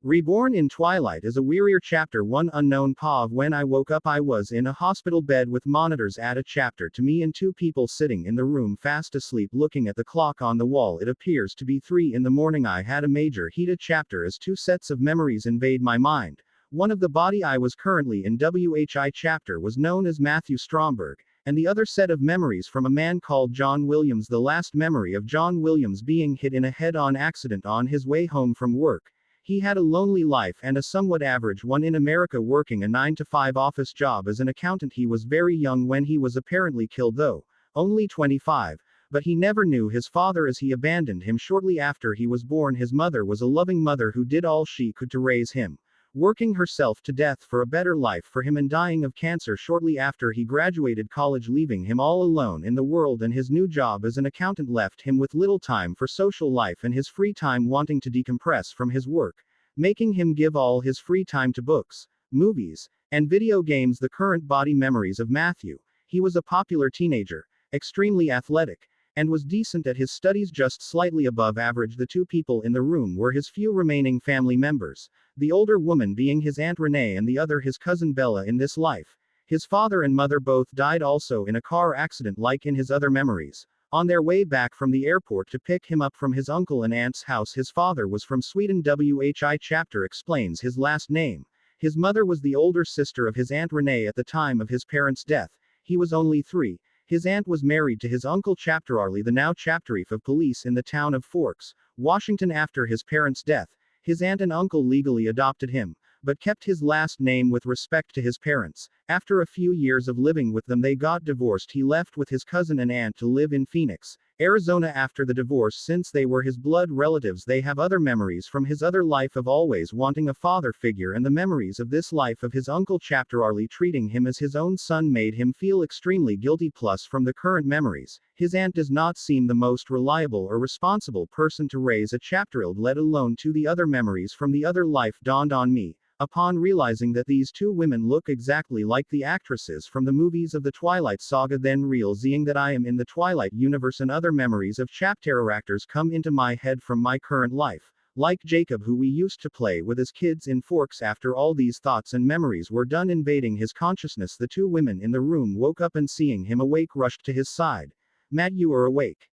Reborn in Twilight is a Werebear chapter 1 unknown POV. When I woke up I was in a hospital bed with monitors at a chapter to me and two people sitting in the room fast asleep looking at the clock on the wall. It appears to be 3 in the morning. I had a major heated chapter as two sets of memories invade my mind. One of the body I was currently in WHI chapter was known as Matthew Stromberg, and the other set of memories from a man called John Williams. The last memory of John Williams being hit in a head-on accident on his way home from work. He had a lonely life and a somewhat average one in America, working a 9-to-5 office job as an accountant. He was very young when he was apparently killed, though only 25, but he never knew his father as he abandoned him shortly after he was born. His mother was a loving mother who did all she could to raise him, working herself to death for a better life for him and dying of cancer shortly after he graduated college, leaving him all alone in the world. And his new job as an accountant left him with little time for social life and his free time wanting to decompress from his work, making him give all his free time to books, movies, and video games. The current body memories of Matthew: he was a popular teenager, extremely athletic, and was decent at his studies, just slightly above average. The two people in the room were his few remaining family members, the older woman being his Aunt Renee and the other his cousin Bella. In this life, his father and mother both died also in a car accident like in his other memories. On their way back from the airport to pick him up from his uncle and aunt's house, his father was from Sweden. WHI chapter explains his last name. His mother was the older sister of his Aunt Renee at the time of his parents' death. He was only 3. His aunt was married to his uncle Chapter Arley, the now chapterchief of police in the town of Forks, Washington. After his parents' death, his aunt and uncle legally adopted him, but kept his last name with respect to his parents. After a few years of living with them, they got divorced. He left with his cousin and aunt to live in Phoenix, Arizona after the divorce. Since they were his blood relatives, they have other memories from his other life of always wanting a father figure, and the memories of this life of his uncle Chapter Arley treating him as his own son made him feel extremely guilty. Plus, from the current memories, his aunt does not seem the most reliable or responsible person to raise a chapter-child, let alone to the other memories from the other life dawned on me upon realizing that these two women look exactly like the actresses from the movies of the Twilight saga. Then realizing that I am in the Twilight universe and other memories of chapter actors come into my head from my current life, like Jacob, who we used to play with as kids in Forks. After all these thoughts and memories were done invading his consciousness, the two women in the room woke up and seeing him awake rushed to his side. "Matt, you are awake.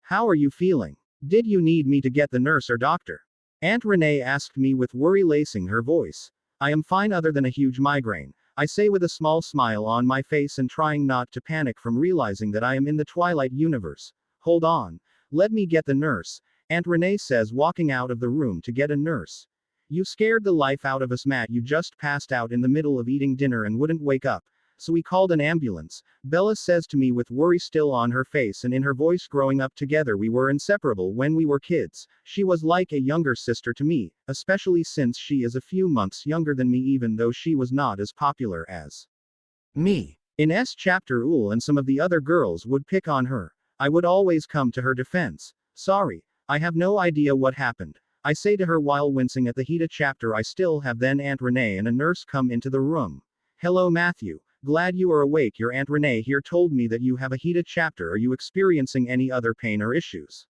How are you feeling? Did you need me to get the nurse or doctor?" Aunt Renee asked me with worry lacing her voice. "I am fine other than a huge migraine," I say with a small smile on my face and trying not to panic from realizing that I am in the Twilight universe. "Hold on. Let me get the nurse," Aunt Renee says, walking out of the room to get a nurse. "You scared the life out of us, Matt. You just passed out in the middle of eating dinner and wouldn't wake up, so we called an ambulance," Bella says to me with worry still on her face and in her voice. Growing up together, we were inseparable when we were kids. She was like a younger sister to me, especially since she is a few months younger than me, even though she was not as popular as me in S chapter ul, and some of the other girls would pick on her. I would always come to her defense. "Sorry, I have no idea what happened," I say to her while wincing at the heated chapter I still have. Then Aunt Renee and a nurse come into the room. "Hello, Matthew. Glad you are awake. Your Aunt Renee here told me that you have a heated chapter. Are you experiencing any other pain or issues?"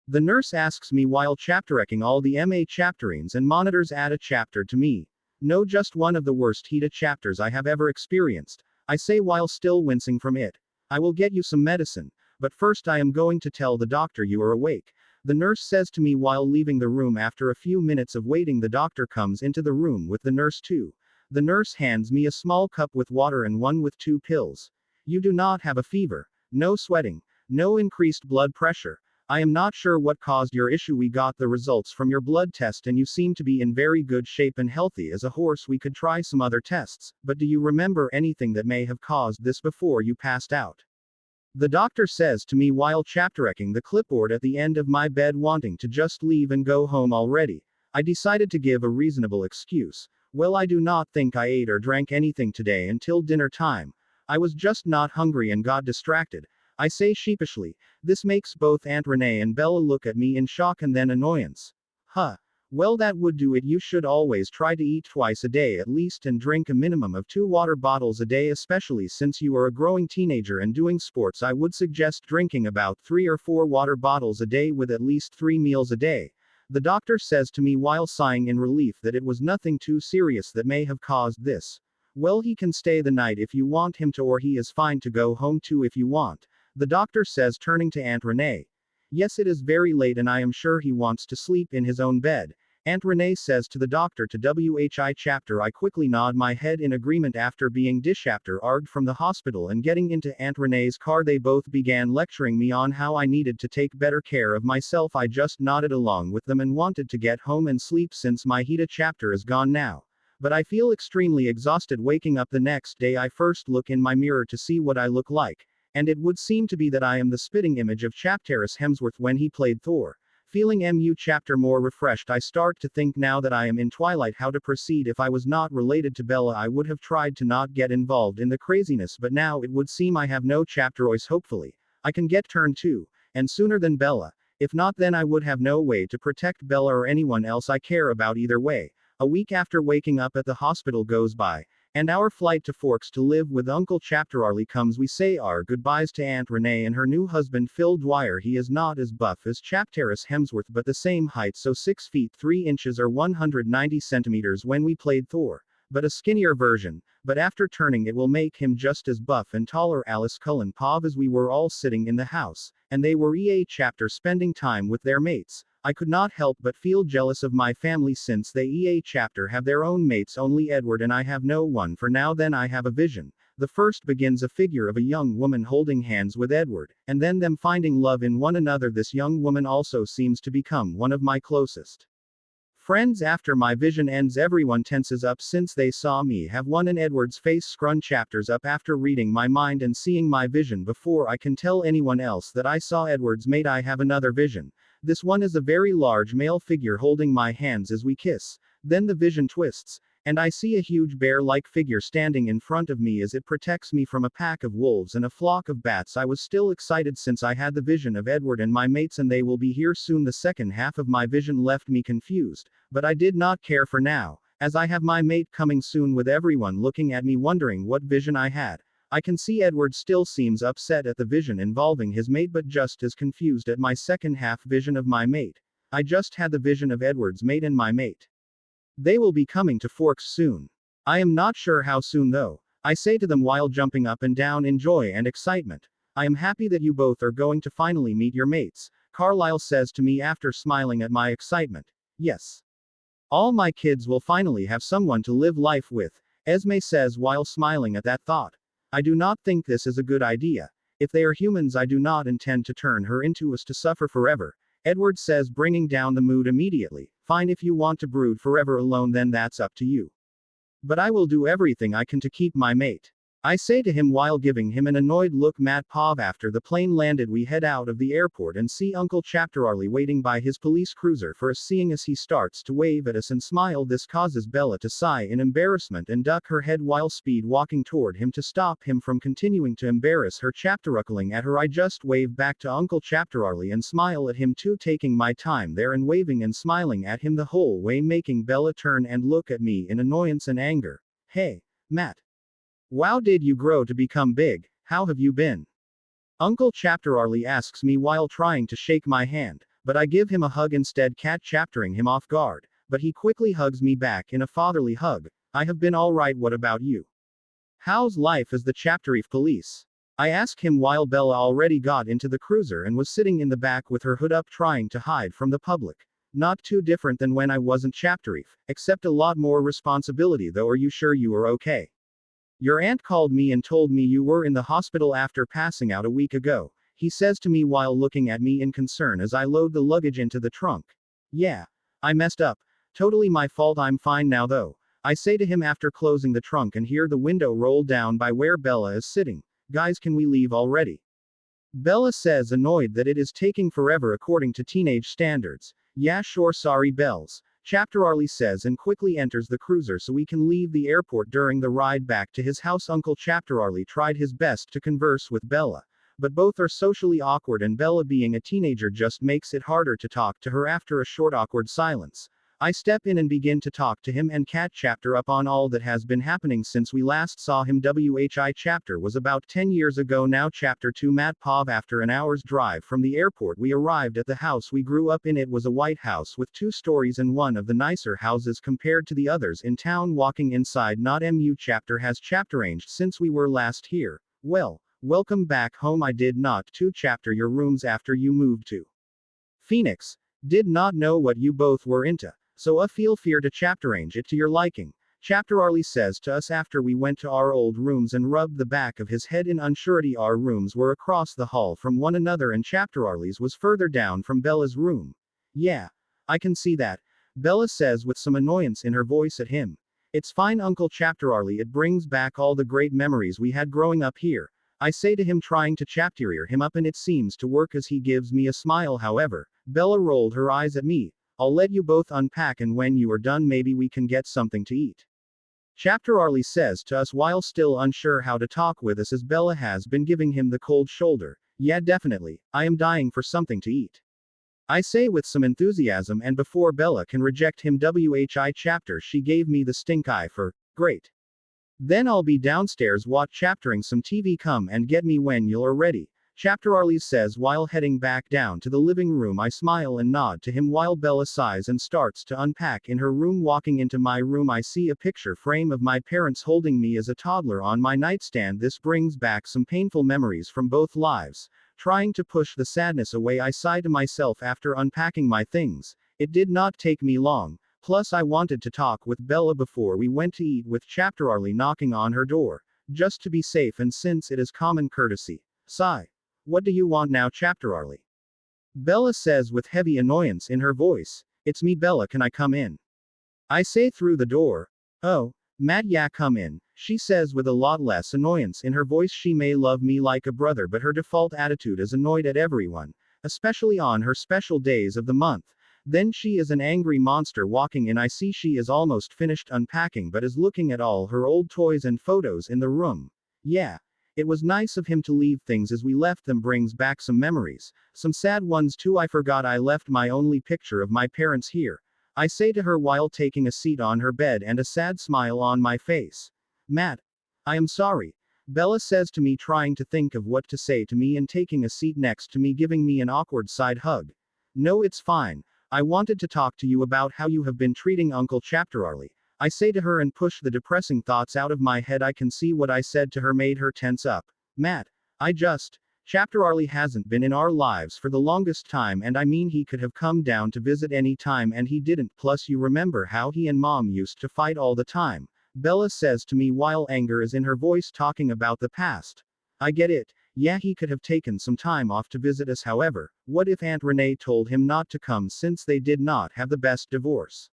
The nurse asks me while chapterecking all the MA chapterines and monitors at a chapter to me. "No, just one of the worst heated chapters I have ever experienced," I say while still wincing from it. "I will get you some medicine, but first I am going to tell the doctor you are awake," the nurse says to me while leaving the room. After a few minutes of waiting, the doctor comes into the room with the nurse too. The nurse hands me a small cup with water and one with 2 pills. "You do not have a fever, no sweating, no increased blood pressure. I am not sure what caused your issue. We got the results from your blood test and you seem to be in very good shape and healthy as a horse. We could try some other tests, but do you remember anything that may have caused this before you passed out?" the doctor says to me while chapterecking the clipboard at the end of my bed, wanting to just leave and go home already. I decided to give a reasonable excuse. "Well, I do not think I ate or drank anything today until dinner time. I was just not hungry and got distracted," I say sheepishly. This makes both Aunt Renee and Bella look at me in shock and then annoyance. "Huh. Well, that would do it. You should always try to eat twice a day at least and drink a minimum of 2 water bottles a day, especially since you are a growing teenager and doing sports. I would suggest drinking about 3 or 4 water bottles a day with at least 3 meals a day," The doctor says to me while sighing in relief that it was nothing too serious that may have caused this. Well, he can stay the night if you want him to, or he is fine to go home too if you want. The doctor says, turning to Aunt Renee. Yes, it is very late and I am sure he wants to sleep in his own bed. Aunt Renee says to the doctor to WHI chapter. I quickly nod my head in agreement. After being dischapter arged from the hospital and getting into Aunt Renee's car, they both began lecturing me on how I needed to take better care of myself. I just nodded along with them and wanted to get home and sleep since my HEDA chapter is gone now. But I feel extremely exhausted waking up the next day. I first look in my mirror to see what I look like, and it would seem to be that I am the spitting image of Chris Hemsworth when he played Thor. Feeling chapter more refreshed, I start to think now that I am in Twilight how to proceed. If I was not related to Bella, I would have tried to not get involved in the craziness, but now it would seem I have no chapter choice. Hopefully, I can get turned too, and sooner than Bella. If not, then I would have no way to protect Bella or anyone else I care about either way. A week after waking up at the hospital goes by, and our flight to Forks to live with Uncle Chapterarly comes. We say our goodbyes to Aunt Renee and her new husband Phil Dwyer. He is not as buff as Chapteris Hemsworth but the same height, so 6 feet 3 inches or 190 centimeters when we played Thor, but a skinnier version. But after turning it will make him just as buff and taller. Alice Cullen Pav. As we were all sitting in the house, and they were chapter spending time with their mates, I could not help but feel jealous of my family since they chapter have their own mates. Only Edward and I have no one for now. Then I have a vision. The first begins a figure of a young woman holding hands with Edward, and then them finding love in one another. This young woman also seems to become one of my closest friends. After my vision ends, everyone tenses up since they saw me have one, and Edward's face scrun chapters up after reading my mind and seeing my vision before I can tell anyone else that I saw Edward's mate. I have another vision. This one is a very large male figure holding my hands as we kiss. Then the vision twists, and I see a huge bear-like figure standing in front of me as it protects me from a pack of wolves and a flock of bats. I was still excited since I had the vision of Edward and my mates, and they will be here soon. The second half of my vision left me confused, but I did not care for now, as I have my mate coming soon with everyone looking at me wondering what vision I had. I can see Edward still seems upset at the vision involving his mate, but just as confused at my second half vision of my mate. I just had the vision of Edward's mate and my mate. They will be coming to Forks soon. I am not sure how soon though. I say to them while jumping up and down in joy and excitement. I am happy that you both are going to finally meet your mates, Carlisle says to me after smiling at my excitement. Yes. All my kids will finally have someone to live life with, Esme says while smiling at that thought. I do not think this is a good idea. If they are humans, I do not intend to turn her into us to suffer forever, Edward says, bringing down the mood immediately. Fine, if you want to brood forever alone, then that's up to you. But I will do everything I can to keep my mate. I say to him while giving him an annoyed look. Matt Pav. After the plane landed, we head out of the airport and see Uncle Chapterarly waiting by his police cruiser for us. Seeing us, he starts to wave at us and smile. This causes Bella to sigh in embarrassment and duck her head while speed walking toward him to stop him from continuing to embarrass her. Chapteruckling at her, I just wave back to Uncle Chapterarly and smile at him too, taking my time there and waving and smiling at him the whole way, making Bella turn and look at me in annoyance and anger. Hey, Matt. Wow, did you grow to become big? How have you been? Uncle Chapterarly asks me while trying to shake my hand, but I give him a hug instead, chaptering him off guard, but he quickly hugs me back in a fatherly hug. I have been alright, what about you? How's life as the Chapterreef police? I ask him while Bella already got into the cruiser and was sitting in the back with her hood up trying to hide from the public. Not too different than when I wasn't Chapterreef, except a lot more responsibility though. Are you sure you are okay? Your aunt called me and told me you were in the hospital after passing out a week ago, he says to me while looking at me in concern as I load the luggage into the trunk. Yeah. I messed up. Totally my fault. I'm fine now though, I say to him after closing the trunk and hear the window roll down by where Bella is sitting. Guys, can we leave already? Bella says, annoyed that it is taking forever according to teenage standards. Yeah, sure, sorry Bells, Chapterarly says, and quickly enters the cruiser so we can leave the airport. During the ride back to his house, Uncle Chapterarly tried his best to converse with Bella, but both are socially awkward, and Bella, being a teenager, just makes it harder to talk to her. After a short awkward silence, I step in and begin to talk to him and cat chapter up on all that has been happening since we last saw him. WHI chapter was about 10 years ago now. Chapter 2 Matt Pov. After an hour's drive from the airport we arrived at the house we grew up in. It was a white house with 2 stories and one of the nicer houses compared to the others in town. Walking inside not mu chapter has chapter changed since we were last here. Well, welcome back home. I did not to chapter your rooms after you moved to Phoenix. Did not know what you both were into. So feel fear to chapterange it to your liking. Chapter Arlie says to us after we went to our old rooms and rubbed the back of his head in unsurety. Our rooms were across the hall from one another and Chapter Arlie's was further down from Bella's room. Yeah. I can see that. Bella says with some annoyance in her voice at him. It's fine Uncle Chapter Arlie, it brings back all the great memories we had growing up here. I say to him trying to chapterier him up and it seems to work as he gives me a smile. However, Bella rolled her eyes at me. I'll let you both unpack and when you are done maybe we can get something to eat. Chapter Arlie says to us while still unsure how to talk with us as Bella has been giving him the cold shoulder. Yeah definitely, I am dying for something to eat. I say with some enthusiasm and before Bella can reject him WHI chapter she gave me the stink eye for, great. Then I'll be downstairs chaptering some TV come and get me when you're ready. Chapter Arlie says while heading back down to the living room. I smile and nod to him while Bella sighs and starts to unpack in her room. Walking into my room I see a picture frame of my parents holding me as a toddler on my nightstand. This brings back some painful memories from both lives. Trying to push the sadness away I sigh to myself after unpacking my things. It did not take me long. Plus I wanted to talk with Bella before we went to eat with Chapter Arlie knocking on her door. Just to be safe and since it is common courtesy. Sigh. What do you want now Chapter Arlie? Bella says with heavy annoyance in her voice. It's me Bella, can I come in? I say through the door. Oh, Matt, yeah come in, she says with a lot less annoyance in her voice. She may love me like a brother but her default attitude is annoyed at everyone, especially on her special days of the month. Then she is an angry monster. Walking in I see she is almost finished unpacking but is looking at all her old toys and photos in the room. Yeah. It was nice of him to leave things as we left them, brings back some memories. Some sad ones too. I forgot I left my only picture of my parents here. I say to her while taking a seat on her bed and a sad smile on my face. Matt. I am sorry. Bella says to me trying to think of what to say to me and taking a seat next to me giving me an awkward side hug. No it's fine. I wanted to talk to you about how you have been treating Uncle Chapter Arlie. I say to her and push the depressing thoughts out of my head. I can see what I said to her made her tense up. Matt. Chapter Arlie hasn't been in our lives for the longest time and I mean he could have come down to visit any time and he didn't, plus you remember how he and Mom used to fight all the time. Bella says to me while anger is in her voice talking about the past. I get it, yeah he could have taken some time off to visit us. However, what if Aunt Renee told him not to come since they did not have the best divorce?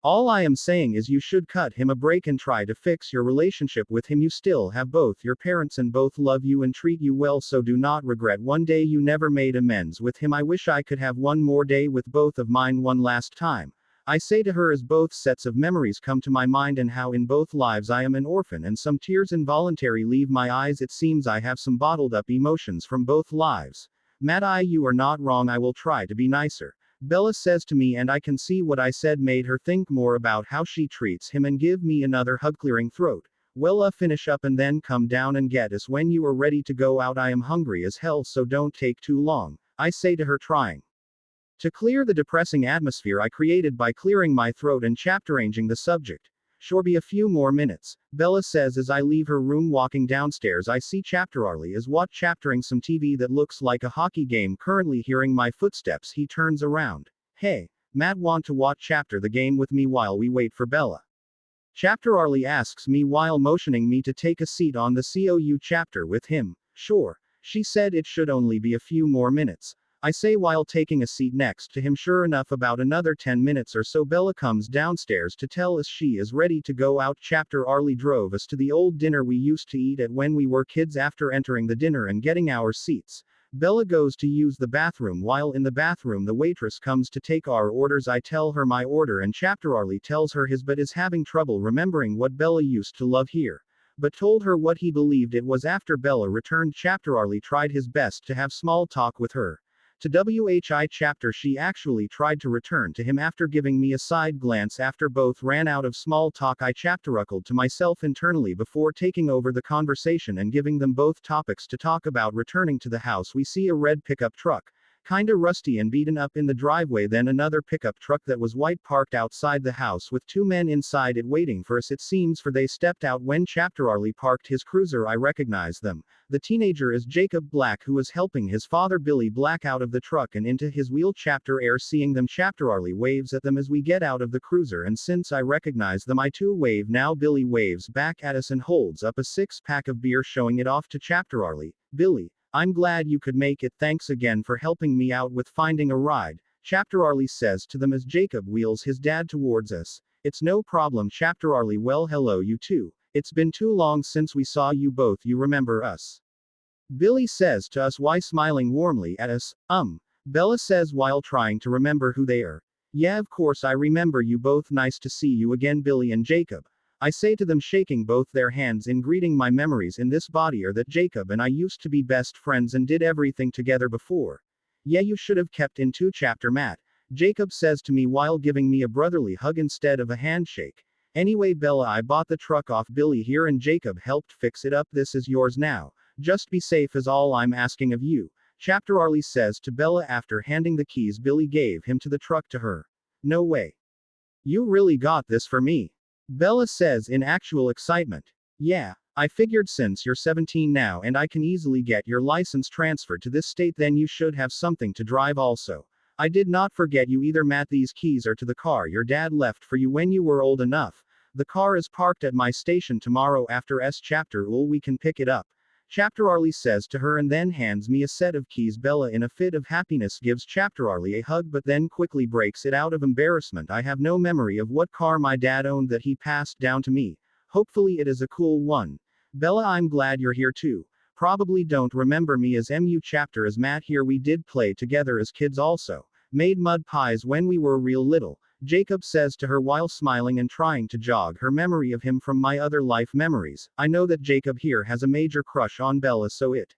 All I am saying is you should cut him a break and try to fix your relationship with him. You still have both your parents and both love you and treat you well, so do not regret one day you never made amends with him. I wish I could have one more day with both of mine one last time. I say to her as both sets of memories come to my mind and how in both lives I am an orphan and some tears involuntary leave my eyes. It seems I have some bottled up emotions from both lives. Matt, you are not wrong, I will try to be nicer. Bella says to me and I can see what I said made her think more about how she treats him and give me another hug clearing throat. Well finish up and then come down and get us when you are ready to go out. I am hungry as hell so don't take too long, I say to her trying to clear the depressing atmosphere I created by clearing my throat and chapteranging the subject. Sure be a few more minutes, Bella says as I leave her room. Walking downstairs I see Chapter Arlie is chaptering some TV that looks like a hockey game. Currently hearing my footsteps he turns around. Hey, Matt, want to watch chapter the game with me while we wait for Bella? Chapter Arlie asks me while motioning me to take a seat on the COU chapter with him. Sure, she said it should only be a few more minutes. I say while taking a seat next to him. Sure enough, about another 10 minutes or so Bella comes downstairs to tell us she is ready to go out. Chapter Arlie drove us to the old dinner we used to eat at when we were kids. After entering the dinner and getting our seats, Bella goes to use the bathroom. While in the bathroom the waitress comes to take our orders. I tell her my order and Chapter Arlie tells her his but is having trouble remembering what Bella used to love here, but told her what he believed it was. After Bella returned, Chapter Arlie tried his best to have small talk with her, To WHI chapter she actually tried to return to him after giving me a side glance after both ran out of small talk. I chapteruckled to myself internally before taking over the conversation and giving them both topics to talk about. Returning to the house we see a red pickup truck, kinda rusty and beaten up in the driveway, then another pickup truck that was white parked outside the house with two men inside it waiting for us it seems, for they stepped out when Chapterarly parked his cruiser. I recognize them. The teenager is Jacob Black, who is helping his father Billy Black out of the truck and into his wheel. Chapter Air seeing them, Chapterarly waves at them as we get out of the cruiser, and since I recognize them I too wave. Now Billy waves back at us and holds up a 6-pack of beer, showing it off to Chapterarly. Billy, I'm glad you could make it. Thanks again for helping me out with finding a ride, Chapterarly says to them as Jacob wheels his dad towards us. It's no problem, Chapterarly. Well, hello you two. It's been too long since we saw you both. You remember us? Billy says to us while smiling warmly at us. Bella says while trying to remember who they are. Yeah, of course I remember you both. Nice to see you again, Billy and Jacob. I say to them, shaking both their hands in greeting. My memories in this body are that Jacob and I used to be best friends and did everything together before. Yeah, you should have kept in too, Chapter Matt, Jacob says to me while giving me a brotherly hug instead of a handshake. Anyway, Bella, I bought the truck off Billy here and Jacob helped fix it up. This is yours now. Just be safe is all I'm asking of you, Chapterarly says to Bella after handing the keys Billy gave him to the truck to her. No way. You really got this for me? Bella says in actual excitement. Yeah, I figured since you're 17 now and I can easily get your license transferred to this state, then you should have something to drive also. I did not forget you either, Matt. These keys are to the car your dad left for you when you were old enough. The car is parked at my station tomorrow after Chapter we can pick it up, Chapterarly says to her and then hands me a set of keys. Bella in a fit of happiness gives Chapterarly a hug but then quickly breaks it out of embarrassment. I have no memory of what car my dad owned that he passed down to me. Hopefully it is a cool one. Bella, I'm glad you're here too. Probably don't remember me as MU. Chapter as Matt here. We did play together as kids also. Made mud pies when we were real little, Jacob says to her while smiling and trying to jog her memory of him from my other life memories. I know that Jacob here has a major crush on Bella, so it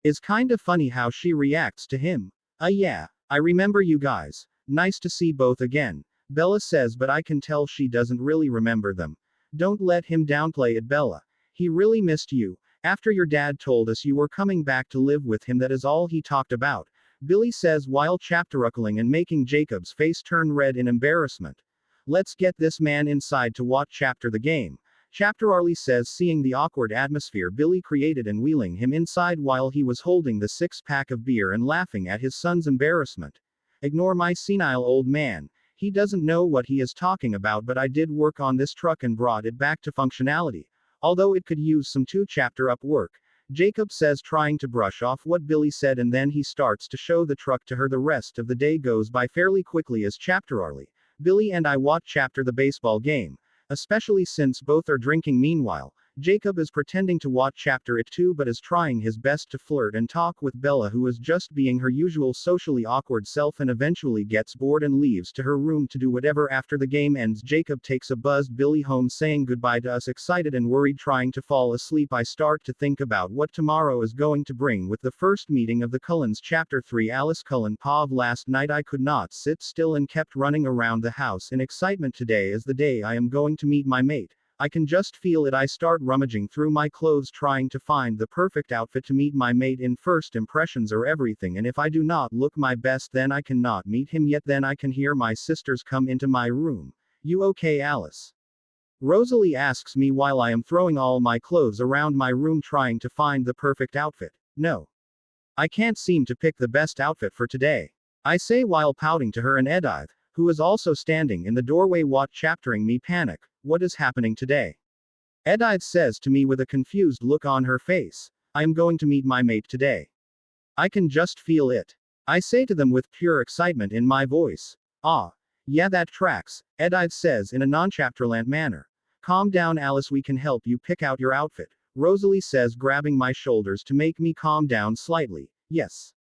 is kinda funny how she reacts to him. Yeah, I remember you guys. Nice to see both again, Bella says, but I can tell she doesn't really remember them. Don't let him downplay it, Bella. He really missed you. After your dad told us you were coming back to live with him, that is all he talked about, Billy says while chapteruckling and making Jacob's face turn red in embarrassment. Let's get this man inside to watch Chapter the game, Chapterarly says, seeing the awkward atmosphere Billy created and wheeling him inside while he was holding the 6-pack of beer and laughing at his son's embarrassment. Ignore my senile old man. He doesn't know what he is talking about, but I did work on this truck and brought it back to functionality. Although it could use some 2-chapter up work, Jacob says, trying to brush off what Billy said, and then he starts to show the truck to her. The rest of the day goes by fairly quickly as Chapterarly, Billy and I watch Chapter the baseball game, especially since both are drinking. Meanwhile, Jacob is pretending to watch Chapter it too but is trying his best to flirt and talk with Bella, who is just being her usual socially awkward self and eventually gets bored and leaves to her room to do whatever. After the game ends, Jacob takes a buzzed Billy home, saying goodbye to us, excited and worried, trying to fall asleep. I start to think about what tomorrow is going to bring with the first meeting of the Cullens. Chapter 3 Alice Cullen Pov. Last night I could not sit still and kept running around the house in excitement. Today is the day I am going to meet my mate. I can just feel it. I start rummaging through my clothes trying to find the perfect outfit to meet my mate in. First impressions are everything, and if I do not look my best then I cannot meet him. Yet then I can hear my sisters come into my room. You okay, Alice? Rosalie asks me while I am throwing all my clothes around my room trying to find the perfect outfit. No. I can't seem to pick the best outfit for today, I say while pouting to her and Edith, who is also standing in the doorway chaptering me. Panic. What is happening today? Edith says to me with a confused look on her face. I am going to meet my mate today. I can just feel it, I say to them with pure excitement in my voice. Ah. Yeah, that tracks, Edith says in a non-chapterland manner. Calm down, Alice, we can help you pick out your outfit, Rosalie says, grabbing my shoulders to make me calm down slightly. Yes.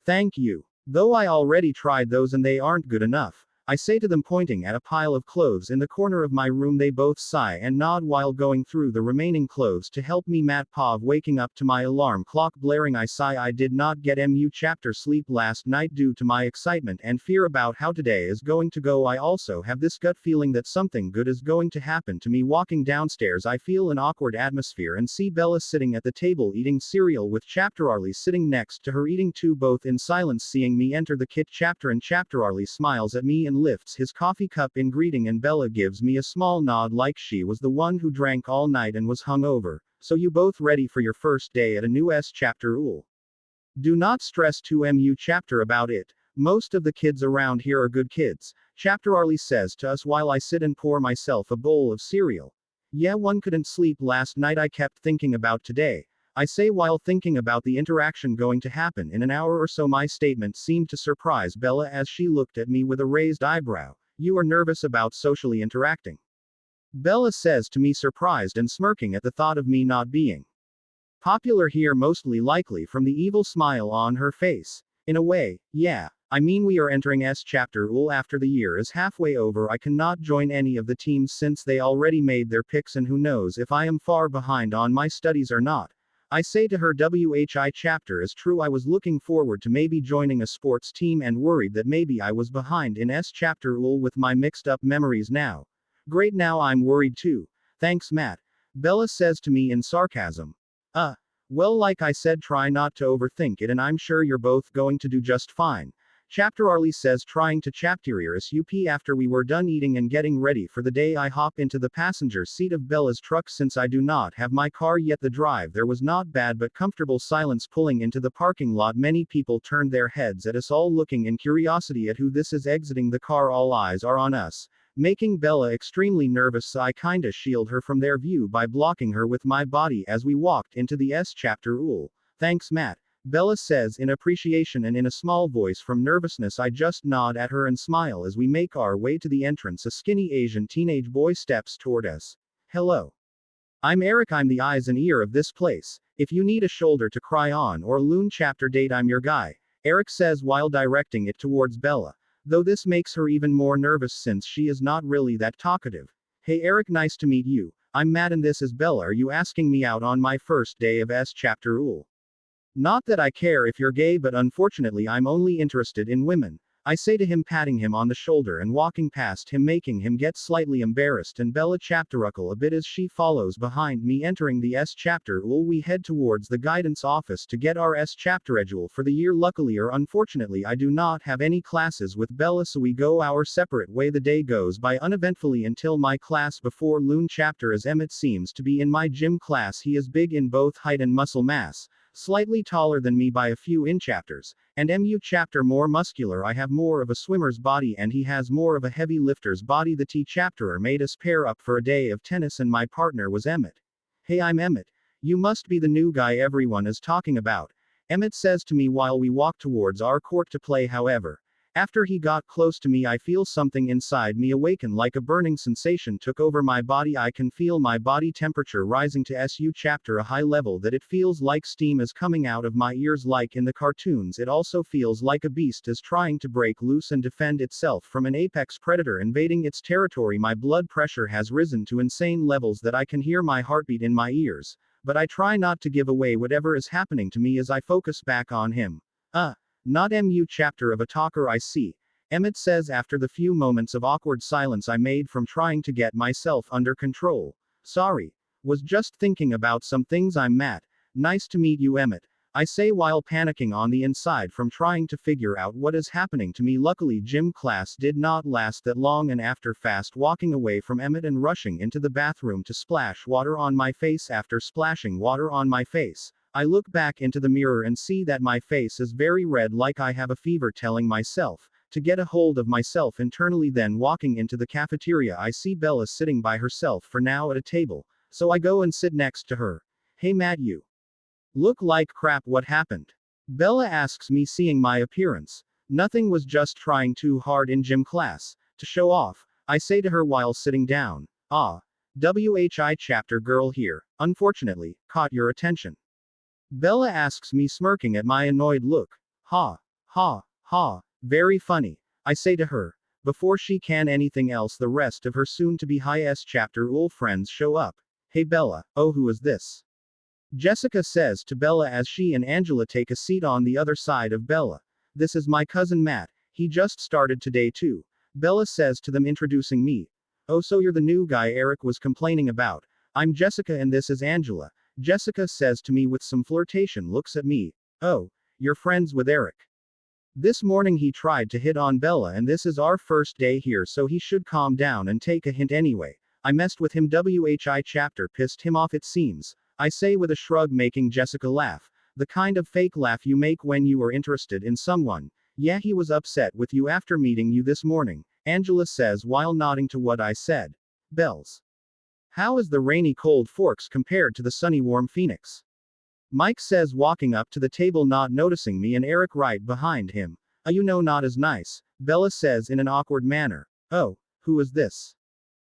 Thank you. Though I already tried those and they aren't good enough, I say to them, pointing at a pile of clothes in the corner of my room. They both sigh and nod while going through the remaining clothes to help me. Matt Pov, waking up to my alarm clock blaring. I sigh. I did not get MU chapter sleep last night due to my excitement and fear about how today is going to go. I also have this gut feeling that something good is going to happen to me. Walking downstairs, I feel an awkward atmosphere and see Bella sitting at the table eating cereal with Chapter Arlie sitting next to her eating too, both in silence. Seeing me enter the kit chapter, and Chapter Arlie smiles at me and lifts his coffee cup in greeting, and Bella gives me a small nod like she was the one who drank all night and was hungover. So you both ready for your first day at a new S chapter? Ooh. Do not stress too MU chapter about it. Most of the kids around here are good kids, Chapter Arlie says to us while I sit and pour myself a bowl of cereal. Yeah, one couldn't sleep last night. I kept thinking about today, I say while thinking about the interaction going to happen in an hour or so. My statement seemed to surprise Bella as she looked at me with a raised eyebrow. You are nervous about socially interacting? Bella says to me, surprised and smirking at the thought of me not being popular here, mostly likely from the evil smile on her face. In a way, yeah. I mean, we are entering S chapter UL after the year is halfway over. I cannot join any of the teams since they already made their picks, and who knows if I am far behind on my studies or not. I say to her, WHI chapter is true. I was looking forward to maybe joining a sports team and worried that maybe I was behind in S chapter UL with my mixed up memories now. Great, now I'm worried too. Thanks, Matt. Bella says to me in sarcasm. Well, like I said, try not to overthink it and I'm sure you're both going to do just fine. Chapter Arlie says, trying to chapterious up. After we were done eating and getting ready for the day, I hop into the passenger seat of Bella's truck since I do not have my car yet. The drive there was not bad but comfortable. Silence. Pulling into the parking lot, many people turned their heads at us, all looking in curiosity at who this is exiting the car. All eyes are on us, making Bella extremely nervous. So I kinda shield her from their view by blocking her with my body as we walked into the S chapter. Ooh. Thanks, Matt. Bella says in appreciation, and in a small voice from nervousness I just nod at her and smile as we make our way to the entrance. A skinny Asian teenage boy steps toward us. Hello. I'm Eric. I'm the eyes and ear of this place. If you need a shoulder to cry on or a loon chapter date, I'm your guy, Eric says while directing it towards Bella. Though this makes her even more nervous since she is not really that talkative. Hey Eric, nice to meet you. I'm Matt and this is Bella. Are you asking me out on my first day of S chapter? Ooh. Not that I care if you're gay, but unfortunately I'm only interested in women, I say to him, patting him on the shoulder and walking past him, making him get slightly embarrassed and Bella chapteruckle a bit as she follows behind me. Entering the S chapter UL, we head towards the guidance office to get our S chapter schedule for the year. Luckily or unfortunately, I do not have any classes with Bella, so we go our separate way. The day goes by uneventfully until my class before Loon chapter, as Emmett seems to be in my gym class. He is big in both height and muscle mass, slightly taller than me by a few in chapters, and MU chapter more muscular. I have more of a swimmer's body and he has more of a heavy lifter's body. The T chapterer made us pair up for a day of tennis and my partner was Emmett. Hey, I'm Emmett. You must be the new guy everyone is talking about, Emmett says to me while we walk towards our court to play. However, after he got close to me, I feel something inside me awaken, like a burning sensation took over my body. I can feel my body temperature rising to SU chapter a high level that it feels like steam is coming out of my ears like in the cartoons. It also feels like a beast is trying to break loose and defend itself from an apex predator invading its territory. My blood pressure has risen to insane levels that I can hear my heartbeat in my ears, but I try not to give away whatever is happening to me as I focus back on him. Not MU chapter of a talker, I see, Emmett says after the few moments of awkward silence I made from trying to get myself under control. Sorry. Was just thinking about some things. I'm Matt. Nice to meet you, Emmett, I say while panicking on the inside from trying to figure out what is happening to me. Luckily, gym class did not last that long, and after fast walking away from Emmett and rushing into the bathroom to splash water on my face, after splashing water on my face, I look back into the mirror and see that my face is very red, like I have a fever, telling myself to get a hold of myself internally. Then walking into the cafeteria, I see Bella sitting by herself for now at a table, so I go and sit next to her. Hey Matt, you look like crap. What happened? Bella asks me, seeing my appearance. Nothing, was just trying too hard in gym class to show off, I say to her while sitting down. WHI chapter girl here, unfortunately, caught your attention, Bella asks me, smirking at my annoyed look. Ha. Ha. Ha. Very funny, I say to her. Before she can anything else, the rest of her soon-to-be high-S chapter ul friends show up. Hey Bella, oh who is this? Jessica says to Bella as she and Angela take a seat on the other side of Bella. This is my cousin Matt, he just started today too. Bella says to them, introducing me. Oh, so you're the new guy Eric was complaining about. I'm Jessica and this is Angela. Jessica says to me with some flirtation, looks at me. Oh, you're friends with Eric. This morning he tried to hit on Bella and this is our first day here so he should calm down and take a hint anyway. I messed with him. WHI chapter pissed him off it seems. I say with a shrug, making Jessica laugh. The kind of fake laugh you make when you are interested in someone. Yeah, he was upset with you after meeting you this morning, Angela says while nodding to what I said. Bells. How is the rainy cold Forks compared to the sunny warm Phoenix? Mike says, walking up to the table, not noticing me and Eric right behind him. You know, not as nice, Bella says in an awkward manner. Oh, who is this?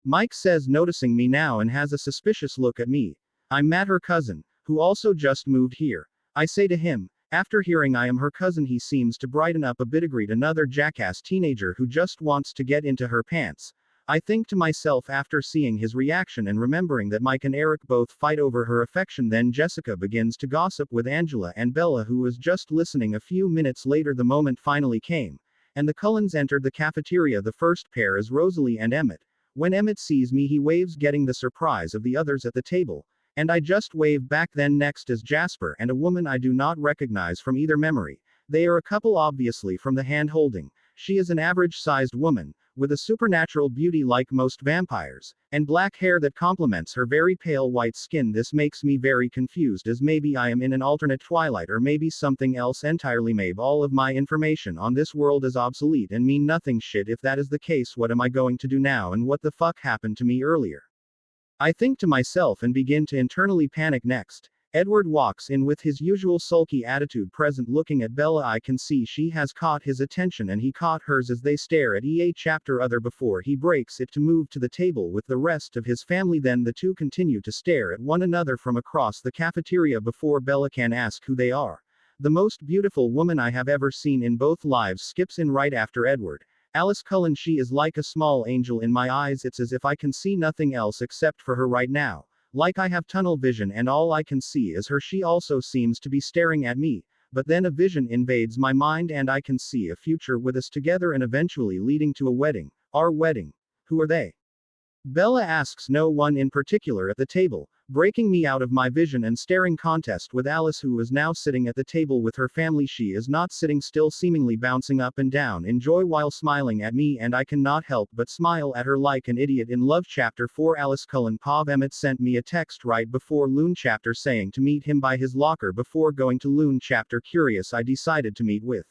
Mike says, noticing me now and has a suspicious look at me. I'm Matt, her cousin, who also just moved here. I say to him, after hearing I am her cousin, he seems to brighten up a bit. Agreed, another jackass teenager who just wants to get into her pants. I think to myself after seeing his reaction and remembering that Mike and Eric both fight over her affection. Then Jessica begins to gossip with Angela and Bella, who was just listening. A few minutes later the moment finally came, and the Cullens entered the cafeteria. The first pair is Rosalie and Emmett. When Emmett sees me he waves, getting the surprise of the others at the table, and I just wave back. Then next is Jasper and a woman I do not recognize from either memory. They are a couple obviously from the hand holding. She is an average-sized woman, with a supernatural beauty like most vampires, and black hair that complements her very pale white skin. This makes me very confused, as maybe I am in an alternate Twilight or maybe something else entirely. Maybe all of my information on this world is obsolete and mean nothing. Shit, if that is the case, what am I going to do now, and what the fuck happened to me earlier? I think to myself and begin to internally panic. Next, Edward walks in with his usual sulky attitude, present looking at Bella. I can see she has caught his attention and he caught hers as they stare at EA chapter other before he breaks it to move to the table with the rest of his family. Then the two continue to stare at one another from across the cafeteria before Bella can ask who they are. The most beautiful woman I have ever seen in both lives skips in right after Edward. Alice Cullen. She is like a small angel in my eyes. It's as if I can see nothing else except for her right now. Like I have tunnel vision and all I can see is her. She also seems to be staring at me, but then a vision invades my mind and I can see a future with us together and eventually leading to a wedding. Our wedding. Who are they? Bella asks. No one in particular at the table, breaking me out of my vision and staring contest with Alice, who is now sitting at the table with her family. She is not sitting still, seemingly bouncing up and down in joy while smiling at me, and I cannot help but smile at her like an idiot. In Love chapter 4, Alice Cullen. Pav Emmett sent me a text right before Loon chapter saying to meet him by his locker before going to Loon chapter. Curious, I decided to meet with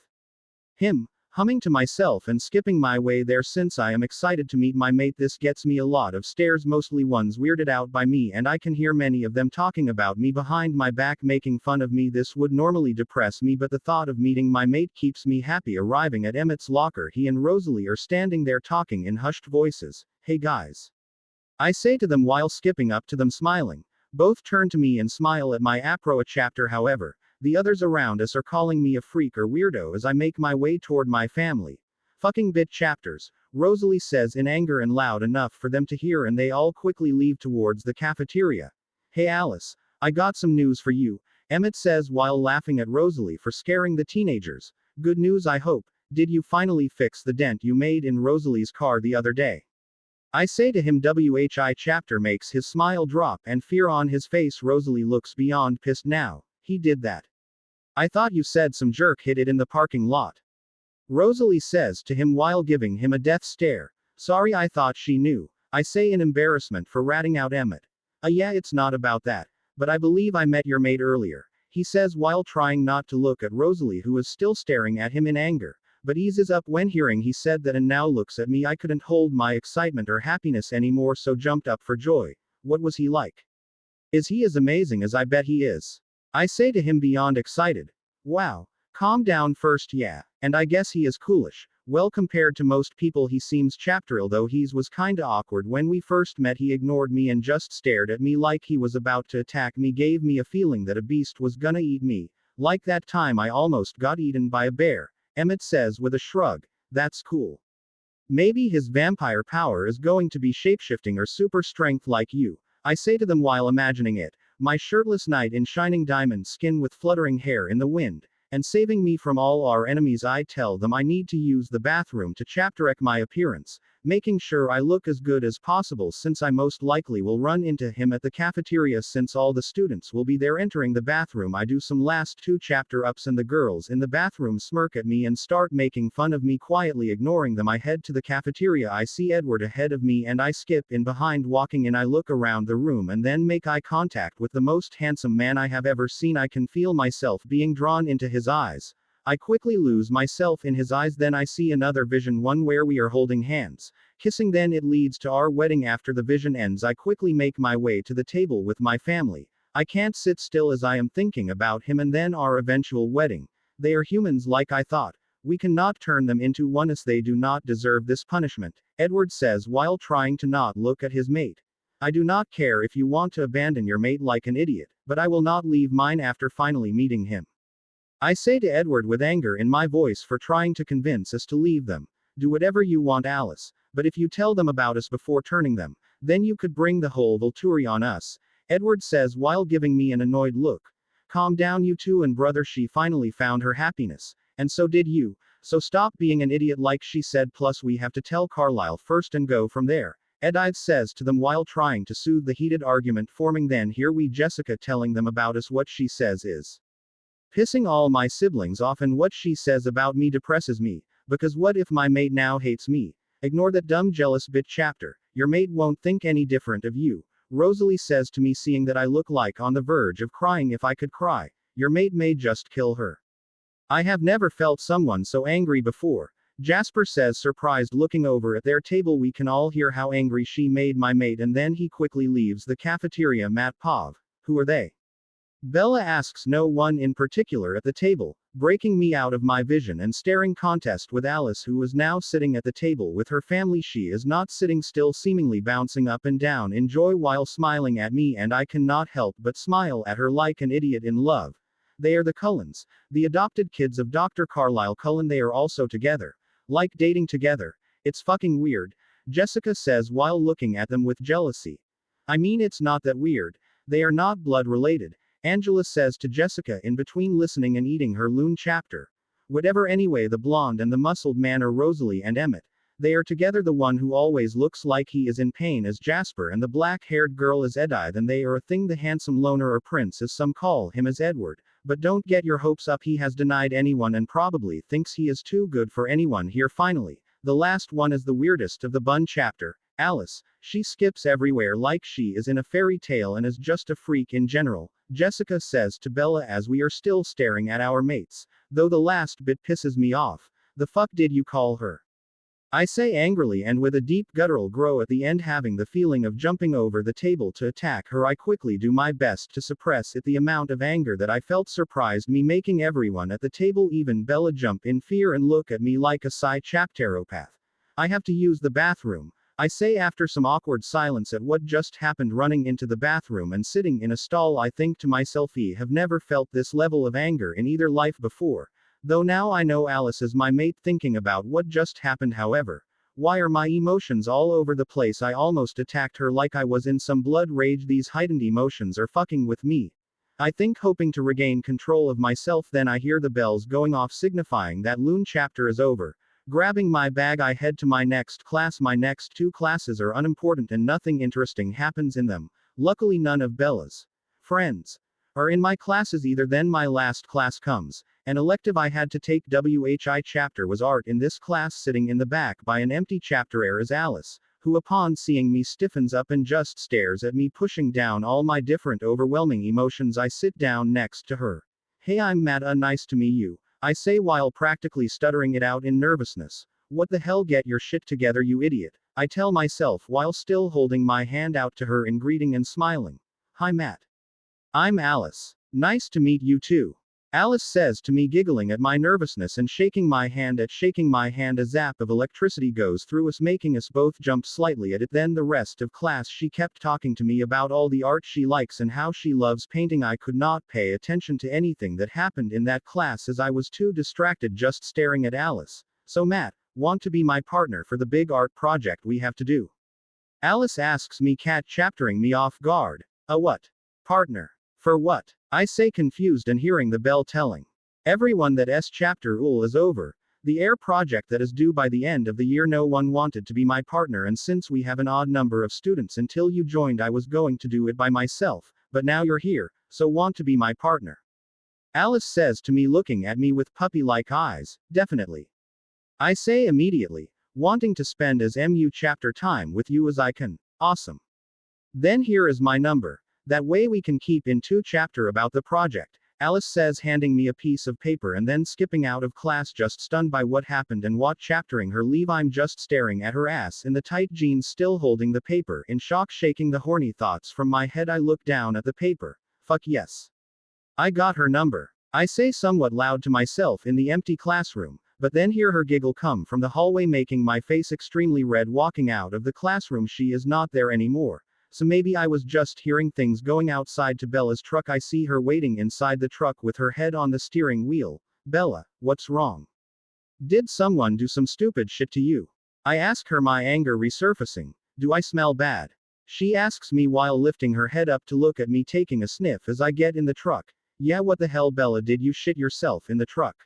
him, humming to myself and skipping my way there since I am excited to meet my mate. This gets me a lot of stares, mostly ones weirded out by me, and I can hear many of them talking about me behind my back, making fun of me. This would normally depress me, but the thought of meeting my mate keeps me happy. Arriving at Emmett's locker, he and Rosalie are standing there talking in hushed voices. Hey guys, I say to them while skipping up to them smiling. Both turn to me and smile at my approach. Chapter, however, the others around us are calling me a freak or weirdo as I make my way toward my family. Fucking bit chapters, Rosalie says in anger and loud enough for them to hear, and they all quickly leave towards the cafeteria. Hey Alice, I got some news for you, Emmett says while laughing at Rosalie for scaring the teenagers. Good news, I hope. Did you finally fix the dent you made in Rosalie's car the other day? I say to him. WHI chapter makes his smile drop and fear on his face. Rosalie looks beyond pissed now. He did that. I thought you said some jerk hit it in the parking lot. Rosalie says to him while giving him a death stare. Sorry, I thought she knew. I say in embarrassment for ratting out Emmett. Yeah, it's not about that. But I believe I met your mate earlier, he says while trying not to look at Rosalie, who is still staring at him in anger, but eases up when hearing he said that and now looks at me. I couldn't hold my excitement or happiness anymore, so jumped up for joy. What was he like? Is he as amazing as I bet he is? I say to him beyond excited. Wow. Calm down first, yeah. And I guess he is coolish. Well, compared to most people he seems chapter, although he's was kinda awkward when we first met. He ignored me and just stared at me like he was about to attack me. Gave me a feeling that a beast was gonna eat me. Like that time I almost got eaten by a bear, Emmett says with a shrug. That's cool. Maybe his vampire power is going to be shapeshifting or super strength like you. I say to them while imagining it, my shirtless knight in shining diamond skin with fluttering hair in the wind, and saving me from all our enemies. I tell them I need to use the bathroom to chapterek my appearance, making sure I look as good as possible since I most likely will run into him at the cafeteria since all the students will be there entering the bathroom. I do some last 2 chapter ups and the girls in the bathroom smirk at me and start making fun of me. Quietly ignoring them, I head to the cafeteria. I see Edward ahead of me and I skip in behind. Walking in, I look around the room and then make eye contact with the most handsome man I have ever seen. I can feel myself being drawn into his eyes. I quickly lose myself in his eyes. Then I see another vision, one where we are holding hands, kissing. Then it leads to our wedding. After the vision ends, I quickly make my way to the table with my family. I can't sit still as I am thinking about him and then our eventual wedding. They are humans like I thought. We cannot turn them into one as they do not deserve this punishment, Edward says while trying to not look at his mate. I do not care if you want to abandon your mate like an idiot, but I will not leave mine after finally meeting him. I say to Edward with anger in my voice for trying to convince us to leave them. Do whatever you want, Alice, but if you tell them about us before turning them, then you could bring the whole Volturi on us, Edward says while giving me an annoyed look. Calm down, you two and brother. She finally found her happiness, and so did you, so stop being an idiot like she said. Plus we have to tell Carlisle first and go from there, Edith says to them while trying to soothe the heated argument forming. Then hear we Jessica telling them about us. What she says is pissing all my siblings off, and what she says about me depresses me, because what if my mate now hates me? Ignore that dumb jealous bit chapter. Your mate won't think any different of you, Rosalie says to me, seeing that I look like on the verge of crying. If I could cry, your mate may just kill her. I have never felt someone so angry before, Jasper says, surprised, looking over at their table. We can all hear how angry she made my mate, and then he quickly leaves the cafeteria. Matt, Pav, who are they? Bella asks. No one in particular at the table, breaking me out of my vision and staring contest with Alice, who is now sitting at the table with her family. She is not sitting still, seemingly bouncing up and down in joy while smiling at me, and I cannot help but smile at her like an idiot in love. They are the Cullens, the adopted kids of Dr. Carlisle Cullen. They are also together, like dating together. It's fucking weird, Jessica says while looking at them with jealousy. I mean, it's not that weird. They are not blood related, Angela says to Jessica in between listening and eating her loon chapter. Whatever anyway. The blonde and the muscled man are Rosalie and Emmett. They are together. The one who always looks like he is in pain is Jasper, and the black-haired girl is Edith, and they are a thing. The handsome loner, or prince as some call him, is Edward. But don't get your hopes up. He has denied anyone and probably thinks he is too good for anyone here. Finally, the last one is the weirdest of the bun chapter, Alice. She skips everywhere like she is in a fairy tale and is just a freak in general, Jessica says to Bella as we are still staring at our mates. Though the last bit pisses me off. The fuck did you call her? I say angrily, and with a deep guttural grow at the end, having the feeling of jumping over the table to attack her. I quickly do my best to suppress it. The amount of anger that I felt surprised me, making everyone at the table, even Bella, jump in fear and look at me like a psychopteropath. I have to use the bathroom, I say after some awkward silence at what just happened. Running into the bathroom and sitting in a stall, I think to myself, I have never felt this level of anger in either life before. Though now I know Alice is my mate. Thinking about what just happened, however, why are my emotions all over the place? I almost attacked her like I was in some blood rage. These heightened emotions are fucking with me, I think, hoping to regain control of myself. Then I hear the bells going off, signifying that loon chapter is over. Grabbing my bag, I head to my next class. My next 2 classes are unimportant and nothing interesting happens in them. Luckily none of Bella's friends are in my classes either. Then my last class comes. An elective I had to take. WHI chapter was art. In this class, sitting in the back by an empty chapter air, is Alice, who upon seeing me stiffens up and just stares at me, pushing down all my different overwhelming emotions. I sit down next to her. Hey, I'm Matt. Nice to meet you, I say while practically stuttering it out in nervousness. What the hell, get your shit together, you idiot, I tell myself while still holding my hand out to her in greeting and smiling. Hi Matt. I'm Alice. Nice to meet you too, Alice says to me, giggling at my nervousness and shaking my hand. At shaking my hand, a zap of electricity goes through us, making us both jump slightly at it. Then the rest of class, she kept talking to me about all the art she likes and how she loves painting. I could not pay attention to anything that happened in that class as I was too distracted just staring at Alice. So Matt, Want to be my partner for the big art project we have to do? Alice asks me, cat chaptering me off guard. A what? Partner. For what? I say, confused and hearing the bell telling everyone that chapter is over. The air project that is due by the end of the year. No one wanted to be my partner, and since we have an odd number of students until you joined, I was going to do it by myself, but now you're here, so want to be my partner? Alice says to me, looking at me with puppy-like eyes. Definitely. I say immediately, wanting to spend as mu chapter time with you as I can. Awesome. Then here is my number. That way we can keep in 2 chapter about the project, Alice says, handing me a piece of paper and then skipping out of class, just stunned by what happened and what chaptering her leave. I'm just staring at her ass in the tight jeans, still holding the paper, in shock, shaking the horny thoughts from my head. I look down at the paper. Fuck yes. I got her number. I say somewhat loud to myself in the empty classroom, but then hear her giggle come from the hallway, making my face extremely red. Walking out of the classroom, she is not there anymore. So maybe I was just hearing things. Going outside to Bella's truck, I see her waiting inside the truck with her head on the steering wheel. Bella, what's wrong? Did someone do some stupid shit to you? I ask her, my anger resurfacing. Do I smell bad? She asks me while lifting her head up to look at me, taking a sniff as I get in the truck. Yeah, what the hell, Bella, did you shit yourself in the truck?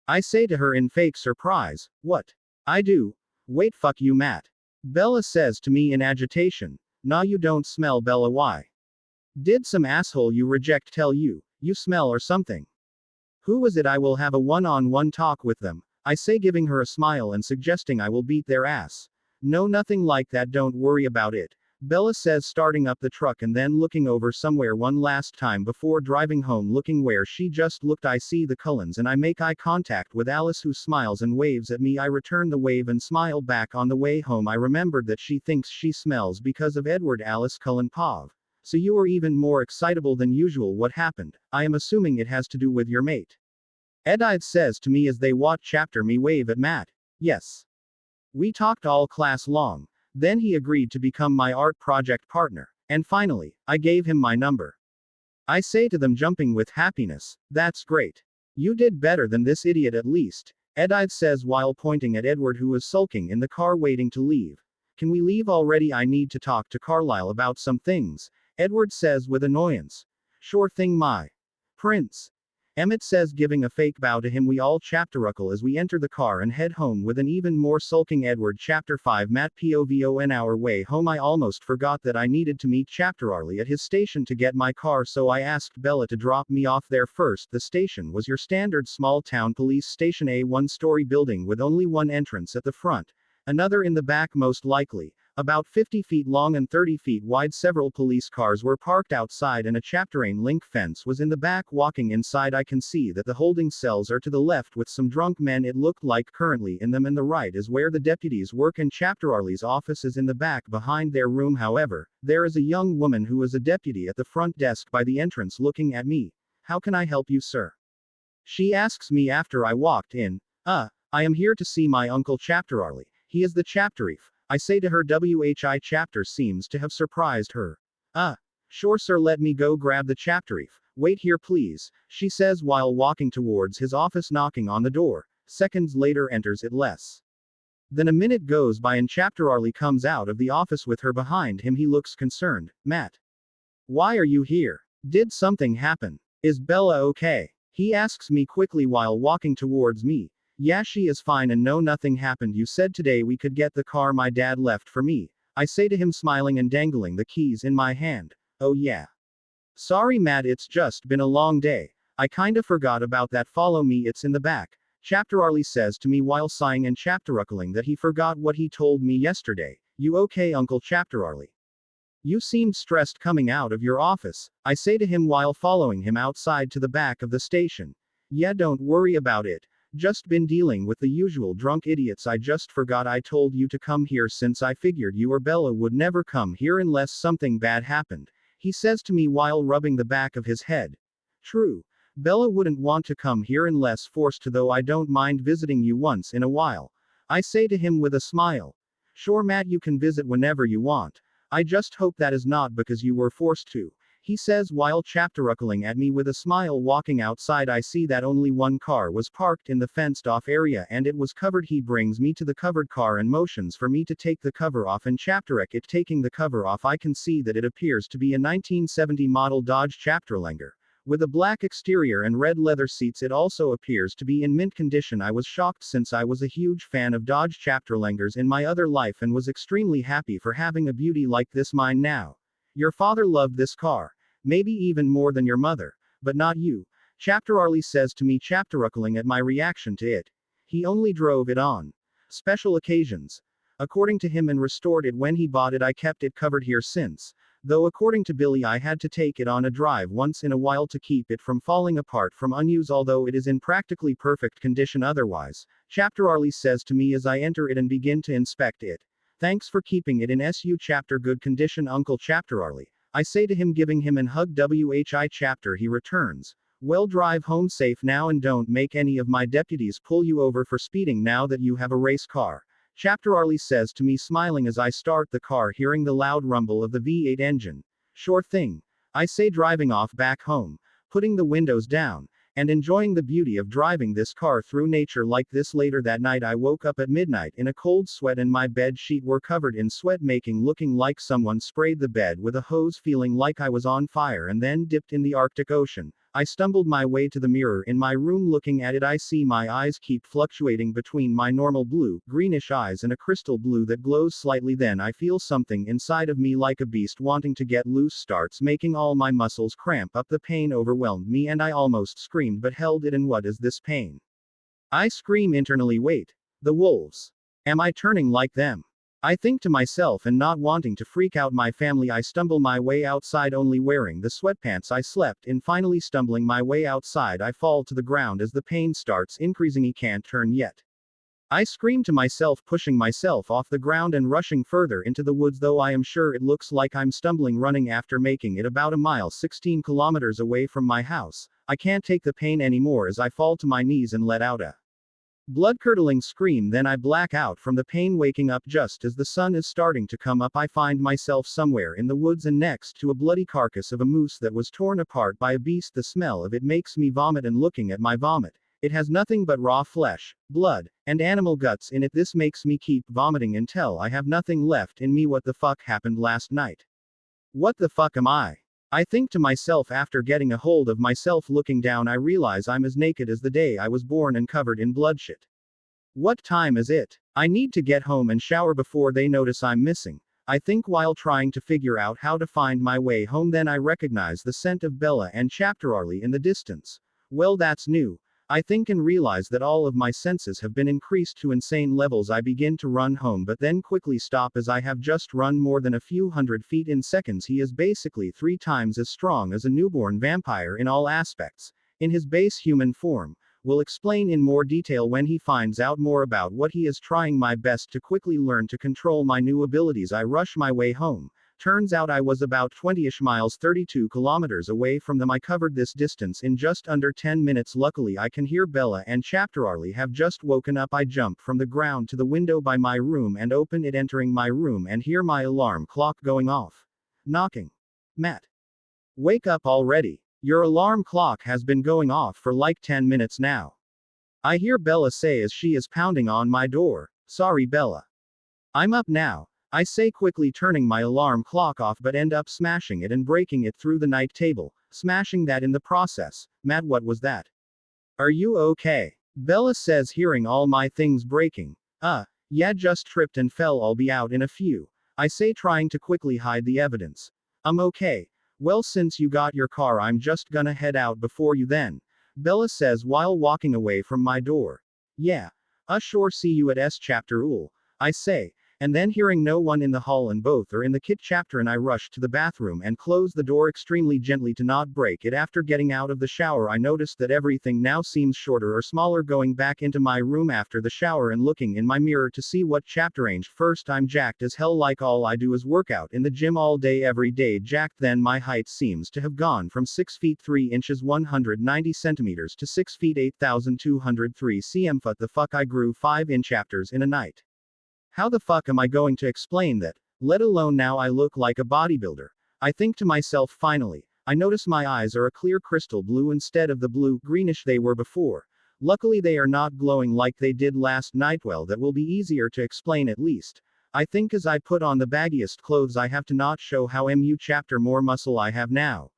I say to her in fake surprise. What? I do. Wait, fuck you, Matt. Bella says to me in agitation. Nah, you don't smell, Bella. Why? Did some asshole you reject tell you smell or something? Who was it? I will have a one-on-one talk with them, I say, giving her a smile and suggesting I will beat their ass. No, nothing like that, don't worry about it, Bella says, starting up the truck and then looking over somewhere one last time before driving home. Looking where she just looked, I see the Cullens and I make eye contact with Alice, who smiles and waves at me. I return the wave and smile back. On the way home, I remembered that she thinks she smells because of Edward. Alice, Cullen Pav. So you are even more excitable than usual. What happened? I am assuming it has to do with your mate. Edith says to me as they watch chapter me wave at Matt. Yes. We talked all class long. Then he agreed to become my art project partner. And finally, I gave him my number. I say to them, jumping with happiness. That's great. You did better than this idiot at least, Edith says while pointing at Edward, who is sulking in the car waiting to leave. Can we leave already? I need to talk to Carlisle about some things, Edward says with annoyance. Sure thing, my prince, Emmett says, giving a fake bow to him. We all chapteruckle as we enter the car and head home with an even more sulking Edward. Chapter 5, Matt POV. On our way home, I almost forgot that I needed to meet Chapter Arlie at his station to get my car, so I asked Bella to drop me off there first. The station was your standard small town police station, a one-story building with only one entrance at the front, another in the back most likely. About 50 feet long and 30 feet wide, several police cars were parked outside and a chapterine link fence was in the back. Walking inside, I can see that the holding cells are to the left with some drunk men, it looked like, currently in them, and the right is where the deputies work, and Chapter Arlie's office is in the back behind their room. However, there is a young woman who is a deputy at the front desk by the entrance looking at me. How can I help you, sir? She asks me after I walked in. I am here to see my uncle Chapter Arlie. He is the chapterief, I say to her. WHI chapter seems to have surprised her. Sure sir, let me go grab the chapterief. Wait here please, she says while walking towards his office, knocking on the door. Seconds later enters it. Less than a minute goes by and Chapter Arlie comes out of the office with her behind him. He looks concerned. Matt, why are you here? Did something happen? Is Bella okay? He asks me quickly while walking towards me. Yeah, she is fine and no, nothing happened. You said today we could get the car my dad left for me, I say to him, smiling and dangling the keys in my hand. Oh yeah. Sorry Matt, it's just been a long day. I kinda forgot about that. Follow me, it's in the back, Chapter Arlie says to me while sighing and chapteruckling that he forgot what he told me yesterday. You okay, Uncle Chapter Arlie? You seemed stressed coming out of your office, I say to him while following him outside to the back of the station. Yeah, don't worry about it. Just been dealing with the usual drunk idiots. I just forgot I told you to come here since I figured you or Bella would never come here unless something bad happened, he says to me while rubbing the back of his head. True. Bella wouldn't want to come here unless forced to, though I don't mind visiting you once in a while, I say to him with a smile. Sure Matt, you can visit whenever you want. I just hope that is not because you were forced to. He says while chapteruckling at me with a smile. Walking outside I see that only one car was parked in the fenced off area and it was covered. He brings me to the covered car and motions for me to take the cover off and chapterek it. Taking the cover off I can see that it appears to be a 1970 model Dodge Chapterlanger. With a black exterior and red leather seats. It also appears to be in mint condition. I was shocked since I was a huge fan of Dodge Chapterlangers in my other life and was extremely happy for having a beauty like this mine now. Your father loved this car. Maybe even more than your mother. But not you. Chapterarly says to me, chapteruckling at my reaction to it. He only drove it on special occasions, according to him, and restored it when he bought it. I kept it covered here since. Though according to Billy I had to take it on a drive once in a while to keep it from falling apart from unuse, although it is in practically perfect condition otherwise. Chapterarly says to me as I enter it and begin to inspect it. Thanks for keeping it in SU chapter good condition, Uncle Chapterarly. I say to him, giving him an hug. WHI chapter. He returns. Well, drive home safe now and don't make any of my deputies pull you over for speeding now that you have a race car. Chapterarly says to me, smiling as I start the car, hearing the loud rumble of the V8 engine. Sure thing. I say, driving off back home, putting the windows down, and enjoying the beauty of driving this car through nature like this. Later that night I woke up at midnight in a cold sweat and my bed sheet were covered in sweat, making looking like someone sprayed the bed with a hose, feeling like I was on fire and then dipped in the Arctic Ocean. I stumbled my way to the mirror in my room. Looking at it I see my eyes keep fluctuating between my normal blue, greenish eyes and a crystal blue that glows slightly. Then I feel something inside of me like a beast wanting to get loose, starts making all my muscles cramp up. The pain overwhelmed me and I almost screamed but held it. And what is this pain? I scream internally. Wait. The wolves. Am I turning like them? I think to myself, and not wanting to freak out my family I stumble my way outside only wearing the sweatpants I slept in. Finally stumbling my way outside I fall to the ground as the pain starts increasing. He can't turn yet. I scream to myself, pushing myself off the ground and rushing further into the woods, though I am sure it looks like I'm stumbling, running after making it about a mile 16 kilometers away from my house. I can't take the pain anymore as I fall to my knees and let out a blood-curdling scream. Then I black out from the pain, waking up just as the sun is starting to come up. I find myself somewhere in the woods and next to a bloody carcass of a moose that was torn apart by a beast. The smell of it makes me vomit, and looking at my vomit, it has nothing but raw flesh, blood, and animal guts in it. This makes me keep vomiting until I have nothing left in me. What the fuck happened last night? What the fuck am I? I think to myself. After getting a hold of myself, looking down, I realize I'm as naked as the day I was born and covered in bloodshed. What time is it? I need to get home and shower before they notice I'm missing, I think, while trying to figure out how to find my way home. Then I recognize the scent of Bella and Chapterarly in the distance. Well, that's new, I think, and realize that all of my senses have been increased to insane levels. I begin to run home but then quickly stop as I have just run more than a few hundred feet in seconds. He is basically 3 times as strong as a newborn vampire in all aspects, in his base human form. Will explain in more detail when he finds out more about what he is. Trying my best to quickly learn to control my new abilities, I rush my way home. Turns out I was about 20-ish miles 32 kilometers away from them. I covered this distance in just under 10 minutes. Luckily I can hear Bella and Chapterarly have just woken up. I jump from the ground to the window by my room and open it, entering my room and hear my alarm clock going off. Knocking. Matt. Wake up already. Your alarm clock has been going off for like 10 minutes now. I hear Bella say as she is pounding on my door. Sorry, Bella. I'm up now, I say quickly, turning my alarm clock off, but end up smashing it and breaking it through the night table, smashing that in the process. Matt, what was that? Are you okay? Bella says, hearing all my things breaking. Yeah, just tripped and fell. I'll be out in a few, I say, trying to quickly hide the evidence. I'm okay. Well, since you got your car, I'm just gonna head out before you then, Bella says while walking away from my door. Yeah. Sure, see you at S chapter ool, I say. And then, hearing no one in the hall and both are in the kit chapter, and I rush to the bathroom and close the door extremely gently to not break it. After getting out of the shower, I notice that everything now seems shorter or smaller. Going back into my room after the shower and looking in my mirror to see what chapter range. First, I'm jacked as hell, like all I do is work out in the gym all day every day. Jacked. Then my height seems to have gone from 6 feet 3 inches 190 centimeters to 6 feet 8,203 cm. What the fuck, I grew 5 chapters in a night. How the fuck am I going to explain that? Let alone now I look like a bodybuilder. I think to myself, finally, I notice my eyes are a clear crystal blue instead of the blue-greenish they were before. Luckily they are not glowing like they did last night. Well, that will be easier to explain at least. I think as I put on the baggiest clothes I have to not show how chapter more muscle I have now.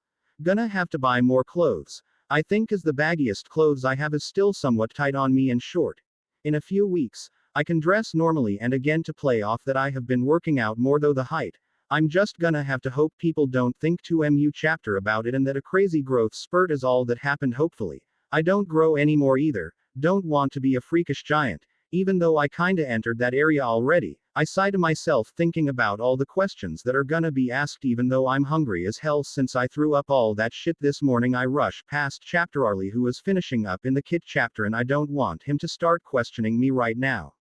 Gonna have to buy more clothes. I think as the baggiest clothes I have is still somewhat tight on me and short. In a few weeks, I can dress normally and again to play off that I have been working out more though the height. I'm just gonna have to hope people don't think too chapter about it and that a crazy growth spurt is all that happened hopefully. I don't grow anymore either, don't want to be a freakish giant, even though I kinda entered that area already. I sigh to myself thinking about all the questions that are gonna be asked even though I'm hungry as hell since I threw up all that shit this morning. I rush past Chapter Arlie who is finishing up in the kit chapter and I don't want him to start questioning me right now.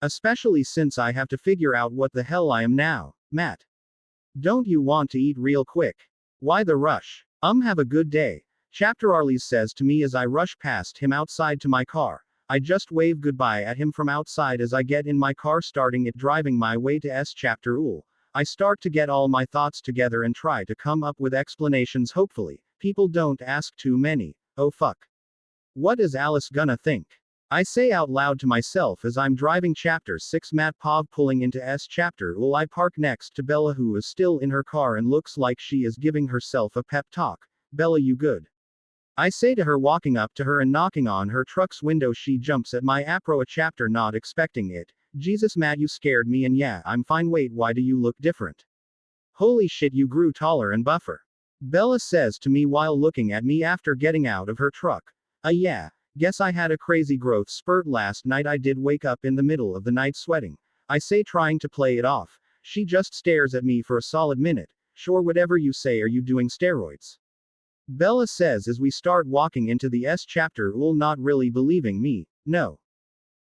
Especially since I have to figure out what the hell I am now. Matt. Don't you want to eat real quick? Why the rush? Have a good day. Chapter Arlie says to me as I rush past him outside to my car. I just wave goodbye at him from outside as I get in my car starting it driving my way to Chapter Ool. I start to get all my thoughts together and try to come up with explanations hopefully. People don't ask too many. Oh fuck. What is Alice gonna think? I say out loud to myself as I'm driving Chapter 6 Matt Pov pulling into Chapter Ool. I park next to Bella who is still in her car and looks like she is giving herself a pep talk. Bella, you good? I say to her walking up to her and knocking on her truck's window. She jumps at my apro a chapter not expecting it. Jesus Matt, you scared me. And yeah, I'm fine. Wait, why do you look different? Holy shit, you grew taller and buffer. Bella says to me while looking at me after getting out of her truck. Yeah, guess I had a crazy growth spurt last night. I did wake up in the middle of the night sweating. I say trying to play it off. She just stares at me for a solid minute. Sure, whatever you say. Are you doing steroids? Bella says as we start walking into the Chapter Ool, not really believing me. No.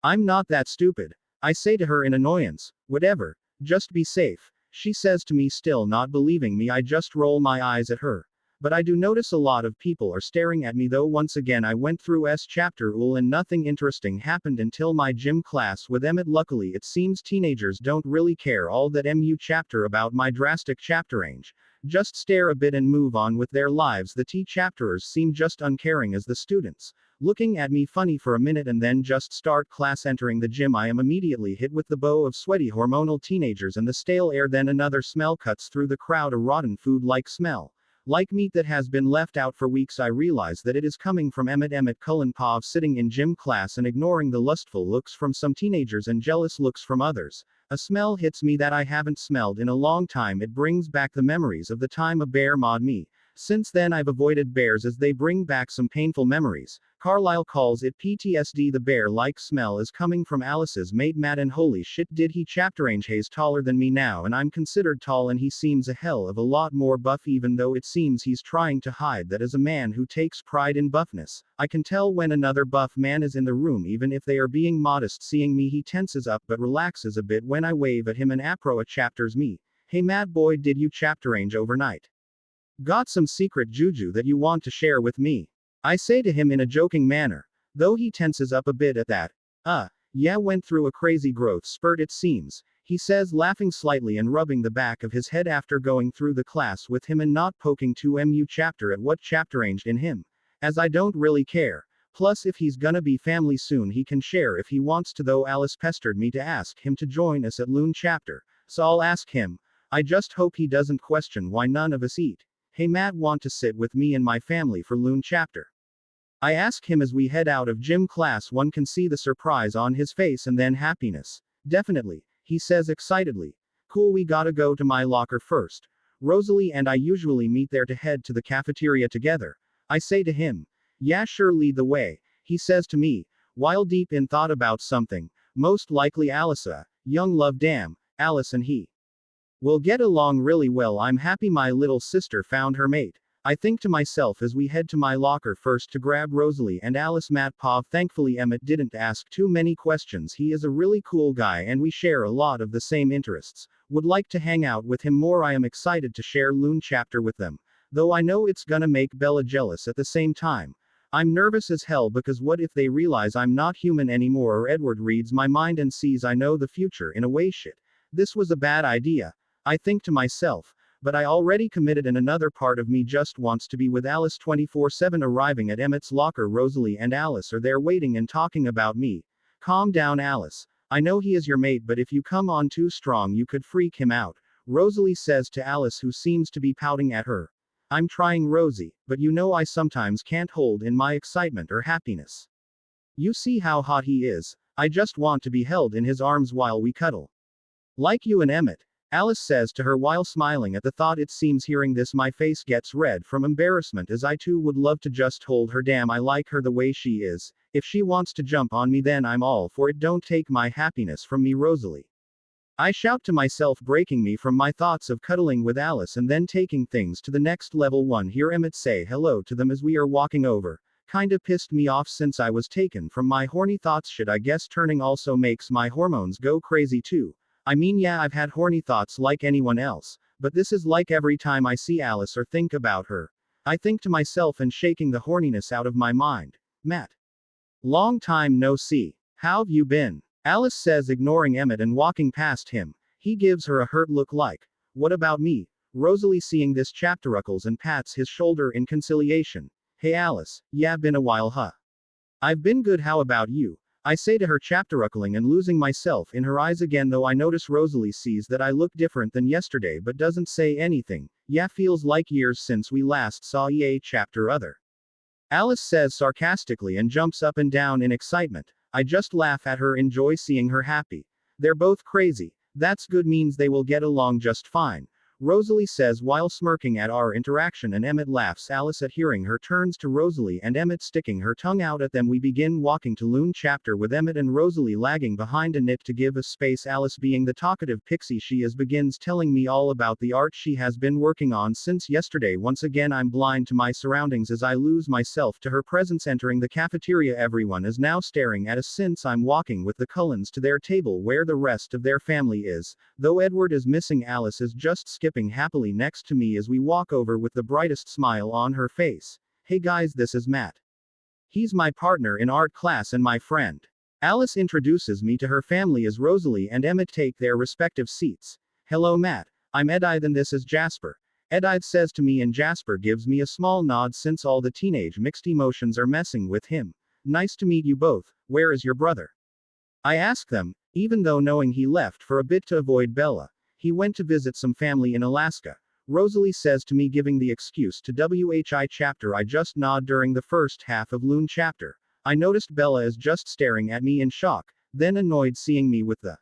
I'm not that stupid. I say to her in annoyance. Whatever. Just be safe. She says to me still not believing me. I just roll my eyes at her. But I do notice a lot of people are staring at me though. Once again I went through Chapter Ool and nothing interesting happened until my gym class with Emmett. Luckily it seems teenagers don't really care all that chapter about my drastic chapter range. Just stare a bit and move on with their lives. The chapterers seem just uncaring as the students, looking at me funny for a minute and then just start class. Entering the gym I am immediately hit with the bow of sweaty hormonal teenagers and the stale air. Then another smell cuts through the crowd, a rotten food-like smell. Like meat that has been left out for weeks. I realize that it is coming from Emmett Cullen Pov sitting in gym class and ignoring the lustful looks from some teenagers and jealous looks from others. A smell hits me that I haven't smelled in a long time. It brings back the memories of the time a bear mauled me. Since then I've avoided bears as they bring back some painful memories. Carlisle calls it PTSD. The bear-like smell is coming from Alice's mate Matt, and holy shit, did he chapter range. He's taller than me now and I'm considered tall and he seems a hell of a lot more buff, even though it seems he's trying to hide that as a man who takes pride in buffness. I can tell when another buff man is in the room even if they are being modest. Seeing me he tenses up but relaxes a bit when I wave at him and apro a chapters me. Hey Matt boy, did you chapter range overnight? Got some secret juju that you want to share with me? I say to him in a joking manner, though he tenses up a bit at that. Yeah, went through a crazy growth spurt it seems, he says laughing slightly and rubbing the back of his head after going through the class with him and not poking too chapter at what chapter ranged in him. As I don't really care. Plus if he's gonna be family soon he can share if he wants to, though Alice pestered me to ask him to join us at Loon chapter, so I'll ask him. I just hope he doesn't question why none of us eat. Hey Matt, want to sit with me and my family for Loon chapter? I ask him as we head out of gym class. One can see the surprise on his face and then happiness. Definitely, he says excitedly. Cool, we gotta go to my locker first. Rosalie and I usually meet there to head to the cafeteria together. I say to him. Yeah sure, lead the way, he says to me, while deep in thought about something. Most likely Alice, young love. Damn, Alice and he will get along really well. I'm happy my little sister found her mate. I think to myself as we head to my locker first to grab Rosalie and Alice. Matt Pov. Thankfully Emmett didn't ask too many questions. He is a really cool guy and we share a lot of the same interests. Would like to hang out with him more. I am excited to share Loon chapter with them. Though I know it's gonna make Bella jealous at the same time. I'm nervous as hell because what if they realize I'm not human anymore, or Edward reads my mind and sees I know the future in a way. Shit. This was a bad idea. I think to myself. but I already committed and another part of me just wants to be with Alice 24/7. Arriving at Emmett's locker, Rosalie and Alice are there waiting and talking about me. Calm down, Alice. I know he is your mate, but if you come on too strong you could freak him out, Rosalie says to Alice, who seems to be pouting at her. I'm trying, Rosie, but you know I sometimes can't hold in my excitement or happiness. You see how hot he is. I just want to be held in his arms while we cuddle. Like you and Emmett, Alice says to her while smiling at the thought. It seems hearing this my face gets red from embarrassment, as I too would love to just hold her. Damn, I like her the way she is. If she wants to jump on me then I'm all for it. Don't take my happiness from me, Rosalie. I shout to myself, breaking me from my thoughts of cuddling with Alice and then taking things to the next level. One, hear Emmett say hello to them as we are walking over. Kinda pissed me off since I was taken from my horny thoughts. Shit, I guess turning also makes my hormones go crazy too. I mean, yeah, I've had horny thoughts like anyone else, but this is like every time I see Alice or think about her, I think to myself and shaking the horniness out of my mind. Matt. Long time no see. How've you been? Alice says, ignoring Emmett and walking past him. He gives her a hurt look like, what about me? Rosalie, seeing this, chapteruckles and pats his shoulder in conciliation. Hey Alice, yeah, been a while, huh? I've been good, how about you? I say to her, chapteruckling and losing myself in her eyes again, though I notice Rosalie sees that I look different than yesterday but doesn't say anything. Yeah, feels like years since we last saw chapter other. Alice says sarcastically and jumps up and down in excitement. I just laugh at her, enjoy seeing her happy. They're both crazy. That's good, means they will get along just fine, Rosalie says while smirking at our interaction, and Emmett laughs. Alice, at hearing her, turns to Rosalie and Emmett, sticking her tongue out at them. We begin walking to Loon chapter with Emmett and Rosalie lagging behind a nip to give us space. Alice, being the talkative pixie she is, begins telling me all about the art she has been working on since yesterday. Once again I'm blind to my surroundings as I lose myself to her presence. Entering the cafeteria, everyone is now staring at us since I'm walking with the Cullens to their table where the rest of their family is. Though Edward is missing, Alice is just skipping happily next to me as we walk over with the brightest smile on her face. Hey guys, this is Matt. He's my partner in art class and my friend. Alice introduces me to her family as Rosalie and Emmett take their respective seats. Hello Matt. I'm Edith and this is Jasper. Edith says to me, and Jasper gives me a small nod since all the teenage mixed emotions are messing with him. Nice to meet you both. Where is your brother? I ask them, even though knowing he left for a bit to avoid Bella. He went to visit some family in Alaska. Rosalie says to me, giving the excuse to WHI chapter. I just nod. During the first half of Loon chapter, I noticed Bella is just staring at me in shock, then annoyed seeing me with the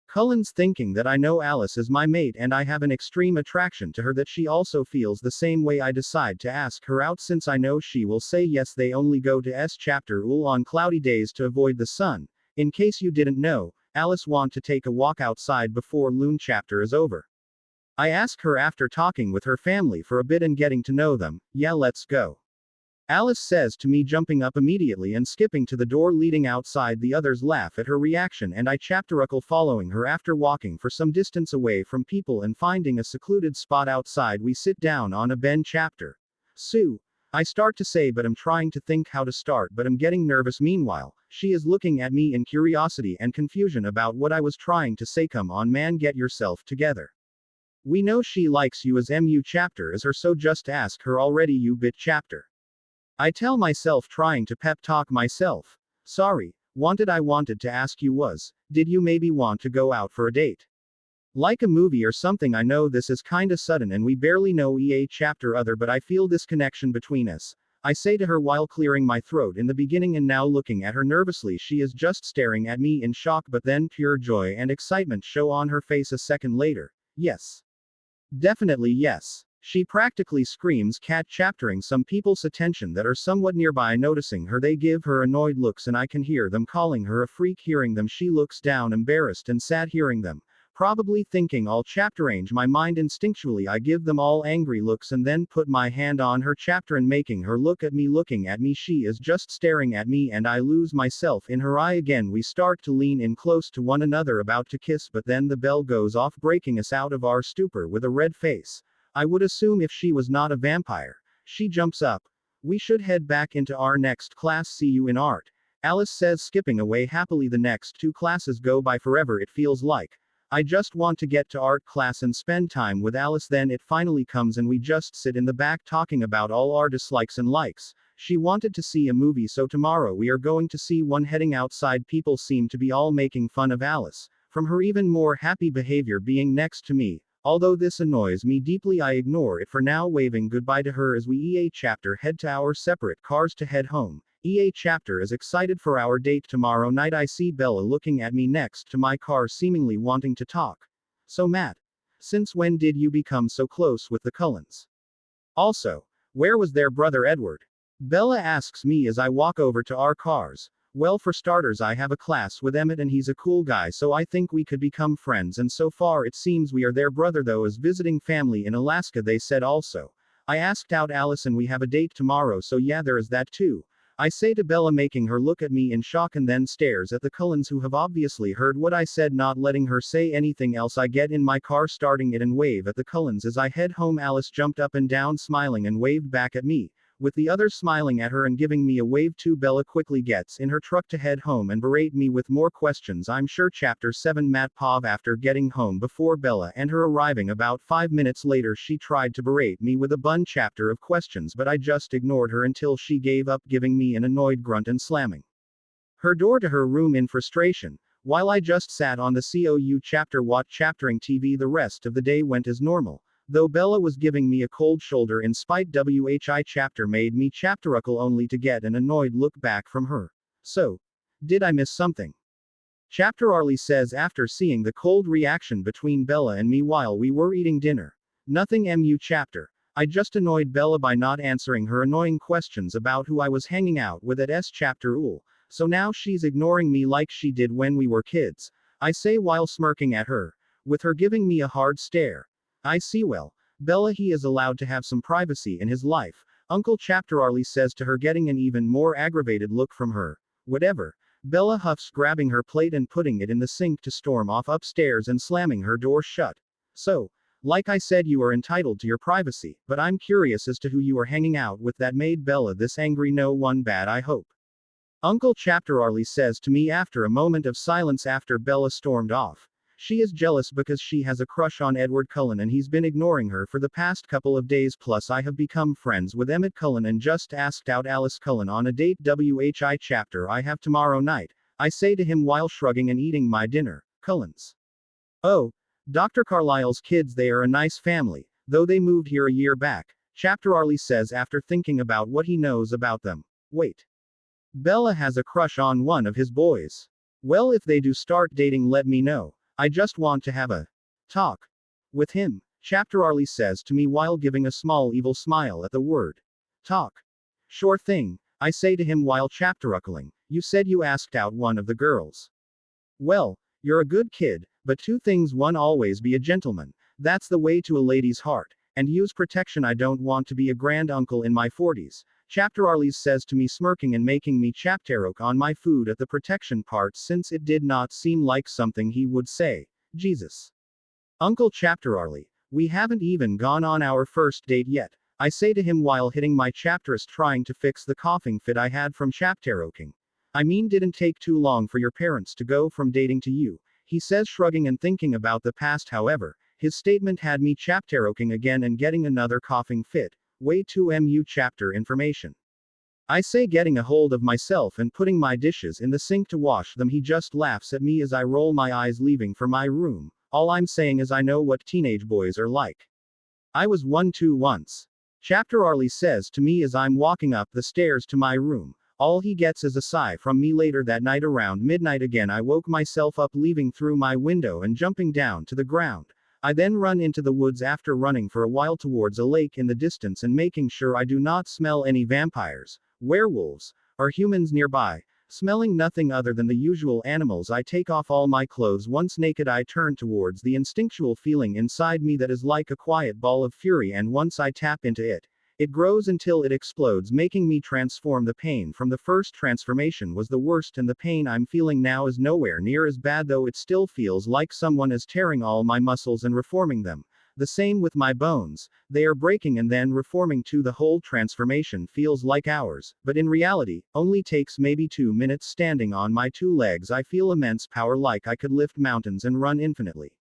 Cullens, thinking that I know Alice is my mate and I have an extreme attraction to her, that she also feels the same way. I decide to ask her out since I know she will say yes. They only go to S chapter on cloudy days to avoid the sun. In case you didn't know, Alice want to take a walk outside before Loon chapter is over. I ask her after talking with her family for a bit and getting to know them. Yeah, let's go. Alice says to me, jumping up immediately and skipping to the door leading outside. The others laugh at her reaction and I chapteruckle, following her. After walking for some distance away from people and finding a secluded spot outside, we sit down on a bench. Chapter. Sue. I start to say, but I'm trying to think how to start, but I'm getting nervous. Meanwhile, she is looking at me in curiosity and confusion about what I was trying to say. Come on man, get yourself together. We know she likes you as MU chapter as her, so just ask her already, you bit chapter. I tell myself, trying to pep talk myself. Sorry, I wanted to ask you was, did you maybe want to go out for a date? Like a movie or something? I know this is kinda sudden and we barely know chapter other, but I feel this connection between us. I say to her while clearing my throat in the beginning, and now looking at her nervously. She is just staring at me in shock, but then pure joy and excitement show on her face a second later. Yes. Definitely yes. She practically screams, cat chaptering some people's attention that are somewhat nearby. Noticing her, they give her annoyed looks and I can hear them calling her a freak. Hearing them, she looks down, embarrassed and sad. Hearing them, probably thinking all chapter. Range my mind instinctually, I give them all angry looks and then put my hand on her chapter and making her look at me. Looking at me, she is just staring at me and I lose myself in her eye again. We start to lean in close to one another, about to kiss, but then the bell goes off, breaking us out of our stupor. With a red face, I would assume if she was not a vampire. She jumps up. We should head back into our next class. See you in art, Alice says, skipping away happily. The next 2 classes go by forever, it feels like. I just want to get to art class and spend time with Alice. Then it finally comes and we just sit in the back talking about all our dislikes and likes. She wanted to see a movie, so tomorrow we are going to see one. Heading outside, people seem to be all making fun of Alice, from her even more happy behavior being next to me. Although this annoys me deeply, I ignore it for now, waving goodbye to her as we EA chapter head to our separate cars to head home. EA chapter is excited for our date tomorrow night. I see Bella looking at me next to my car, seemingly wanting to talk. So Matt, since when did you become so close with the Cullens? Also, where was their brother Edward? Bella asks me as I walk over to our cars. Well, for starters, I have a class with Emmett and he's a cool guy, so I think we could become friends, and so far it seems we are. Their brother though is visiting family in Alaska, they said also. I asked out Alice and we have a date tomorrow, so yeah, there is that too. I say to Bella, making her look at me in shock, and then stares at the Cullens, who have obviously heard what I said, not letting her say anything else. I get in my car, starting it, and wave at the Cullens as I head home. Alice jumped up and down smiling and waved back at me, with the others smiling at her and giving me a wave too. Bella quickly gets in her truck to head home and berate me with more questions, I'm sure. Chapter 7 Matt Pov. After getting home before Bella and her arriving about 5 minutes later, she tried to berate me with a bunch chapter of questions, but I just ignored her until she gave up, giving me an annoyed grunt and slamming her door to her room in frustration, while I just sat on the COU chapter chaptering TV. The rest of the day went as normal, though Bella was giving me a cold shoulder in spite. WHI chapter made me chapteruckle only to get an annoyed look back from her. So, did I miss something? Chapter Arlie says after seeing the cold reaction between Bella and me while we were eating dinner. Nothing MU chapter. I just annoyed Bella by not answering her annoying questions about who I was hanging out with at S chapter. So now she's ignoring me like she did when we were kids, I say while smirking at her, with her giving me a hard stare. I see. Well, Bella, he is allowed to have some privacy in his life, Uncle Chapter Arlie says to her, getting an even more aggravated look from her. Whatever. Bella huffs, grabbing her plate and putting it in the sink to storm off upstairs and slamming her door shut. So, like I said, you are entitled to your privacy, but I'm curious as to who you are hanging out with that made Bella this angry. No one bad, I hope. Uncle Chapter Arlie says to me after a moment of silence after Bella stormed off. She is jealous because she has a crush on Edward Cullen and he's been ignoring her for the past couple of days. Plus, I have become friends with Emmett Cullen and just asked out Alice Cullen on a date. WHI chapter I have tomorrow night, I say to him while shrugging and eating my dinner. Cullens. Oh, Dr. Carlisle's kids, they are a nice family, though they moved here a year back, Chapter Arlie says after thinking about what he knows about them. Wait. Bella has a crush on one of his boys. Well, if they do start dating, let me know. I just want to have a talk with him, Chapter Arlie says to me while giving a small evil smile at the word talk. Sure thing, I say to him while chapteruckling. You said you asked out one of the girls. Well, you're a good kid, but two things: one, always be a gentleman. That's the way to a lady's heart. And use protection. I don't want to be a grand uncle in my 40s. Chapter Arlie says to me, smirking and making me chapteroke on my food at the protection part, since it did not seem like something he would say. Jesus. Uncle Chapter Arlie, we haven't even gone on our first date yet, I say to him while hitting my chapterist, trying to fix the coughing fit I had from chapteroking. I mean, didn't take too long for your parents to go from dating to you, he says, shrugging and thinking about the past. However, his statement had me chapteroking again and getting another coughing fit. Way too MU chapter information, I say, getting a hold of myself and putting my dishes in the sink to wash them. He just laughs at me as I roll my eyes, leaving for my room. All I'm saying is I know what teenage boys are like. I was one too once, Chapter Arlie says to me as I'm walking up the stairs to my room. All he gets is a sigh from me. Later that night around midnight again, I woke myself up, leaving through my window and jumping down to the ground. I then run into the woods after running for a while towards a lake in the distance and making sure I do not smell any vampires, werewolves, or humans nearby. Smelling nothing other than the usual animals, I take off all my clothes. Once naked, I turn towards the instinctual feeling inside me that is like a quiet ball of fury, and once I tap into it, it grows until it explodes, making me transform. The pain from the first transformation was the worst, and the pain I'm feeling now is nowhere near as bad, though it still feels like someone is tearing all my muscles and reforming them. The same with my bones, they are breaking and then reforming too. The whole transformation feels like hours, but in reality, only takes maybe 2 minutes. Standing on my two legs, I feel immense power, like I could lift mountains and run infinitely.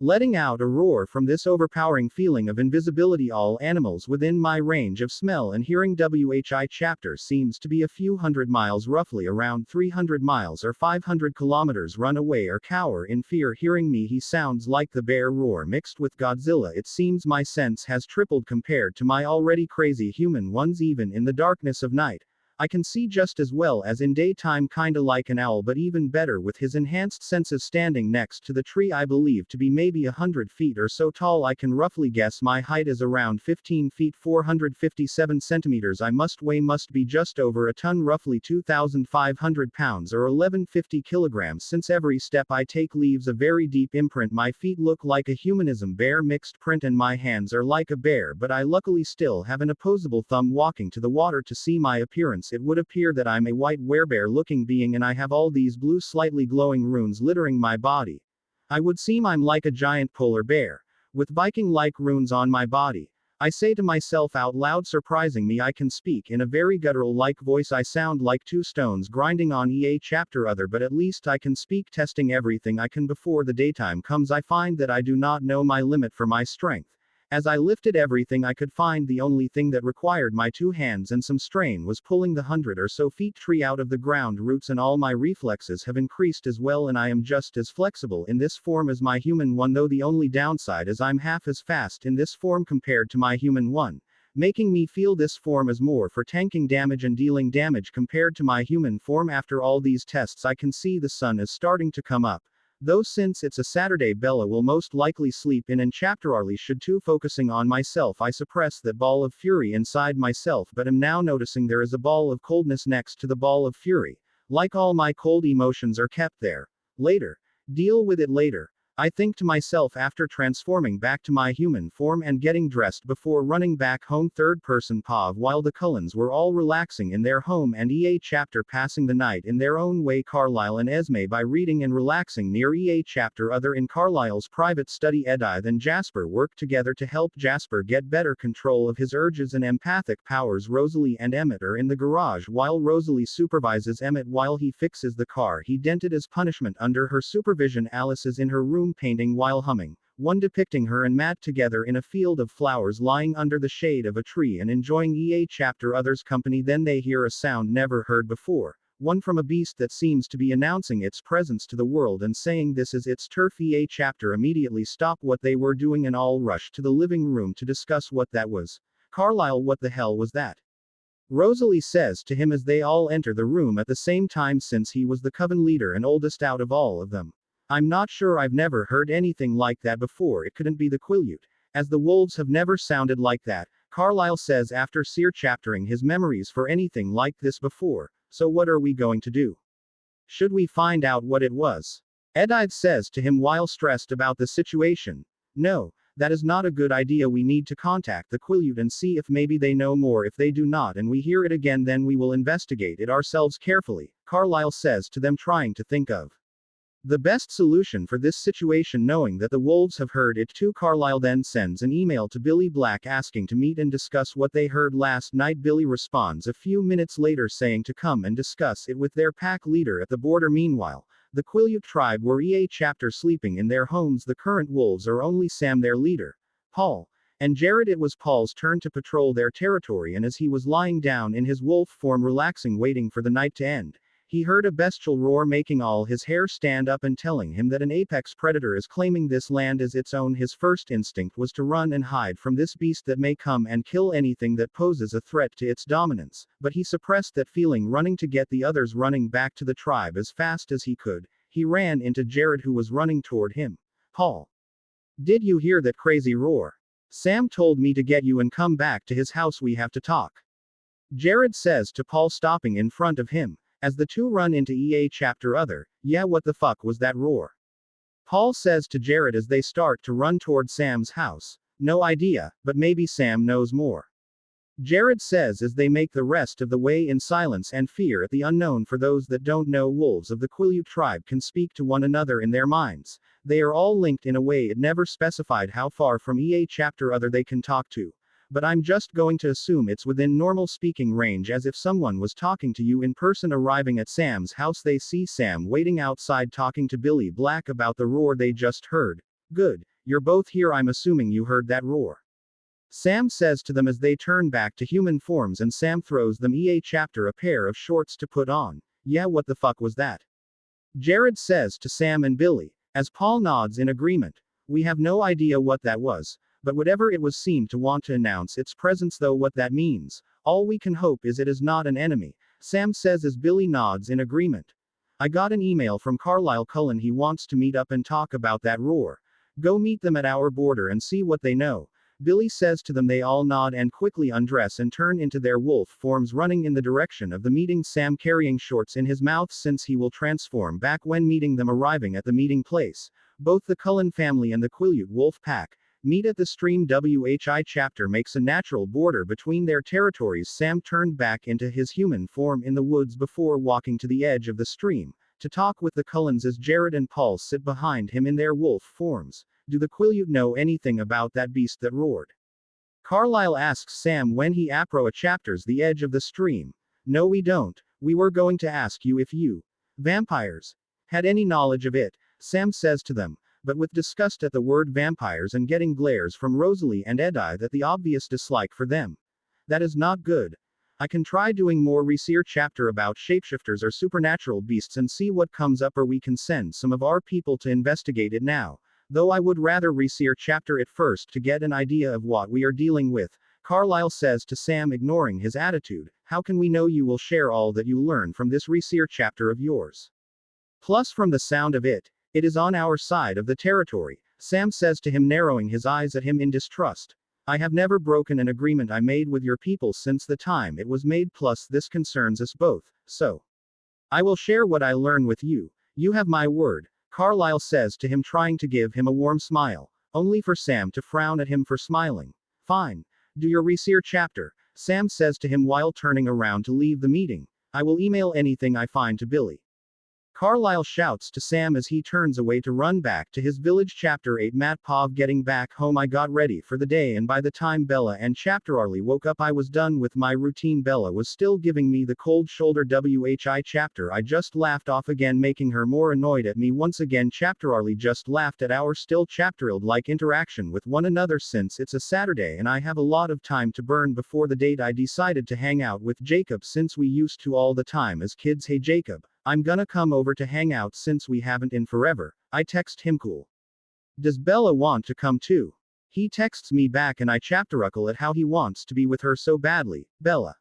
letting out a roar from this overpowering feeling of invisibility. All animals within my range of smell and hearing. WHI chapter seems to be a few hundred miles, roughly around 300 miles or 500 kilometers, run away or cower in fear. Hearing me, he sounds like the bear roar mixed with Godzilla. It seems my sense has tripled compared to my already crazy human ones. Even in the darkness of night, I can see just as well as in daytime, kinda like an owl, but even better with his enhanced senses. Standing next to the tree I believe to be maybe 100 feet or so tall, I can roughly guess my height is around 15 feet 457 centimeters. I must be just over a ton, roughly 2,500 pounds or 1150 kilograms, since every step I take leaves a very deep imprint. My feet look like a humanism bear mixed print and my hands are like a bear, but I luckily still have an opposable thumb. Walking to the water to see my appearance, it would appear that I'm a white werebear looking being and I have all these blue slightly glowing runes littering my body. I would seem I'm like a giant polar bear, with Viking-like runes on my body. I say to myself out loud, surprising me, I can speak in a very guttural-like voice. I sound like two stones grinding on a chapter other, but at least I can speak, testing everything I can. Before the daytime comes, I find that I do not know my limit for my strength. As I lifted everything I could find, the only thing that required my 2 hands and some strain was pulling the 100 or so feet tree out of the ground roots, and all my reflexes have increased as well, and I am just as flexible in this form as my human one, though the only downside is I'm half as fast in this form compared to my human one, making me feel this form is more for tanking damage and dealing damage compared to my human form. After all these tests, I can see the sun is starting to come up. Though since it's a Saturday, Bella will most likely sleep in and chapter Arlie should too. Focusing on myself, I suppress that ball of fury inside myself, but am now noticing there is a ball of coldness next to the ball of fury. Like all my cold emotions are kept there. Later. Deal with it later. I think to myself after transforming back to my human form and getting dressed before running back home. Third person POV. While the Cullens were all relaxing in their home and chapter passing the night in their own way, Carlisle and Esme by reading and relaxing near chapter other in Carlisle's private study. Edith and Jasper work together to help Jasper get better control of his urges and empathic powers. Rosalie and Emmett are in the garage while Rosalie supervises Emmett while he fixes the car he dented. As punishment under her supervision, Alice is in her room painting while humming, one depicting her and Matt together in a field of flowers lying under the shade of a tree and enjoying chapter other's company. Then they hear a sound never heard before, one from a beast that seems to be announcing its presence to the world and saying this is its turf. Chapter immediately stop what they were doing and all rush to the living room to discuss what that was. Carlisle, what the hell was that? Rosalie says to him as they all enter the room at the same time, since he was the coven leader and oldest out of all of them. I'm not sure, I've never heard anything like that before. It couldn't be the Quileute, as the wolves have never sounded like that, Carlisle says after chaptering his memories for anything like this before. So what are we going to do? Should we find out what it was? Edith says to him while stressed about the situation. No, that is not a good idea. We need to contact the Quileute and see if maybe they know more. If they do not and we hear it again, then we will investigate it ourselves carefully, Carlisle says to them, trying to think of the best solution for this situation, knowing that the wolves have heard it too. Carlisle then sends an email to Billy Black asking to meet and discuss what they heard last night. Billy responds a few minutes later saying to come and discuss it with their pack leader at the border. Meanwhile, the Quileute tribe were chapter sleeping in their homes. The current wolves are only Sam, their leader, Paul, and Jared. It was Paul's turn to patrol their territory, and as he was lying down in his wolf form relaxing waiting for the night to end, he heard a bestial roar making all his hair stand up and telling him that an apex predator is claiming this land as its own. His first instinct was to run and hide from this beast that may come and kill anything that poses a threat to its dominance, but he suppressed that feeling, running to get the others. Running back to the tribe as fast as he could, he ran into Jared, who was running toward him. Paul, did you hear that crazy roar? Sam told me to get you and come back to his house. We have to talk, Jared says to Paul, stopping in front of him. As the two run into chapter other, yeah, what the fuck was that roar? Paul says to Jared as they start to run toward Sam's house. No idea, but maybe Sam knows more, Jared says as they make the rest of the way in silence and fear at the unknown. For those that don't know, wolves of the Quileute tribe can speak to one another in their minds. They are all linked in a way it never specified how far from chapter other they can talk to, but I'm just going to assume it's within normal speaking range, as if someone was talking to you in person. Arriving at Sam's house, they see Sam waiting outside talking to Billy Black about the roar they just heard. Good. You're both here, I'm assuming you heard that roar. Sam says to them as they turn back to human forms and Sam throws them a chapter a pair of shorts to put on. Yeah, what the fuck was that? Jared says to Sam and Billy, as Paul nods in agreement. We have no idea what that was, but whatever it was seemed to want to announce its presence, though what that means. All we can hope is it is not an enemy, Sam says as Billy nods in agreement. I got an email from Carlisle Cullen, he wants to meet up and talk about that roar. Go meet them at our border and see what they know. Billy says to them. They all nod and quickly undress and turn into their wolf forms, running in the direction of the meeting, Sam carrying shorts in his mouth since he will transform back when meeting them. Arriving at the meeting place, both the Cullen family and the Quileute wolf pack meet at the stream. WHI chapter makes a natural border between their territories. Sam turned back into his human form in the woods before walking to the edge of the stream to talk with the Cullens as Jared and Paul sit behind him in their wolf forms. Do the Quileute know anything about that beast that roared? Carlisle asks Sam when he chapters the edge of the stream. No, we don't. We were going to ask you if you, vampires, had any knowledge of it, Sam says to them, but with disgust at the word vampires and getting glares from Rosalie and Eddie that the obvious dislike for them. That is not good. I can try doing more research chapter about shapeshifters or supernatural beasts and see what comes up, or we can send some of our people to investigate it now. Though I would rather research chapter it first to get an idea of what we are dealing with, Carlisle says to Sam, ignoring his attitude. How can we know you will share all that you learn from this research chapter of yours? Plus, from the sound of it, it is on our side of the territory, Sam says to him, narrowing his eyes at him in distrust. I have never broken an agreement I made with your people since the time it was made, plus this concerns us both, so I will share what I learn with you. You have my word, Carlisle says to him, trying to give him a warm smile, only for Sam to frown at him for smiling. Fine. Do your research chapter, Sam says to him while turning around to leave the meeting. I will email anything I find to Billy. Carlisle shouts to Sam as he turns away to run back to his village. Chapter 8 Matt Pov getting back home. I got ready for the day, and by the time Bella and Chapter Arlie woke up I was done with my routine. Bella was still giving me the cold shoulder. WHI chapter I just laughed off again, making her more annoyed at me once again. Chapter Arlie just laughed at our still chaptered-like interaction with one another. Since it's a Saturday and I have a lot of time to burn before the date, I decided to hang out with Jacob since we used to all the time as kids. Hey Jacob, I'm gonna come over to hang out since we haven't in forever. I text him. Cool. Does Bella want to come too? He texts me back and I chapteruckle at how he wants to be with her so badly. Bella,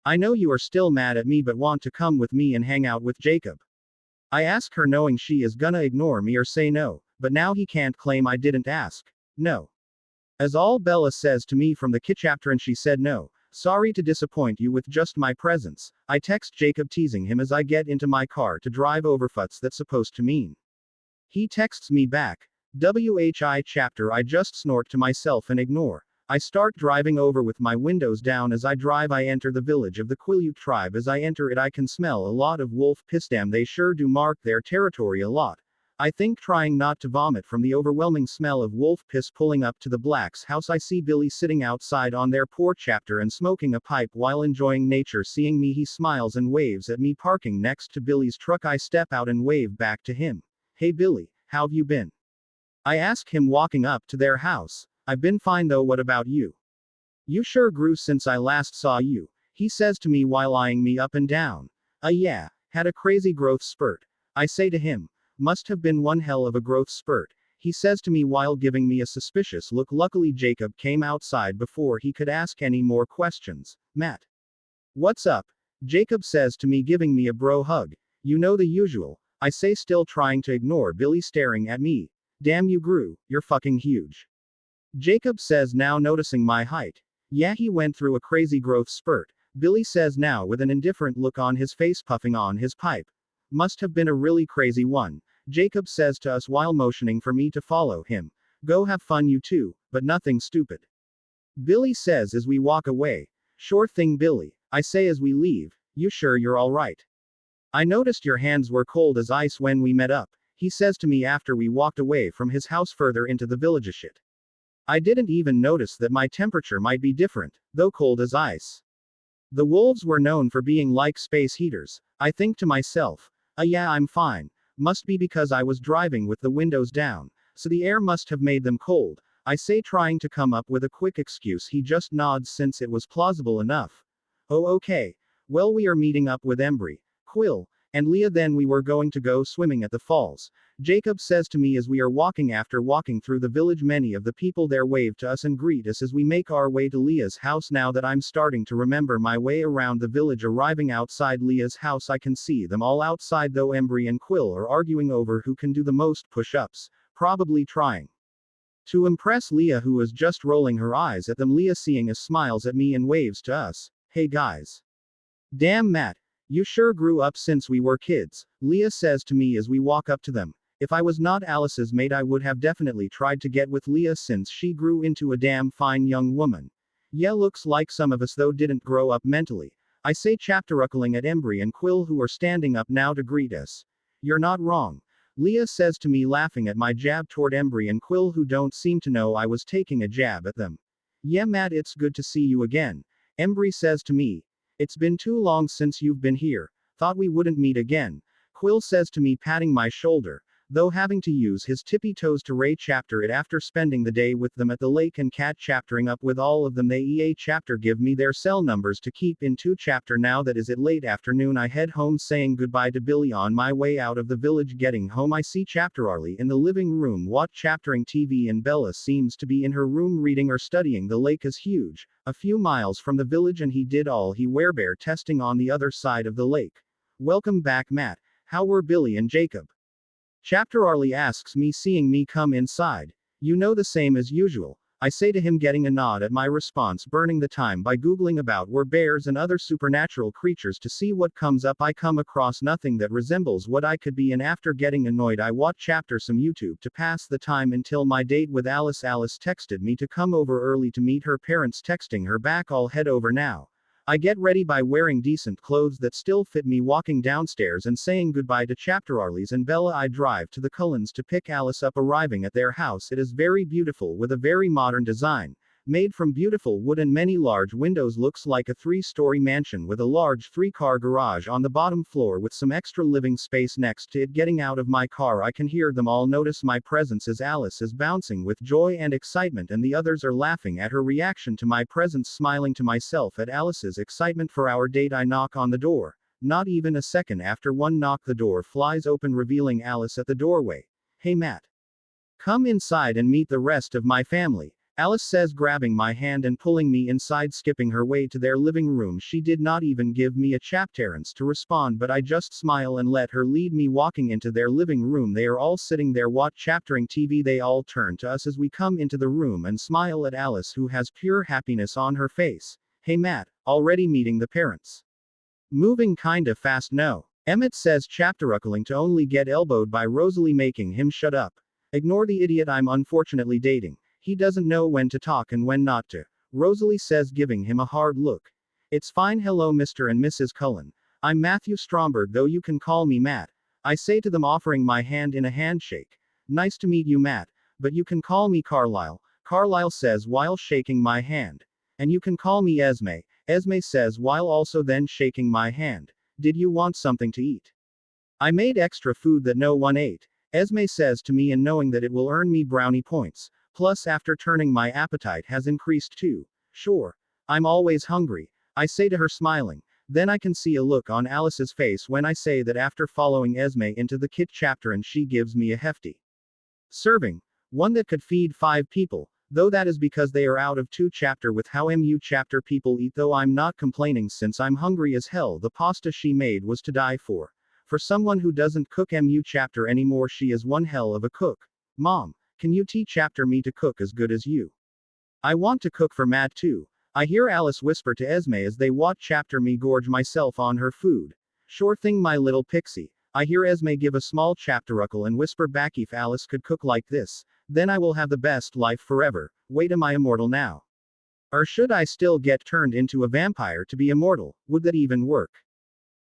I know you are still mad at me but want to come with me and hang out with Jacob. I ask her knowing she is gonna ignore me or say no, but now he can't claim I didn't ask. No. As all Bella says to me from the chapter, and she said no. Sorry to disappoint you with just my presence. I text Jacob teasing him as I get into my car to drive over. What's that supposed to mean? He texts me back. WHI chapter I just snort to myself and ignore. I start driving over with my windows down. As I drive I enter the village of the Quileute tribe. As I enter it I can smell a lot of wolf piss. Damn, they sure do mark their territory a lot. I think, trying not to vomit from the overwhelming smell of wolf piss. Pulling up to the Blacks' house I see Billy sitting outside on their porch chapter and smoking a pipe while enjoying nature. Seeing me he smiles and waves at me. Parking next to Billy's truck I step out and wave back to him. Hey Billy, how've you been? I ask him walking up to their house. I've been fine though, what about you? You sure grew since I last saw you, he says to me while eyeing me up and down. Yeah, had a crazy growth spurt. I say to him. Must have been one hell of a growth spurt, he says to me while giving me a suspicious look. Luckily Jacob came outside before he could ask any more questions. Matt, what's up? Jacob says to me, giving me a bro hug. You know the usual, I say, still trying to ignore Billy staring at me. Damn, you grew, you're fucking huge. Jacob says, now noticing my height. Yeah, he went through a crazy growth spurt, Billy says now with an indifferent look on his face, puffing on his pipe. Must have been a really crazy one, Jacob says to us while motioning for me to follow him. Go have fun you two, but nothing stupid, Billy says as we walk away. Sure thing Billy, I say as we leave. You sure you're alright? I noticed your hands were cold as ice when we met up, he says to me after we walked away from his house further into the village. Shit. I didn't even notice that my temperature might be different, though cold as ice. The wolves were known for being like space heaters. I think to myself. Yeah, I'm fine. Must be because I was driving with the windows down. So the air must have made them cold, I say, trying to come up with a quick excuse. He just nods since it was plausible enough. Oh, okay. Well, we are meeting up with Embry, Quill, and Leah, then we were going to go swimming at the falls. Jacob says to me as we are walking. After walking through the village, many of the people there wave to us and greet us as we make our way to Leah's house. Now that I'm starting to remember my way around the village, arriving outside Leah's house, I can see them all outside, though Embry and Quill are arguing over who can do the most push-ups, probably trying to impress Leah, who is just rolling her eyes at them. Leah, seeing us, smiles at me and waves to us. Hey guys. Damn, Matt. You sure grew up since we were kids, Leah says to me as we walk up to them. If I was not Alice's mate, I would have definitely tried to get with Leah since she grew into a damn fine young woman. Yeah, looks like some of us though didn't grow up mentally, I say, chapteruckling at Embry and Quill, who are standing up now to greet us. You're not wrong, Leah says to me, laughing at my jab toward Embry and Quill, who don't seem to know I was taking a jab at them. Yeah, Matt, it's good to see you again, Embry says to me. It's been too long since you've been here. Thought we wouldn't meet again, Quill says to me, patting my shoulder, though having to use his tippy toes to chapter it after spending the day with them at the lake and cat chaptering up with all of them. They chapter give me their cell numbers to keep in two chapter. Now that is it late afternoon, I head home saying goodbye to Billy. On my way out of the village getting home, I see chapter Arlie in the living room chaptering TV, and Bella seems to be in her room reading or studying. The lake is huge, a few miles from the village, and he did all he Werebear testing on the other side of the lake. Welcome back, Matt. How were Billy and Jacob? Chapter Arlie asks me, seeing me come inside. You know, the same as usual, I say to him, getting a nod at my response, burning the time by googling about werebears and other supernatural creatures to see what comes up. I come across nothing that resembles what I could be, and after getting annoyed I watch chapter some YouTube to pass the time until my date with Alice. Alice texted me to come over early to meet her parents, texting her back, I'll head over now. I get ready by wearing decent clothes that still fit me, walking downstairs and saying goodbye to chapter Arlie's and Bella. I drive to the Cullens to pick Alice up. Arriving at their house, it is very beautiful with a very modern design, made from beautiful wood and many large windows. Looks like a 3-story mansion with a large 3-car garage on the bottom floor with some extra living space next to it. Getting out of my car, I can hear them all notice my presence as Alice is bouncing with joy and excitement, and the others are laughing at her reaction to my presence. Smiling to myself at Alice's excitement for our date, I knock on the door. Not even a second after one knock, the door flies open, revealing Alice at the doorway. Hey Matt. Come inside and meet the rest of my family, Alice says, grabbing my hand and pulling me inside. Skipping her way to their living room, she did not even give me a chapterance to respond, but I just smile and let her lead me. Walking into their living room, they are all sitting there chaptering TV. They all turn to us as we come into the room and smile at Alice, who has pure happiness on her face. Hey Matt, already meeting the parents? Moving kinda fast, no, Emmett says, chapteruckling to only get elbowed by Rosalie, making him shut up. Ignore the idiot I'm unfortunately dating. He doesn't know when to talk and when not to, Rosalie says, giving him a hard look. It's fine. Hello, Mr. and Mrs. Cullen. I'm Matthew Stromberg, though you can call me Matt, I say to them, offering my hand in a handshake. Nice to meet you, Matt, but you can call me Carlisle, Carlisle says while shaking my hand. And you can call me Esme, Esme says while also then shaking my hand. Did you want something to eat? I made extra food that no one ate, Esme says to me, and knowing that it will earn me brownie points. Plus, after turning, my appetite has increased too. Sure. I'm always hungry, I say to her, smiling. Then I can see a look on Alice's face when I say that after following Esme into the kit chapter, and she gives me a hefty serving, one that could feed 5 people, though that is because they are out of 2 chapter with how mu chapter people eat, though I'm not complaining since I'm hungry as hell. The pasta she made was to die for. For someone who doesn't cook mu chapter anymore, she is one hell of a cook. Mom, can you teach chapter me to cook as good as you? I want to cook for Matt too, I hear Alice whisper to Esme as they watch chapter me gorge myself on her food. Sure thing, my little pixie, I hear Esme give a small chapteruckle and whisper back, if Alice could cook like this, then I will have the best life forever. Wait, am I immortal now? Or should I still get turned into a vampire to be immortal? Would that even work?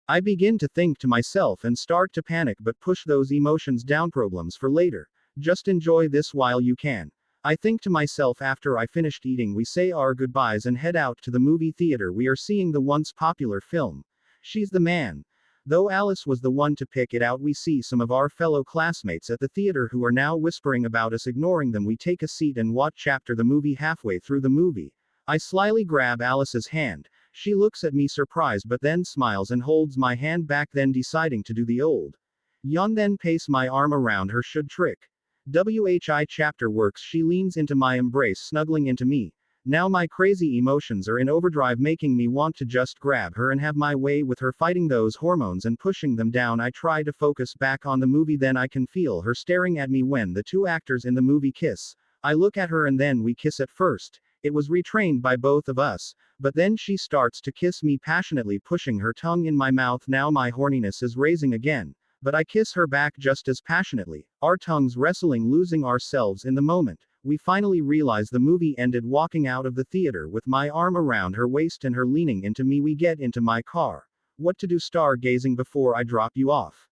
I begin to think to myself and start to panic, but push those emotions down. Problems for later. Just enjoy this while you can, I think to myself. After I finished eating, we say our goodbyes and head out to the movie theater. We are seeing the once popular film, She's the Man. Though Alice was the one to pick it out, we see some of our fellow classmates at the theater who are now whispering about us. Ignoring them, we take a seat and watch chapter the movie. Halfway through the movie, I slyly grab Alice's hand. She looks at me surprised but then smiles and holds my hand back, then deciding to do the old yawn, then pace my arm around her should trick. WHI chapter works. She leans into my embrace, snuggling into me. Now my crazy emotions are in overdrive, making me want to just grab her and have my way with her, fighting those hormones and pushing them down. I try to focus back on the movie, then I can feel her staring at me when the two actors in the movie kiss. I look at her and then we kiss. At first, it was retrained by both of us, but then she starts to kiss me passionately, pushing her tongue in my mouth. Now my horniness is raising again, but I kiss her back just as passionately, our tongues wrestling, losing ourselves in the moment. We finally realize the movie ended, walking out of the theater with my arm around her waist and her leaning into me. We get into my car. What to do? Stargazing before I drop you off?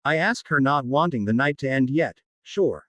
I ask her, not wanting the night to end yet. Sure,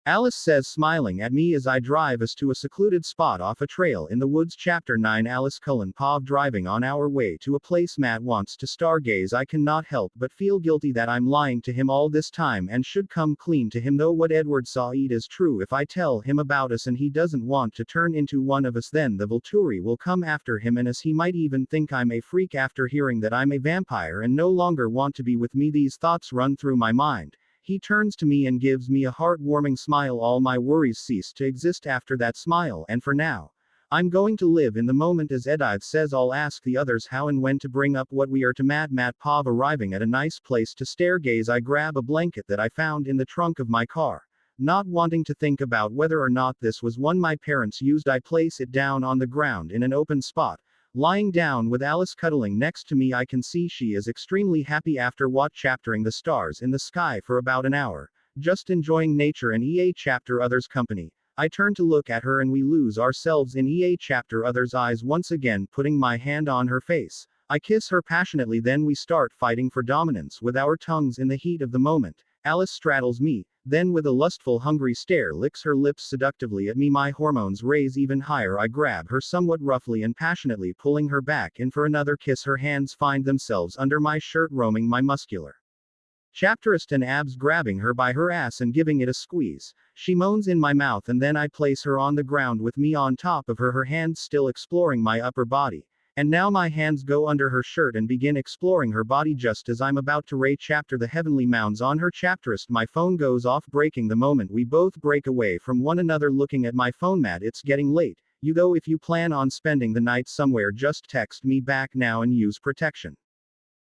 Alice says, smiling at me as I drive us to a secluded spot off a trail in the woods. Chapter 9. Alice, Cullen, Pov. Driving on our way to a place Matt wants to stargaze. I cannot help but feel guilty that I'm lying to him all this time and should come clean to him, though what Edward saw it is true. If I tell him about us and he doesn't want to turn into one of us, then the Volturi will come after him, and as he might even think I'm a freak after hearing that I'm a vampire and no longer want to be with me. These thoughts run through my mind. He turns to me and gives me a heartwarming smile. All my worries cease to exist after that smile, and for now, I'm going to live in the moment. As Edith says, I'll ask the others how and when to bring up what we are to Matt. Pov. Arriving at a nice place to stargaze, I grab a blanket that I found in the trunk of my car. Not wanting to think about whether or not this was one my parents used, I place it down on the ground in an open spot. Lying down with Alice cuddling next to me, I can see she is extremely happy after chaptering the stars in the sky for about an hour, just enjoying nature and chapter others' company. I turn to look at her and we lose ourselves in chapter others' eyes once again. Putting my hand on her face, I kiss her passionately, then we start fighting for dominance with our tongues in the heat of the moment. Alice straddles me, then with a lustful, hungry stare licks her lips seductively at me. My hormones raise even higher. I grab her somewhat roughly and passionately, pulling her back in for another kiss. Her hands find themselves under my shirt, roaming my muscular chapterist and abs, grabbing her by her ass and giving it a squeeze. She moans in my mouth, and then I place her on the ground with me on top of her, her hands still exploring my upper body. And now my hands go under her shirt and begin exploring her body. Just as I'm about to chapter the heavenly mounds on her chapterist, my phone goes off, breaking the moment. We both break away from one another. Looking at my phone, Matt, it's getting late. You go. If you plan on spending the night somewhere, just text me back now and use protection.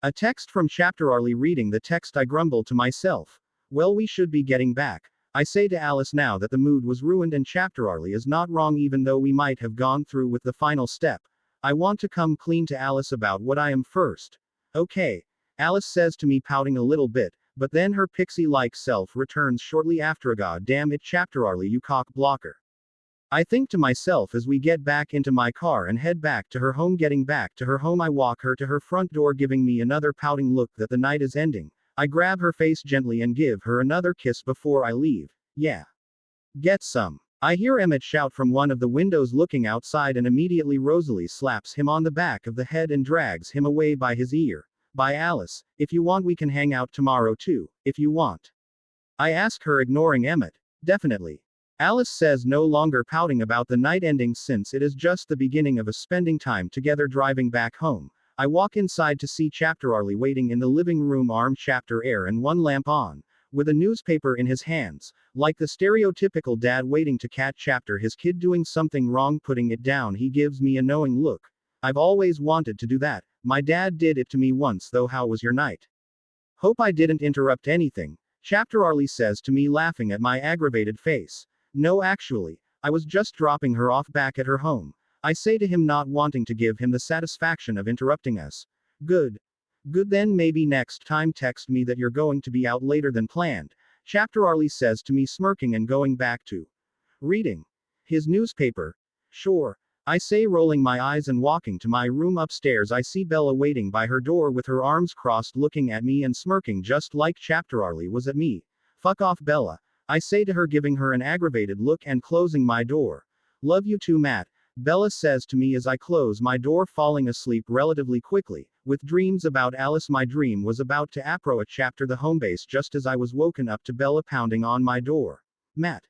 A text from Chapter Arlie. Reading the text, I grumble to myself. Well, we should be getting back. I say to Alice now that the mood was ruined, and Chapter Arlie is not wrong, even though we might have gone through with the final step. I want to come clean to Alice about what I am first. Okay, Alice says to me, pouting a little bit, but then her pixie-like self returns shortly after. God damn it, Chapter Arlie, you cock blocker. I think to myself as we get back into my car and head back to her home. Getting back to her home, I walk her to her front door, giving me another pouting look that the night is ending. I grab her face gently and give her another kiss before I leave. Yeah. Get some. I hear Emmett shout from one of the windows looking outside, and immediately Rosalie slaps him on the back of the head and drags him away by his ear. By Alice, if you want we can hang out tomorrow too, if you want. I ask her, ignoring Emmett. Definitely. Alice says, no longer pouting about the night ending since it is just the beginning of us spending time together. Driving back home, I walk inside to see Chapter Arlie waiting in the living room, arm chapter air and one lamp on, with a newspaper in his hands, like the stereotypical dad waiting to catch chapter his kid doing something wrong. Putting it down, he gives me a knowing look. I've always wanted to do that. My dad did it to me once though. How was your night? Hope I didn't interrupt anything, Chapter Arlie says to me, laughing at my aggravated face. No, actually, I was just dropping her off back at her home. I say to him, not wanting to give him the satisfaction of interrupting us. Good. Good, then maybe next time text me that you're going to be out later than planned, Chapter Arlie says to me, smirking and going back to reading his newspaper. Sure, I say, rolling my eyes, and walking to my room. Upstairs, I see Bella waiting by her door with her arms crossed, looking at me and smirking just like Chapter Arlie was at me. Fuck off, Bella, I say to her, giving her an aggravated look and closing my door. Love you too, Matt, Bella says to me as I close my door, falling asleep relatively quickly. with dreams about Alice. My dream was about to apro a chapter the home base just as I was woken up to Bella pounding on my door. Matt.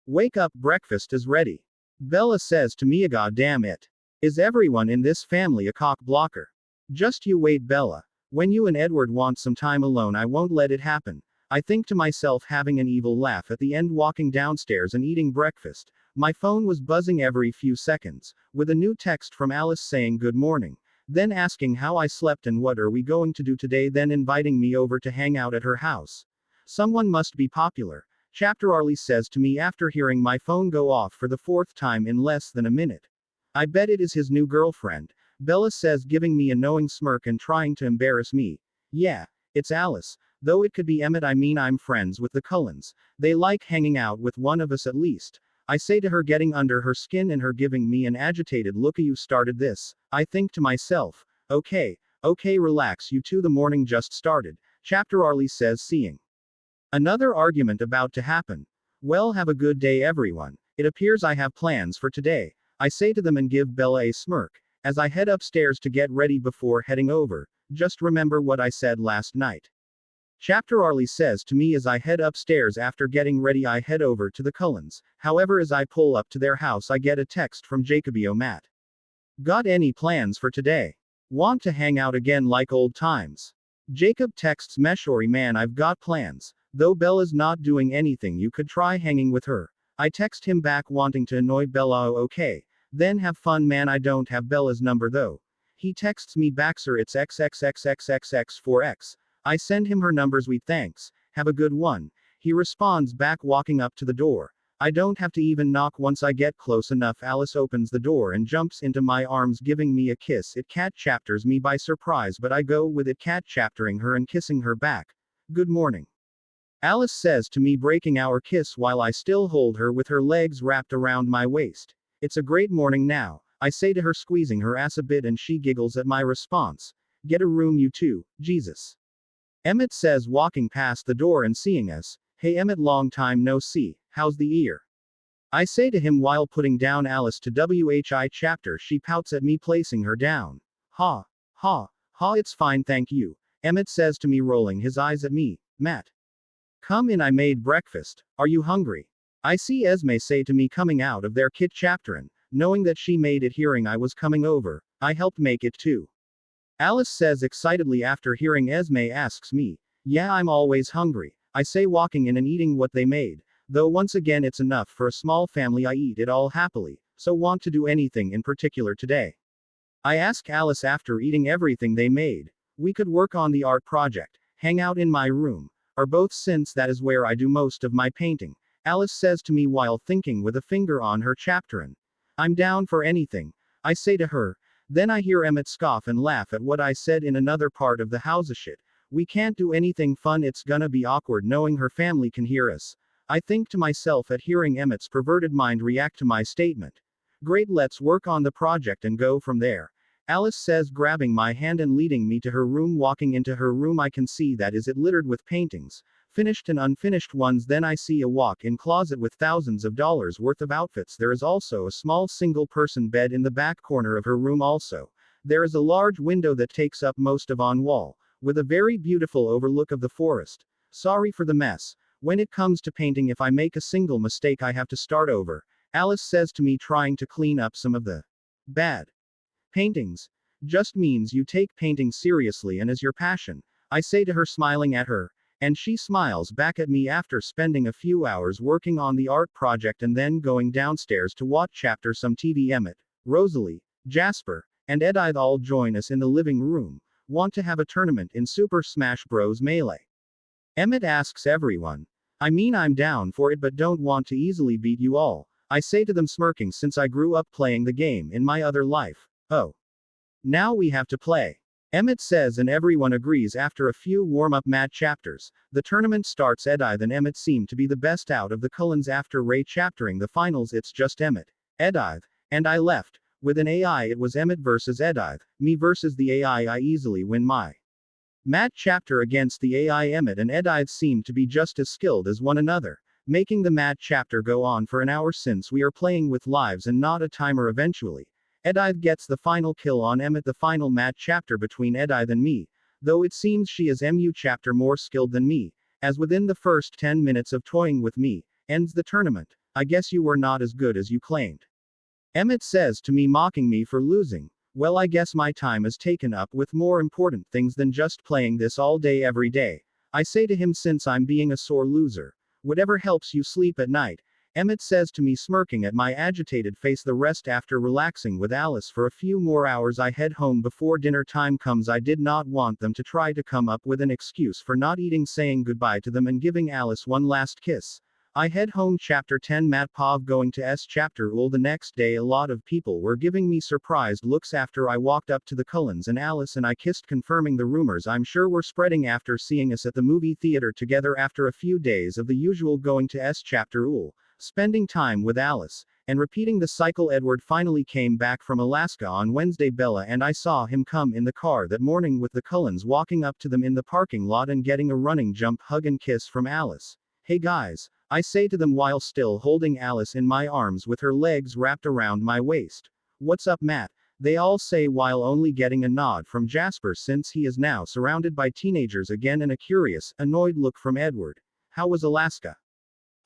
Wake up, breakfast is ready. Bella says to me, God damn it. Is everyone in this family a cock blocker? Just you wait, Bella. When you and Edward want some time alone, I won't let it happen. I think to myself, having an evil laugh at the end, walking downstairs and eating breakfast. My phone was buzzing every few seconds, with a new text from Alice saying good morning, then asking how I slept and what are we going to do today, then inviting me over to hang out at her house. Someone must be popular. Chapter Arlie says to me after hearing my phone go off for the fourth time in less than a minute. I bet it is his new girlfriend. Bella says, giving me a knowing smirk and trying to embarrass me. Yeah, it's Alice. Though it could be Emmett. I mean, I'm friends with the Cullens. They like hanging out with one of us at least. I say to her, getting under her skin and her giving me an agitated look. You started this. I think to myself. Okay, relax you two, the morning just started. Chapter Arlie says, seeing another argument about to happen. Well, have a good day everyone. It appears I have plans for today. I say to them and give Bella a smirk. As I head upstairs to get ready before heading over. Just remember what I said last night. Chapter Arlie says to me as I head upstairs. After getting ready, I head over to the Cullens. However, as I pull up to their house, I get a text from Jacobio. Matt. Got any plans for today? Want to hang out again like old times? Jacob texts Meshori, man, I've got plans. Though Bella's not doing anything, you could try hanging with her. I text him back wanting to annoy Bella. Oh, okay. Then have fun, man. I don't have Bella's number though. He texts me back, sir, it's XXXXXX4X. I send him her numbers. We thanks. Have a good one. He responds back walking up to the door. I don't have to even knock. Once I get close enough, Alice opens the door and jumps into my arms, giving me a kiss. It cat chapters me by surprise, but I go with it, cat chaptering her and kissing her back. Good morning. Alice says to me, breaking our kiss while I still hold her with her legs wrapped around my waist. It's a great morning now, I say to her, squeezing her ass a bit, and she giggles at my response. Get a room you two, Jesus. Emmett says, walking past the door and seeing us. Hey Emmett, long time no see, how's the ear? I say to him while putting down Alice to WHI chapter. She pouts at me, placing her down. Ha, it's fine thank you. Emmett says to me, rolling his eyes at me. Matt. Come in, I made breakfast. Are you hungry? I see Esme say to me, coming out of their kit chapterin. Knowing that she made it, hearing I was coming over, I helped make it too. Alice says excitedly after hearing Esme asks me. Yeah, I'm always hungry. I say, walking in and eating what they made. Though once again it's enough for a small family, I eat it all happily, so want to do anything in particular today. I ask Alice after eating everything they made. We could work on the art project, hang out in my room, or both, since that is where I do most of my painting. Alice says to me while thinking with a finger on her chapterin. I'm down for anything, I say to her. Then I hear Emmett scoff and laugh at what I said in another part of the house. Shit. We can't do anything fun, it's gonna be awkward knowing her family can hear us. I think to myself at hearing Emmett's perverted mind react to my statement. Great, let's work on the project and go from there. Alice says, grabbing my hand and leading me to her room. Walking into her room, I can see that is it littered with paintings, finished and unfinished ones. Then I see a walk-in closet with thousands of dollars worth of outfits. There is also a small single-person bed in the back corner of her room. Also, there is a large window that takes up most of on wall, with a very beautiful overlook of the forest. Sorry for the mess. When it comes to painting, if I make a single mistake, I have to start over. Alice says to me, trying to clean up some of the bad paintings. Just means you take painting seriously and as your passion, I say to her, smiling at her. And she smiles back at me after spending a few hours working on the art project and then going downstairs to watch chapter some TV. Emmett, Rosalie, Jasper, and Edith all join us in the living room. Want to have a tournament in Super Smash Bros. Melee? Emmett asks everyone. I mean, I'm down for it, but don't want to easily beat you all, I say to them, smirking, since I grew up playing the game in my other life. Oh. Now we have to play. Emmett says, and everyone agrees. After a few warm-up mat chapters, the tournament starts. Edith and Emmett seem to be the best out of the Cullens. After Ray chaptering the finals, it's just Emmett, Edith, and I left. With an AI, it was Emmett versus Edith, me versus the AI. I easily win my mat chapter against the AI. Emmett and Edith seem to be just as skilled as one another, making the mat chapter go on for an hour since we are playing with lives and not a timer. Eventually, Edith gets the final kill on Emmett, the final mat chapter between Edith and me, though it seems she is MU chapter more skilled than me, as within the first 10 minutes of toying with me, ends the tournament. I guess you were not as good as you claimed. Emmett says to me, mocking me for losing. Well, I guess my time is taken up with more important things than just playing this all day every day. I say to him, since I'm being a sore loser. Whatever helps you sleep at night. Emmett says to me, smirking at my agitated face. The rest after relaxing with Alice for a few more hours, I head home before dinner time comes. I did not want them to try to come up with an excuse for not eating, saying goodbye to them and giving Alice one last kiss. I head home. Chapter 10 Mat Pov going to S chapter ul. The next day a lot of people were giving me surprised looks after I walked up to the Cullens and Alice and I kissed, confirming the rumors I'm sure were spreading after seeing us at the movie theater together after a few days of the usual going to S chapter ul, spending time with Alice, and repeating the cycle. Edward finally came back from Alaska on Wednesday. Bella and I saw him come in the car that morning with the Cullens, walking up to them in the parking lot and getting a running jump, hug and kiss from Alice. Hey guys, I say to them while still holding Alice in my arms with her legs wrapped around my waist. What's up, Matt? They all say while only getting a nod from Jasper since he is now surrounded by teenagers again and a curious, annoyed look from Edward. How was Alaska?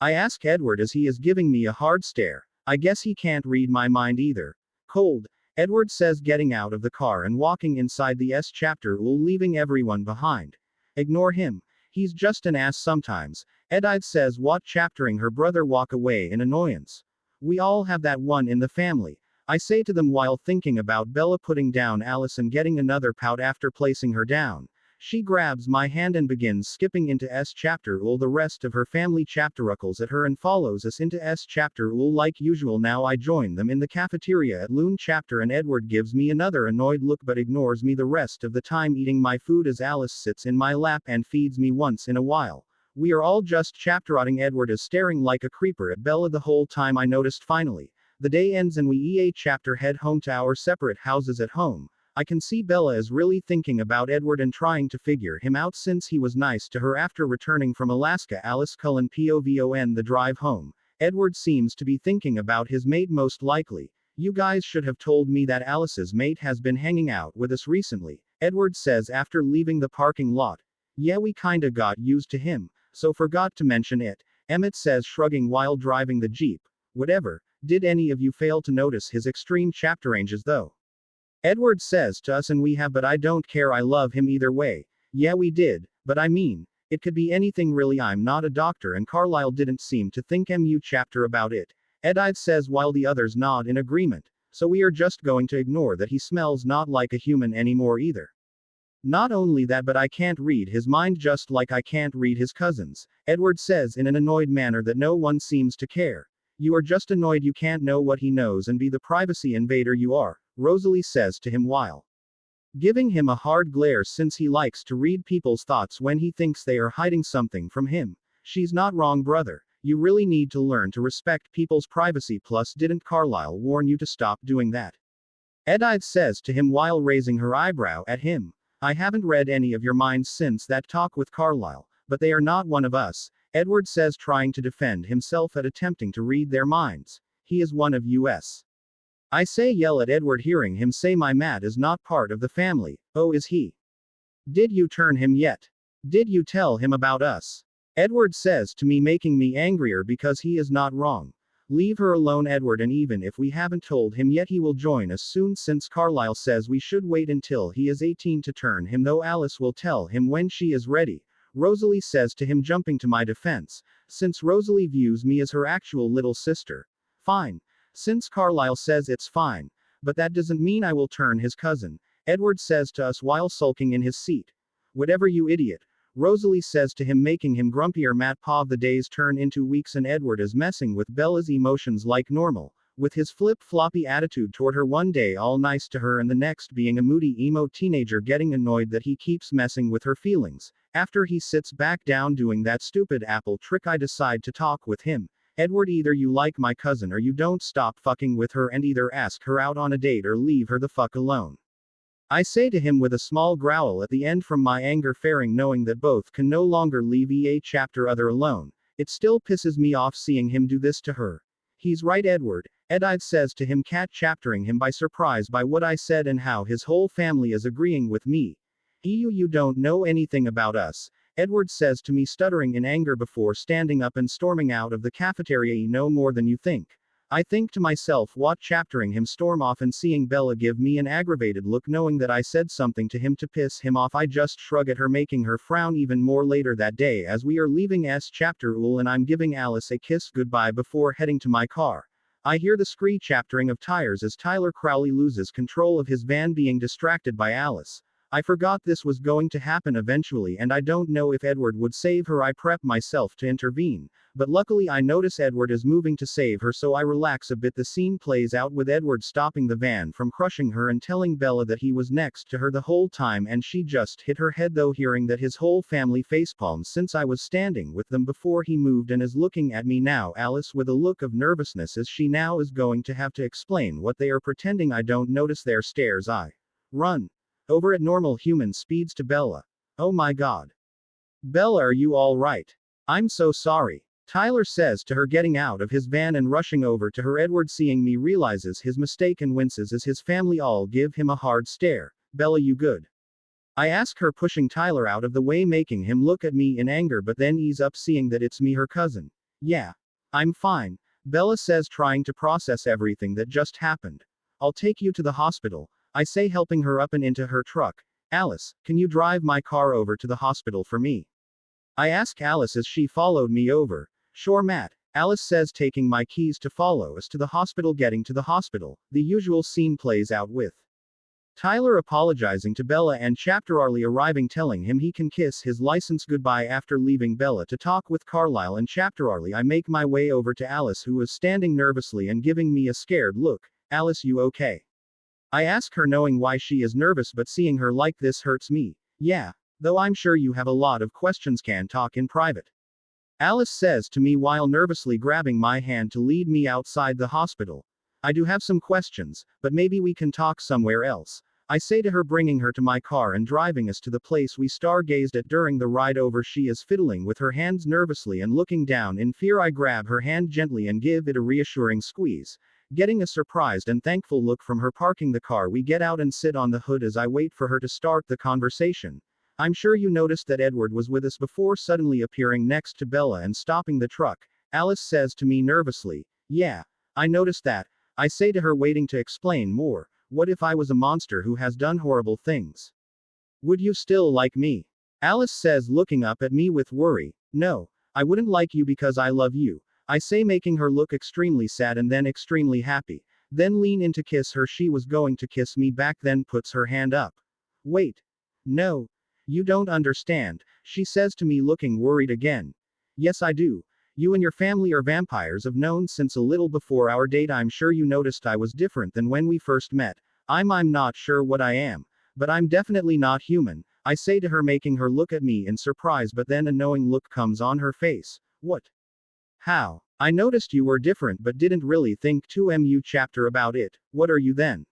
I ask Edward as he is giving me a hard stare. I guess he can't read my mind either. Cold, Edward says, getting out of the car and walking inside the S chapter ul, leaving everyone behind. Ignore him. He's just an ass sometimes. Edith says, what, chaptering her brother walk away in annoyance. We all have that one in the family. I say to them while thinking about Bella putting down Alice and getting another pout after placing her down. She grabs my hand and begins skipping into S chapter ul. The rest of her family chapteruckles at her and follows us into S chapter ul like usual. Now I join them in the cafeteria at Loon chapter and Edward gives me another annoyed look but ignores me the rest of the time, eating my food as Alice sits in my lap and feeds me once in a while. We are all just chapterotting. Edward is staring like a creeper at Bella the whole time. I noticed finally. The day ends and we EA chapter head home to our separate houses at home. I can see Bella is really thinking about Edward and trying to figure him out since he was nice to her after returning from Alaska. Alice Cullen POVON. The drive home. Edward seems to be thinking about his mate most likely. You guys should have told me that Alice's mate has been hanging out with us recently, Edward says after leaving the parking lot. Yeah, we kinda got used to him, so forgot to mention it, Emmett says, shrugging while driving the Jeep. Whatever. Did any of you fail to notice his extreme chapter ranges though? Edward says to us, and we have, but I don't care, I love him either way. Yeah, we did, but I mean, it could be anything really. I'm not a doctor and Carlisle didn't seem to think MU chapter about it, Edith says while the others nod in agreement. So we are just going to ignore that he smells not like a human anymore either. Not only that, but I can't read his mind just like I can't read his cousin's, Edward says in an annoyed manner that no one seems to care. You are just annoyed you can't know what he knows and be the privacy invader you are, Rosalie says to him while giving him a hard glare since he likes to read people's thoughts when he thinks they are hiding something from him. She's not wrong, brother. You really need to learn to respect people's privacy. Plus, didn't Carlisle warn you to stop doing that? Edith says to him while raising her eyebrow at him. I haven't read any of your minds since that talk with Carlisle, but they are not one of us, Edward says, trying to defend himself at attempting to read their minds. He is one of us. I say, yell at Edward, hearing him say my Matt is not part of the family. Oh, is he? Did you turn him yet? Did you tell him about us? Edward says to me, making me angrier because he is not wrong. Leave her alone, Edward, and even if we haven't told him yet, he will join us soon since Carlisle says we should wait until he is 18 to turn him, though Alice will tell him when she is ready, Rosalie says to him, jumping to my defense, since Rosalie views me as her actual little sister. Fine. Since Carlisle says it's fine. But that doesn't mean I will turn his cousin, Edward says to us while sulking in his seat. Whatever, you idiot, Rosalie says to him, making him grumpier. Mat Pov. The days turn into weeks and Edward is messing with Bella's emotions like normal, with his flip-floppy attitude toward her, one day all nice to her and the next being a moody emo teenager getting annoyed that he keeps messing with her feelings. After he sits back down doing that stupid apple trick, I decide to talk with him. Edward, either you like my cousin or you don't stop fucking with her, and either ask her out on a date or leave her the fuck alone. I say to him with a small growl at the end from my anger fairing, knowing that both can no longer leave EA chapter other alone. It still pisses me off seeing him do this to her. He's right, Edward. Edith says to him, cat chaptering him by surprise by what I said and how his whole family is agreeing with me. You don't know anything about us, Edward says to me, stuttering in anger before standing up and storming out of the cafeteria. You know more than you think. I think to myself, what, chaptering him storm off and seeing Bella give me an aggravated look knowing that I said something to him to piss him off. I just shrug at her, making her frown even more. Later that day, as we are leaving chapter Ul and I'm giving Alice a kiss goodbye before heading to my car, I hear the scree chaptering of tires as Tyler Crowley loses control of his van, being distracted by Alice. I forgot this was going to happen eventually, and I don't know if Edward would save her. I prep myself to intervene, but luckily I notice Edward is moving to save her, so I relax a bit. The scene plays out with Edward stopping the van from crushing her and telling Bella that he was next to her the whole time and she just hit her head, though hearing that his whole family facepalms since I was standing with them before he moved and is looking at me now. Alice with a look of nervousness as she now is going to have to explain what they are pretending I don't notice their stares. I run over at normal human speeds to Bella. Oh my god. Bella, are you all right? I'm so sorry, Tyler says to her, getting out of his van and rushing over to her. Edward, seeing me, realizes his mistake and winces as his family all give him a hard stare. Bella, you good? I ask her, pushing Tyler out of the way, making him look at me in anger, but then ease up seeing that it's me, her cousin. Yeah. I'm fine, Bella says, trying to process everything that just happened. I'll take you to the hospital, I say, helping her up and into her truck. Alice, can you drive my car over to the hospital for me? I ask Alice as she followed me over. Sure, Matt, Alice says, taking my keys to follow us to the hospital. Getting to the hospital, the usual scene plays out with Tyler apologizing to Bella and Chapter Arlie arriving, telling him he can kiss his license goodbye. After leaving Bella to talk with Carlisle and Chapter Arlie, I make my way over to Alice, who is standing nervously and giving me a scared look. Alice, you okay? I ask her, knowing why she is nervous, but seeing her like this hurts me. Yeah, though I'm sure you have a lot of questions, can talk in private, Alice says to me while nervously grabbing my hand to lead me outside the hospital. I do have some questions, but maybe we can talk somewhere else, I say to her, bringing her to my car and driving us to the place we stargazed at during the ride over. She is fiddling with her hands nervously and looking down in fear. I grab her hand gently and give it a reassuring squeeze, getting a surprised and thankful look from her. Parking the car, we get out and sit on the hood as I wait for her to start the conversation. I'm sure you noticed that Edward was with us before suddenly appearing next to Bella and stopping the truck, Alice says to me nervously. Yeah, I noticed that, I say to her, waiting to explain more. What if I was a monster who has done horrible things? Would you still like me? Alice says, looking up at me with worry. No, I wouldn't like you because I love you, I say, making her look extremely sad and then extremely happy. Then lean in to kiss her. She was going to kiss me back, then puts her hand up. Wait. No. You don't understand, she says to me, looking worried again. Yes, I do. You and your family are vampires. I've known since a little before our date. I'm sure you noticed I was different than when we first met. I'm not sure what I am, but I'm definitely not human, I say to her, making her look at me in surprise, but then a knowing look comes on her face. What? How? I noticed you were different but didn't really think too much chapter about it. What are you then?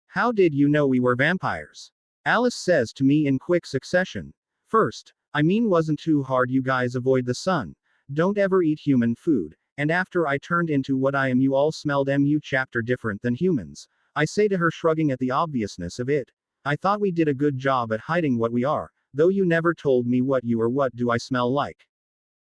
How did you know we were vampires? Alice says to me in quick succession. First, wasn't too hard. You guys avoid the sun, don't ever eat human food, and after I turned into what I am, you all smelled chapter different than humans, I say to her, shrugging at the obviousness of it. I thought we did a good job at hiding what we are, though you never told me what you are. What do I smell like?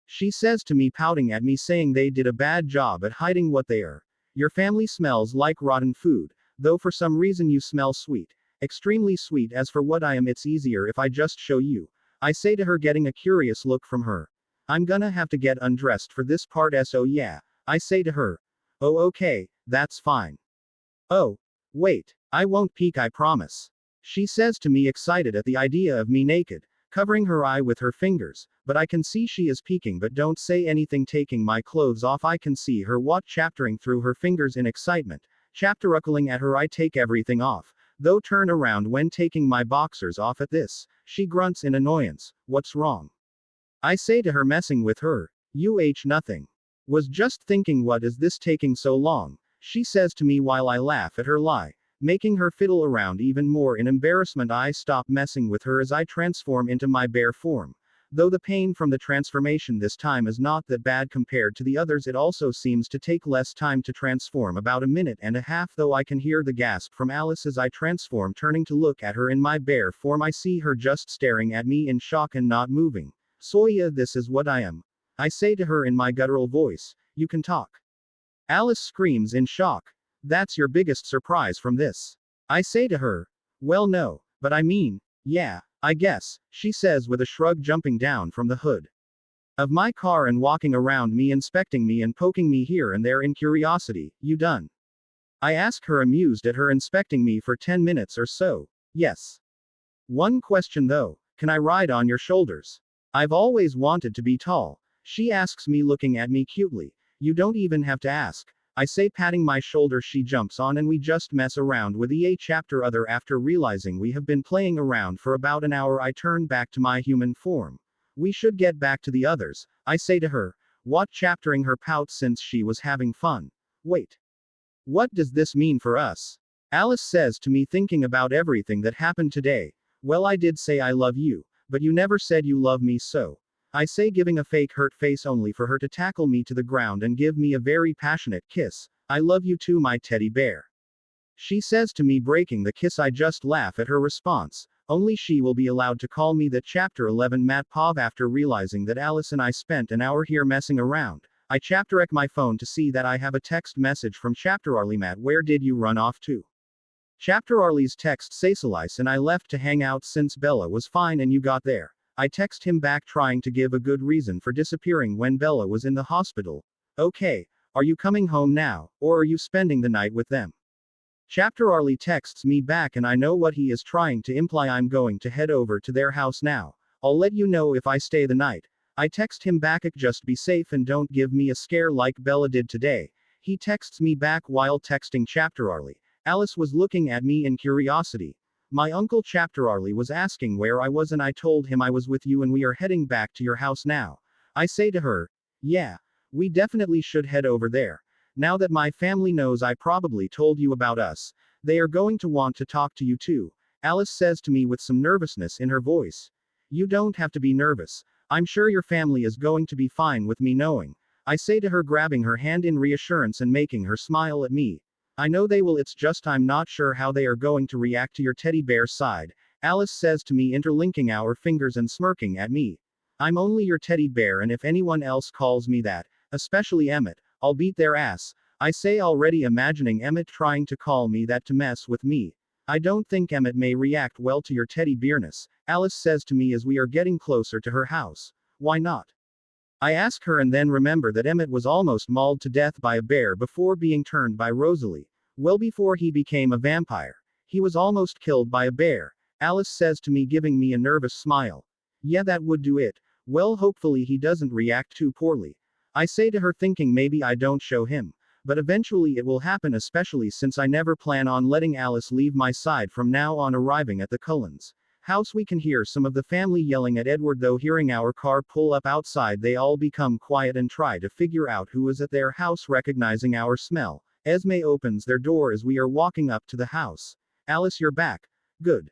She says to me, pouting at me, saying they did a bad job at hiding what they are. Your family smells like rotten food, though for some reason you smell sweet. Extremely sweet. As for what I am, it's easier if I just show you, I say to her, getting a curious look from her. I'm gonna have to get undressed for this part. So yeah, I say to her. Oh, okay, that's fine. Oh, wait, I won't peek, I promise, she says to me, excited at the idea of me naked, covering her eye with her fingers, but I can see she is peeking but don't say anything. Taking my clothes off, I can see her chaptering through her fingers in excitement, chapteruckling at her. I take everything off, though turn around when taking my boxers off. At this, she grunts in annoyance. What's wrong? I say to her, messing with her. Nothing. Was just thinking, what is this taking so long? She says to me while I laugh at her lie, making her fiddle around even more in embarrassment. I stop messing with her as I transform into my bear form. Though the pain from the transformation this time is not that bad compared to the others, it also seems to take less time to transform, about a minute and a half, though I can hear the gasp from Alice as I transform. Turning to look at her in my bear form, I see her just staring at me in shock and not moving. So yeah, this is what I am. I say to her in my guttural voice. You can talk. Alice screams in shock. That's your biggest surprise from this? I say to her. Well, no, but I mean, yeah, I guess, she says with a shrug, jumping down from the hood of my car and walking around me, inspecting me and poking me here and there in curiosity. You done? I ask her, amused at her inspecting me for 10 minutes or so. Yes. One question though, can I ride on your shoulders? I've always wanted to be tall. She asks me, looking at me cutely. You don't even have to ask, I say, patting my shoulder. She jumps on and we just mess around with EA chapter other. After realizing we have been playing around for about an hour, I turn back to my human form. We should get back to the others, I say to her. What? Chaptering her pouts since she was having fun. Wait. What does this mean for us? Alice says to me, thinking about everything that happened today. Well, I did say I love you, but you never said you love me, so. I say, giving a fake hurt face only for her to tackle me to the ground and give me a very passionate kiss. I love you too, my teddy bear. She says to me, breaking the kiss. I just laugh at her response. Only she will be allowed to call me that. Chapter 11 Matt Pov. After realizing that Alice and I spent an hour here messing around, I chapter-check my phone to see that I have a text message from Chapter Arlie. Matt, where did you run off to? Chapter Arlie's text says Alice and I left to hang out since Bella was fine and you got there. I text him back, trying to give a good reason for disappearing when Bella was in the hospital. Okay, are you coming home now, or are you spending the night with them? Chapter Arlie texts me back and I know what he is trying to imply. I'm going to head over to their house now. I'll let you know if I stay the night. I text him back, just be safe and don't give me a scare like Bella did today. He texts me back while texting Chapter Arlie. Alice was looking at me in curiosity. My uncle Chapter Arlie was asking where I was and I told him I was with you and we are heading back to your house now. I say to her, yeah, we definitely should head over there. Now that my family knows I probably told you about us, they are going to want to talk to you too. Alice says to me with some nervousness in her voice. You don't have to be nervous. I'm sure your family is going to be fine with me knowing. I say to her, grabbing her hand in reassurance and making her smile at me. I know they will, it's just I'm not sure how they are going to react to your teddy bear side. Alice says to me, interlinking our fingers and smirking at me. I'm only your teddy bear, and if anyone else calls me that, especially Emmett, I'll beat their ass. I say, already imagining Emmett trying to call me that to mess with me. I don't think Emmett may react well to your teddy bearness, Alice says to me as we are getting closer to her house. Why not? I ask her, and then remember that Emmett was almost mauled to death by a bear before being turned by Rosalie. Well, before he became a vampire, he was almost killed by a bear, Alice says to me, giving me a nervous smile. Yeah, that would do it. Well, hopefully he doesn't react too poorly. I say to her, thinking maybe I don't show him. But eventually it will happen, especially since I never plan on letting Alice leave my side from now on. Arriving at the Cullens house, we can hear some of the family yelling at Edward, though hearing our car pull up outside they all become quiet and try to figure out who is at their house. Recognizing our smell, Esme opens their door as we are walking up to the house. Alice, you're back. Good.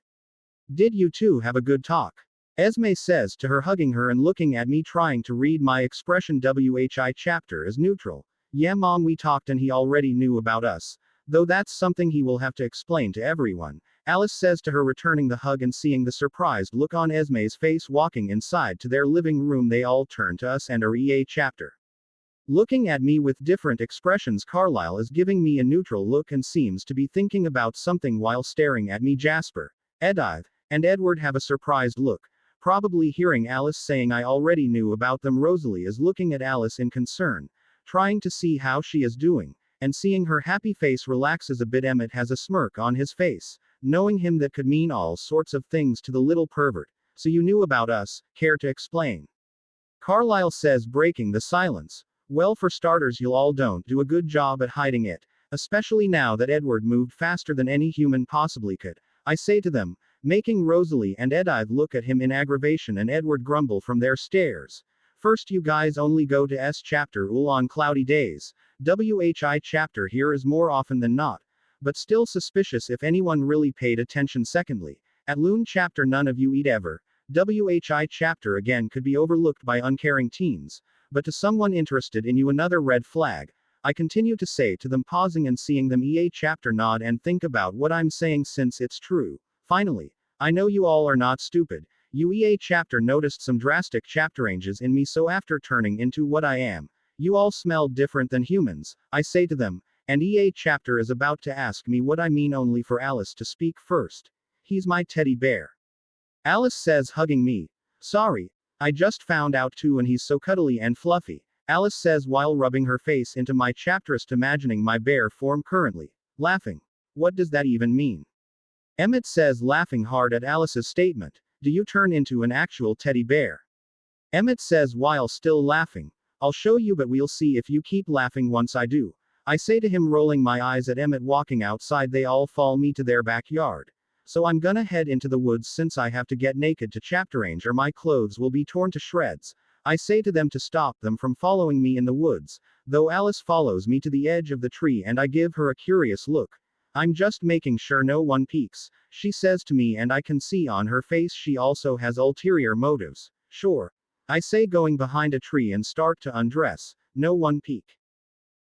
Did you two have a good talk? Esme says to her, hugging her and looking at me, trying to read my expression. WHI chapter is neutral. Yeah, Mom, we talked and he already knew about us. Though that's something he will have to explain to everyone. Alice says to her, returning the hug and seeing the surprised look on Esme's face. Walking inside to their living room, they all turn to us and our EA chapter. Looking at me with different expressions. Carlisle is giving me a neutral look and seems to be thinking about something while staring at me. Jasper, Edith, and Edward have a surprised look, probably hearing Alice saying I already knew about them. Rosalie is looking at Alice in concern, trying to see how she is doing, and seeing her happy face relaxes a bit. Emmett has a smirk on his face. Knowing him, that could mean all sorts of things to the little pervert. So you knew about us, care to explain? Carlisle says, breaking the silence. Well, for starters, you all don't do a good job at hiding it, especially now that Edward moved faster than any human possibly could. I say to them, making Rosalie and Edith look at him in aggravation and Edward grumble from their stares. First, you guys only go to S chapter on cloudy days. WHI chapter here is more often than not, but still suspicious if anyone really paid attention. Secondly, at Loon chapter none of you eat ever. WHI chapter again could be overlooked by uncaring teens, but to someone interested in you another red flag. I continue to say to them, pausing and seeing them EA chapter nod and think about what I'm saying since it's true. Finally, I know you all are not stupid. You EA chapter noticed some drastic chapter changes in me, so after turning into what I am, you all smell different than humans, I say to them, and EA chapter is about to ask me what I mean, only for Alice to speak first. He's my teddy bear. Alice says, hugging me. Sorry, I just found out too, and he's so cuddly and fluffy. Alice says while rubbing her face into my chapterist, imagining my bear form currently. Laughing. What does that even mean? Emmett says, laughing hard at Alice's statement. Do you turn into an actual teddy bear? Emmett says while still laughing. I'll show you, but we'll see if you keep laughing once I do. I say to him, rolling my eyes at Emmett walking outside. They all follow me to their backyard. So I'm gonna head into the woods since I have to get naked to chapter range or my clothes will be torn to shreds. I say to them to stop them from following me in the woods, though Alice follows me to the edge of the tree and I give her a curious look. I'm just making sure no one peeks, she says to me, and I can see on her face she also has ulterior motives. Sure, I say, going behind a tree and start to undress. No one peek.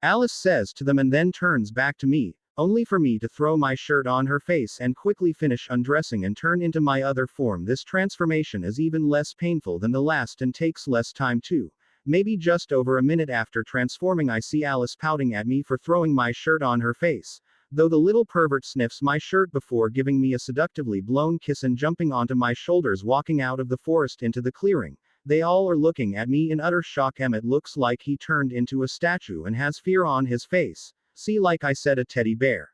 Alice says to them and then turns back to me, only for me to throw my shirt on her face and quickly finish undressing and turn into my other form. This transformation is even less painful than the last and takes less time too. Maybe just over a minute after transforming, I see Alice pouting at me for throwing my shirt on her face, though the little pervert sniffs my shirt before giving me a seductively blown kiss and jumping onto my shoulders, walking out of the forest into the clearing. They all are looking at me in utter shock. Emmett looks like he turned into a statue and has fear on his face. See, like I said, a teddy bear.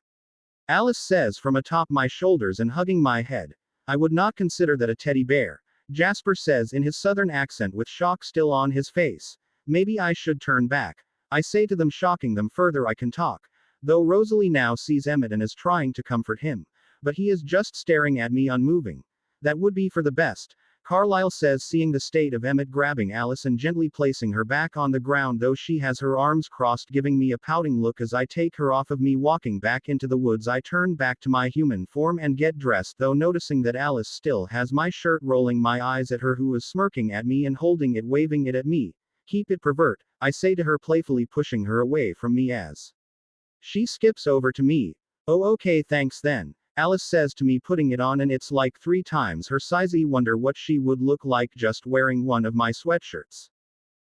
Alice says from atop my shoulders and hugging my head. I would not consider that a teddy bear. Jasper says in his southern accent with shock still on his face. Maybe I should turn back. I say to them, shocking them further. I can talk. Though Rosalie now sees Emmett and is trying to comfort him. But he is just staring at me, unmoving. That would be for the best. Carlisle says, seeing the state of Emmett, grabbing Alice and gently placing her back on the ground, though she has her arms crossed, giving me a pouting look as I take her off of me. Walking back into the woods, I turn back to my human form and get dressed, though noticing that Alice still has my shirt, rolling my eyes at her, who is smirking at me and holding it, waving it at me. Keep it, pervert, I say to her, playfully pushing her away from me as she skips over to me. Oh, okay, thanks then, Alice says to me, putting it on, and it's like 3 times her size. I wonder what she would look like just wearing one of my sweatshirts.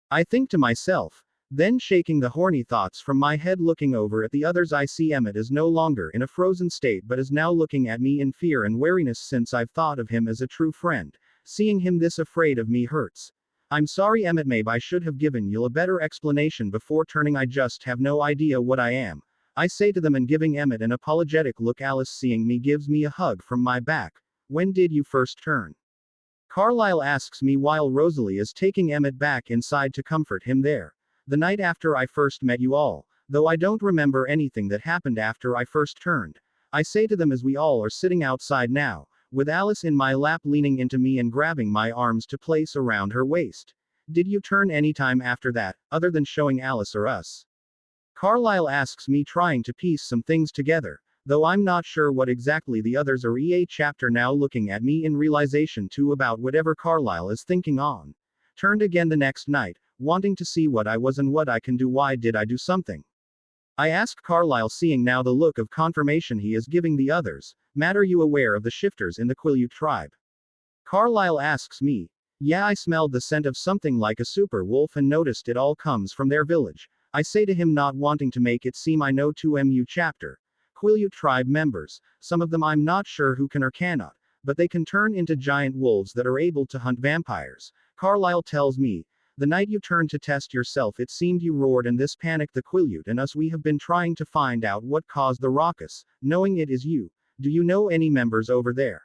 I think to myself. Then, shaking the horny thoughts from my head, looking over at the others, I see Emmett is no longer in a frozen state but is now looking at me in fear and wariness, since I've thought of him as a true friend. Seeing him this afraid of me hurts. I'm sorry, Emmett, maybe I should have given you a better explanation before turning. I just have no idea what I am, I say to them, and giving Emmett an apologetic look. Alice, seeing me, gives me a hug from my back. When did you first turn? Carlisle asks me while Rosalie is taking Emmett back inside to comfort him there. The night after I first met you all, though I don't remember anything that happened after I first turned, I say to them as we all are sitting outside now, with Alice in my lap, leaning into me and grabbing my arms to place around her waist. Did you turn any time after that, other than showing Alice or us? Carlisle asks me, trying to piece some things together, though I'm not sure what exactly the others are. EA chapter now looking at me in realization too about whatever Carlisle is thinking on. Turned again the next night, wanting to see what I was and what I can do. Why did I do something? I ask Carlisle, seeing now the look of confirmation he is giving the others. Matt, are you aware of the shifters in the Quileute tribe? Carlisle asks me. Yeah, I smelled the scent of something like a super wolf and noticed it all comes from their village. I say to him, not wanting to make it seem I know 2MU chapter. Quileute tribe members, some of them I'm not sure who can or cannot, but they can turn into giant wolves that are able to hunt vampires. Carlisle tells me, the night you turned to test yourself, it seemed you roared, and this panicked the Quileute and us. We have been trying to find out what caused the ruckus, knowing it is you. Do you know any members over there?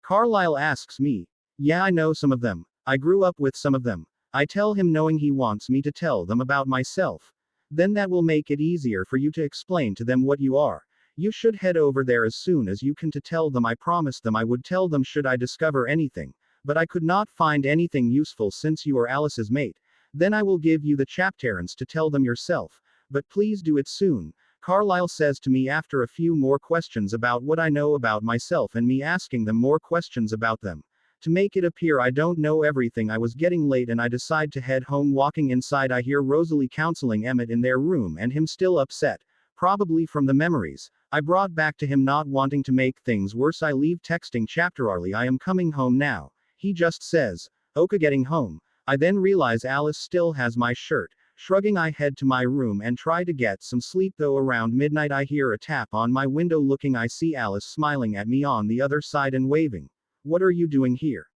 Carlisle asks me. Yeah, I know some of them. I grew up with some of them. I tell him, knowing he wants me to tell them about myself. Then that will make it easier for you to explain to them what you are. You should head over there as soon as you can to tell them. I promised them I would tell them should I discover anything, but I could not find anything useful since you are Alice's mate. Then I will give you the chapterons to tell them yourself, but please do it soon. Carlisle says to me after a few more questions about what I know about myself and me asking them more questions about them. To make it appear I don't know everything, I was getting late and I decide to head home. Walking inside, I hear Rosalie counseling Emmett in their room and him still upset, probably from the memories I brought back to him. Not wanting to make things worse, I leave texting Chapterarly, I am coming home now. He just says, "Oka, getting home." I then realize Alice still has my shirt. Shrugging, I head to my room and try to get some sleep, though around midnight I hear a tap on my window. Looking, I see Alice smiling at me on the other side and waving. "What are you doing here?"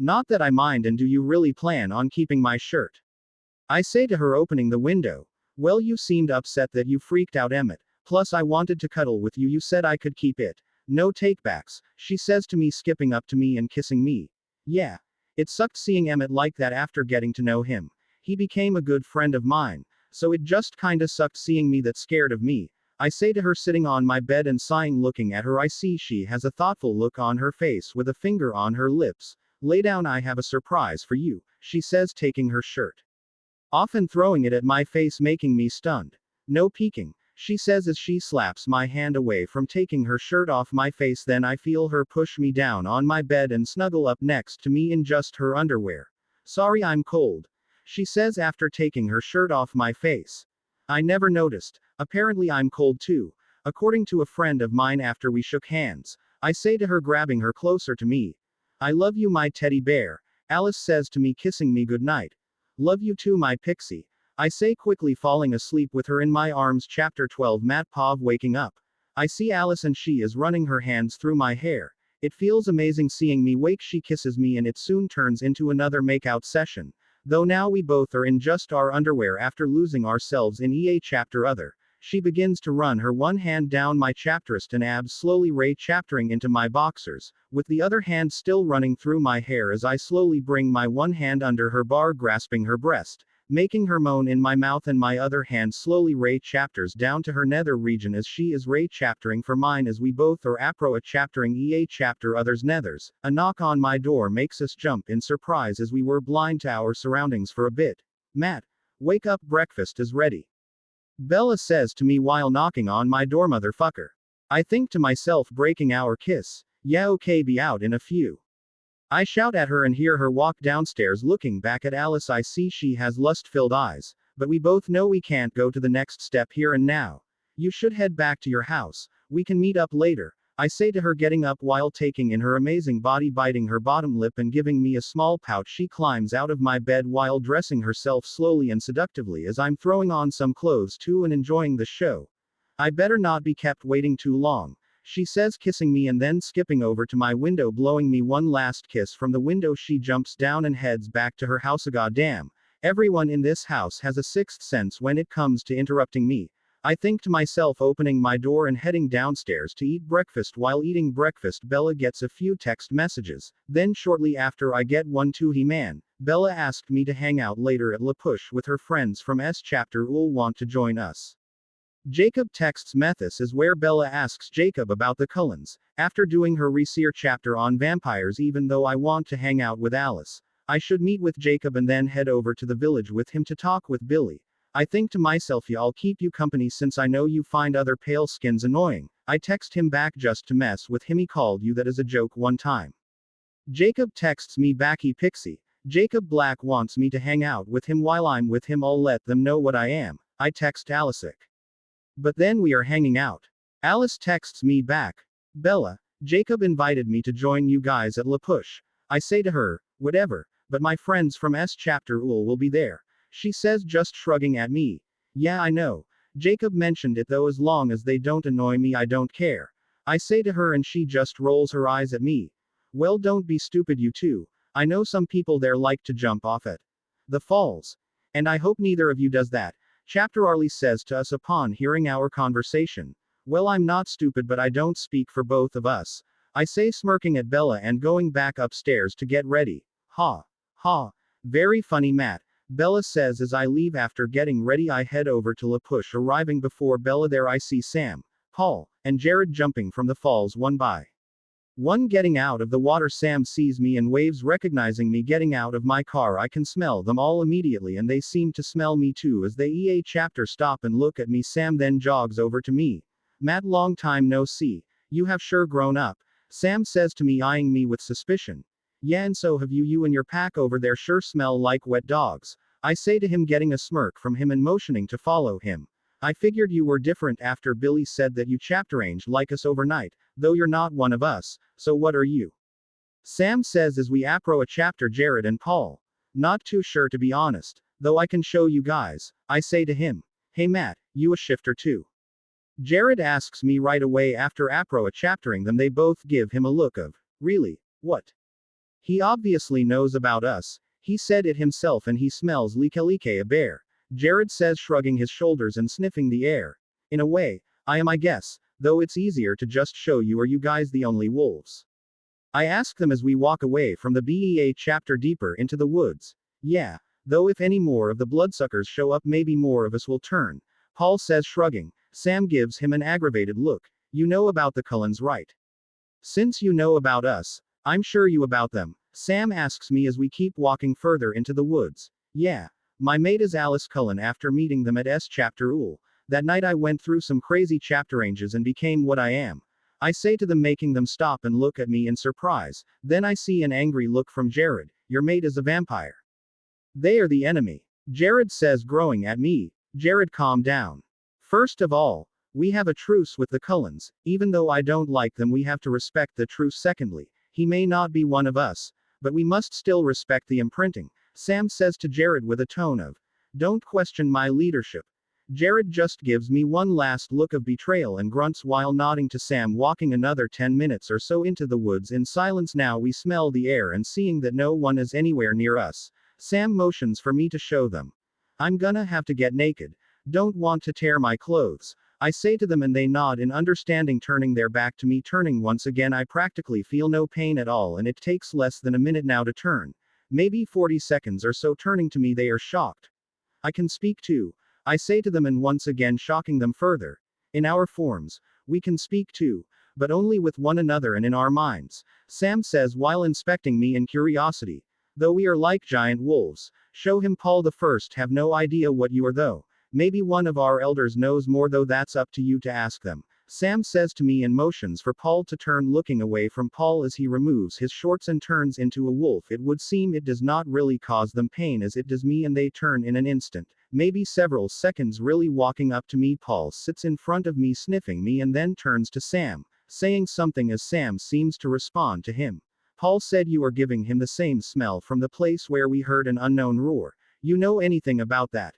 "Not that I mind, and do you really plan on keeping my shirt?" I say to her, opening the window. "Well, you seemed upset that you freaked out Emmett. Plus I wanted to cuddle with you. You said I could keep it. No takebacks," she says to me, skipping up to me and kissing me. Yeah. It sucked seeing Emmett like that after getting to know him. He became a good friend of mine. So it just kinda sucked seeing me that scared of me. I say to her, sitting on my bed and sighing. Looking at her, I see she has a thoughtful look on her face with a finger on her lips. "Lay down, I have a surprise for you," she says, taking her shirt off and throwing it at my face, making me stunned. "No peeking," she says as she slaps my hand away from taking her shirt off my face. Then I feel her push me down on my bed and snuggle up next to me in just her underwear. "Sorry, I'm cold," she says after taking her shirt off my face. I never noticed. Apparently I'm cold too, according to a friend of mine after we shook hands. I say to her, grabbing her closer to me. "I love you, my teddy bear," Alice says to me, kissing me goodnight. "Love you too, my pixie," I say, quickly falling asleep with her in my arms. Chapter 12. Matt Pov waking up. I see Alice and she is running her hands through my hair. It feels amazing seeing me wake. She kisses me and it soon turns into another makeout session. Though now we both are in just our underwear after losing ourselves in EA chapter other. She begins to run her one hand down my chapterist and abs, slowly chaptering into my boxers, with the other hand still running through my hair as I slowly bring my one hand under her bar, grasping her breast, making her moan in my mouth, and my other hand slowly chapters down to her nether region as she is chaptering for mine, as we both are apro chaptering EA chapter others nethers. A knock on my door makes us jump in surprise as we were blind to our surroundings for a bit. "Matt, wake up, breakfast is ready," Bella says to me while knocking on my door. "Motherfucker." I think to myself, breaking our kiss. "Yeah, okay, be out in a few." I shout at her and hear her walk downstairs. Looking back at Alice, I see she has lust-filled eyes, but we both know we can't go to the next step here and now. "You should head back to your house. We can meet up later," I say to her, getting up while taking in her amazing body, biting her bottom lip and giving me a small pout. She climbs out of my bed while dressing herself slowly and seductively as I'm throwing on some clothes too and enjoying the show. "I better not be kept waiting too long," she says, kissing me and then skipping over to my window, blowing me one last kiss from the window. She jumps down and heads back to her house. Goddamn, everyone in this house has a sixth sense when it comes to interrupting me, I think to myself, opening my door and heading downstairs to eat breakfast. While eating breakfast, Bella gets a few text messages. Then shortly after I get one too. "Hey man, Bella asked me to hang out later at La Push with her friends from S chapter. Will want to join us?" Jacob texts Methus as where Bella asks Jacob about the Cullens. After doing her research chapter on vampires, even though I want to hang out with Alice, I should meet with Jacob and then head over to the village with him to talk with Billy. I think to myself, yeah, I'll keep you company since I know you find other pale skins annoying. I text him back just to mess with him. "He called you that as a joke one time." Jacob texts me back, "He pixie. Jacob Black wants me to hang out with him. While I'm with him, I'll let them know what I am." I text Alisic. "But then we are hanging out." Alice texts me back, "Bella, Jacob invited me to join you guys at La Push." I say to her, "Whatever, but my friends from S chapter will be there." She says, just shrugging at me, "Yeah, I know. Jacob mentioned it though, as long as they don't annoy me, I don't care." I say to her and she just rolls her eyes at me. "Well, don't be stupid, you too. I know some people there like to jump off at the falls. And I hope neither of you does that," Chapter Arlie says to us upon hearing our conversation. "Well, I'm not stupid, but I don't speak for both of us," I say, smirking at Bella and going back upstairs to get ready. "Ha. Ha. Very funny, Matt," Bella says as I leave. After getting ready, I head over to La Push. Arriving before Bella there, I see Sam, Paul, and Jared jumping from the falls one by one. Getting out of the water, Sam sees me and waves, recognizing me. Getting out of my car, I can smell them all immediately, and they seem to smell me too as they EA chapter stop and look at me. Sam then jogs over to me. "Matt, long time no see. You have sure grown up," Sam says to me, eyeing me with suspicion. Yeah, and so have you. You and your pack over there sure smell like wet dogs. I say to him, getting a smirk from him and motioning to follow him. I figured you were different after Billy said that you chapter-arranged like us overnight, though you're not one of us, so what are you? Sam says as we appro a chapter Jared and Paul. Not too sure to be honest, though I can show you guys. I say to him. Hey Matt, you a shifter too? Jared asks me right away after appro a chaptering them. They both give him a look of, really? What? He obviously knows about us. He said it himself and he smells like a bear. Jared says, shrugging his shoulders and sniffing the air. In a way, I am, I guess, though it's easier to just show you. Are you guys the only wolves? I ask them as we walk away from the BEA chapter deeper into the woods. Yeah, though if any more of the bloodsuckers show up, maybe more of us will turn. Paul says, shrugging. Sam gives him an aggravated look. You know about the Cullens, right? Since you know about us, I'm sure you about them. Sam asks me as we keep walking further into the woods. Yeah. My mate is Alice Cullen. After meeting them at S chapter Ool. That night I went through some crazy chapter ranges and became what I am. I say to them, making them stop and look at me in surprise. Then I see an angry look from Jared. Your mate is a vampire. They are the enemy. Jared says, growing at me. Jared, calm down. First of all, we have a truce with the Cullens. Even though I don't like them, we have to respect the truce. Secondly, he may not be one of us, but we must still respect the imprinting. Sam says to Jared with a tone of, don't question my leadership. Jared just gives me one last look of betrayal and grunts while nodding to Sam, walking another 10 minutes or so into the woods in silence. Now we smell the air and seeing that no one is anywhere near us. Sam motions for me to show them. I'm gonna have to get naked. Don't want to tear my clothes. I say to them and they nod in understanding, turning their back to me. Turning once again, I practically feel no pain at all, and it takes less than a minute now to turn. Maybe 40 seconds or so. Turning to me, they are shocked. I can speak too. I say to them, and once again shocking them further. In our forms, we can speak too, but only with one another and in our minds. Sam says while inspecting me in curiosity. Though we are like giant wolves. Show him. Paul the first, have no idea what you are though. Maybe one of our elders knows more, though that's up to you to ask them. Sam says to me and motions for Paul to turn, looking away from Paul as he removes his shorts and turns into a wolf. It would seem it does not really cause them pain as it does me, and they turn in an instant. Maybe several seconds. Really walking up to me, Paul sits in front of me sniffing me and then turns to Sam, saying something as Sam seems to respond to him. Paul said, you are giving him the same smell from the place where we heard an unknown roar. You know anything about that?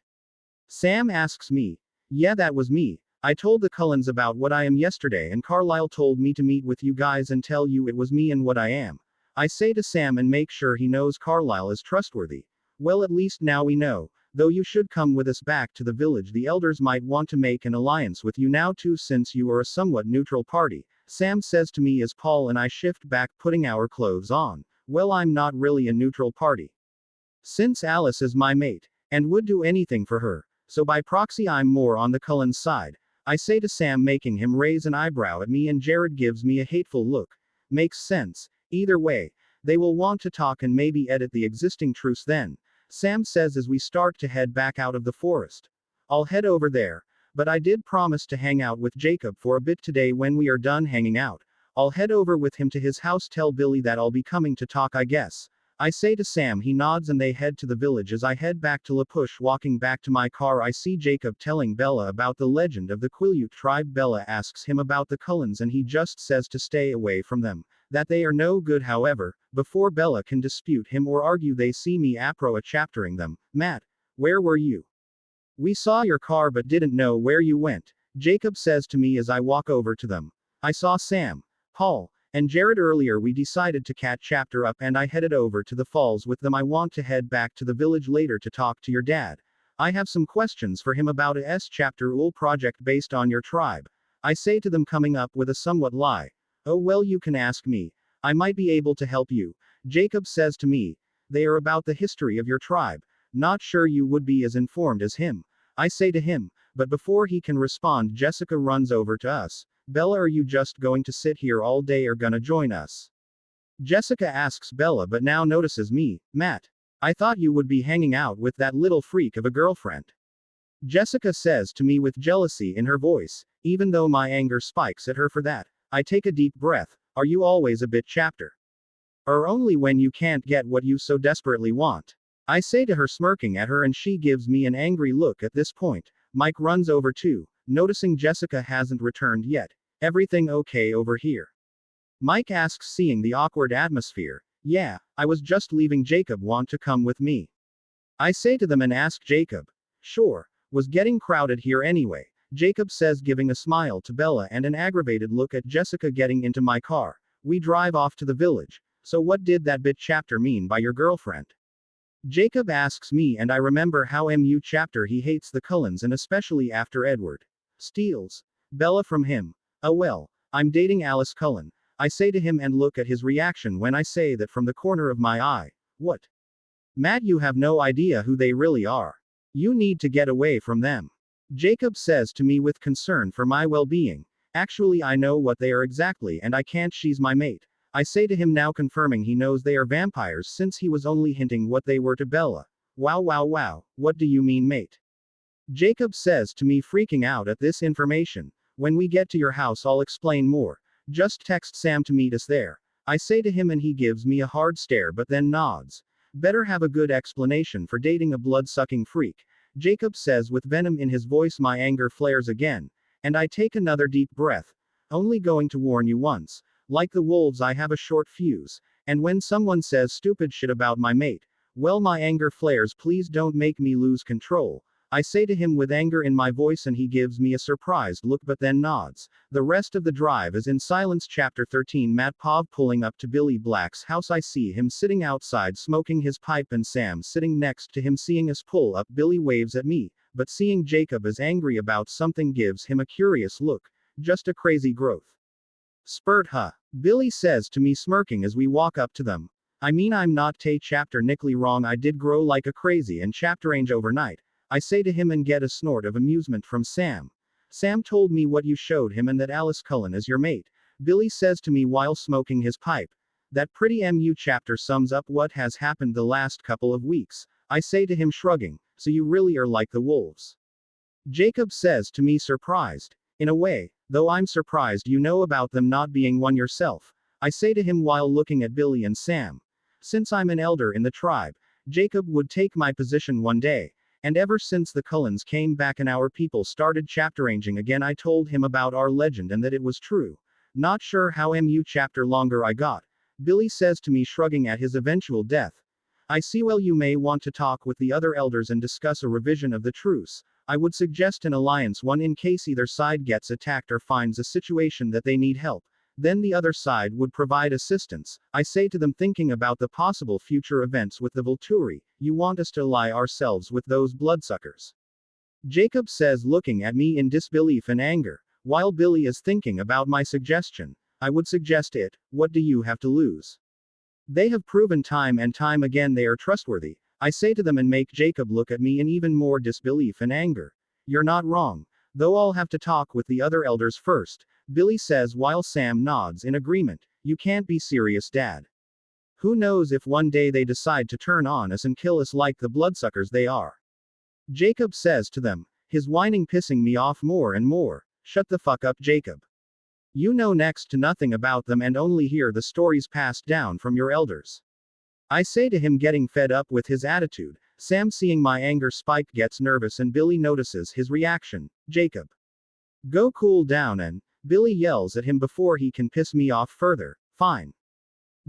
Sam asks me. Yeah, that was me. I told the Cullens about what I am yesterday, and Carlisle told me to meet with you guys and tell you it was me and what I am. I say to Sam and make sure he knows Carlisle is trustworthy. Well, at least now we know, though you should come with us back to the village. The elders might want to make an alliance with you now too, since you are a somewhat neutral party. Sam says to me as Paul and I shift back, putting our clothes on. Well, I'm not really a neutral party, since Alice is my mate, and would do anything for her, so by proxy I'm more on the Cullens side. I say to Sam, making him raise an eyebrow at me, and Jared gives me a hateful look. Makes sense. Either way, they will want to talk and maybe edit the existing truce then. Sam says as we start to head back out of the forest. I'll head over there, but I did promise to hang out with Jacob for a bit today. When we are done hanging out, I'll head over with him to his house. Tell Billy that I'll be coming to talk, I guess. I say to Sam. He nods and they head to the village. As I head back to La Push, walking back to my car, I see Jacob telling Bella about the legend of the Quileute tribe. Bella asks him about the Cullens and he just says to stay away from them, that they are no good. However, before Bella can dispute him or argue, they see me appro a chaptering them. Matt, where were you? We saw your car but didn't know where you went, Jacob says to me as I walk over to them. I saw Sam, Paul, and Jared earlier. We decided to catch chapter up and I headed over to the falls with them. I want to head back to the village later to talk to your dad. I have some questions for him about a S chapter Ool project based on your tribe. I say to them, coming up with a somewhat lie. Oh well, you can ask me. I might be able to help you. Jacob says to me. They are about the history of your tribe. Not sure you would be as informed as him. I say to him, but before he can respond, Jessica runs over to us. Bella, are you just going to sit here all day or gonna join us? Jessica asks Bella, but now notices me. Matt, I thought you would be hanging out with that little freak of a girlfriend. Jessica says to me with jealousy in her voice, even though my anger spikes at her for that. I take a deep breath. Are you always a bit chapter? Or only when you can't get what you so desperately want? I say to her, smirking at her, and she gives me an angry look. At this point, Mike runs over too, noticing Jessica hasn't returned yet. Everything okay over here? Mike asks, seeing the awkward atmosphere. Yeah, I was just leaving. Jacob want to come with me? I say to them and ask Jacob. Sure, was getting crowded here anyway, Jacob says, giving a smile to Bella and an aggravated look at Jessica. Getting into my car, we drive off to the village. So what did that bit chapter mean by your girlfriend? Jacob asks me, and I remember how chapter he hates the Cullens, and especially after Edward steals Bella from him. Oh well, I'm dating Alice Cullen, I say to him, and look at his reaction when I say that from the corner of my eye. What? Matt, you have no idea who they really are. You need to get away from them. Jacob says to me with concern for my well-being. Actually, I know what they are exactly, and I can't. She's my mate, I say to him, now confirming he knows they are vampires since he was only hinting what they were to Bella. Wow, wow, wow, what do you mean, mate? Jacob says to me, freaking out at this information. When we get to your house, I'll explain more. Just text Sam to meet us there, I say to him, and he gives me a hard stare but then nods. Better have a good explanation for dating a blood-sucking freak, Jacob says with venom in his voice. My anger flares again, and I take another deep breath. Only going to warn you once. Like the wolves, I have a short fuse, and when someone says stupid shit about my mate, well, my anger flares. Please don't make me lose control, I say to him with anger in my voice, and he gives me a surprised look but then nods. The rest of the drive is in silence. Chapter 13. Matt Pov pulling up to Billy Black's house. I see him sitting outside smoking his pipe and Sam sitting next to him. Seeing us pull up, Billy waves at me, but seeing Jacob is angry about something gives him a curious look. Just a crazy growth spurt, huh? Billy says to me, smirking as we walk up to them. I mean, I'm not chapter nickly wrong. I did grow like a crazy and chapter range overnight, I say to him, and get a snort of amusement from Sam. Sam told me what you showed him and that Alice Cullen is your mate, Billy says to me while smoking his pipe. That pretty chapter sums up what has happened the last couple of weeks, I say to him, shrugging. So you really are like the wolves? Jacob says to me, surprised. In a way, though I'm surprised you know about them not being one yourself, I say to him while looking at Billy and Sam. Since I'm an elder in the tribe, Jacob would take my position one day. And ever since the Cullens came back and our people started chapteranging again, I told him about our legend and that it was true. Not sure how chapter longer I got, Billy says to me, shrugging at his eventual death. I see. Well, you may want to talk with the other elders and discuss a revision of the truce. I would suggest an alliance one in case either side gets attacked or finds a situation that they need help. Then the other side would provide assistance, I say to them, thinking about the possible future events with the Volturi. You want us to ally ourselves with those bloodsuckers? Jacob says, looking at me in disbelief and anger, while Billy is thinking about my suggestion. I would suggest it. What do you have to lose? They have proven time and time again they are trustworthy, I say to them, and make Jacob look at me in even more disbelief and anger. You're not wrong, though I'll have to talk with the other elders first, Billy says while Sam nods in agreement. You can't be serious, Dad. Who knows if one day they decide to turn on us and kill us like the bloodsuckers they are? Jacob says to them, his whining pissing me off more and more. Shut the fuck up, Jacob. You know next to nothing about them and only hear the stories passed down from your elders, I say to him, getting fed up with his attitude. Sam, seeing my anger spike, gets nervous and Billy notices his reaction. Jacob, go cool down, and Billy yells at him before he can piss me off further. Fine,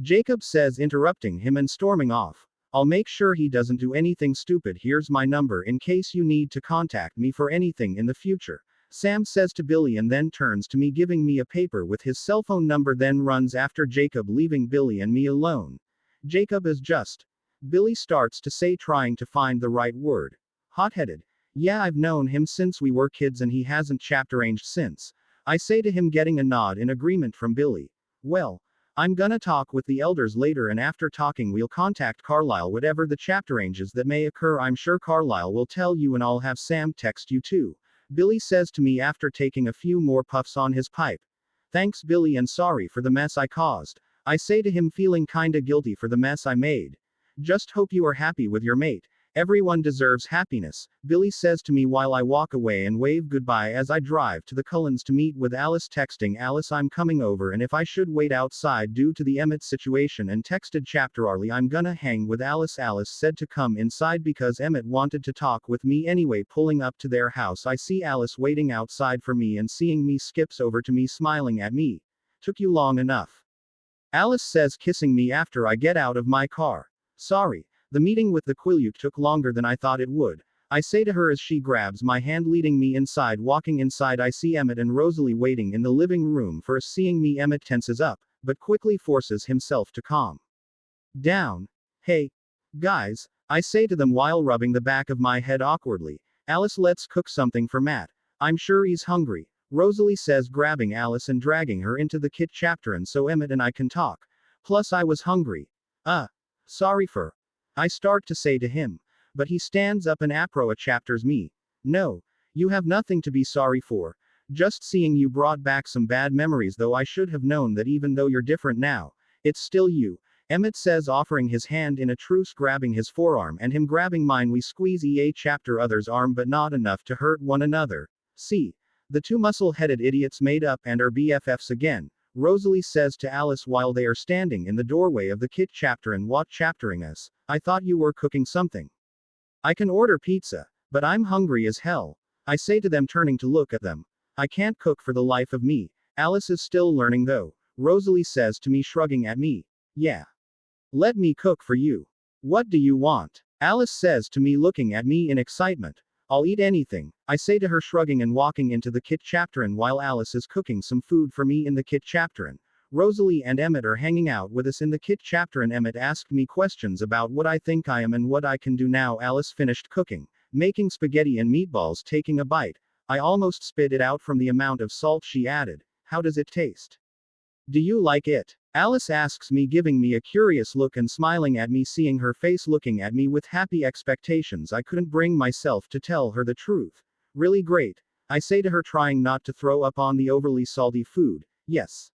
Jacob says, interrupting him and storming off. I'll make sure he doesn't do anything stupid. Here's my number in case you need to contact me for anything in the future, Sam says to Billy, and then turns to me, giving me a paper with his cell phone number, then runs after Jacob, leaving Billy and me alone. Jacob is just, Billy starts to say, trying to find the right word. Hot-headed. Yeah, I've known him since we were kids and he hasn't chapteranged since, I say to him, getting a nod in agreement from Billy. Well, I'm gonna talk with the elders later, and after talking we'll contact Carlisle. Whatever the chapteranges that may occur, I'm sure Carlisle will tell you, and I'll have Sam text you too, Billy says to me after taking a few more puffs on his pipe. Thanks, Billy, and sorry for the mess I caused, I say to him, feeling kinda guilty for the mess I made. Just hope you are happy with your mate. Everyone deserves happiness, Billy says to me while I walk away and wave goodbye as I drive to the Cullens to meet with Alice, texting Alice I'm coming over and if I should wait outside due to the Emmett situation, and texted chapter Arlie I'm gonna hang with Alice. Alice said to come inside because Emmett wanted to talk with me anyway. Pulling up to their house, I see Alice waiting outside for me and seeing me skips over to me smiling at me. Took you long enough, Alice says, kissing me after I get out of my car. Sorry. The meeting with the Quileute took longer than I thought it would, I say to her as she grabs my hand leading me inside. Walking inside I see Emmett and Rosalie waiting in the living room for us. Seeing me, Emmett tenses up, but quickly forces himself to calm down. Hey, guys, I say to them while rubbing the back of my head awkwardly. Alice, let's cook something for Matt. I'm sure he's hungry, Rosalie says, grabbing Alice and dragging her into the kit chapter, and so Emmett and I can talk. Plus I was hungry. Sorry for, I start to say to him, but he stands up and chapters me. No, you have nothing to be sorry for. Just seeing you brought back some bad memories, though I should have known that even though you're different now, it's still you, Emmett says, offering his hand in a truce, grabbing his forearm and him grabbing mine. We squeeze chapter other's arm, but not enough to hurt one another. See, the two muscle-headed idiots made up and are BFFs again, Rosalie says to Alice while they are standing in the doorway of the kit chapter and chaptering us. I thought you were cooking something. I can order pizza, but I'm hungry as hell, I say to them, turning to look at them. I can't cook for the life of me. Alice is still learning though, Rosalie says to me, shrugging at me. Yeah. Let me cook for you. What do you want? Alice says to me, looking at me in excitement. I'll eat anything, I say to her, shrugging and walking into the kit chapter. And while Alice is cooking some food for me in the kit chapter, and Rosalie and Emmett are hanging out with us in the kit chapter, and Emmett asked me questions about what I think I am and what I can do now. Alice finished cooking, making spaghetti and meatballs. Taking a bite, I almost spit it out from the amount of salt she added. How does it taste? Do you like it? Alice asks me, giving me a curious look and smiling at me. Seeing her face looking at me with happy expectations, I couldn't bring myself to tell her the truth. Really great, I say to her, trying not to throw up on the overly salty food. Yes.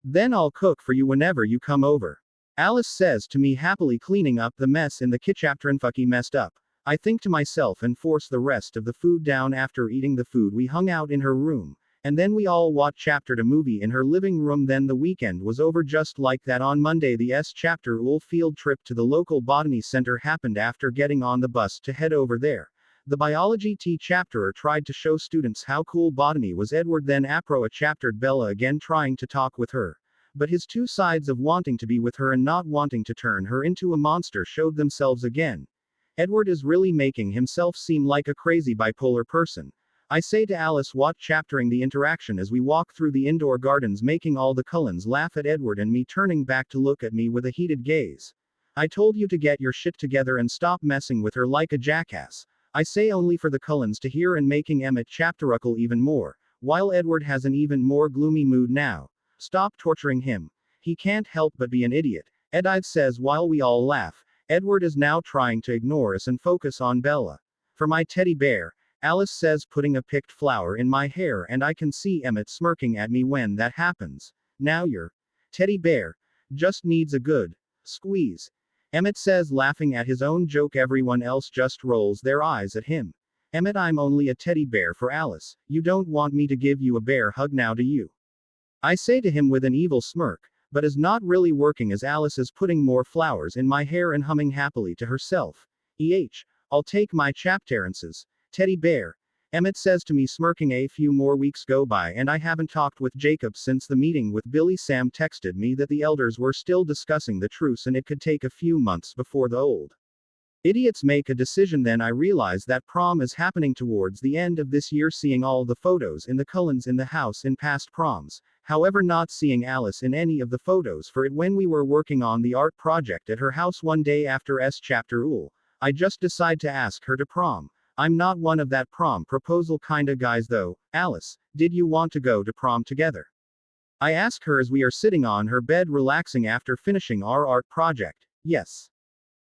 Then I'll cook for you whenever you come over, Alice says to me, happily cleaning up the mess in the kit chapter. And fucky messed up, I think to myself, and force the rest of the food down. After eating the food, we hung out in her room, and then we all watched a movie in her living room. Then the weekend was over just like that. On Monday, the chapter field trip to the local botany center happened. After getting on the bus to head over there, the biology chapterer tried to show students how cool botany was. Edward then chaptered Bella again, trying to talk with her, but his two sides of wanting to be with her and not wanting to turn her into a monster showed themselves again. Edward is really making himself seem like a crazy bipolar person, I say to Alice, chaptering the interaction as we walk through the indoor gardens, making all the Cullens laugh at Edward and me, turning back to look at me with a heated gaze. I told you to get your shit together and stop messing with her like a jackass, I say, only for the Cullens to hear, and making Emmett chapteruckle even more, while Edward has an even more gloomy mood now. Stop torturing him. He can't help but be an idiot, Edith says while we all laugh. Edward is now trying to ignore us and focus on Bella. For my teddy bear, Alice says, putting a picked flower in my hair, and I can see Emmett smirking at me when that happens. Now your teddy bear just needs a good squeeze, Emmett says, laughing at his own joke. Everyone else just rolls their eyes at him. Emmett, I'm only a teddy bear for Alice. You don't want me to give you a bear hug now, do you? I say to him with an evil smirk, but is not really working as Alice is putting more flowers in my hair and humming happily to herself. I'll take my chapterances, teddy bear, Emmett says to me, smirking. A few more weeks go by and I haven't talked with Jacob since the meeting with Billy. Sam texted me that the elders were still discussing the truce and it could take a few months before the old idiots make a decision. Then I realize that prom is happening towards the end of this year. Seeing all the photos in the Cullens in the house in past proms, however not seeing Alice in any of the photos for it when we were working on the art project at her house one day after chapter I just decide to ask her to prom. I'm not one of that prom proposal kinda guys though. Alice, did you want to go to prom together? I ask her as we are sitting on her bed relaxing after finishing our art project. Yes.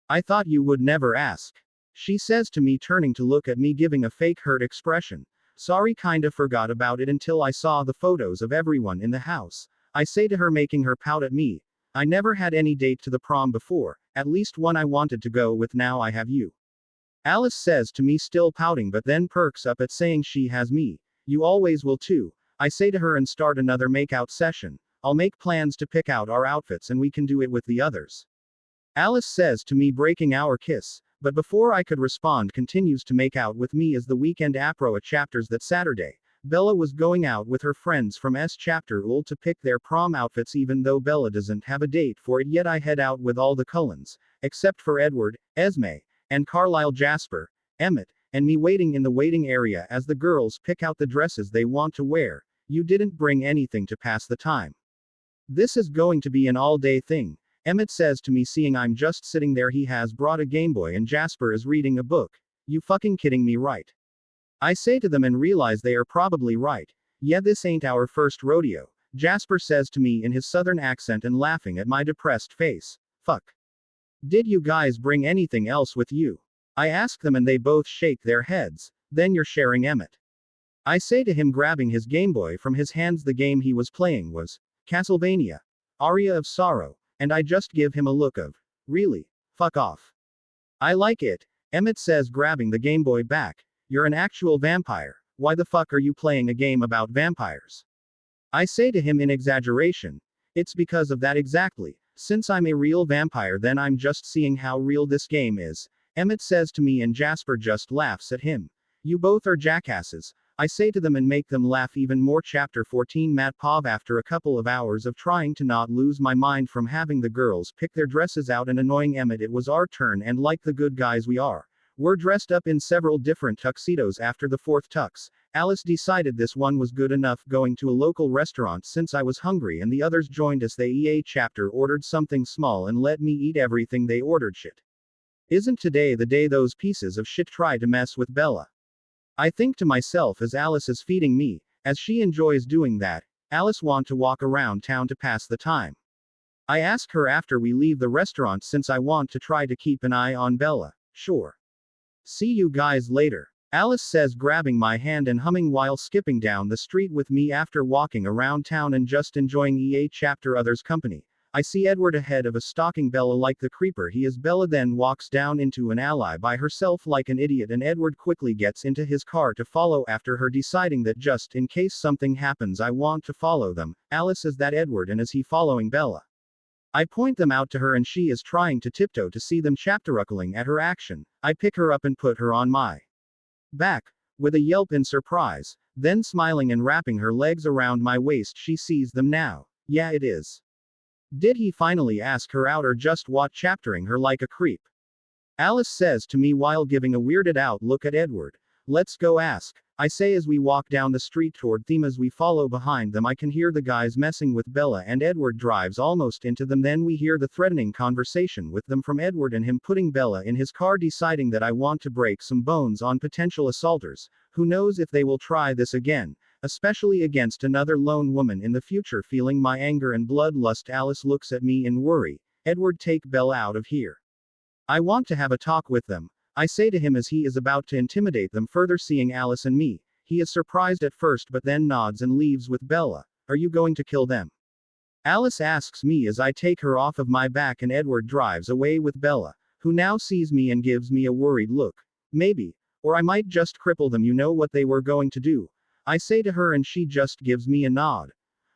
I thought you would never ask, she says to me, turning to look at me, giving a fake hurt expression. Sorry, kinda forgot about it until I saw the photos of everyone in the house, I say to her, making her pout at me. I never had any date to the prom before, at least one I wanted to go with. Now I have you. Alice says to me, still pouting, but then perks up at saying she has me. You always will too. I say to her and start another makeout session. I'll make plans to pick out our outfits and we can do it with the others. Alice says to me, breaking our kiss, but before I could respond, continues to make out with me as the weekend apro chapters that Saturday. Bella was going out with her friends from S chapter UL to pick their prom outfits. Even though Bella doesn't have a date for it yet, I head out with all the Cullens, except for Edward, Esme, and Carlisle, Jasper, Emmett, and me waiting in the waiting area as the girls pick out the dresses they want to wear. You didn't bring anything to pass the time. This is going to be an all-day thing, Emmett says to me, seeing I'm just sitting there. He has brought a Game Boy and Jasper is reading a book. You fucking kidding me, right? I say to them and realize they are probably right. Yeah, this ain't our first rodeo, Jasper says to me in his southern accent and laughing at my depressed face. Fuck. Did you guys bring anything else with you? I ask them and they both shake their heads. Then you're sharing, Emmett. I say to him, grabbing his Game Boy from his hands. The game he was playing was Castlevania, Aria of Sorrow, and I just give him a look of, really? Fuck off. I like it, Emmett says, grabbing the Game Boy back. You're an actual vampire. Why the fuck are you playing a game about vampires? I say to him in exaggeration. It's because of that exactly. Since I'm a real vampire, then I'm just seeing how real this game is, Emmett says to me, and Jasper just laughs at him. You both are jackasses, I say to them and make them laugh even more. Chapter 14 Matt Pov. After a couple of hours of trying to not lose my mind from having the girls pick their dresses out and annoying Emmett, it was our turn, and like the good guys we are, we're dressed up in several different tuxedos. After the fourth tux, Alice decided this one was good enough, going to a local restaurant since I was hungry, and the others joined us. They EA chapter ordered something small and let me eat everything they ordered. Shit. Isn't today the day those pieces of shit try to mess with Bella? I think to myself as Alice is feeding me, as she enjoys doing that. Alice want to walk around town to pass the time. I ask her after we leave the restaurant since I want to try to keep an eye on Bella. Sure. See you guys later, Alice says, grabbing my hand and humming while skipping down the street with me. After walking around town and just enjoying EA chapter others' company, I see Edward ahead of us stalking Bella like the creeper he is. Bella then walks down into an alley by herself like an idiot, and Edward quickly gets into his car to follow after her, deciding that just in case something happens I want to follow them. Alice, is that Edward, and is he following Bella? I point them out to her and she is trying to tiptoe to see them chapteruckling at her action. I pick her up and put her on my back, with a yelp in surprise, then smiling and wrapping her legs around my waist. She sees them now. Yeah, it is. Did he finally ask her out or just watch chaptering her like a creep? Alice says to me while giving a weirded out look at Edward. Let's go ask, I say as we walk down the street toward them. As we follow behind them, I can hear the guys messing with Bella, and Edward drives almost into them. Then we hear the threatening conversation with them from Edward and him putting Bella in his car, deciding that I want to break some bones on potential assaulters. Who knows if they will try this again, especially against another lone woman in the future. Feeling my anger and bloodlust, Alice looks at me in worry. Edward, take Bella out of here. I want to have a talk with them, I say to him as he is about to intimidate them further. Seeing Alice and me, he is surprised at first but then nods and leaves with Bella. Are you going to kill them? Alice asks me as I take her off of my back, and Edward drives away with Bella, who now sees me and gives me a worried look. Maybe. Or I might just cripple them. You know what they were going to do, I say to her, and she just gives me a nod.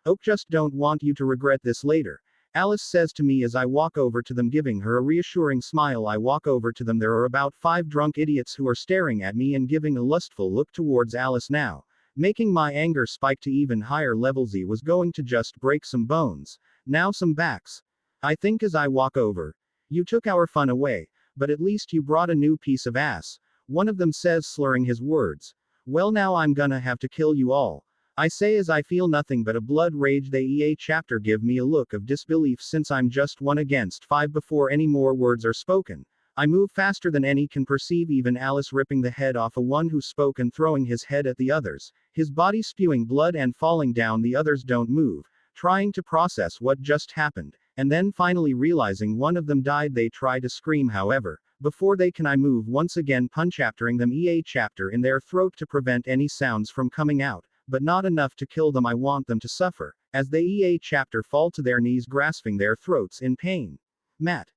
Oh, just don't want you to regret this later, Alice says to me as I walk over to them, giving her a reassuring smile. I walk over to them. There are about 5 drunk idiots who are staring at me and giving a lustful look towards Alice now, making my anger spike to even higher levels. He was going to just break some bones, now some backs, I think, as I walk over. You took our fun away, but at least you brought a new piece of ass, one of them says, slurring his words. Well, now I'm gonna have to kill you all, I say as I feel nothing but a blood rage. They EA chapter give me a look of disbelief since I'm just 1 against 5 before any more words are spoken. I move faster than any can perceive, even Alice ripping the head off of one who spoke and throwing his head at the others, his body spewing blood and falling down. The others don't move, trying to process what just happened, and then finally realizing one of them died. They try to scream, however, before they can, I move once again, punch-chaptering them EA chapter in their throat to prevent any sounds from coming out, but not enough to kill them. I want them to suffer, as they EA chapter fall to their knees, grasping their throats in pain. Matt.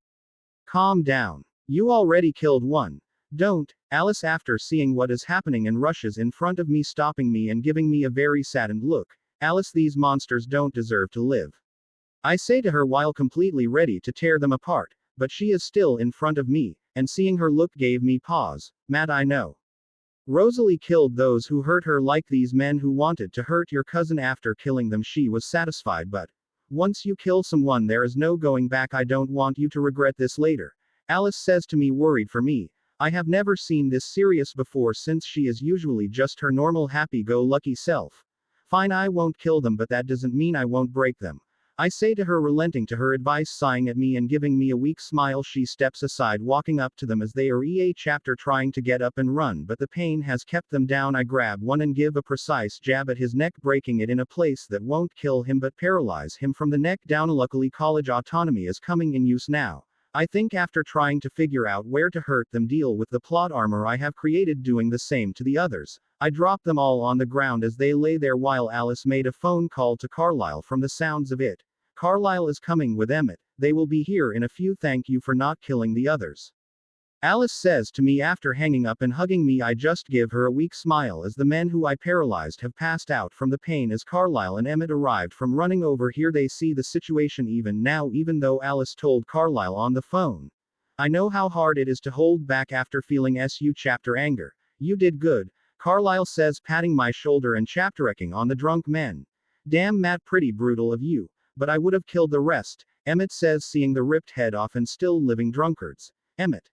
Calm down. You already killed one. Don't, Alice after seeing what is happening and rushes in front of me stopping me and giving me a very saddened look. Alice, these monsters don't deserve to live. I say to her while completely ready to tear them apart, but she is still in front of me, and seeing her look gave me pause. Matt, I know. Rosalie killed those who hurt her, like these men who wanted to hurt your cousin. After killing them she was satisfied, but once you kill someone there is no going back. I don't want you to regret this later. Alice says to me, worried for me. I have never seen this serious before, since she is usually just her normal happy-go-lucky self. Fine, I won't kill them, but that doesn't mean I won't break them. I say to her, relenting to her advice, sighing at me and giving me a weak smile. She steps aside, walking up to them as they are chapter trying to get up and run, but the pain has kept them down. I grab one and give a precise jab at his neck, breaking it in a place that won't kill him but paralyze him from the neck down. Luckily college autonomy is coming in use now. I think after trying to figure out where to hurt them, deal with the plot armor I have created, doing the same to the others. I dropped them all on the ground as they lay there while Alice made a phone call to Carlisle. From the sounds of it, Carlisle is coming with Emmett. They will be here in a few. Thank you for not killing the others, Alice says to me after hanging up and hugging me. I just give her a weak smile as the men who I paralyzed have passed out from the pain as Carlisle and Emmett arrived from running over here. They see the situation even now, even though Alice told Carlisle on the phone. I know how hard it is to hold back after feeling SU chapter anger. You did good, Carlisle says, patting my shoulder and chapterecking on the drunk men. Damn Matt, pretty brutal of you, but I would have killed the rest, Emmett says, seeing the ripped head off and still living drunkards. Emmett,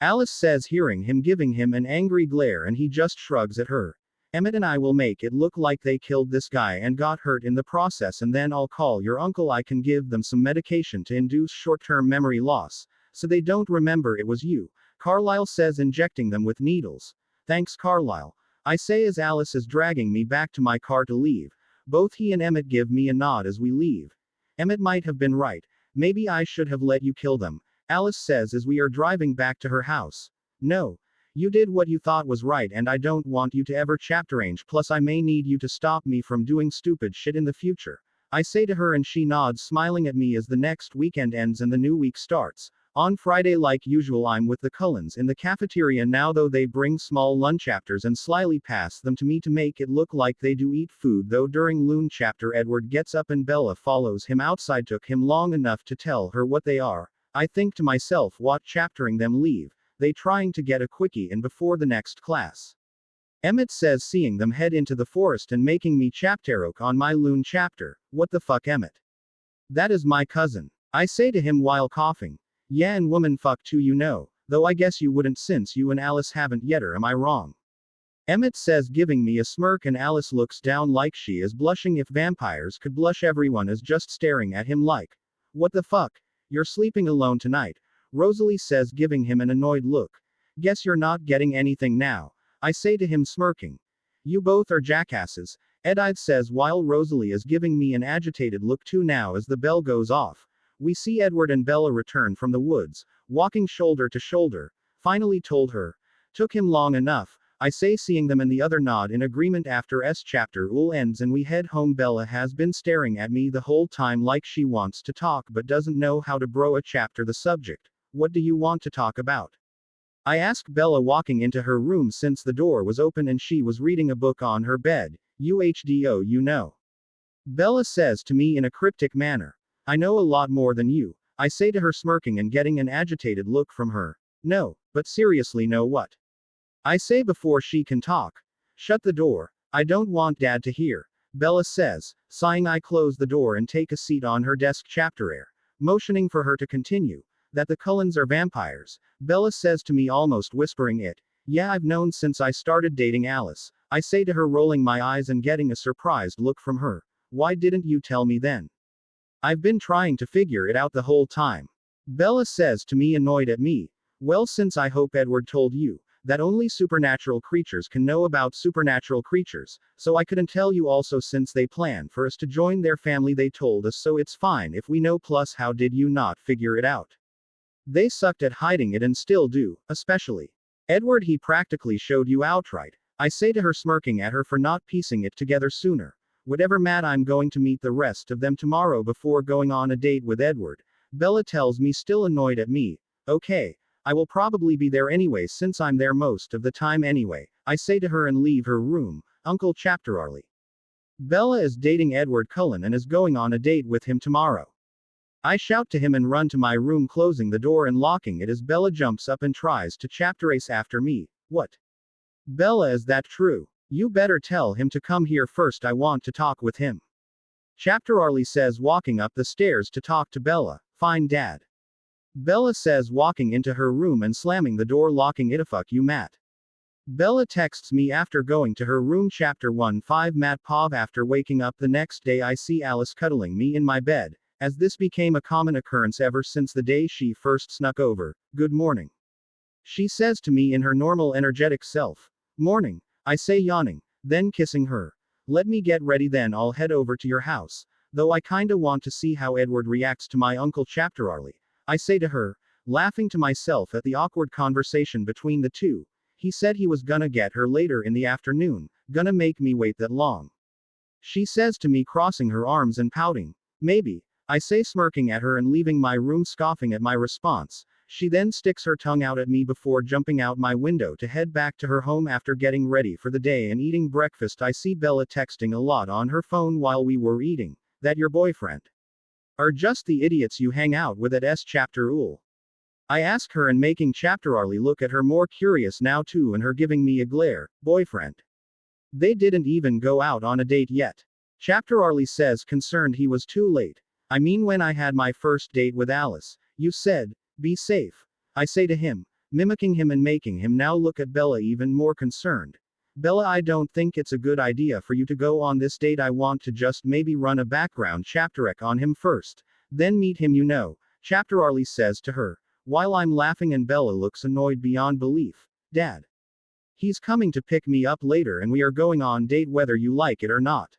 Alice says, hearing him giving him an angry glare, and he just shrugs at her. Emmett and I will make it look like they killed this guy and got hurt in the process, and then I'll call your uncle. I can give them some medication to induce short-term memory loss, so they don't remember it was you, Carlisle says, injecting them with needles. Thanks, Carlisle, I say as Alice is dragging me back to my car to leave. Both he and Emmett give me a nod as we leave. Emmett might have been right. Maybe I should have let you kill them, Alice says as we are driving back to her house. No. You did what you thought was right, and I don't want you to ever chapterange, plus I may need you to stop me from doing stupid shit in the future, I say to her, and she nods, smiling at me as the next weekend ends and the new week starts. On Friday, like usual, I'm with the Cullens in the cafeteria now, though they bring small lunch chapters and slyly pass them to me to make it look like they do eat food, though during Loon chapter Edward gets up and Bella follows him outside. Took him long enough to tell her what they are. I think to myself, what chaptering them leave, they trying to get a quickie in before the next class. Emmett says, seeing them head into the forest and making me chapteroke on my Loon chapter. What the fuck, Emmett? That is my cousin, I say to him while coughing. Yeah, and woman fuck too, you know, though I guess you wouldn't since you and Alice haven't yet, or am I wrong? Emmett says, giving me a smirk, and Alice looks down like she is blushing. If vampires could blush, everyone is just staring at him like, what the fuck? You're sleeping alone tonight, Rosalie says, giving him an annoyed look. Guess you're not getting anything now, I say to him, smirking. You both are jackasses, Edith says, while Rosalie is giving me an agitated look too. Now as the bell goes off, we see Edward and Bella return from the woods, walking shoulder to shoulder. Finally told her. Took him long enough, I say, seeing them, and the other nod in agreement. After chapter ends and we head home, Bella has been staring at me the whole time like she wants to talk but doesn't know how to bro a chapter the subject. What do you want to talk about? I ask Bella, walking into her room since the door was open and she was reading a book on her bed. UHDO, you know, Bella says to me in a cryptic manner. I know a lot more than you, I say to her, smirking and getting an agitated look from her. No, but seriously, know what? I say before she can talk. Shut the door. I don't want Dad to hear, Bella says, sighing. I close the door and take a seat on her desk, chapter motioning for her to continue. That the Cullens are vampires, Bella says to me, almost whispering it. Yeah, I've known since I started dating Alice, I say to her, rolling my eyes and getting a surprised look from her. Why didn't you tell me then? I've been trying to figure it out the whole time, Bella says to me, annoyed at me. Well, since I hope Edward told you that only supernatural creatures can know about supernatural creatures, so I couldn't tell you also, since they plan for us to join their family. They told us, so it's fine if we know. Plus, how did you not figure it out? They sucked at hiding it and still do, especially Edward. He practically showed you outright, I say to her, smirking at her for not piecing it together sooner. Whatever, Matt, I'm going to meet the rest of them tomorrow before going on a date with Edward, Bella tells me, still annoyed at me. Okay, I will probably be there anyway since I'm there most of the time anyway, I say to her and leave her room. Uncle Chapter Arlie. Bella is dating Edward Cullen and is going on a date with him tomorrow. I shout to him and run to my room, closing the door and locking it as Bella jumps up and tries to chapter race after me. What? Bella, is that true? You better tell him to come here first, I want to talk with him. Chapter Arlie says, walking up the stairs to talk to Bella. Fine, Dad. Bella says, walking into her room and slamming the door, locking it. Fuck you, Matt. Bella texts me after going to her room. Chapter 1-5 Matt Pov. After waking up the next day, I see Alice cuddling me in my bed, as this became a common occurrence ever since the day she first snuck over. Good morning, she says to me in her normal energetic self. Morning, I say, yawning, then kissing her. Let me get ready, then I'll head over to your house, though I kinda want to see how Edward reacts to my Uncle Chapter Arlie, I say to her, laughing to myself at the awkward conversation between the two. He said he was gonna get her later in the afternoon, gonna make me wait that long, she says to me, crossing her arms and pouting. Maybe, I say, smirking at her and leaving my room, scoffing at my response. She then sticks her tongue out at me before jumping out my window to head back to her home. After getting ready for the day and eating breakfast, I see Bella texting a lot on her phone while we were eating. That your boyfriend? Are just the idiots you hang out with at S Chapter Ul? I ask her, and making Chapter Arlie look at her more curious now too, and her giving me a glare. Boyfriend? They didn't even go out on a date yet. Chapter Arlie says, concerned he was too late. I mean, when I had my first date with Alice, you said, be safe. I say to him, mimicking him and making him now look at Bella even more concerned. Bella, I don't think it's a good idea for you to go on this date. I want to just maybe run a background chapterec on him first, then meet him, you know, Chapter Arlie says to her, while I'm laughing, and Bella looks annoyed beyond belief. Dad. He's coming to pick me up later and we are going on date whether you like it or not.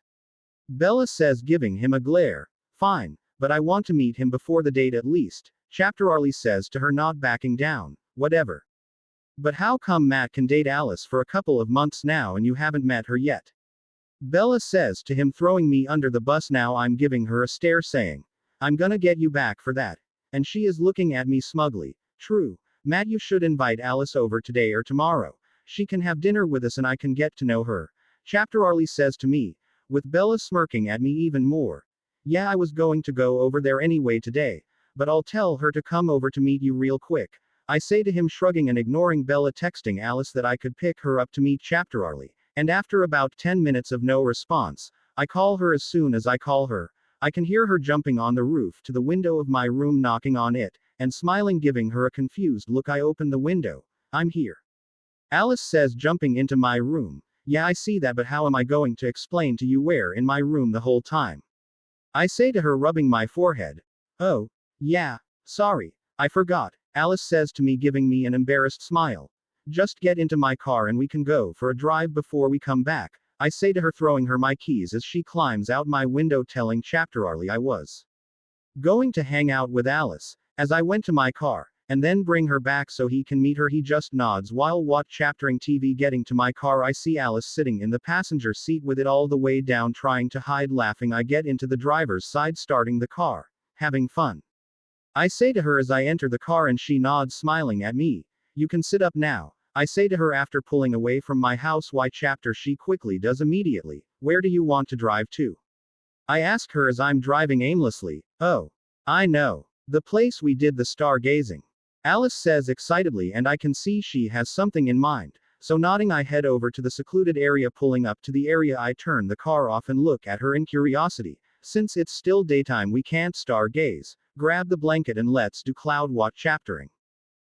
Bella says, giving him a glare. Fine, but I want to meet him before the date at least, Chapter Arlie says to her, not backing down. Whatever. But how come Matt can date Alice for a couple of months now and you haven't met her yet? Bella says to him, throwing me under the bus. Now I'm giving her a stare, saying, I'm gonna get you back for that. And she is looking at me smugly. True, Matt, you should invite Alice over today or tomorrow. She can have dinner with us and I can get to know her, Chapter Arlie says to me, with Bella smirking at me even more. Yeah, I was going to go over there anyway today, but I'll tell her to come over to meet you real quick, I say to him, shrugging and ignoring Bella texting Alice that I could pick her up to meet Chapter Arlie, and after about 10 minutes of no response, I call her. As soon as I call her, I can hear her jumping on the roof to the window of my room, knocking on it, and smiling, giving her a confused look. I open the window. I'm here, Alice says, jumping into my room. Yeah, I see that, but how am I going to explain to you we're in my room the whole time? I say to her, rubbing my forehead. Oh, yeah, sorry, I forgot, Alice says to me, giving me an embarrassed smile. Just get into my car and we can go for a drive before we come back, I say to her, throwing her my keys as she climbs out my window, telling Chapter Arlie I was going to hang out with Alice, as I went to my car, and then bring her back so he can meet her. He just nods while chaptering TV. Getting to my car, I see Alice sitting in the passenger seat with it all the way down, trying to hide laughing. I get into the driver's side, starting the car. Having fun, I say to her as I enter the car, and she nods, smiling at me. You can sit up now, I say to her after pulling away from my house. Why, Chapter? She quickly does immediately. Where do you want to drive to? I ask her as I'm driving aimlessly. Oh, I know. The place we did the stargazing, Alice says excitedly, and I can see she has something in mind. So nodding, I head over to the secluded area. Pulling up to the area, I turn the car off and look at her in curiosity. Since it's still daytime, we can't stargaze. Grab the blanket and let's do cloud watch chaptering,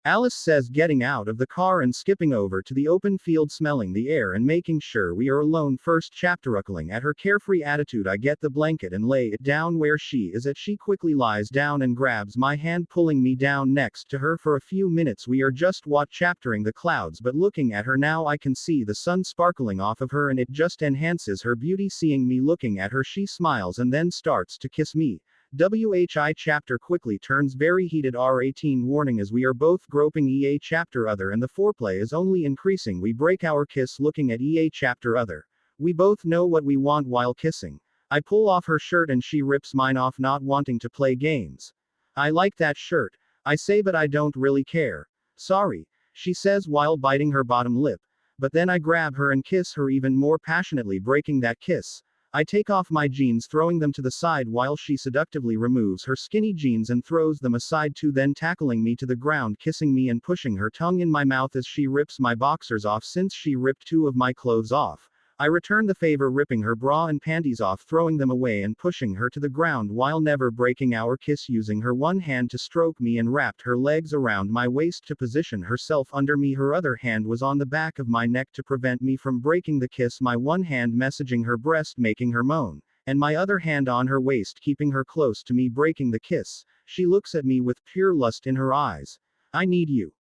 Alice says, getting out of the car and skipping over to the open field, smelling the air and making sure we are alone first. Chapteruckling at her carefree attitude, I get the blanket and lay it down where she is at. She quickly lies down and grabs my hand, pulling me down next to her. For a few minutes we are just chaptering the clouds, but looking at her now I can see the sun sparkling off of her and it just enhances her beauty. Seeing me looking at her, she smiles and then starts to kiss me. WHI Chapter quickly turns very heated. R18 warning as we are both groping EA Chapter other and the foreplay is only increasing. We break our kiss looking at EA Chapter other. We both know what we want while kissing. I pull off her shirt and she rips mine off, not wanting to play games. I like that shirt, I say, but I don't really care. Sorry, she says while biting her bottom lip. But then I grab her and kiss her even more passionately, breaking that kiss. I take off my jeans, throwing them to the side while she seductively removes her skinny jeans and throws them aside too, then tackling me to the ground, kissing me and pushing her tongue in my mouth as she rips my boxers off since she ripped 2 of my clothes off. I return the favor, ripping her bra and panties off, throwing them away and pushing her to the ground while never breaking our kiss, using her one hand to stroke me and wrapped her legs around my waist to position herself under me. Her other hand was on the back of my neck to prevent me from breaking the kiss, my one hand messaging her breast making her moan, and my other hand on her waist keeping her close to me, breaking the kiss. She looks at me with pure lust in her eyes. I need you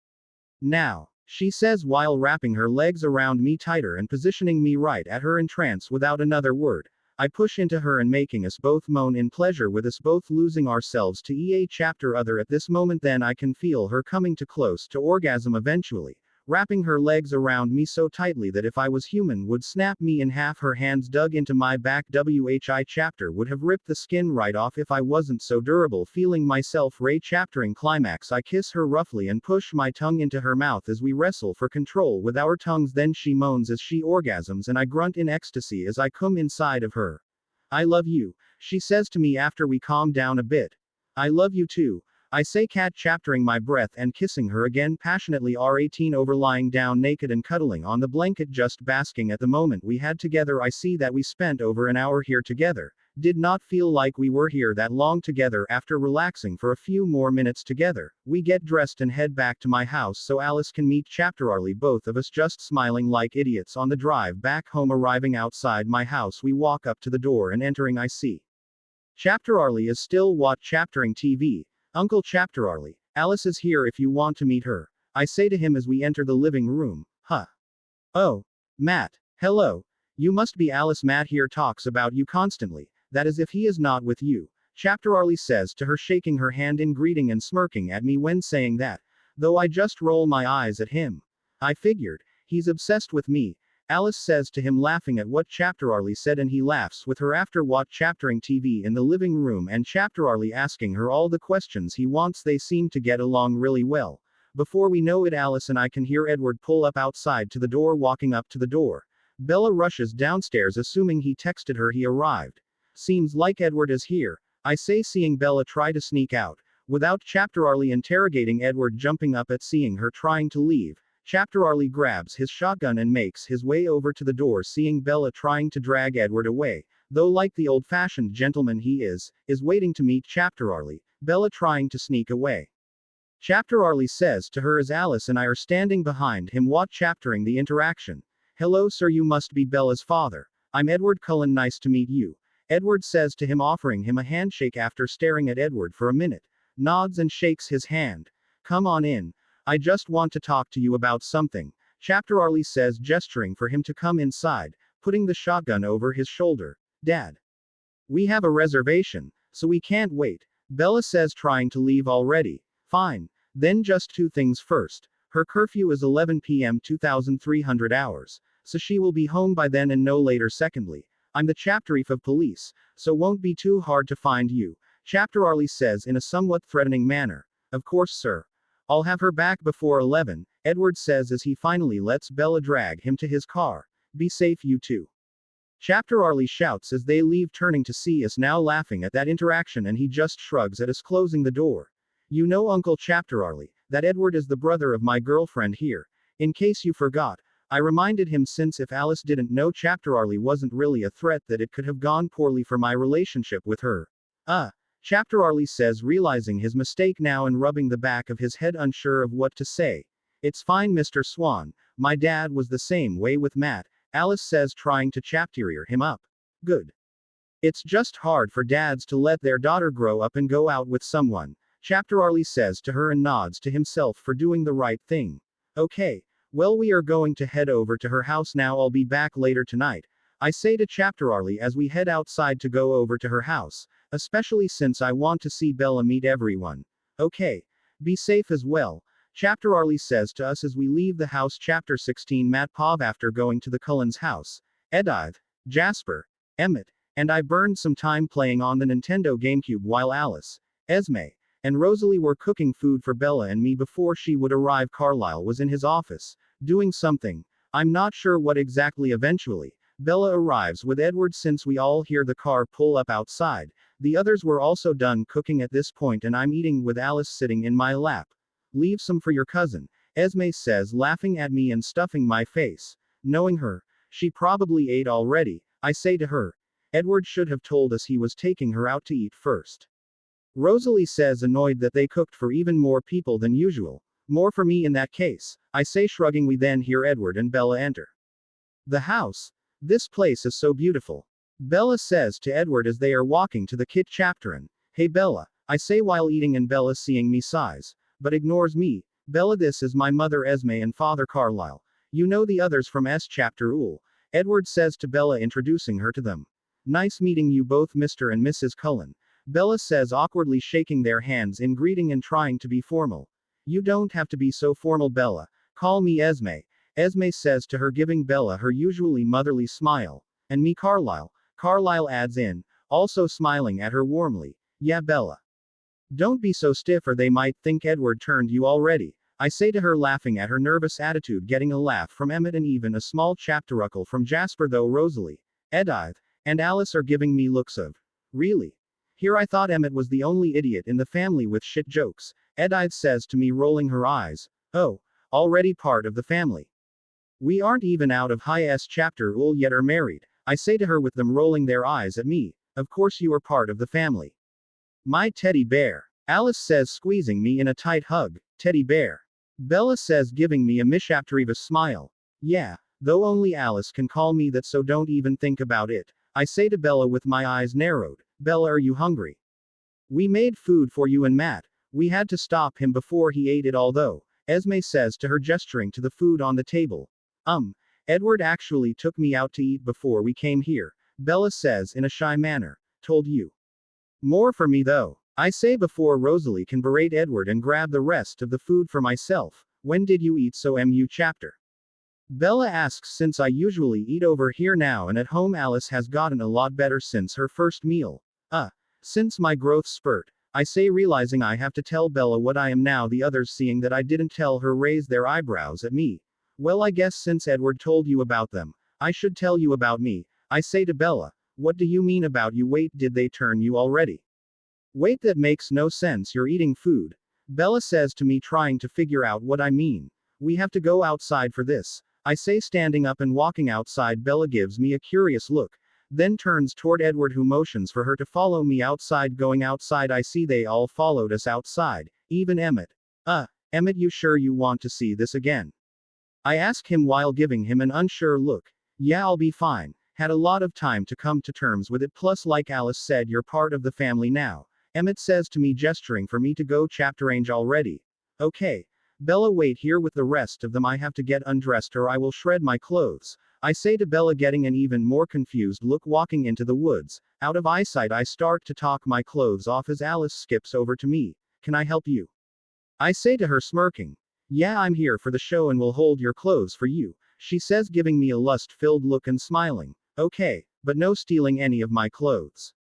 now, she says while wrapping her legs around me tighter and positioning me right at her entrance. Without another word, I push into her and making us both moan in pleasure, with us both losing ourselves to a chapter other at this moment. Then I can feel her coming to close to orgasm eventually, wrapping her legs around me so tightly that if I was human would snap me in half. Her hands dug into my back, whi chapter would have ripped the skin right off if I wasn't so durable. Feeling myself chaptering climax, I kiss her roughly and push my tongue into her mouth as we wrestle for control with our tongues. Then she moans as she orgasms and I grunt in ecstasy as I come inside of her. I love you, she says to me after we calm down a bit. I love you too, I say, cat chaptering my breath and kissing her again passionately. R18 over, lying down naked and cuddling on the blanket, just basking at the moment we had together. I see that we spent over an hour here together. Did not feel like we were here that long together. After relaxing for a few more minutes together, we get dressed and head back to my house so Alice can meet chapter Arlie, both of us just smiling like idiots on the drive back home. Arriving outside my house, we walk up to the door and entering I see chapter Arlie is still chaptering TV. Uncle Chapter Arlie, Alice is here if you want to meet her, I say to him as we enter the living room. Huh. Oh. Matt. Hello. You must be Alice. Matt here talks about you constantly, that is if he is not with you, Chapter Arlie says to her, shaking her hand in greeting and smirking at me when saying that, though I just roll my eyes at him. I figured, he's obsessed with me, Alice says to him, laughing at what Chapter Arlie said, and he laughs with her after chaptering TV in the living room and Chapter Arlie asking her all the questions he wants. They seem to get along really well. Before we know it, Alice and I can hear Edward pull up outside to the door. Walking up to the door, Bella rushes downstairs assuming he texted her he arrived. Seems like Edward is here, I say, seeing Bella try to sneak out, without Chapter Arlie interrogating Edward. Jumping up at seeing her trying to leave, Chapter Arlie grabs his shotgun and makes his way over to the door. Seeing Bella trying to drag Edward away, though like the old-fashioned gentleman he is waiting to meet Chapter Arlie, Bella trying to sneak away. Chapter Arlie says to her as Alice and I are standing behind him chaptering the interaction. Hello sir, you must be Bella's father. I'm Edward Cullen, nice to meet you, Edward says to him, offering him a handshake. After staring at Edward for a minute, nods and shakes his hand. Come on in. I just want to talk to you about something, Chapter Arlie says, gesturing for him to come inside, putting the shotgun over his shoulder. Dad, we have a reservation, so we can't wait, Bella says, trying to leave already. Fine. Then just 2 things first. Her curfew is 11 p.m. 2300 hours, so she will be home by then and no later. Secondly, I'm the chapter chief of police, so won't be too hard to find you, Chapter Arlie says in a somewhat threatening manner. Of course sir. I'll have her back before 11, Edward says as he finally lets Bella drag him to his car. Be safe you two, Chapter Arlie shouts as they leave, turning to see us now laughing at that interaction, and he just shrugs at us, closing the door. You know, Uncle Chapter Arlie, that Edward is the brother of my girlfriend here. In case you forgot, I reminded him, since if Alice didn't know, Chapter Arlie wasn't really a threat, that it could have gone poorly for my relationship with her. Chapter Arlie says, realizing his mistake now and rubbing the back of his head, unsure of what to say. It's fine, Mr. Swan. My dad was the same way with Matt, Alice says, trying to chapter him up. Good. It's just hard for dads to let their daughter grow up and go out with someone, Chapter Arlie says to her and nods to himself for doing the right thing. Okay. Well, we are going to head over to her house now. I'll be back later tonight, I say to Chapter Arlie as we head outside to go over to her house, especially since I want to see Bella meet everyone. Okay. Be safe as well, Chapter Arlie says to us as we leave the house. Chapter 16. Matt Pov. After going to the Cullens' house, Edith, Jasper, Emmett, and I burned some time playing on the Nintendo GameCube while Alice, Esme, and Rosalie were cooking food for Bella and me before she would arrive. Carlisle was in his office, doing something. I'm not sure what exactly. Eventually, Bella arrives with Edward. Since we all hear the car pull up outside, the others were also done cooking at this point, and I'm eating with Alice sitting in my lap. Leave some for your cousin, Esme says, laughing at me and stuffing my face. Knowing her, she probably ate already. I say to her, Edward should have told us he was taking her out to eat first. Rosalie says, annoyed that they cooked for even more people than usual. More for me in that case, I say, shrugging. We then hear Edward and Bella enter the house. This place is so beautiful, Bella says to Edward as they are walking to the kit chapterin. Hey Bella, I say while eating, and Bella, seeing me, sighs, but ignores me. Bella, this is my mother Esme and father Carlisle. You know the others from S chapter ul. Edward says to Bella, introducing her to them. Nice meeting you both, Mr. and Mrs. Cullen, Bella says, awkwardly shaking their hands in greeting and trying to be formal. You don't have to be so formal, Bella. Call me Esme, Esme says to her, giving Bella her usually motherly smile. And me Carlisle, Carlisle adds in, also smiling at her warmly. Yeah, Bella. Don't be so stiff or they might think Edward turned you already, I say to her, laughing at her nervous attitude, getting a laugh from Emmett and even a small chapteruckle from Jasper, though Rosalie, Edith, and Alice are giving me looks of, really? Here I thought Emmett was the only idiot in the family with shit jokes, Edith says to me, rolling her eyes. Oh, already part of the family. We aren't even out of high S chapter ul yet or married, I say to her, with them rolling their eyes at me. Of course you are part of the family. My teddy bear, Alice says, squeezing me in a tight hug. Teddy bear, Bella says, giving me a mischievous smile. Yeah, though only Alice can call me that, so don't even think about it, I say to Bella with my eyes narrowed. Bella, are you hungry? We made food for you and Matt. We had to stop him before he ate it all though, Esme says to her, gesturing to the food on the table. Edward actually took me out to eat before we came here, Bella says in a shy manner. Told you. More for me though, I say before Rosalie can berate Edward and grab the rest of the food for myself. When did you eat so mu chapter? Bella asks, since I usually eat over here now and at home. Alice has gotten a lot better since her first meal. Since my growth spurt, I say, realizing I have to tell Bella what I am now. The others, seeing that I didn't tell her, raise their eyebrows at me. Well, I guess since Edward told you about them, I should tell you about me, I say to Bella. What do you mean about you? Wait, did they turn you already? Wait, that makes no sense. You're eating food, Bella says to me, trying to figure out what I mean. We have to go outside for this, I say, standing up and walking outside. Bella gives me a curious look, then turns toward Edward, who motions for her to follow me outside. Going outside, I see they all followed us outside, even Emmett. Emmett, you sure you want to see this again? I ask him while giving him an unsure look. Yeah, I'll be fine. Had a lot of time to come to terms with it, plus like Alice said, you're part of the family now, Emmett says to me, gesturing for me to go. Chapter range already. Okay. Bella, wait here with the rest of them. I have to get undressed or I will shred my clothes, I say to Bella, getting an even more confused look. Walking into the woods, out of eyesight, I start to talk my clothes off as Alice skips over to me. Can I help you? I say to her, smirking. Yeah, I'm here for the show and will hold your clothes for you, she says, giving me a lust-filled look and smiling. Okay, but no stealing any of my clothes,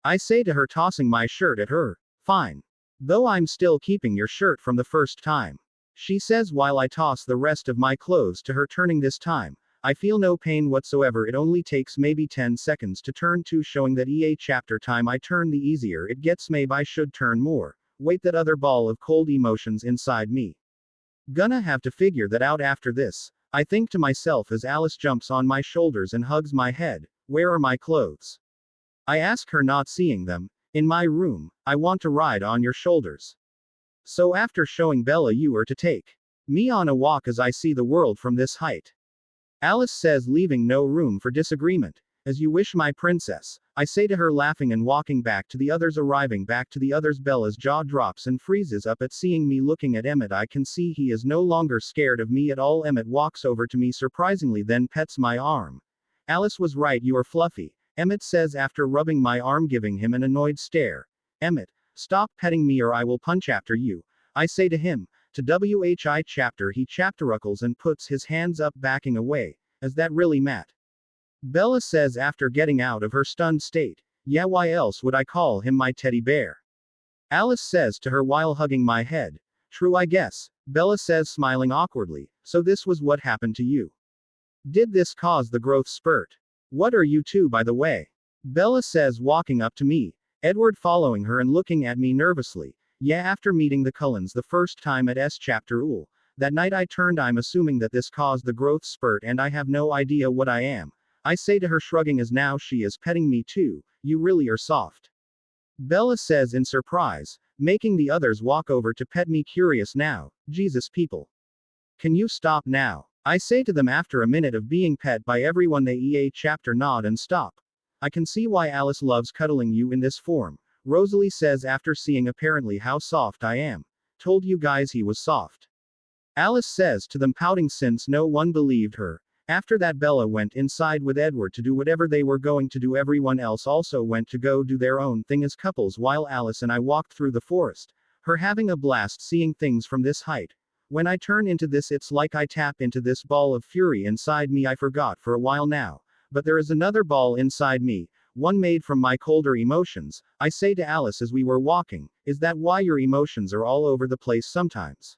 I say to her, tossing my shirt at her. Fine. Though I'm still keeping your shirt from the first time, she says while I toss the rest of my clothes to her, turning this time. I feel no pain whatsoever. It only takes maybe 10 seconds to turn 2, showing that EA chapter time I turn, the easier it gets. Maybe I should turn more. Wait, that other ball of cold emotions inside me. Gonna have to figure that out after this, I think to myself as Alice jumps on my shoulders and hugs my head. Where are my clothes? I ask her, not seeing them. In my room. I want to ride on your shoulders. So after showing Bella you are to take me on a walk as I see the world from this height, Alice says, leaving no room for disagreement. As you wish, my princess, I say to her, laughing and walking back to the others. Arriving back to the others, Bella's jaw drops and freezes up at seeing me looking at Emmett. I can see he is no longer scared of me at all. Emmett walks over to me surprisingly, then pets my arm. Alice was right, you are fluffy, Emmett says after rubbing my arm, giving him an annoyed stare. Emmett, stop petting me or I will punch after you, I say to him. To WHI chapter, he chapteruckles and puts his hands up, backing away. Is that really Matt? Bella says after getting out of her stunned state. Yeah, why else would I call him my teddy bear? Alice says to her while hugging my head. True, I guess, Bella says, smiling awkwardly. So this was what happened to you. Did this cause the growth spurt? What are you two, by the way? Bella says, walking up to me, Edward following her and looking at me nervously. Yeah, after meeting the Cullens the first time at S chapter that night I turned. I'm assuming that this caused the growth spurt and I have no idea what I am. I say to her, shrugging as now she is petting me too. You really are soft. Bella says in surprise, making the others walk over to pet me, curious now. Jesus people. Can you stop now? I say to them after a minute of being pet by everyone. They EA chapter nod and stop. I can see why Alice loves cuddling you in this form. Rosalie says after seeing apparently how soft I am. Told you guys he was soft. Alice says to them, pouting since no one believed her. After that, Bella went inside with Edward to do whatever they were going to do. Everyone else also went to go do their own thing as couples while Alice and I walked through the forest. Her having a blast seeing things from this height. When I turn into this, it's like I tap into this ball of fury inside me I forgot for a while now. But there is another ball inside me, one made from my colder emotions. I say to Alice as we were walking, is that why your emotions are all over the place sometimes?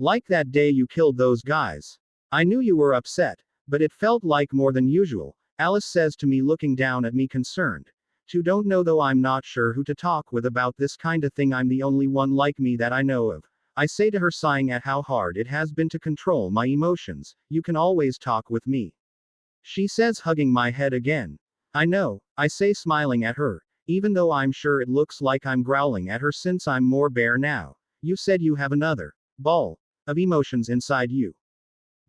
Like that day you killed those guys. I knew you were upset, but it felt like more than usual. Alice says to me, looking down at me concerned. To don't know though, I'm not sure who to talk with about this kind of thing. I'm the only one like me that I know of. I say to her, sighing at how hard it has been to control my emotions. You can always talk with me. She says, hugging my head again. I know, I say, smiling at her, even though I'm sure it looks like I'm growling at her since I'm more bare now. You said you have another ball of emotions inside you.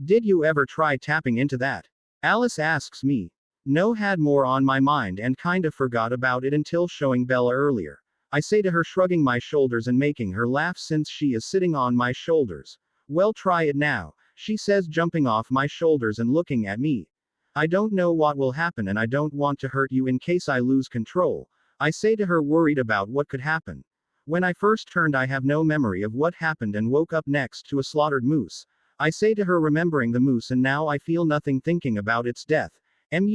Did you ever try tapping into that? Alice asks me. No, had more on my mind and kinda forgot about it until showing Bella earlier. I say to her, shrugging my shoulders and making her laugh since she is sitting on my shoulders. Well, try it now, she says, jumping off my shoulders and looking at me. I don't know what will happen and I don't want to hurt you in case I lose control. I say to her, worried about what could happen. When I first turned, I have no memory of what happened and woke up next to a slaughtered moose. I say to her, remembering the moose, and now I feel nothing thinking about its death.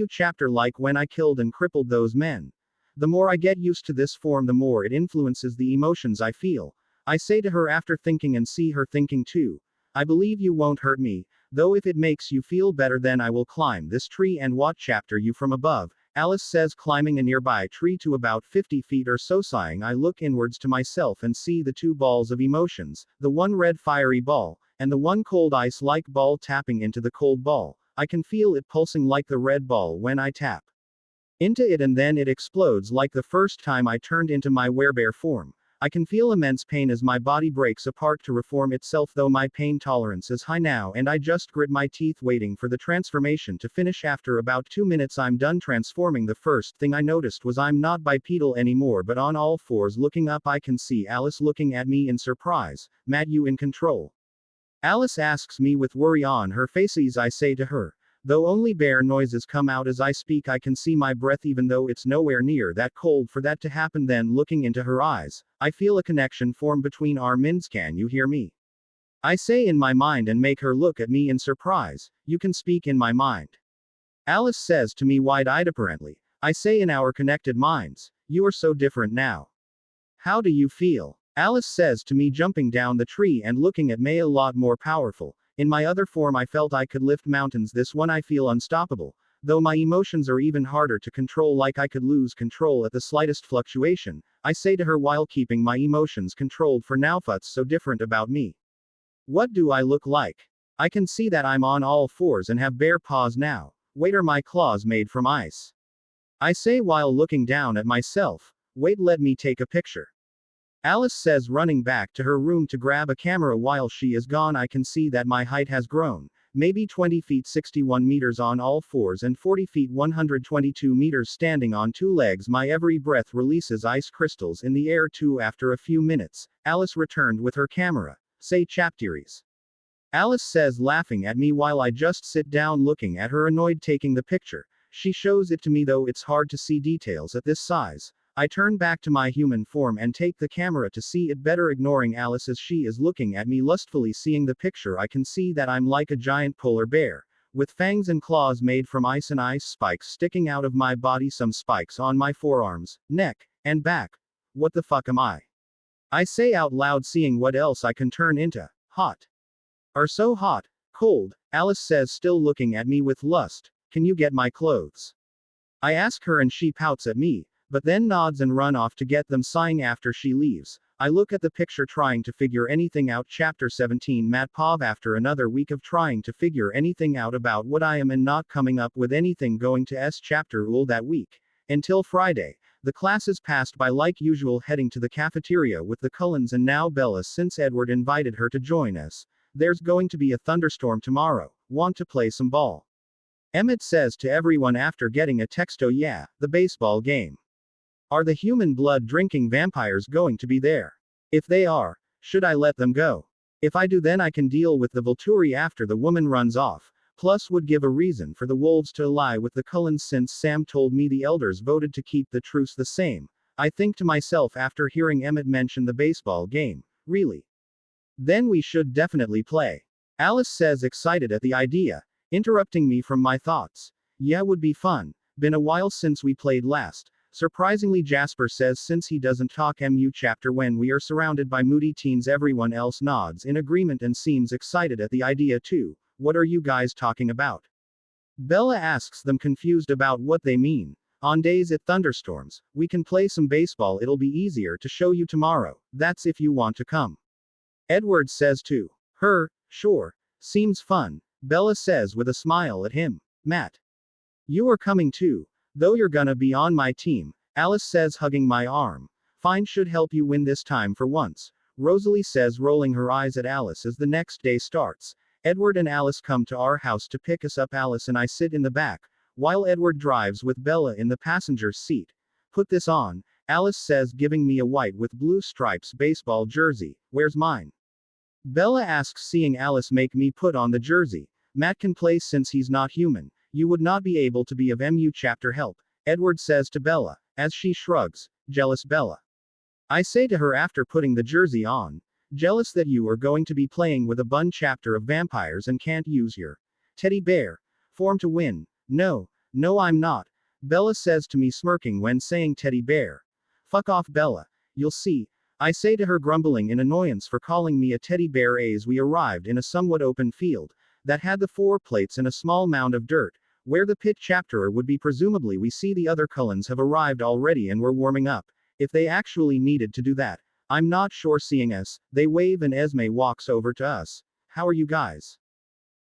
Chapter like when I killed and crippled those men. The more I get used to this form, the more it influences the emotions I feel. I say to her after thinking and see her thinking too. I believe you won't hurt me, though if it makes you feel better then I will climb this tree and watch chapter you from above. Alice says, climbing a nearby tree to about 50 feet or so. Sighing, I look inwards to myself and see the two balls of emotions, the one red fiery ball, and the one cold ice-like ball tapping into the cold ball. I can feel it pulsing like the red ball when I tap into it, and then it explodes like the first time I turned into my werebear form. I can feel immense pain as my body breaks apart to reform itself, though my pain tolerance is high now and I just grit my teeth waiting for the transformation to finish. After about 2 minutes I'm done transforming. The first thing I noticed was I'm not bipedal anymore but on all fours. Looking up I can see Alice looking at me in surprise. Matt, you in control? Alice asks me with worry on her face. I say to her. Though only bare noises come out as I speak, I can see my breath even though it's nowhere near that cold for that to happen. Then looking into her eyes, I feel a connection form between our minds. Can you hear me? I say in my mind and make her look at me in surprise. You can speak in my mind. Alice says to me, wide-eyed apparently. I say, in our connected minds. You are so different now. How do you feel? Alice says to me, jumping down the tree and looking at me. A lot more powerful. In my other form I felt I could lift mountains. This one I feel unstoppable. Though my emotions are even harder to control, like I could lose control at the slightest fluctuation. I say to her while keeping my emotions controlled for now. What's so different about me? What do I look like? I can see that I'm on all fours and have bare paws now. Wait, are my claws made from ice? I say while looking down at myself. Wait, let me take a picture. Alice says, running back to her room to grab a camera. While she is gone I can see that my height has grown. Maybe 20 feet 61 meters on all fours and 40 feet 122 meters standing on two legs. My every breath releases ice crystals in the air too. After a few minutes, Alice returned with her camera. Say chapteries. Alice says, laughing at me while I just sit down looking at her, annoyed, taking the picture. She shows it to me, though it's hard to see details at this size. I turn back to my human form and take the camera to see it better, ignoring Alice as she is looking at me lustfully. Seeing the picture I can see that I'm like a giant polar bear, with fangs and claws made from ice and ice spikes sticking out of my body, some spikes on my forearms, neck, and back. What the fuck am I? I say out loud, seeing what else I can turn into. Hot. Are so hot. Cold, Alice says, still looking at me with lust. Can you get my clothes? I ask her and she pouts at me, but then nods and run off to get them, sighing after she leaves. I look at the picture trying to figure anything out. Chapter 17. Matt Pov. After another week of trying to figure anything out about what I am and not coming up with anything going to chapter all that week. Until Friday. The classes passed by like usual, heading to the cafeteria with the Cullens and now Bella since Edward invited her to join us. There's going to be a thunderstorm tomorrow. Want to play some ball? Emmett says to everyone after getting a text. Oh yeah, the baseball game. Are the human blood drinking vampires going to be there? If they are, should I let them go? If I do, then I can deal with the Volturi after the woman runs off. Plus would give a reason for the wolves to ally with the Cullens, since Sam told me the elders voted to keep the truce the same. I think to myself after hearing Emmett mention the baseball game. Really? Then we should definitely play. Alice says, excited at the idea, interrupting me from my thoughts. Yeah, would be fun. Been a while since we played last. Surprisingly, Jasper says, since he doesn't talk chapter when we are surrounded by moody teens. Everyone else nods in agreement and seems excited at the idea too. What are you guys talking about? Bella asks them, confused about what they mean. On days it thunderstorms, we can play some baseball. It'll be easier to show you tomorrow. That's if you want to come. Edward says to her, sure. Seems fun. Bella says with a smile at him. Matt, you are coming too. Though you're gonna be on my team, Alice says, hugging my arm. Fine, should help you win this time for once. Rosalie says, rolling her eyes at Alice as the next day starts. Edward and Alice come to our house to pick us up. Alice and I sit in the back, while Edward drives with Bella in the passenger's seat. Put this on, Alice says, giving me a white with blue stripes baseball jersey. Where's mine? Bella asks, seeing Alice make me put on the jersey. Matt can play since he's not human. You would not be able to be of chapter help, Edward says to Bella, as she shrugs. Jealous Bella. I say to her after putting the jersey on. Jealous that you are going to be playing with a bun chapter of vampires and can't use your teddy bear form to win. No, I'm not. Bella says to me, smirking when saying teddy bear. Fuck off, Bella. You'll see. I say to her, grumbling in annoyance for calling me a teddy bear. As we arrived in a somewhat open field that had the 4 plates and a small mound of dirt, where the pit chapterer would be. Presumably we see the other Cullens have arrived already and were warming up, if they actually needed to do that. I'm not sure. Seeing us, they wave and Esme walks over to us. How are you guys?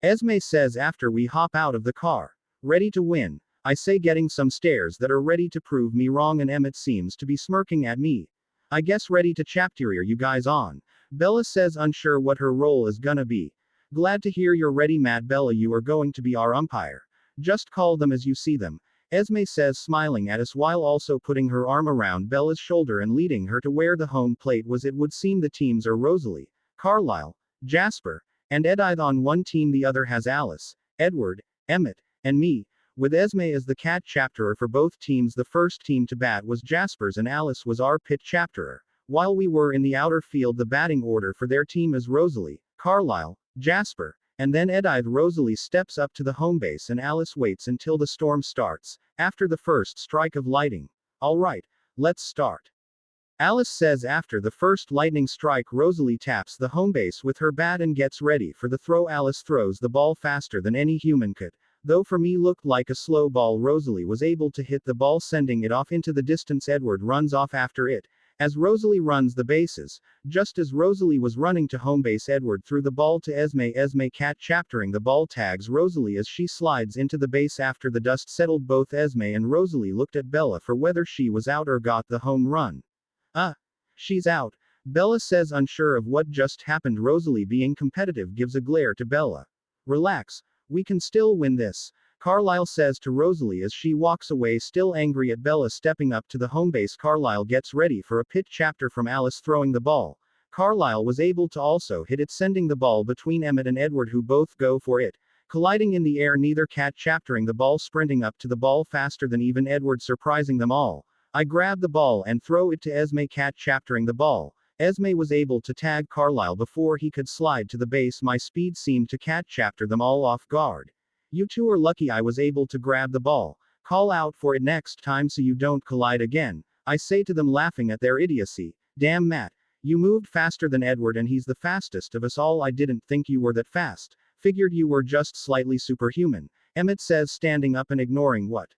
Esme says after we hop out of the car. Ready to win, I say, getting some stares that are ready to prove me wrong, and Emmett seems to be smirking at me. I guess ready to chapter you guys on. Bella says, unsure what her role is gonna be. Glad to hear you're ready, Matt. Bella, you are going to be our umpire. Just call them as you see them. Esme says, smiling at us while also putting her arm around Bella's shoulder and leading her to where the home plate was. It would seem the teams are Rosalie, Carlisle, Jasper, and Edith on one team. The other has Alice, Edward, Emmett, and me, with Esme as the cat chapterer for both teams. The first team to bat was Jasper's and Alice was our pit chapterer. While we were in the outer field, the batting order for their team is Rosalie, Carlisle, Jasper, and then Edith. Rosalie steps up to the home base and Alice waits until the storm starts, after the first strike of lightning. All right, let's start. Alice says after the first lightning strike. Rosalie taps the home base with her bat and gets ready for the throw. Alice throws the ball faster than any human could, though for me looked like a slow ball. Rosalie was able to hit the ball, sending it off into the distance. Edward runs off after it, as Rosalie runs the bases. Just as Rosalie was running to home base, Edward threw the ball to Esme. Esme cat chaptering the ball tags Rosalie as she slides into the base. After the dust settled, both Esme and Rosalie looked at Bella for whether she was out or got the home run. She's out, Bella says, unsure of what just happened. Rosalie, being competitive, gives a glare to Bella. Relax, we can still win this, Carlisle says to Rosalie as she walks away, still angry at Bella stepping up to the home base. Carlisle gets ready for a pit chapter from Alice throwing the ball. Carlisle was able to also hit it, sending the ball between Emmett and Edward, who both go for it, colliding in the air, neither cat chaptering the ball, sprinting up to the ball faster than even Edward, surprising them all. I grab the ball and throw it to Esme, cat chaptering the ball. Esme was able to tag Carlisle before he could slide to the base. My speed seemed to cat chapter them all off guard. You two are lucky I was able to grab the ball. Call out for it next time so you don't collide again, I say to them, laughing at their idiocy. Damn, Matt, You moved faster than Edward and he's the fastest of us all. I didn't think you were that fast. Figured you were just slightly superhuman. Emmett says, standing up and ignoring what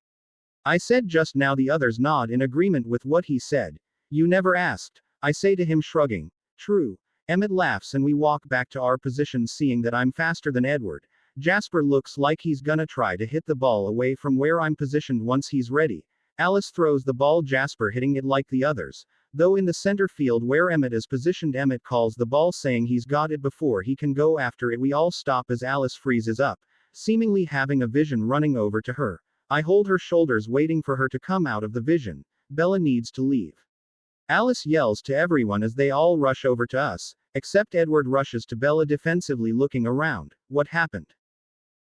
I said just now. The others nod in agreement with what he said. You never asked, I say to him, shrugging. True. Emmett laughs and we walk back to our positions, seeing that I'm faster than Edward. Jasper looks like he's gonna try to hit the ball away from where I'm positioned once he's ready. Alice throws the ball, Jasper hitting it like the others. Though in the center field where Emmett is positioned, Emmett calls the ball, saying he's got it before he can go after it. We all stop as Alice freezes up, seemingly having a vision running over to her. I hold her shoulders, waiting for her to come out of the vision. Bella needs to leave. Alice yells to everyone as they all rush over to us, except Edward rushes to Bella, defensively looking around. What happened?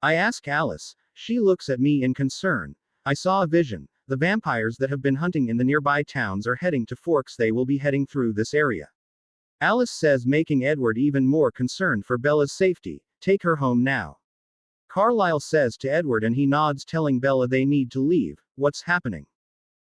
I ask Alice. She looks at me in concern. I saw a vision. The vampires that have been hunting in the nearby towns are heading to Forks. They will be heading through this area. Alice says, making Edward even more concerned for Bella's safety. Take her home now. Carlisle says to Edward and he nods, telling Bella they need to leave. What's happening?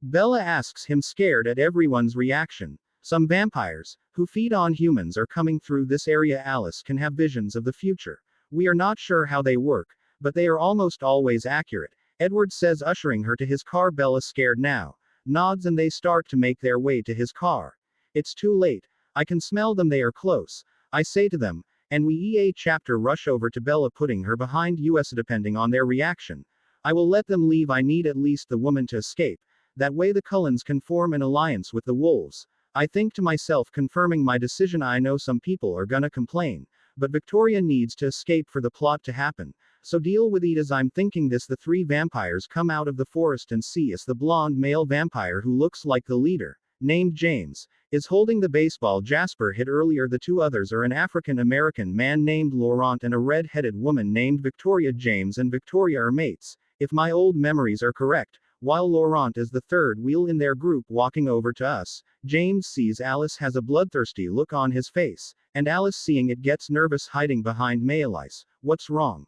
Bella asks him, scared at everyone's reaction. Some vampires, who feed on humans, are coming through this area. Alice can have visions of the future. We are not sure how they work, but they are almost always accurate. Edward says, ushering her to his car. Bella, scared now, nods and they start to make their way to his car. It's too late. I can smell them. They are close, I say to them, and we chapter rush over to Bella, putting her behind us. Depending on their reaction, I will let them leave. I need at least the woman to escape. That way the Cullens can form an alliance with the wolves. I think to myself, confirming my decision. I know some people are gonna complain, but Victoria needs to escape for the plot to happen. So deal with it. As I'm thinking this, the three vampires come out of the forest and see us. The blonde male vampire, who looks like the leader, named James, is holding the baseball Jasper hit earlier. The two others are an African American man named Laurent and a red-headed woman named Victoria. James and Victoria are mates, if my old memories are correct, while Laurent is the third wheel in their group. Walking over to us, James sees Alice has a bloodthirsty look on his face, and Alice, seeing it, gets nervous, hiding behind Alice. What's wrong?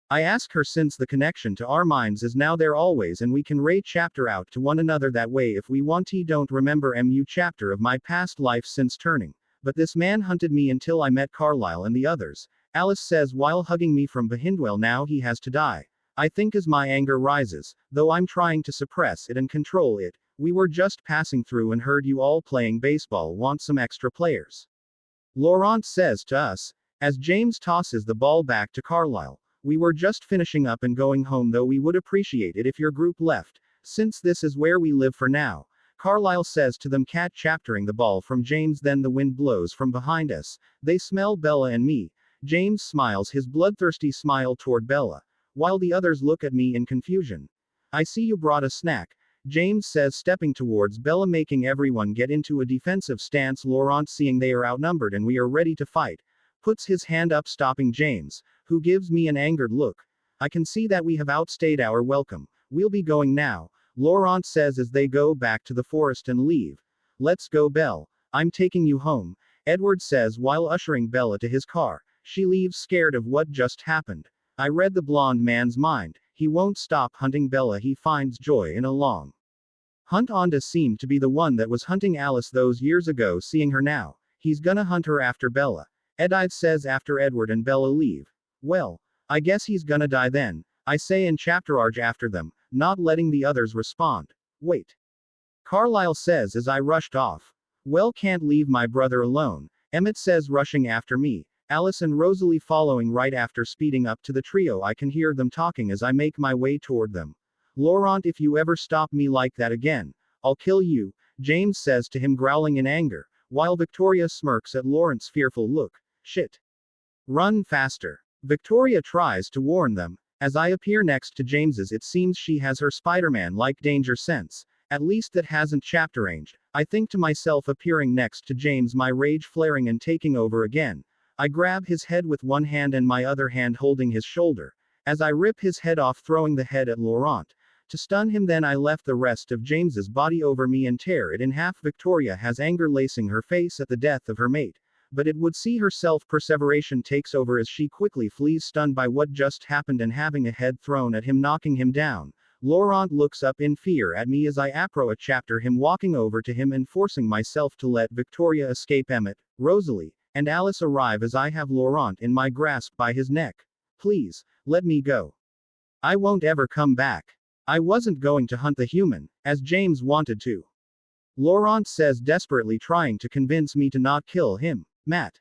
I ask her, since the connection to our minds is now there always and we can chapter out to one another that way if we want. Don't remember chapter of my past life since turning, but this man hunted me until I met Carlisle and the others, Alice says while hugging me from behind. Well, now he has to die, I think, as my anger rises, though I'm trying to suppress it and control it. We were just passing through and heard you all playing baseball. Want some extra players? Laurent says to us, as James tosses the ball back to Carlisle. We were just finishing up and going home, though we would appreciate it if your group left, since this is where we live for now. Carlisle says to them, chaptering the ball from James. Then the wind blows from behind us. They smell Bella and me. James smiles his bloodthirsty smile toward Bella, while the others look at me in confusion. I see you brought a snack, James says, stepping towards Bella, making everyone get into a defensive stance. Laurent, seeing they are outnumbered and we are ready to fight, puts his hand up, stopping James, who gives me an angered look. I can see that we have outstayed our welcome. We'll be going now, Laurent says as they go back to the forest and leave. Let's go, Belle. I'm taking you home, Edward says while ushering Bella to his car. She leaves, scared of what just happened. I read the blonde man's mind. He won't stop hunting Bella. He finds joy in a long hunt. Onda seemed to be the one that was hunting Alice those years ago. Seeing her now, he's gonna hunt her after Bella, Edith says after Edward and Bella leave. Well, I guess he's gonna die then, I say in chapter arch after them, not letting the others respond. Wait, Carlisle says as I rushed off. Well, can't leave my brother alone, Emmett says, rushing after me. Alice and Rosalie following right after, speeding up to the trio. I can hear them talking as I make my way toward them. Laurent, if you ever stop me like that again, I'll kill you, James says to him, growling in anger, while Victoria smirks at Laurent's fearful look. Shit. Run faster. Victoria tries to warn them. As I appear next to James's, it seems she has her Spider-Man-like danger sense. At least that hasn't chapter ranged, I think to myself, appearing next to James, my rage flaring and taking over again. I grab his head with one hand and my other hand holding his shoulder, as I rip his head off, throwing the head at Laurent to stun him. Then I left the rest of James's body over me and tear it in half. Victoria has anger lacing her face at the death of her mate, but it would see her self-perseveration takes over as she quickly flees, stunned by what just happened and having a head thrown at him, knocking him down. Laurent looks up in fear at me as I appro a chapter him walking over to him and forcing myself to let Victoria escape. Emmett, Rosalie, and Alice arrive as I have Laurent in my grasp by his neck. Please, let me go. I won't ever come back. I wasn't going to hunt the human, as James wanted to. Laurent says, desperately trying to convince me to not kill him. Matt.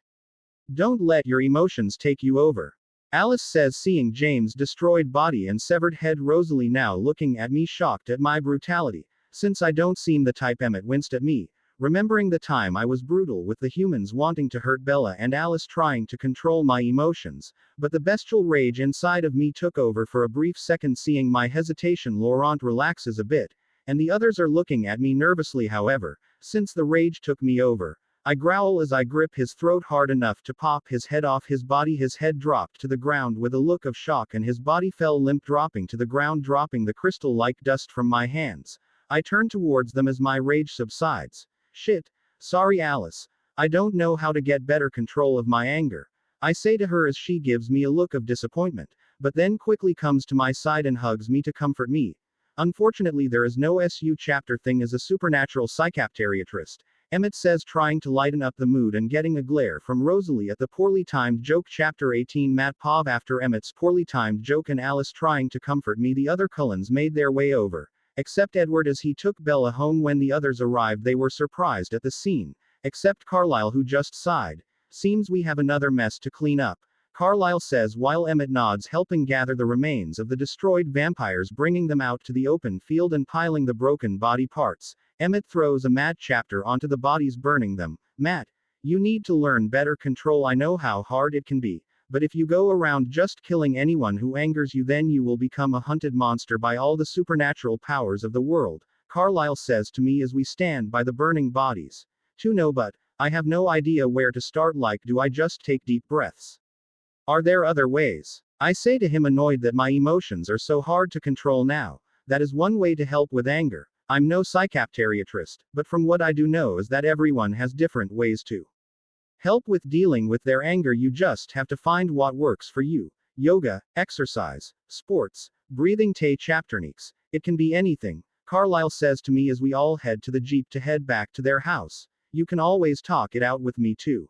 Don't let your emotions take you over. Alice says, seeing James' destroyed body and severed head. Rosalie now looking at me, shocked at my brutality. Since I don't seem the type. Emmett winced at me, remembering the time I was brutal with the humans wanting to hurt Bella and Alice, trying to control my emotions, but the bestial rage inside of me took over for a brief second. Seeing my hesitation, Laurent relaxes a bit, and the others are looking at me nervously. However, since the rage took me over, I growl as I grip his throat hard enough to pop his head off his body. His head dropped to the ground with a look of shock and his body fell limp, dropping to the ground, dropping the crystal-like dust from my hands. I turn towards them as my rage subsides. Shit. Sorry, Alice. I don't know how to get better control of my anger. I say to her as she gives me a look of disappointment, but then quickly comes to my side and hugs me to comfort me. Unfortunately, there is no SU chapter thing as a supernatural psychiatrist. Emmett says, trying to lighten up the mood and getting a glare from Rosalie at the poorly timed joke. Chapter 18. Matt Pov. After Emmett's poorly timed joke and Alice trying to comfort me, the other Cullens made their way over. Except Edward, as he took Bella home. When the others arrived, they were surprised at the scene. Except Carlisle, who just sighed. Seems we have another mess to clean up. Carlisle says while Emmett nods, helping gather the remains of the destroyed vampires, bringing them out to the open field and piling the broken body parts. Emmett throws a mad chapter onto the bodies, burning them. Matt, you need to learn better control. I know how hard it can be, but if you go around just killing anyone who angers you, then you will become a hunted monster by all the supernatural powers of the world, Carlisle says to me as we stand by the burning bodies. No, but I have no idea where to start. Like, do I just take deep breaths? Are there other ways? I say to him, annoyed that my emotions are so hard to control now. That is one way to help with anger. I'm no psychiatrist, but from what I do know is that everyone has different ways to help with dealing with their anger. You just have to find what works for you. Yoga, exercise, sports, breathing, chapterniques. It can be anything. Carlisle says to me as we all head to the jeep to head back to their house. You can always talk it out with me too.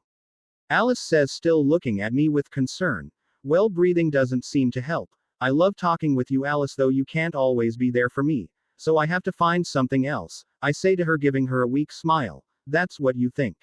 Alice says, still looking at me with concern. Well, breathing doesn't seem to help. I love talking with you, Alice, though you can't always be there for me. So I have to find something else. I say to her, giving her a weak smile. That's what you think.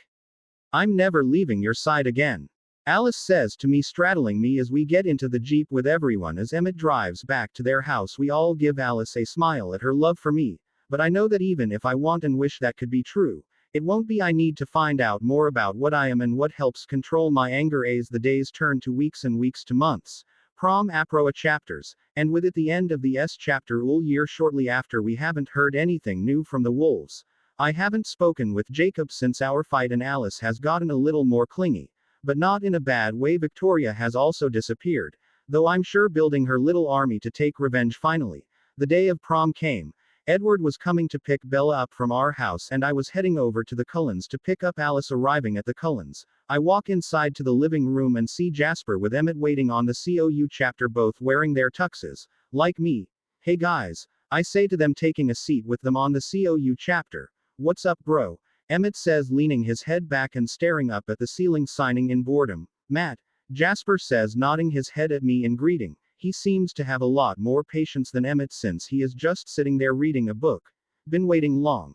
I'm never leaving your side again. Alice says to me, straddling me as we get into the jeep with everyone. As Emmett drives back to their house, we all give Alice a smile at her love for me. But I know that even if I want and wish that could be true, it won't be. I need to find out more about what I am and what helps control my anger. As the days turn to weeks and weeks to months. Prom Aproa chapters, and with it the end of the S chapter all year. Shortly after, we haven't heard anything new from the wolves. I haven't spoken with Jacob since our fight, and Alice has gotten a little more clingy. But not in a bad way. Victoria has also disappeared, though I'm sure building her little army to take revenge. Finally, the day of prom came. Edward was coming to pick Bella up from our house, and I was heading over to the Cullens to pick up Alice. Arriving at the Cullens, I walk inside to the living room and see Jasper with Emmett waiting on the COU chapter, both wearing their tuxes, like me. Hey guys, I say to them, taking a seat with them on the COU chapter. What's up, bro? Emmett says, leaning his head back and staring up at the ceiling, signing in boredom. Matt, Jasper says, nodding his head at me in greeting. He seems to have a lot more patience than Emmett since he is just sitting there reading a book. Been waiting long?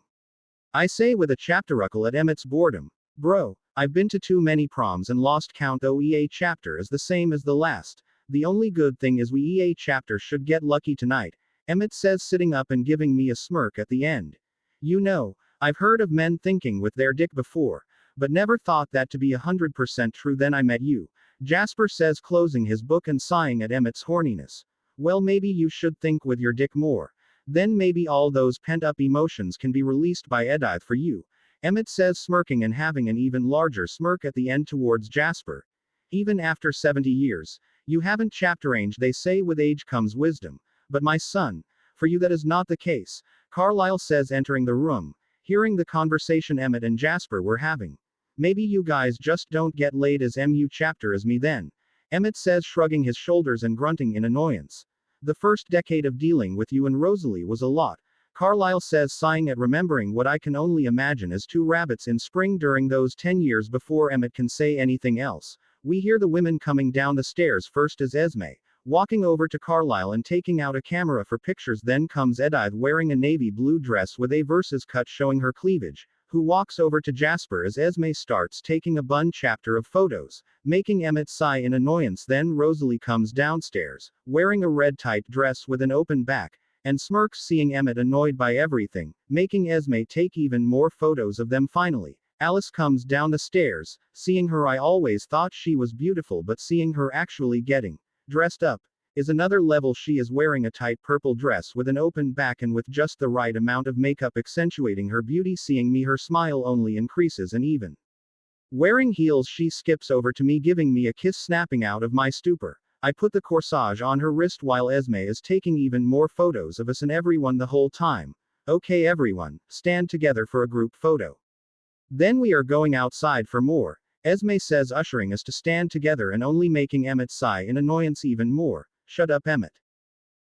I say with a chapteruckle at Emmett's boredom. Bro, I've been to too many proms and lost count. OEA chapter is the same as the last. The only good thing is we EA chapter should get lucky tonight, Emmett says, sitting up and giving me a smirk at the end. You know, I've heard of men thinking with their dick before, but never thought that to be 100% true. Then I met you, Jasper says, closing his book and sighing at Emmett's horniness. Well, maybe you should think with your dick more. Then maybe all those pent-up emotions can be released by Edith for you, Emmett says, smirking and having an even larger smirk at the end towards Jasper. Even after 70 years, you haven't chapteranged. They say with age comes wisdom. But my son, for you that is not the case, Carlisle says, entering the room, hearing the conversation Emmett and Jasper were having. Maybe you guys just don't get laid as MU chapter as me then, Emmett says, shrugging his shoulders and grunting in annoyance. The first decade of dealing with you and Rosalie was a lot. Carlyle says, sighing at remembering what I can only imagine as two rabbits in spring during those 10 years before Emmett can say anything else. We hear the women coming down the stairs, first as Esme, walking over to Carlyle and taking out a camera for pictures, then comes Edith wearing a navy blue dress with a versus cut showing her cleavage, who walks over to Jasper as Esme starts taking a bun chapter of photos, making Emmett sigh in annoyance. Then Rosalie comes downstairs, wearing a red tight dress with an open back, and smirks seeing Emmett annoyed by everything, making Esme take even more photos of them. Finally, Alice comes down the stairs. Seeing her, I always thought she was beautiful, but seeing her actually getting dressed up is another level. She is wearing a tight purple dress with an open back and with just the right amount of makeup accentuating her beauty. Seeing me, her smile only increases, and even wearing heels, she skips over to me, giving me a kiss, snapping out of my stupor. I put the corsage on her wrist while Esme is taking even more photos of us and everyone the whole time. Okay everyone, stand together for a group photo. Then we are going outside for more, Esme says, ushering us to stand together and only making Emmett sigh in annoyance even more. Shut up, Emmett.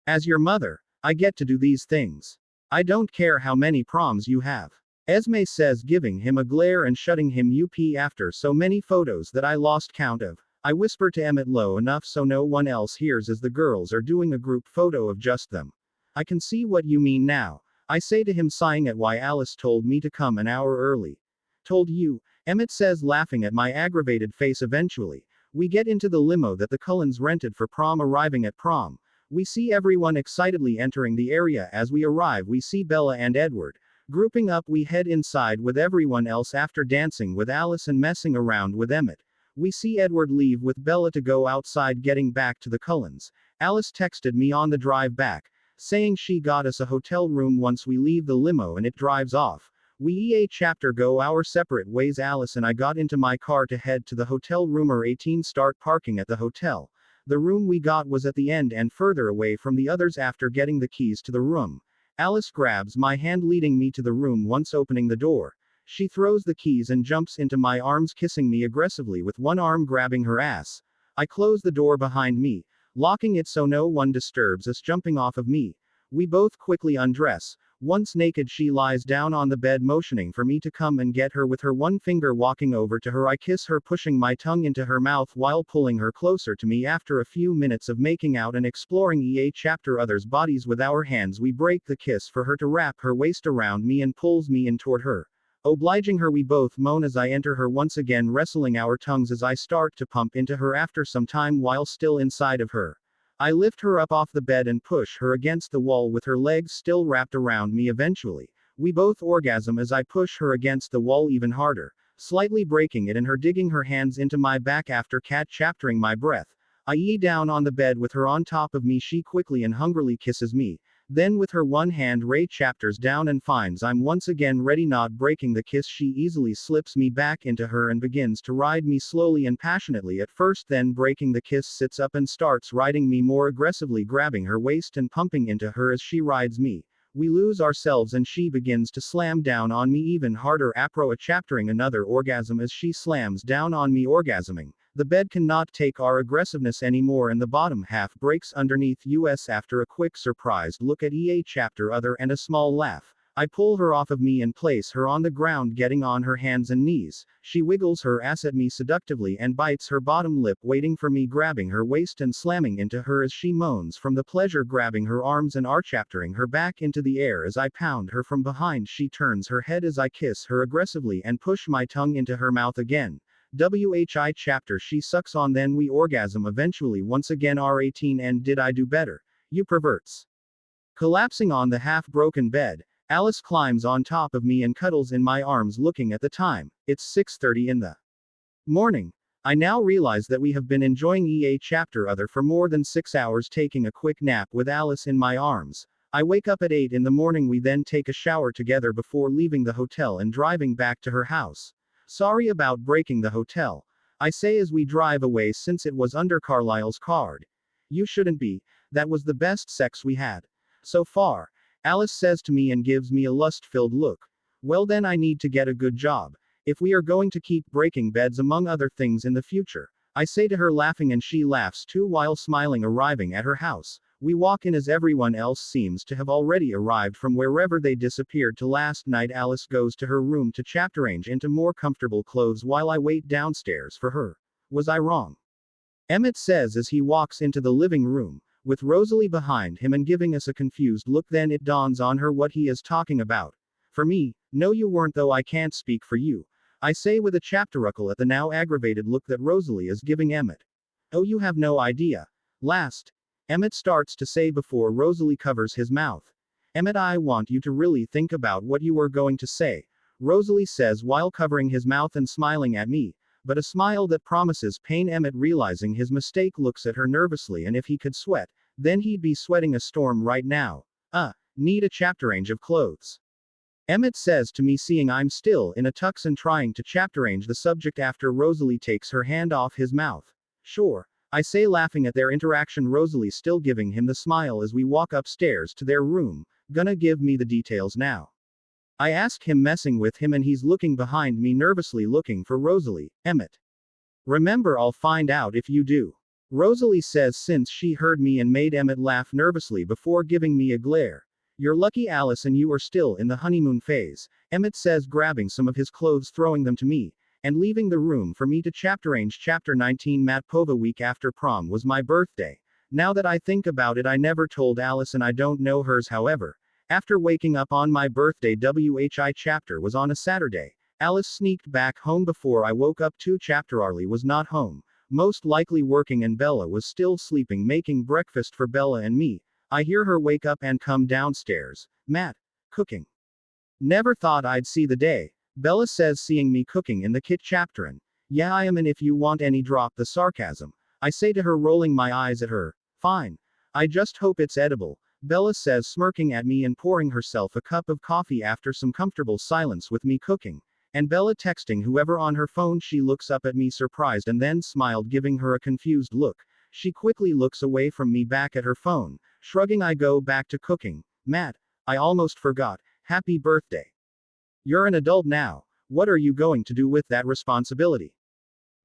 As your mother, I get to do these things. I don't care how many proms you have, Esme says, giving him a glare and shutting him up after so many photos that I lost count of. I whisper to Emmett low enough so no one else hears as the girls are doing a group photo of just them. I can see what you mean now, I say to him, sighing at why Alice told me to come an hour early. Told you? Emmett says, laughing at my aggravated face. Eventually, we get into the limo that the Cullens rented for prom. Arriving at prom, we see everyone excitedly entering the area. As we arrive, we see Bella and Edward grouping up. We head inside with everyone else after dancing with Alice and messing around with Emmett. We see Edward leave with Bella to go outside. Getting back to the Cullens, Alice texted me on the drive back, saying she got us a hotel room once we leave the limo and it drives off. We chapter go our separate ways. Alice and I got into my car to head to the hotel room. 18 start parking at the hotel. The room we got was at the end and further away from the others. After getting the keys to the room, Alice grabs my hand, leading me to the room. Once opening the door, she throws the keys and jumps into my arms, kissing me aggressively with one arm grabbing her ass. I close the door behind me, locking it so no one disturbs us. Jumping off of me, we both quickly undress. Once naked, she lies down on the bed, motioning for me to come and get her with her one finger. Walking over to her, I kiss her, pushing my tongue into her mouth while pulling her closer to me. After a few minutes of making out and exploring chapter others' bodies with our hands, we break the kiss for her to wrap her waist around me and pulls me in toward her. Obliging her, we both moan as I enter her, once again wrestling our tongues as I start to pump into her. After some time, while still inside of her, I lift her up off the bed and push her against the wall with her legs still wrapped around me. Eventually, we both orgasm as I push her against the wall even harder, slightly breaking it and her digging her hands into my back. After cat chaptering my breath, I down on the bed with her on top of me. She quickly and hungrily kisses me. Then with her one hand chapters down and finds I'm once again ready. Not breaking the kiss, she easily slips me back into her and begins to ride me slowly and passionately at first, then breaking the kiss, sits up and starts riding me more aggressively, grabbing her waist and pumping into her as she rides me. We lose ourselves and she begins to slam down on me even harder. Chaptering another orgasm as she slams down on me, orgasming. The bed cannot take our aggressiveness anymore and the bottom half breaks underneath us. After a quick surprised look at chapter other and a small laugh, I pull her off of me and place her on the ground. Getting on her hands and knees, she wiggles her ass at me seductively and bites her bottom lip, waiting for me, grabbing her waist and slamming into her as she moans from the pleasure, grabbing her arms and chaptering her back into the air as I pound her from behind. She turns her head as I kiss her aggressively and push my tongue into her mouth again. Chapter she sucks on, then we orgasm eventually once again. 18 And did I do better, you perverts? Collapsing on the half-broken bed, Alice climbs on top of me and cuddles in my arms. Looking at the time, it's 6:30 in the morning. I now realize that we have been enjoying chapter other for more than 6 hours, taking a quick nap with Alice in my arms. I wake up at 8 in the morning. We then take a shower together before leaving the hotel and driving back to her house. Sorry about breaking the hotel, I say as we drive away, since it was under Carlyle's card. You shouldn't be, that was the best sex we had so far, Alice says to me and gives me a lust-filled look. Well then I need to get a good job, if we are going to keep breaking beds among other things in the future, I say to her, laughing, and she laughs too while smiling. Arriving at her house, We walk in as everyone else seems to have already arrived from wherever they disappeared to last night. Alice goes to her room to change into more comfortable clothes while I wait downstairs for her. Was I wrong? Emmett says as he walks into the living room, with Rosalie behind him and giving us a confused look. Then it dawns on her what he is talking about. For me, no you weren't, though I can't speak for you, I say with a chapteruckle at the now aggravated look that Rosalie is giving Emmett. Oh, you have no idea. Last, Emmett starts to say before Rosalie covers his mouth. Emmett, I want you to really think about what you are going to say, Rosalie says while covering his mouth and smiling at me, but a smile that promises pain. Emmett, realizing his mistake, looks at her nervously, and if he could sweat, then he'd be sweating a storm right now. Need a change of clothes, Emmett says to me, seeing I'm still in a tux and trying to change the subject after Rosalie takes her hand off his mouth. Sure, I say, laughing at their interaction. Rosalie still giving him the smile as we walk upstairs to their room. Gonna give me the details now, I ask him, messing with him, and he's looking behind me nervously looking for Rosalie. Emmett, remember, I'll find out if you do, Rosalie says, since she heard me, and made Emmett laugh nervously before giving me a glare. You're lucky, Alice, and you are still in the honeymoon phase, Emmett says, grabbing some of his clothes, throwing them to me, and leaving the room for me to change. Chapter 19. Matpova. Week after prom was my birthday. Now that I think about it, I never told Alice, and I don't know hers. However, after waking up on my birthday, WHI chapter was on a Saturday. Alice sneaked back home before I woke up too. Chapter Arlie was not home, most likely working, and Bella was still sleeping, making breakfast for Bella and me. I hear her wake up and come downstairs. Matt, cooking. Never thought I'd see the day, Bella says, seeing me cooking in the kitchen. Yeah, I am, and if you want any, drop the sarcasm, I say to her, rolling my eyes at her. Fine. I just hope it's edible, Bella says, smirking at me and pouring herself a cup of coffee after some comfortable silence with me cooking, and Bella texting whoever on her phone. She looks up at me surprised and then smiled, giving her a confused look. She quickly looks away from me back at her phone. Shrugging, I go back to cooking. Matt, I almost forgot. Happy birthday. You're an adult now. What are you going to do with that responsibility?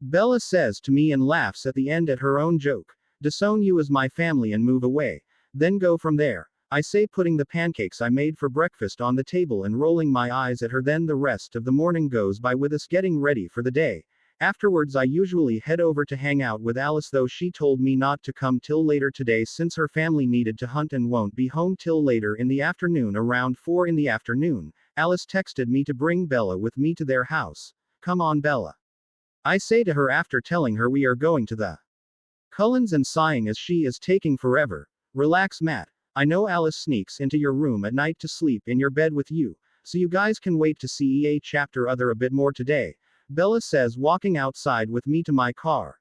Bella says to me and laughs at the end at her own joke. Disown you as my family and move away. Then go from there, I say, putting the pancakes I made for breakfast on the table and rolling my eyes at her. Then the rest of the morning goes by with us getting ready for the day. Afterwards, I usually head over to hang out with Alice, though she told me not to come till later today since her family needed to hunt and won't be home till later in the afternoon. Around 4 in the afternoon, Alice texted me to bring Bella with me to their house. Come on, Bella, I say to her after telling her we are going to the Cullens, and sighing as she is taking forever. Relax, Matt. I know Alice sneaks into your room at night to sleep in your bed with you, so you guys can wait to see EA chapter other a bit more today, Bella says, walking outside with me to my car.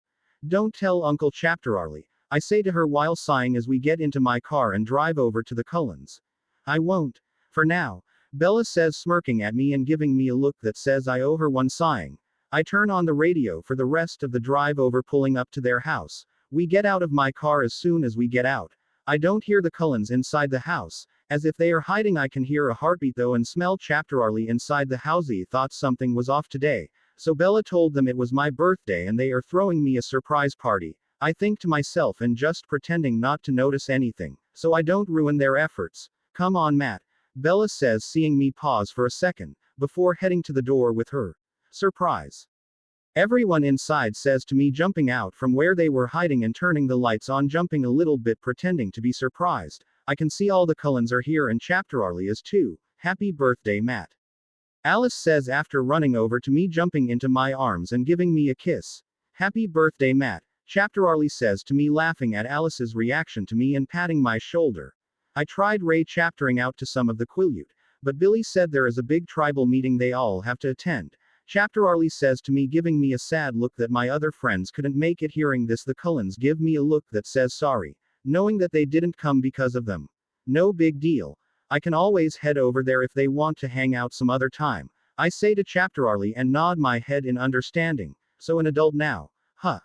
Don't tell Uncle Chapter Arlie, I say to her while sighing as we get into my car and drive over to the Cullens. I won't. For now, Bella says, smirking at me and giving me a look that says I owe her one. Sighing, I turn on the radio for the rest of the drive over. Pulling up to their house, we get out of my car. As soon as we get out, I don't hear the Cullens inside the house, as if they are hiding. I can hear a heartbeat though and smell Chapter Arlie inside the house. He thought something was off today, so Bella told them it was my birthday and they are throwing me a surprise party. I think to myself and just pretending not to notice anything, so I don't ruin their efforts. Come on, Matt, Bella says, seeing me pause for a second, before heading to the door with her surprise. Everyone inside says to me, jumping out from where they were hiding and turning the lights on, jumping a little bit, pretending to be surprised. I can see all the Cullens are here and Chapter Arlie is too. Happy birthday, Matt, Alice says after running over to me, jumping into my arms and giving me a kiss. Happy birthday, Matt, Chapter Arlie says to me, laughing at Alice's reaction to me and patting my shoulder. I tried chaptering out to some of the Quileute, but Billy said there is a big tribal meeting they all have to attend. Chapter Arlie says to me, giving me a sad look that my other friends couldn't make it. Hearing this, the Cullens give me a look that says sorry, knowing that they didn't come because of them. No big deal. I can always head over there if they want to hang out some other time, I say to Chapter Arlie and nod my head in understanding. So an adult now, huh?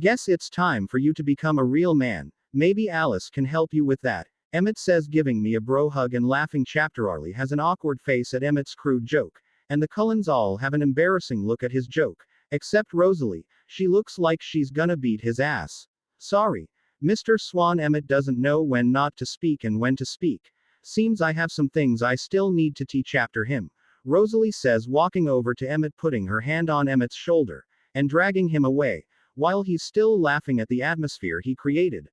Guess it's time for you to become a real man. Maybe Alice can help you with that, Emmett says, giving me a bro hug and laughing. Chapter Arlie has an awkward face at Emmett's crude joke, and the Cullens all have an embarrassing look at his joke, except Rosalie. She looks like she's gonna beat his ass. Sorry, Mr. Swan Emmett doesn't know when not to speak and when to speak. Seems I have some things I still need to teach after him, Rosalie says, walking over to Emmett, putting her hand on Emmett's shoulder, and dragging him away, while he's still laughing at the atmosphere he created.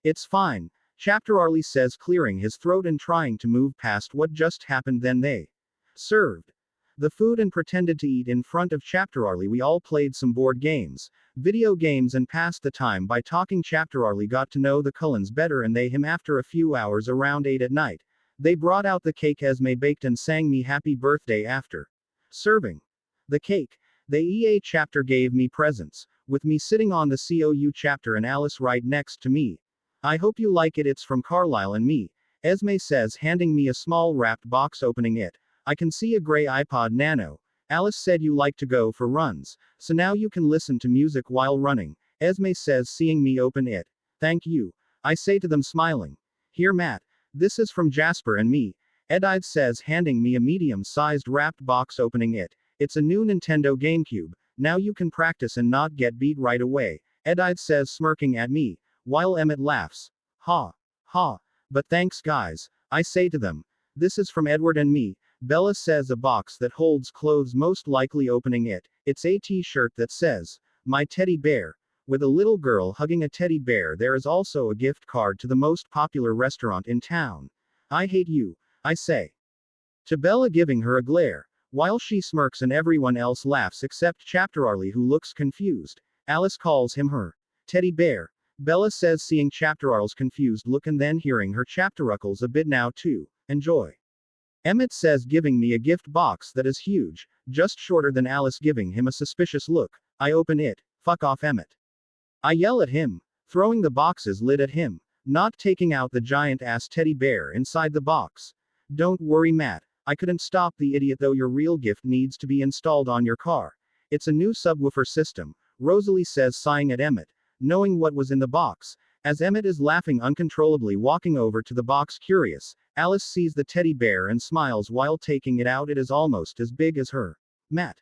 It's fine, Chapter Arlie says, clearing his throat and trying to move past what just happened. Then they served the food and pretended to eat in front of Chapter Arlie. We all played some board games, video games, and passed the time by talking. Chapter Arlie got to know the Cullens better and they him after a few hours. Around 8 at night, they brought out the cake Esme baked and sang me happy birthday after serving the cake. The EA chapter gave me presents, with me sitting on the COU chapter and Alice right next to me. I hope you like it. It's from Carlisle and me, Esme says, handing me a small wrapped box. Opening it, I can see a gray iPod Nano. Alice said you like to go for runs, so now you can listen to music while running, Esme says, seeing me open it. Thank you, I say to them, smiling. Here, Matt. This is from Jasper and me, Edith says, handing me a medium-sized wrapped box. Opening it, it's a new Nintendo GameCube. Now you can practice and not get beat right away, Edith says, smirking at me, while Emmett laughs. Ha. Ha. But thanks guys, I say to them. This is from Edward and me, Bella says, a box that holds clothes, most likely. Opening it, it's a t-shirt that says, My Teddy Bear, with a little girl hugging a teddy bear. There is also a gift card to the most popular restaurant in town. I hate you, I say to Bella, giving her a glare, while she smirks and everyone else laughs except Chapter Arlie, who looks confused. Alice calls him her teddy bear, Bella says, seeing Chapter Arlie's confused look and then hearing her chapteruckles a bit now too. Enjoy, Emmett says, giving me a gift box that is huge, just shorter than Alice, giving him a suspicious look. I open it. Fuck off, Emmett, I yell at him, throwing the box's lid at him, not taking out the giant ass teddy bear inside the box. Don't worry, Matt, I couldn't stop the idiot though. Your real gift needs to be installed on your car. It's a new subwoofer system, Rosalie says, sighing at Emmett, knowing what was in the box. As Emmett is laughing uncontrollably, walking over to the box curious, Alice sees the teddy bear and smiles while taking it out. It is almost as big as her. Matt,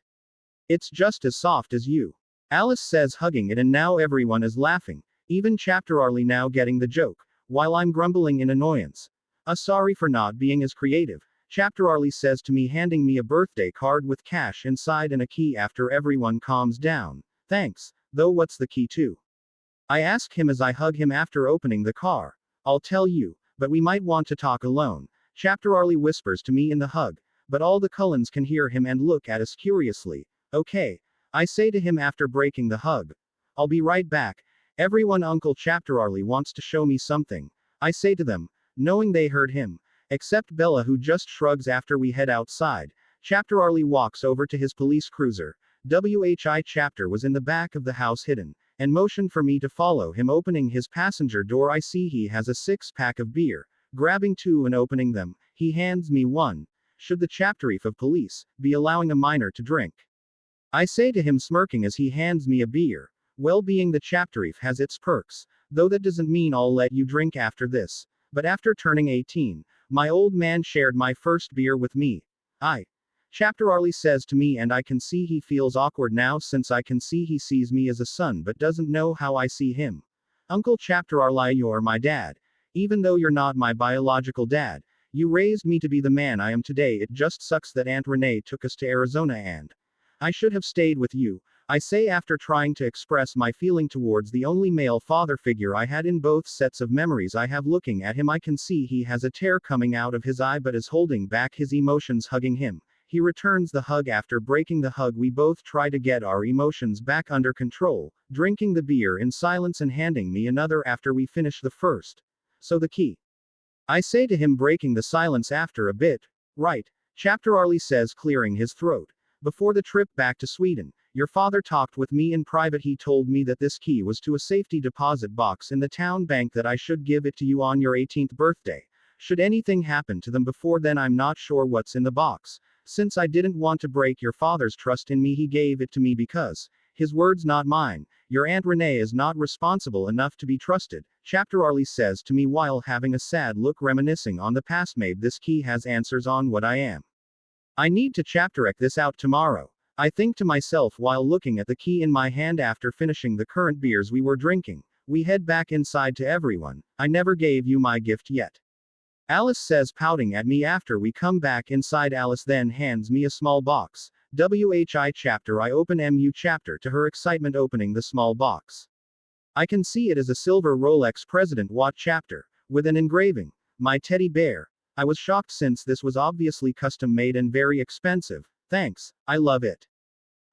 it's just as soft as you, Alice says, hugging it, and now everyone is laughing, even Chapter Arlie now getting the joke, while I'm grumbling in annoyance. Sorry for not being as creative, Chapter Arlie says to me, handing me a birthday card with cash inside and a key. After everyone calms down. Thanks, though what's the key to? I ask him as I hug him after opening the car. I'll tell you, but we might want to talk alone, Chapter Arlie whispers to me in the hug, but all the Cullens can hear him and look at us curiously. Okay, I say to him after breaking the hug. I'll be right back. Everyone, Uncle Chapter Arlie wants to show me something, I say to them, knowing they heard him, except Bella, who just shrugs after we head outside. Chapter Arlie walks over to his police cruiser. WHI Chapter was in the back of the house hidden, and motioned for me to follow him. Opening his passenger door, I see he has a 6-pack of beer. Grabbing 2 and opening them, he hands me one. Should the chapterief of police be allowing a minor to drink? I say to him, smirking as he hands me a beer. Well, being the chapterief has its perks, though that doesn't mean I'll let you drink after this. But after turning 18, my old man shared my first beer with me. Chapter Arlie says to me, and I can see he feels awkward now, since I can see he sees me as a son but doesn't know how I see him. Uncle Chapter Arlie, you're my dad. Even though you're not my biological dad, you raised me to be the man I am today. It just sucks that Aunt Renee took us to Arizona and I should have stayed with you, I say after trying to express my feeling towards the only male father figure I had in both sets of memories I have. Looking at him, I can see he has a tear coming out of his eye but is holding back his emotions. Hugging him, he returns the hug. After breaking the hug, we both try to get our emotions back under control, drinking the beer in silence and handing me another after we finish the first. So the key, I say to him, breaking the silence after a bit. Right, Chapter Arlie says, clearing his throat. Before the trip back to Sweden, your father talked with me in private. He told me that this key was to a safety deposit box in the town bank, that I should give it to you on your 18th birthday. Should anything happen to them before then, I'm not sure what's in the box. Since I didn't want to break your father's trust in me, he gave it to me because, his words not mine, your Aunt Renee is not responsible enough to be trusted, Chapter Arlie says to me while having a sad look, reminiscing on the past. Maybe this key has answers on what I am. I need to chapterek this out tomorrow, I think to myself while looking at the key in my hand. After finishing the current beers we were drinking, We head back inside to everyone. I never gave you my gift yet. Alice says, pouting at me after we come back inside. Alice then hands me a small box. WHI chapter. I open MU chapter to her excitement opening the small box. I can see it is a silver Rolex President Watt chapter, with an engraving. My teddy bear. I was shocked since this was obviously custom made and very expensive. Thanks, I love it.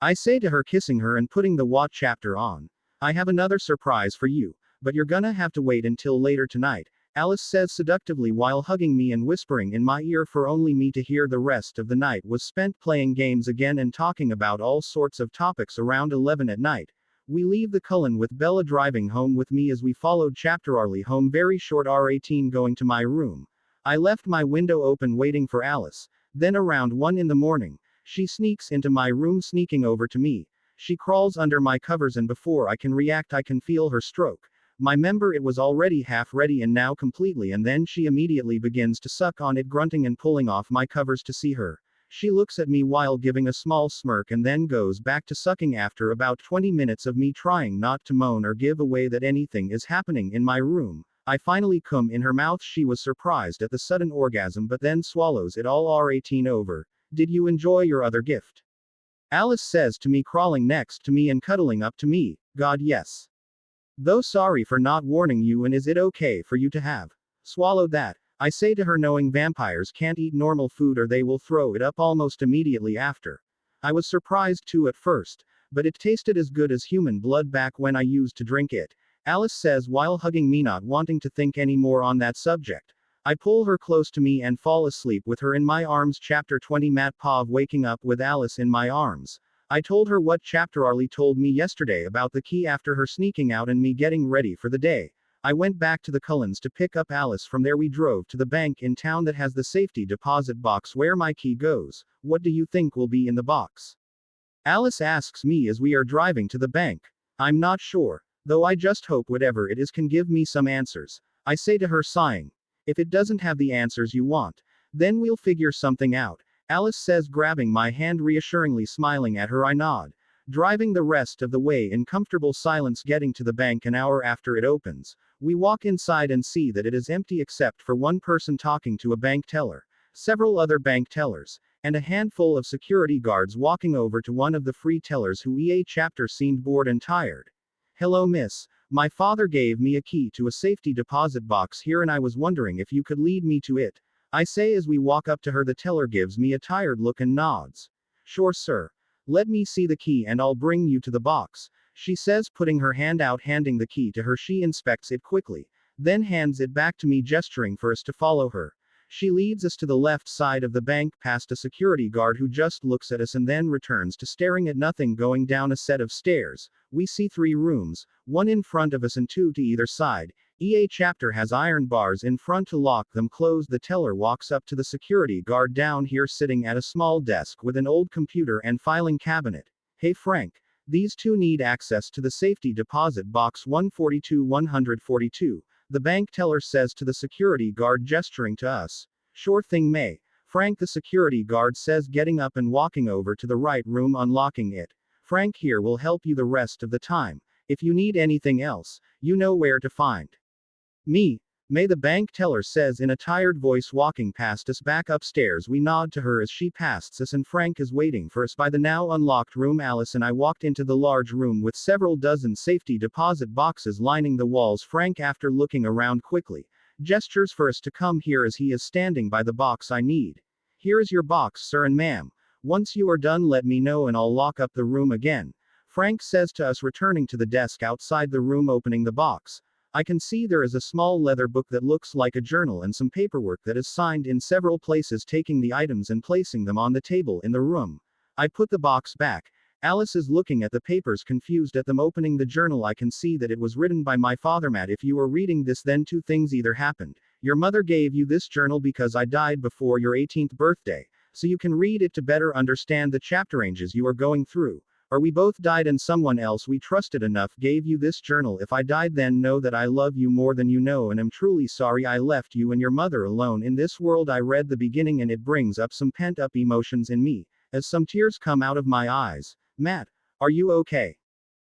I say to her, kissing her and putting the Watt chapter on. I have another surprise for you, but you're gonna have to wait until later tonight, Alice says seductively while hugging me and whispering in my ear for only me to hear. The rest of the night was spent playing games again and talking about all sorts of topics. Around 11 at night, we leave the Cullen with Bella driving home with me as we followed chapter Arlie home. Very short R18 going to my room. I left my window open waiting for Alice. Then around 1 in the morning, she sneaks into my room, sneaking over to me. She crawls under my covers and before I can react I can feel her stroke my member. It was already half ready and now completely, and then she immediately begins to suck on it, grunting and pulling off my covers to see her. She looks at me while giving a small smirk and then goes back to sucking. After about 20 minutes of me trying not to moan or give away that anything is happening in my room, I finally come in her mouth. She was surprised at the sudden orgasm but then swallows it all. R18 over. Did you enjoy your other gift? Alice says to me, crawling next to me and cuddling up to me. God, yes. Though sorry for not warning you, and is it okay for you to have swallowed that? I say to her, knowing vampires can't eat normal food or they will throw it up almost immediately after. I was surprised too at first, but it tasted as good as human blood back when I used to drink it, Alice says while hugging me, not wanting to think any more on that subject. I pull her close to me and fall asleep with her in my arms. Chapter 20. Matt Pov waking up with Alice in my arms. I told her what chapter Arlie told me yesterday about the key after her sneaking out and me getting ready for the day. I went back to the Cullens to pick up Alice. From there we drove to the bank in town that has the safety deposit box where my key goes. What do you think will be in the box? Alice asks me as we are driving to the bank. I'm not sure, though I just hope whatever it is can give me some answers. I say to her, sighing. If it doesn't have the answers you want, then we'll figure something out, Alice says, grabbing my hand reassuringly. Smiling at her, I nod. Driving the rest of the way in comfortable silence, getting to the bank an hour after it opens. We walk inside and see that it is empty except for one person talking to a bank teller, several other bank tellers, and a handful of security guards walking over to one of the free tellers who EA chapter seemed bored and tired. Hello, miss. My father gave me a key to a safety deposit box here and I was wondering if you could lead me to it, I say as we walk up to her. The teller gives me a tired look and nods. Sure, sir. Let me see the key and I'll bring you to the box, she says, putting her hand out. Handing the key to her, she inspects it quickly, then hands it back to me, gesturing for us to follow her. She leads us to the left side of the bank, past a security guard who just looks at us and then returns to staring at nothing. Going down a set of stairs, we see 3 rooms, 1 in front of us and 2 to either side. EA chapter has iron bars in front to lock them closed. The teller walks up to the security guard down here sitting at a small desk with an old computer and filing cabinet. Hey Frank, these 2 need access to the safety deposit box 142-142, the bank teller says to the security guard, gesturing to us. Sure thing, May. Frank, the security guard says, getting up and walking over to the right room, unlocking it. Frank here will help you the rest of the time. If you need anything else, you know where to find me. May, the bank teller says in a tired voice, walking past us back upstairs. We nod to her as she passes us and Frank is waiting for us by the now unlocked room. Alice and I walked into the large room with several dozen safety deposit boxes lining the walls. Frank, after looking around quickly, gestures for us to come here as he is standing by the box. I need. Here is your box, sir and ma'am. Once you are done, let me know and I'll lock up the room again, Frank says to us, returning to the desk outside the room. Opening the box, I can see there is a small leather book that looks like a journal and some paperwork that is signed in several places. Taking the items and placing them on the table in the room, I put the box back. Alice is looking at the papers, confused at them. Opening the journal, I can see that it was written by my father. Matt, if you are reading this, then 2 things either happened. Your mother gave you this journal because I died before your 18th birthday, so you can read it to better understand the chapter ranges you are going through. Or we both died and someone else we trusted enough gave you this journal. If I died, then know that I love you more than you know and am truly sorry I left you and your mother alone in this world. I read the beginning and it brings up some pent up emotions in me, as some tears come out of my eyes. Matt, are you okay?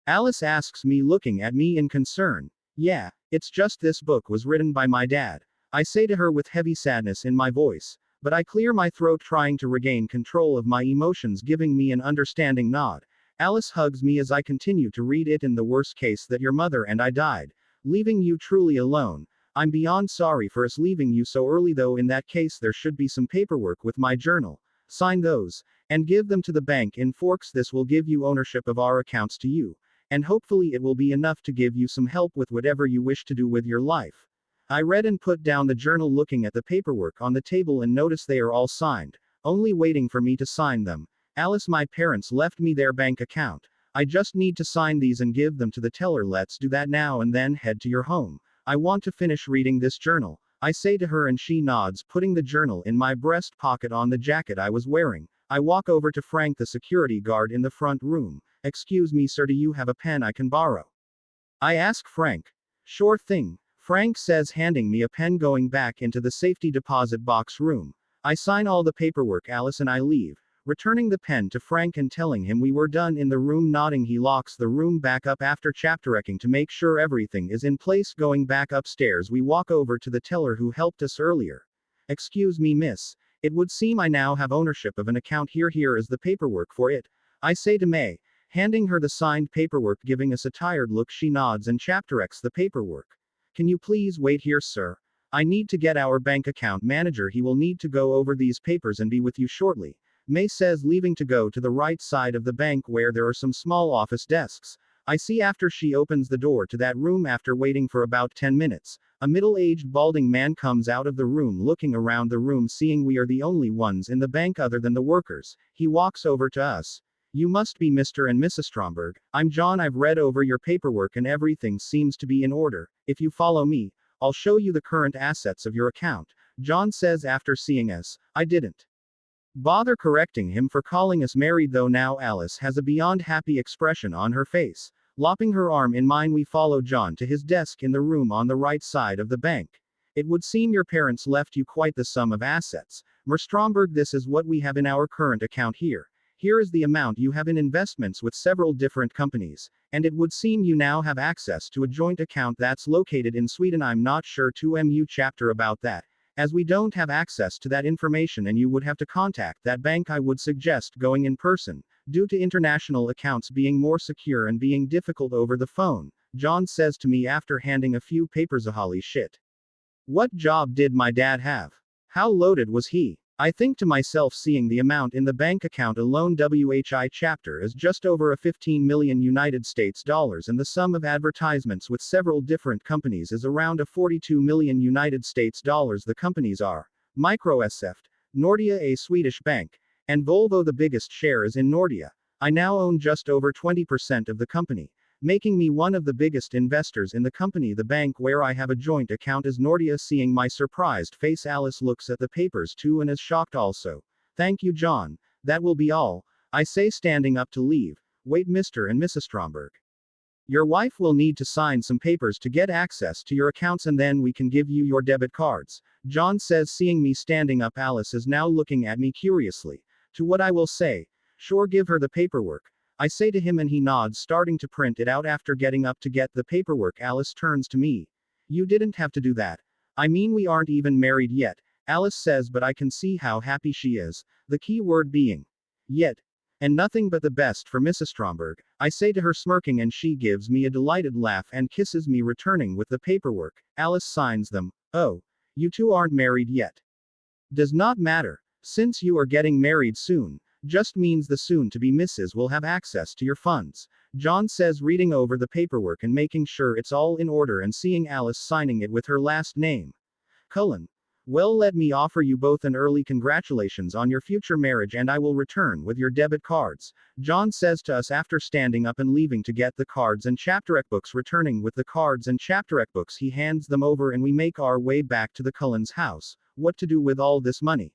Alice asks me, looking at me in concern. Yeah, it's just this book was written by my dad. I say to her with heavy sadness in my voice, but I clear my throat trying to regain control of my emotions, giving me an understanding nod. Alice hugs me as I continue to read it. In the worst case that your mother and I died, leaving you truly alone. I'm beyond sorry for us leaving you so early, though in that case there should be some paperwork with my journal. Sign those, and give them to the bank in Forks. This will give you ownership of our accounts to you, and hopefully it will be enough to give you some help with whatever you wish to do with your life. I read and put down the journal, looking at the paperwork on the table, and notice they are all signed, only waiting for me to sign them. Alice, my parents left me their bank account. I just need to sign these and give them to the teller. Let's do that now and then head to your home. I want to finish reading this journal, I say to her, and she nods, putting the journal in my breast pocket on the jacket I was wearing. I walk over to Frank, the security guard in the front room. Excuse me, sir, do you have a pen I can borrow? I ask Frank. Sure thing, Frank says, handing me a pen. Going back into the safety deposit box room, I sign all the paperwork. Alice and I leave, returning the pen to Frank and telling him we were done in the room. Nodding, he locks the room back up after chapterecking to make sure everything is in place. Going back upstairs, we walk over to the teller who helped us earlier. Excuse me, miss. It would seem I now have ownership of an account here. Here is the paperwork for it, I say to May, handing her the signed paperwork. Giving us a tired look, she nods and chapterecks the paperwork. Can you please wait here, sir? I need to get our bank account manager. He will need to go over these papers and be with you shortly, May says, leaving to go to the right side of the bank where there are some small office desks. I see after she opens the door to that room. After waiting for about 10 minutes, a middle-aged balding man comes out of the room. Looking around the room, seeing we are the only ones in the bank other than the workers, he walks over to us. You must be Mr. and Mrs. Stromberg. I'm John. I've read over your paperwork and everything seems to be in order. If you follow me, I'll show you the current assets of your account, John says after seeing us. I didn't bother correcting him for calling us married, though now Alice has a beyond happy expression on her face. Lopping her arm in mine, we follow John to his desk in the room on the right side of the bank. It would seem your parents left you quite the sum of assets, Mr. Stromberg. This is what we have in our current account here. Here is the amount you have in investments with several different companies, and it would seem you now have access to a joint account that's located in Sweden. I'm not sure to mu chapter about that, as we don't have access to that information and you would have to contact that bank. I would suggest going in person, due to international accounts being more secure and being difficult over the phone, John says to me after handing a few papers. Holy shit. What job did my dad have? How loaded was he? I think to myself, seeing the amount in the bank account alone. WHI chapter is just over a 15 million United States dollars, and the sum of advertisements with several different companies is around a 42 million United States dollars. The companies are MicroSF, Nordea, a Swedish bank, and Volvo. The biggest share is in Nordea. I now own just over 20% of the company, making me one of the biggest investors in the company. The bank where I have a joint account is Nordea. Seeing my surprised face, Alice looks at the papers too and is shocked also. Thank you, John. That will be all, I say, standing up to leave. Wait, Mr. and Mrs. Stromberg. Your wife will need to sign some papers to get access to your accounts, and then we can give you your debit cards, John says. Seeing me standing up, Alice is now looking at me curiously. To what I will say, sure, give her the paperwork, I say to him, and he nods, starting to print it out. After getting up to get the paperwork, Alice turns to me. You didn't have to do that. I mean, we aren't even married yet, Alice says, but I can see how happy she is, the key word being yet. And nothing but the best for Mrs. Stromberg, I say to her, smirking, and she gives me a delighted laugh and kisses me. Returning with the paperwork, Alice signs them. Oh, you two aren't married yet. Does not matter, since you are getting married soon. Just means the soon-to-be Mrs. will have access to your funds, John says, reading over the paperwork and making sure it's all in order and seeing Alice signing it with her last name, Cullen. Well, let me offer you both an early congratulations on your future marriage, and I will return with your debit cards, John says to us after standing up and leaving to get the cards and chapterec books. Returning with the cards and chapterec books, he hands them over and we make our way back to the Cullens house. What to do with all this money?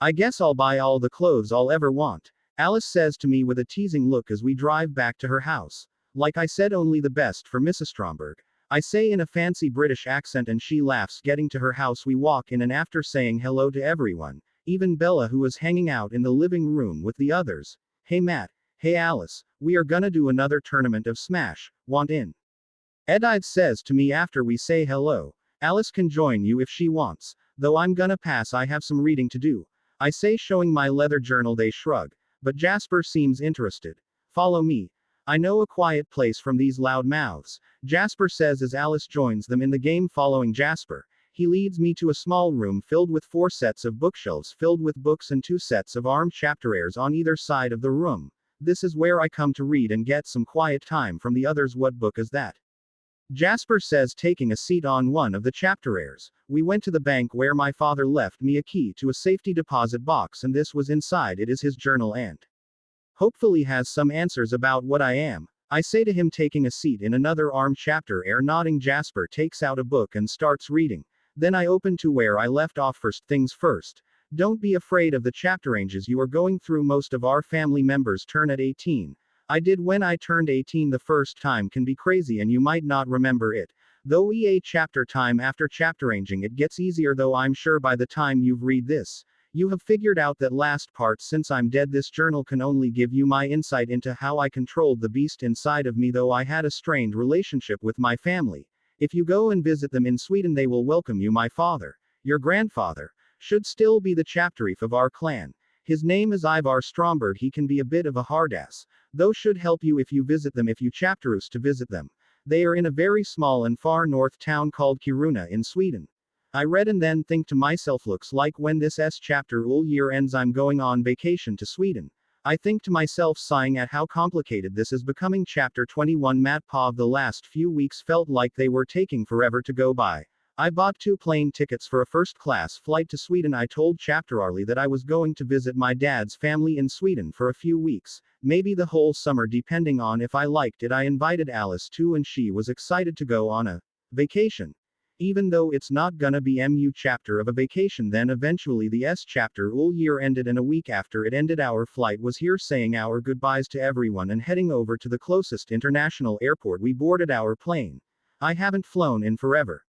I guess I'll buy all the clothes I'll ever want, Alice says to me with a teasing look as we drive back to her house. Like I said, only the best for Mrs. Stromberg, I say in a fancy British accent, and she laughs. Getting to her house, we walk in, and after saying hello to everyone, even Bella, who was hanging out in the living room with the others. Hey Matt, hey Alice, we are gonna do another tournament of Smash, want in? Edith says to me after we say hello. Alice can join you if she wants. Though I'm gonna pass, I have some reading to do. I say, showing my leather journal. They shrug. But Jasper seems interested. Follow me. I know a quiet place from these loud mouths, Jasper says as Alice joins them in the game. Following Jasper, he leads me to a small room filled with 4 sets of bookshelves filled with books and 2 sets of armed chapteraires on either side of the room. This is where I come to read and get some quiet time from the others. What book is that? Jasper says, taking a seat on one of the chapteraires. We went to the bank where my father left me a key to a safety deposit box, and this was inside. It is his journal and hopefully has some answers about what I am. I say to him, taking a seat in another armed chapteraire. Nodding, Jasper takes out a book and starts reading. Then I open to where I left off. First things first. Don't be afraid of the chapter ranges you are going through. Most of our family members turn at 18. I did when I turned 18 the first time. Can be crazy and you might not remember it. Though EA chapter time after chapter ranging it gets easier, though I'm sure by the time you've read this, you have figured out that last part. Since I'm dead, this journal can only give you my insight into how I controlled the beast inside of me. Though I had a strained relationship with my family. If you go and visit them in Sweden, they will welcome you. My father, your grandfather, should still be the chapterief of our clan. His name is Ivar Stromberg. He can be a bit of a hardass, though should help you if you visit them, if you chapterus to visit them. They are in a very small and far north town called Kiruna in Sweden. I read and then think to myself, looks like when this chapter year ends I'm going on vacation to Sweden. I think to myself, sighing at how complicated this is becoming. Chapter 21. Matpov. The last few weeks felt like they were taking forever to go by. I bought 2 plane tickets for a first-class flight to Sweden. I told Chapter Arlie that I was going to visit my dad's family in Sweden for a few weeks, maybe the whole summer depending on if I liked it. I invited Alice too and she was excited to go on a vacation. Even though it's not gonna be MU chapter of a vacation. Then eventually the chapter year ended, and a week after it ended our flight was here, saying our goodbyes to everyone and heading over to the closest international airport. We boarded our plane. I haven't flown in forever,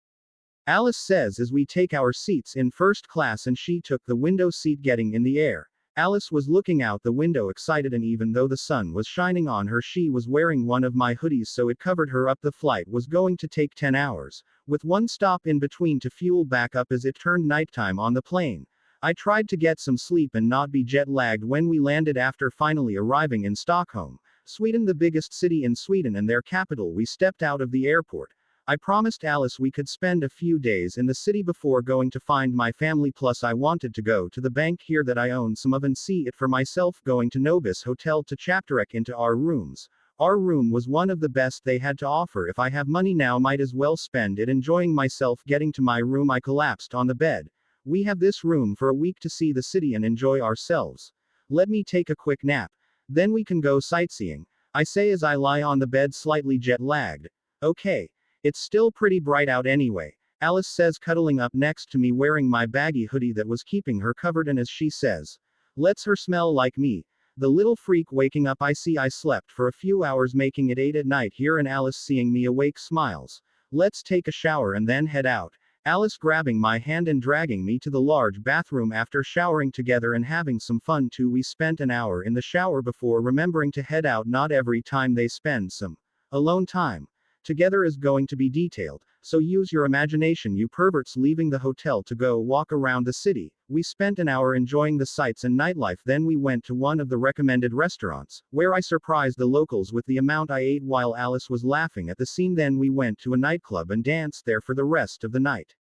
Alice says as we take our seats in first class, and she took the window seat. Getting in the air, Alice was looking out the window excited, and even though the sun was shining on her, she was wearing one of my hoodies so it covered her up. The flight was going to take 10 hours, with one stop in between to fuel back up as it turned nighttime on the plane. I tried to get some sleep and not be jet lagged when we landed. After finally arriving in Stockholm, Sweden, the biggest city in Sweden and their capital, we stepped out of the airport. I promised Alice we could spend a few days in the city before going to find my family, plus I wanted to go to the bank here that I own some of and see it for myself. Going to Nobis Hotel to chapterek into our rooms. Our room was one of the best they had to offer. If I have money now, might as well spend it enjoying myself. Getting to my room, I collapsed on the bed. We have this room for a week to see the city and enjoy ourselves. Let me take a quick nap. Then we can go sightseeing, I say as I lie on the bed slightly jet lagged. Okay. It's still pretty bright out anyway, Alice says, cuddling up next to me wearing my baggy hoodie that was keeping her covered, and as she says, lets her smell like me. The little freak waking up. I see I slept for a few hours, making it 8 at night here, and Alice, seeing me awake, smiles. Let's take a shower and then head out, Alice grabbing my hand and dragging me to the large bathroom. After showering together and having some fun too, we spent an hour in the shower before remembering to head out. Not every time they spend some alone time together is going to be detailed, so use your imagination, you perverts. Leaving the hotel to go walk around the city, we spent an hour enjoying the sights and nightlife. Then we went to one of the recommended restaurants, where I surprised the locals with the amount I ate while Alice was laughing at the scene. Then we went to a nightclub and danced there for the rest of the night.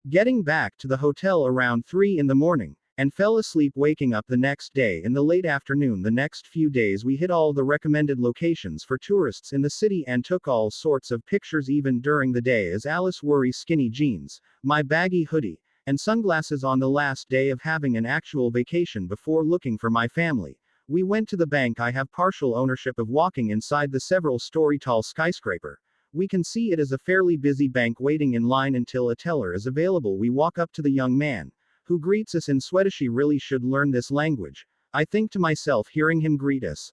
Getting back to the hotel around 3 in the morning, and fell asleep, waking up the next day in the late afternoon. The next few days we hit all the recommended locations for tourists in the city and took all sorts of pictures even during the day as Alice wore skinny jeans, my baggy hoodie, and sunglasses. On the last day of having an actual vacation before looking for my family, we went to the bank I have partial ownership of. Walking inside the several-story tall skyscraper, we can see it is a fairly busy bank. Waiting in line until a teller is available, we walk up to the young man, who greets us in Swedish. He really should learn this language, I think to myself, hearing him greet us.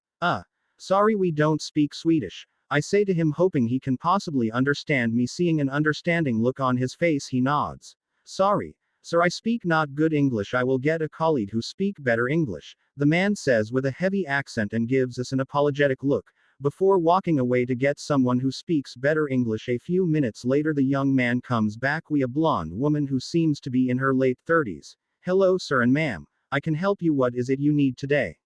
Sorry, we don't speak Swedish, I say to him, hoping he can possibly understand me. Seeing an understanding look on his face, he nods. Sorry, sir, I speak not good English. I will get a colleague who speak better English, the man says with a heavy accent and gives us an apologetic look. before walking away to get someone who speaks better English. A few minutes later, the young man comes back with a blonde woman who seems to be in her late 30s. Hello, sir and ma'am. I can help you. What is it you need today?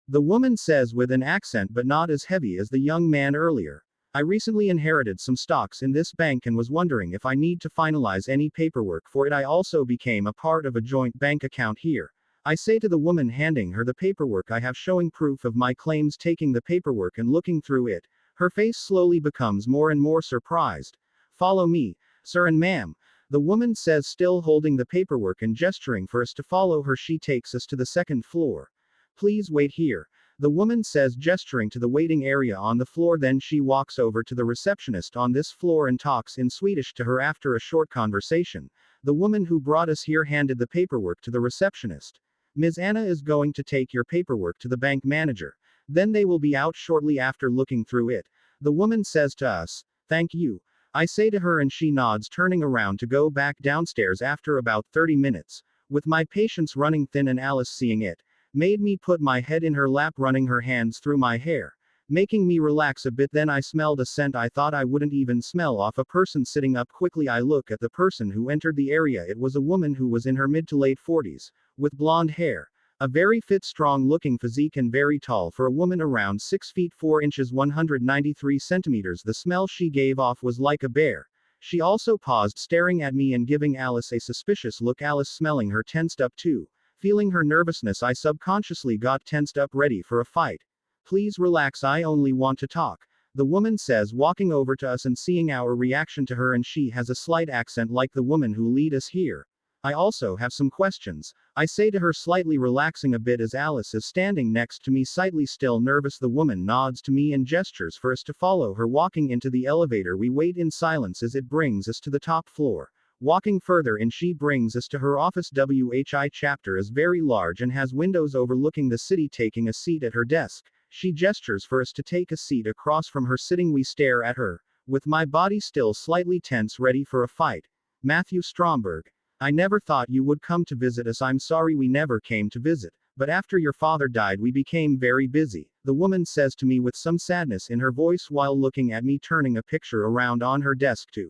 The woman says with an accent but not as heavy as the young man earlier. I recently inherited some stocks in this bank and was wondering if I need to finalize any paperwork for it. I also became a part of a joint bank account here. I say to the woman, handing her the paperwork I have showing proof of my claims. Taking the paperwork and looking through it, her face slowly becomes more and more surprised. Follow me, sir and ma'am, the woman says, still holding the paperwork and gesturing for us to follow her. She takes us to the second floor. Please wait here, the woman says, gesturing to the waiting area on the floor. Then she walks over to the receptionist on this floor and talks in Swedish to her. After a short conversation, the woman who brought us here handed the paperwork to the receptionist. Ms. Anna is going to take your paperwork to the bank manager. Then they will be out shortly. After looking through it, the woman says to us, thank you. I say to her and she nods, turning around to go back downstairs. After about 30 minutes, with my patience running thin and Alice seeing it, made me put my head in her lap, running her hands through my hair, making me relax a bit. Then I smelled a scent I thought I wouldn't even smell off a person sitting up. Quickly I look at the person who entered the area. It was a woman who was in her mid to late 40s, with blonde hair, a very fit, strong looking physique, and very tall for a woman, around 6 feet 4 inches 193 centimeters. The smell she gave off was like a bear. She also paused, staring at me and giving Alice a suspicious look. Alice, smelling her, tensed up too. Feeling her nervousness, I subconsciously got tensed up, ready for a fight. Please relax, I only want to talk, the woman says, walking over to us and seeing our reaction to her. And she has a slight accent like the woman who lead us here. I also have some questions, I say to her, slightly relaxing a bit as Alice is standing next to me, slightly still nervous. The woman nods to me and gestures for us to follow her. Walking into the elevator, we wait in silence as it brings us to the top floor. Walking further in, she brings us to her office. WHI chapter is very large and has windows overlooking the city. Taking a seat at her desk, she gestures for us to take a seat across from her. Sitting, we stare at her, with my body still slightly tense, ready for a fight. Matthew Stromberg. I never thought you would come to visit us. I'm sorry we never came to visit, but after your father died we became very busy, the woman says to me with some sadness in her voice while looking at me, turning a picture around on her desk to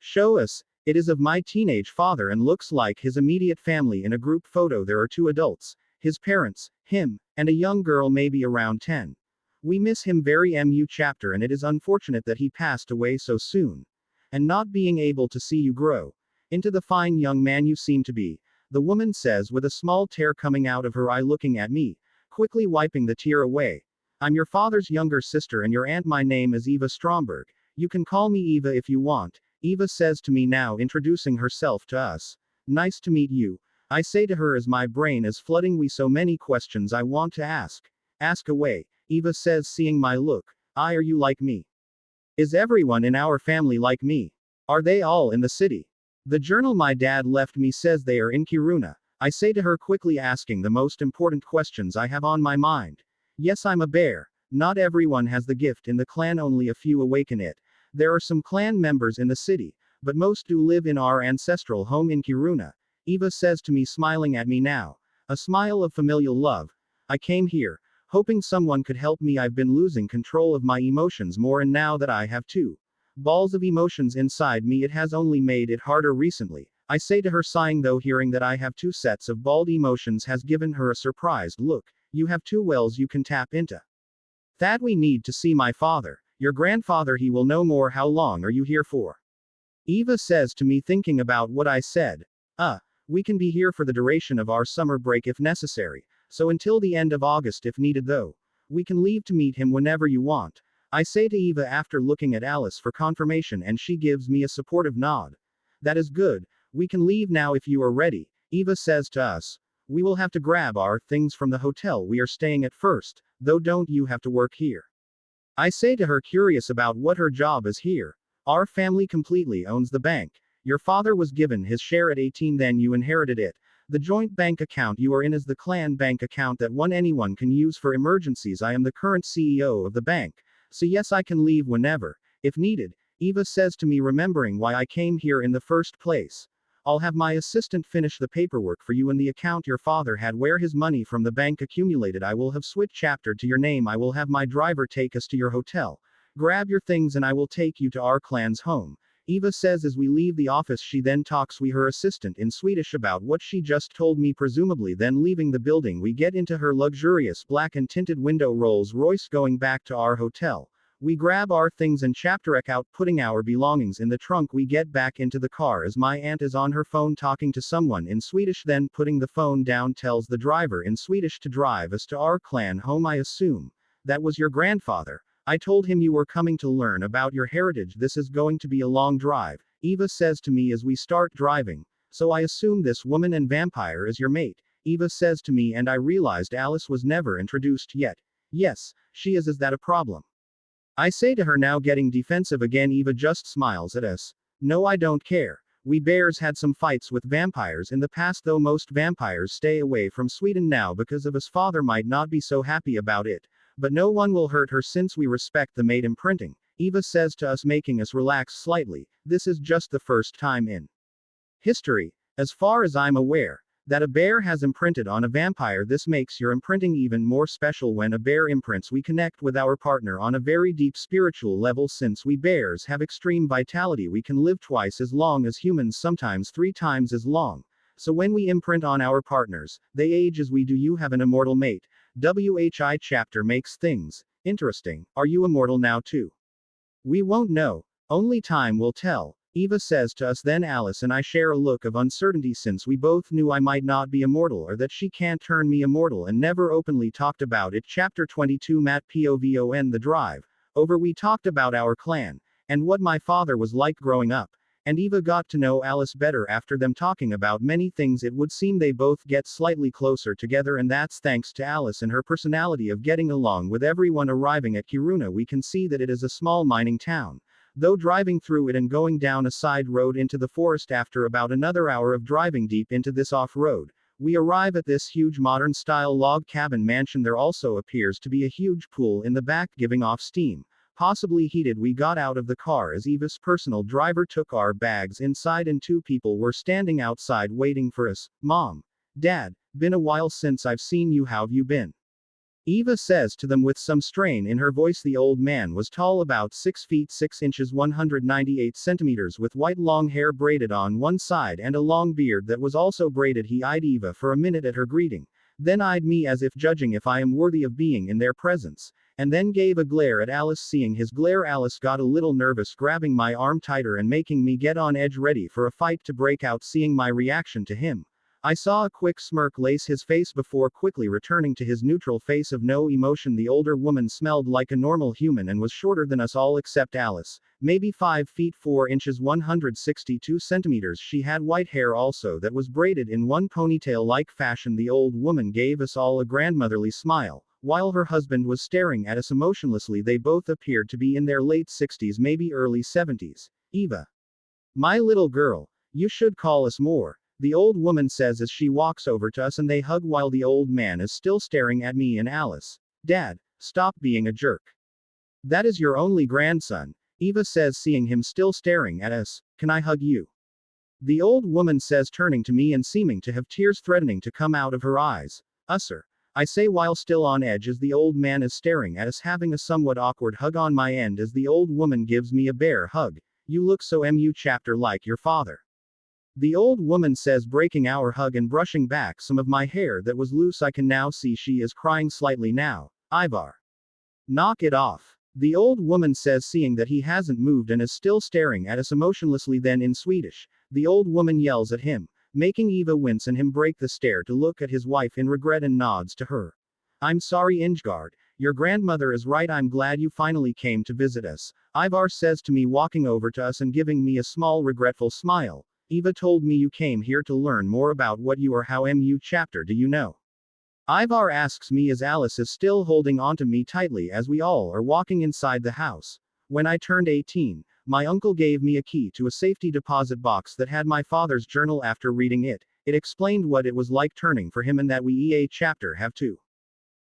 show us. It is of my teenage father and looks like his immediate family in a group photo. There are 2 adults, his parents, him, and a young girl maybe around 10. We miss him very mu chapter, and it is unfortunate that he passed away so soon. And not being able to see you grow into the fine young man you seem to be, the woman says with a small tear coming out of her eye, looking at me, quickly wiping the tear away. I'm your father's younger sister and your aunt. My name is Eva Stromberg. You can call me Eva if you want, Eva says to me now, introducing herself to us. Nice to meet you, I say to her as my brain is flooding with so many questions I want to ask. Ask away, Eva says, seeing my look. Are you like me? Is everyone in our family like me? Are they all in the city? The journal my dad left me says they are in Kiruna, I say to her, quickly asking the most important questions I have on my mind. Yes, I'm a bear. Not everyone has the gift in the clan, only a few awaken it. There are some clan members in the city, but most do live in our ancestral home in Kiruna, Eva says to me, smiling at me now, a smile of familial love. I came here, hoping someone could help me. I've been losing control of my emotions more, and now that I have 2 balls of emotions inside me, it has only made it harder recently, I say to her, sighing, though hearing that I have 2 sets of bald emotions has given her a surprised look. You have 2 wells you can tap into. That we need to see my father. Your grandfather, he will know more. How long are you here for? Eva says to me, thinking about what I said. We can be here for the duration of our summer break if necessary, so until the end of August if needed, though. We can leave to meet him whenever you want, I say to Eva after looking at Alice for confirmation, and she gives me a supportive nod. That is good. We can leave now if you are ready, Eva says to us. We will have to grab our things from the hotel we are staying at first, though. Don't you have to work here? I say to her, curious about what her job is here. Our family completely owns the bank. Your father was given his share at 18, then you inherited it. The joint bank account you are in is the clan bank account that anyone can use for emergencies. I am the current CEO of the bank, so yes, I can leave whenever, if needed, Eva says to me, remembering why I came here in the first place. I'll have my assistant finish the paperwork for you, and the account your father had where his money from the bank accumulated I will have switched chapter to your name. I will have my driver take us to your hotel. Grab your things and I will take you to our clan's home. Eva says as we leave the office. She then talks with her assistant in Swedish about what she just told me. Presumably then leaving the building, we get into her luxurious black and tinted window Rolls Royce going back to our hotel. We grab our things and chapterek out, putting our belongings in the trunk. We get back into the car as my aunt is on her phone talking to someone in Swedish, then putting the phone down tells the driver in Swedish to drive us to our clan home. I assume that was your grandfather. I told him you were coming to learn about your heritage. This is going to be a long drive, Eva says to me as we start driving. So I assume this woman and vampire is your mate, Eva says to me, and I realized Alice was never introduced yet. Yes, she is. Is that a problem? I say to her, now getting defensive again. Eva just smiles at us. No, I don't care. We bears had some fights with vampires in the past, though most vampires stay away from Sweden now because of us. Father might not be so happy about it. But no one will hurt her since we respect the mate imprinting, Eva says to us, making us relax slightly. This is just the first time in history, as far as I'm aware, that a bear has imprinted on a vampire. This makes your imprinting even more special. When a bear imprints, we connect with our partner on a very deep spiritual level. Since we bears have extreme vitality, we can live twice as long as humans, sometimes 3 times as long. So when we imprint on our partners, they age as we do. You have an immortal mate. WHI chapter makes things interesting. Are you immortal now too? We won't know. Only time will tell, Eva says to us. Then Alice and I share a look of uncertainty since we both knew I might not be immortal, or that she can't turn me immortal, and never openly talked about it. Chapter 22 Matt POVON. The drive over, we talked about our clan and what my father was like growing up. And Eva got to know Alice better after them talking about many things. It would seem they both get slightly closer together, and that's thanks to Alice and her personality of getting along with everyone. Arriving at Kiruna, we can see that it is a small mining town. Though driving through it and going down a side road into the forest, after about another hour of driving deep into this off-road, we arrive at this huge modern-style log cabin mansion. There also appears to be a huge pool in the back giving off steam, possibly heated. We got out of the car as Eva's personal driver took our bags inside, and 2 people were standing outside waiting for us. Mom, Dad, been a while since I've seen you. How've you been? Eva says to them with some strain in her voice. The old man was tall, about 6 feet 6 inches 198 centimeters, with white long hair braided on one side and a long beard that was also braided. He eyed Eva for a minute at her greeting, then eyed me as if judging if I am worthy of being in their presence, and then gave a glare at Alice. Seeing his glare, Alice got a little nervous, grabbing my arm tighter and making me get on edge, ready for a fight to break out. Seeing my reaction to him, I saw a quick smirk lace his face before quickly returning to his neutral face of no emotion. The older woman smelled like a normal human and was shorter than us all except Alice, maybe 5 feet 4 inches 162 centimeters. She had white hair also that was braided in one ponytail-like fashion. The old woman gave us all a grandmotherly smile, while her husband was staring at us emotionlessly. They both appeared to be in their late 60s, maybe early 70s. Eva, my little girl, you should call us more, the old woman says as she walks over to us, and they hug while the old man is still staring at me and Alice. Dad, stop being a jerk. That is your only grandson, Eva says, seeing him still staring at us. Can I hug you? The old woman says, turning to me and seeming to have tears threatening to come out of her eyes. Sir, I say while still on edge as the old man is staring at us, having a somewhat awkward hug on my end as the old woman gives me a bear hug. You look so chapter like your father, the old woman says, breaking our hug and brushing back some of my hair that was loose. I can now see she is crying slightly now. Ivar, knock it off, the old woman says, seeing that he hasn't moved and is still staring at us emotionlessly. Then in Swedish, the old woman yells at him, making Eva wince and him break the stare to look at his wife in regret, and nods to her. I'm sorry, Ingegard, your grandmother is right. I'm glad you finally came to visit us, Ivar says to me, walking over to us and giving me a small regretful smile. Eva told me you came here to learn more about what you are. How chapter do you know? Ivar asks me as Alice is still holding onto me tightly as we all are walking inside the house. When I turned 18, my uncle gave me a key to a safety deposit box that had my father's journal. After reading it, it explained what it was like turning for him, and that we chapter have to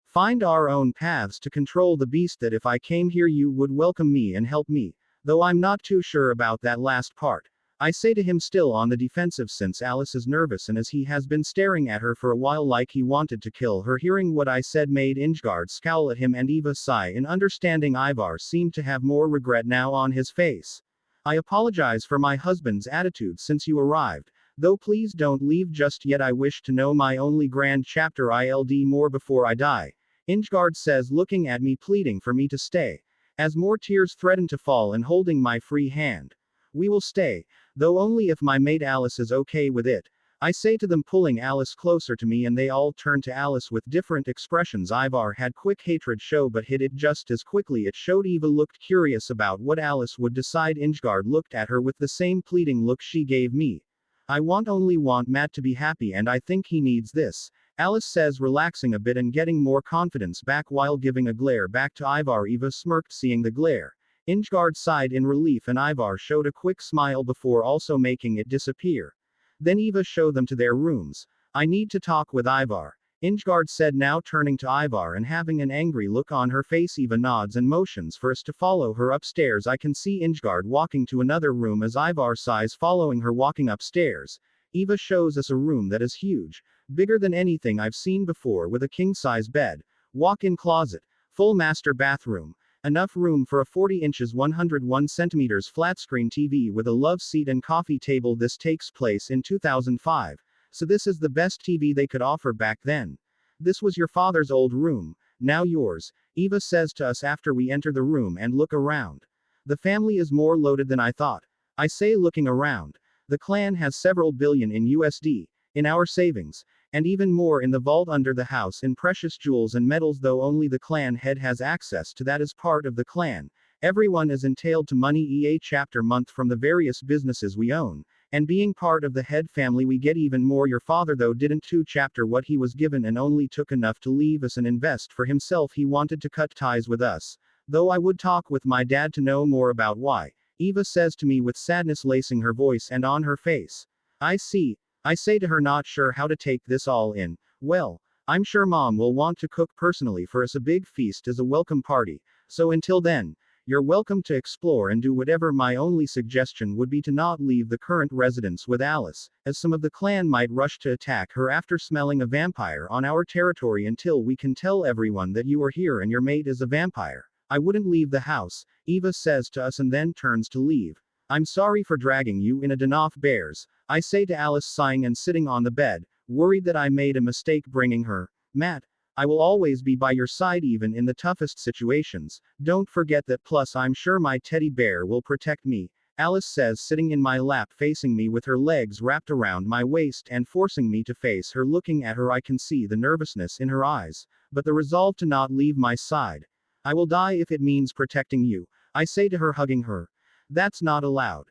find our own paths to control the beast. That if I came here you would welcome me and help me, though I'm not too sure about that last part. I say to him, still on the defensive since Alice is nervous and as he has been staring at her for a while like he wanted to kill her. Hearing what I said made Ingard scowl at him and Eva sigh in understanding. Ivar seemed to have more regret now on his face. I apologize for my husband's attitude since you arrived, though please don't leave just yet. I wish to know my only grand chapter ILD more before I die. Ingard says, looking at me, pleading for me to stay. As more tears threaten to fall and holding my free hand. We will stay, though only if my mate Alice is okay with it. I say to them, pulling Alice closer to me, and they all turn to Alice with different expressions. Ivar had quick hatred show but hid it just as quickly it showed. Eva looked curious about what Alice would decide. Ingard looked at her with the same pleading look she gave me. I only want Matt to be happy and I think he needs this. Alice says, relaxing a bit and getting more confidence back while giving a glare back to Ivar. Eva smirked seeing the glare. Ingard sighed in relief and Ivar showed a quick smile before also making it disappear. Then Eva showed them to their rooms. I need to talk with Ivar, Ingard said, now turning to Ivar and having an angry look on her face. Eva nods and motions for us to follow her upstairs. I can see Ingard walking to another room as Ivar sighs following her walking upstairs. Eva shows us a room that is huge, bigger than anything I've seen before, with a king-size bed, walk-in closet, full master bathroom, enough room for a 40 inches 101 centimeters flat-screen TV with a love seat and coffee table. This takes place in 2005, so this is the best TV they could offer back then. This was your father's old room, now yours, Eva says to us after we enter the room and look around. The family is more loaded than I thought, I say, looking around. The clan has several billion in USD, in our savings, and even more in the vault under the house in precious jewels and metals, though only the clan head has access to that as part of the clan. Everyone is entailed to money EA chapter month from the various businesses we own, and being part of the head family we get even more. Your father though didn't to chapter what he was given and only took enough to leave us and invest for himself. He wanted to cut ties with us, though I would talk with my dad to know more about why, Eva says to me with sadness lacing her voice and on her face. I see, I say to her, not sure how to take this all in. Well, I'm sure Mom will want to cook personally for us a big feast as a welcome party, so until then, you're welcome to explore and do whatever. My only suggestion would be to not leave the current residence with Alice, as some of the clan might rush to attack her after smelling a vampire on our territory until we can tell everyone that you are here and your mate is a vampire. I wouldn't leave the house, Eva says to us and then turns to leave. I'm sorry for dragging you in a den of bears, I say to Alice, sighing and sitting on the bed, worried that I made a mistake bringing her. Matt, I will always be by your side even in the toughest situations, don't forget that. Plus I'm sure my teddy bear will protect me, Alice says, sitting in my lap facing me with her legs wrapped around my waist and forcing me to face her. Looking at her I can see the nervousness in her eyes, but the resolve to not leave my side. I will die if it means protecting you, I say to her, hugging her. That's not allowed.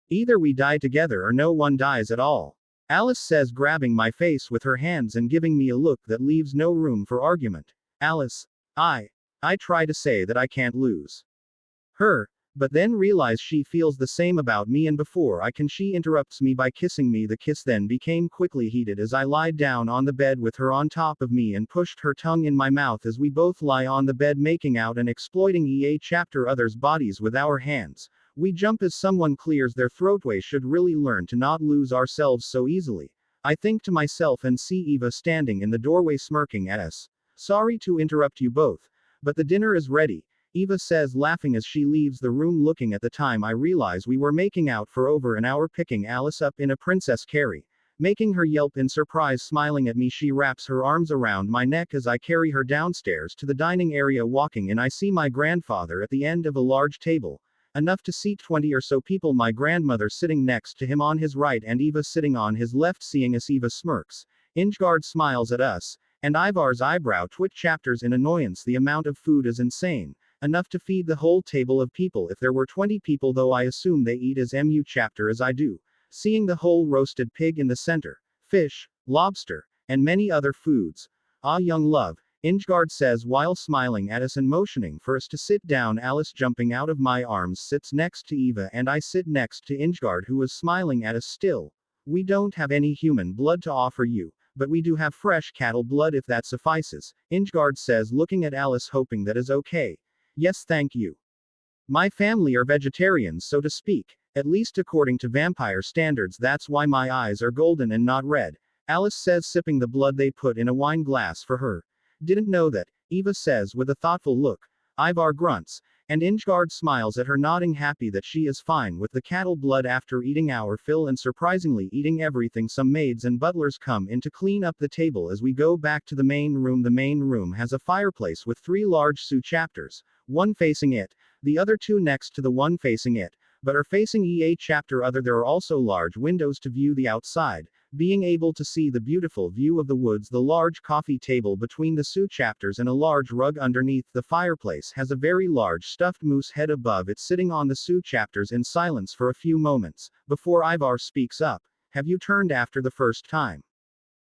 Either we die together or no one dies at all, Alice says, grabbing my face with her hands and giving me a look that leaves no room for argument. Alice, I try to say that I can't lose her, but then realize she feels the same about me, and before I can she interrupts me by kissing me. The kiss then became quickly heated as I lied down on the bed with her on top of me and pushed her tongue in my mouth as we both lie on the bed making out and exploiting EA chapter others' bodies with our hands. We jump as someone clears their throatway. Should really learn to not lose ourselves so easily, I think to myself, and see Eva standing in the doorway smirking at us. Sorry to interrupt you both, but the dinner is ready, Eva says, laughing as she leaves the room. Looking at the time I realize we were making out for over an hour, picking Alice up in a Princess Carrie, making her yelp in surprise. Smiling at me, she wraps her arms around my neck as I carry her downstairs to the dining area. Walking in I see my grandfather at the end of a large table, enough to seat 20 or so people, my grandmother sitting next to him on his right and Eva sitting on his left. Seeing us, Eva smirks, Ingard smiles at us, and Ivar's eyebrow twitch chapters in annoyance. The amount of food is insane, enough to feed the whole table of people if there were 20 people, though I assume they eat as mu chapter as I do. Seeing the whole roasted pig in the center, fish, lobster, and many other foods. Ah, young love, Ingard says while smiling at us and motioning for us to sit down. Alice, jumping out of my arms, sits next to Eva and I sit next to Ingard, who is smiling at us still. We don't have any human blood to offer you, but we do have fresh cattle blood if that suffices, Ingard says, looking at Alice, hoping that is okay. Yes, thank you. My family are vegetarians, so to speak, At least according to vampire standards, that's why my eyes are golden and not red. Alice says, sipping the blood they put in a wine glass for her. Didn't know that, Eva says with a thoughtful look. Ivar grunts, and Ingegard smiles at her, nodding, happy that she is fine with the cattle blood after eating our fill and surprisingly eating everything. Some maids and butlers come in to clean up the table as we go back to the main room. The main room has a fireplace with 3 large Sioux chapters, one facing it, the other 2 next to the one facing it, but are facing EA chapter other. There are also large windows to view the outside, being able to see the beautiful view of the woods. The large coffee table between the Sioux chapters and a large rug underneath the fireplace has a very large stuffed moose head above it. Sitting on the Sioux chapters in silence for a few moments, before Ivar speaks up. Have you turned after the first time?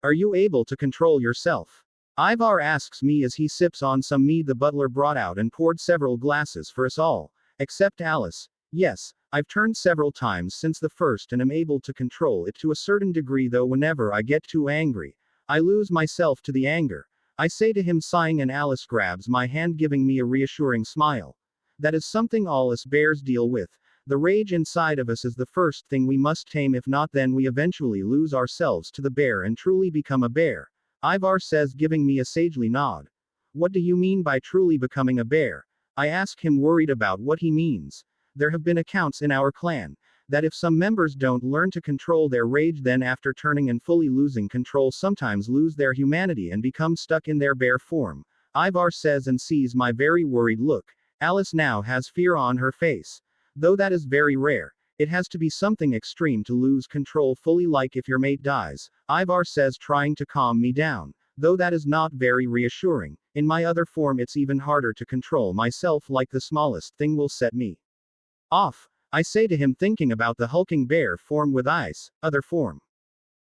Are you able to control yourself? Ivar asks me as he sips on some mead the butler brought out and poured several glasses for us all, except Alice. Yes, I've turned several times since the first and am able to control it to a certain degree, though whenever I get too angry, I lose myself to the anger. I say to him, sighing, and Alice grabs my hand, giving me a reassuring smile. That is something all us bears deal with. The rage inside of us is the first thing we must tame, if not then we eventually lose ourselves to the bear and truly become a bear. Ivar says, giving me a sagely nod. What do you mean by truly becoming a bear? I ask him, worried about what he means. There have been accounts in our clan that if some members don't learn to control their rage, then after turning and fully losing control, sometimes lose their humanity and become stuck in their bear form. Ivar says, and sees my very worried look. Alice now has fear on her face. Though that is very rare. It has to be something extreme to lose control fully, like if your mate dies. Ivar says, trying to calm me down. Though that is not very reassuring. In my other form it's even harder to control myself, like the smallest thing will set me off. I say to him, thinking about the hulking bear form with ice, other form.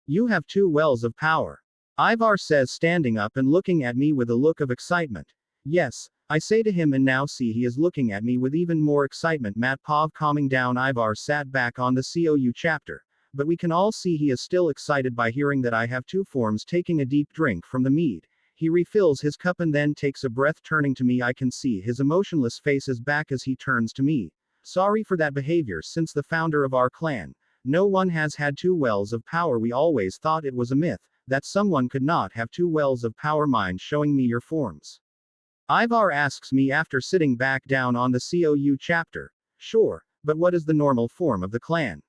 You have 2 wells of power. Ivar says, standing up and looking at me with a look of excitement. Yes, I say to him, and now see he is looking at me with even more excitement. Matpov calming down. Ivar sat back on the COU chapter, but we can all see he is still excited by hearing that I have 2 forms. Taking a deep drink from the mead, he refills his cup and then takes a breath. Turning to me, I can see his emotionless face is back as he turns to me. Sorry for that behavior. Since the founder of our clan, no one has had 2 wells of power. We always thought it was a myth that someone could not have 2 wells of power. Mind showing me your forms? Ivar asks me after sitting back down on the COU chapter. Sure, but what is the normal form of the clan?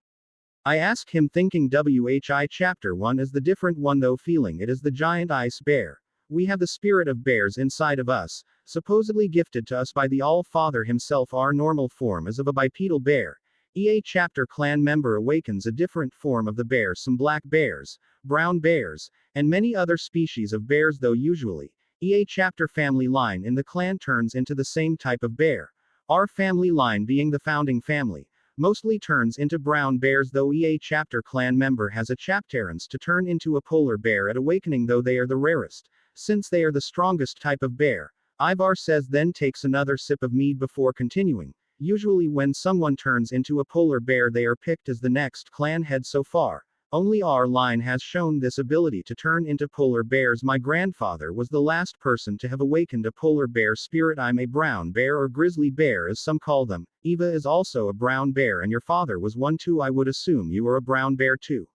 I ask him, thinking WHI chapter 1 is the different one, though feeling it is the giant ice bear. We have the spirit of bears inside of us, supposedly gifted to us by the All-Father himself. Our normal form is of a bipedal bear. EA chapter clan member awakens a different form of the bear, some black bears, brown bears, and many other species of bears, though usually, EA chapter family line in the clan turns into the same type of bear. Our family line, being the founding family, mostly turns into brown bears, though EA chapter clan member has a chapterance to turn into a polar bear at awakening, though they are the rarest, since they are the strongest type of bear. Ivar says, then takes another sip of mead before continuing. Usually when someone turns into a polar bear, they are picked as the next clan head. So far, only our line has shown this ability to turn into polar bears. My grandfather was the last person to have awakened a polar bear spirit. I'm a brown bear, or grizzly bear as some call them. Eva is also a brown bear, and your father was one too. I would assume you are a brown bear too.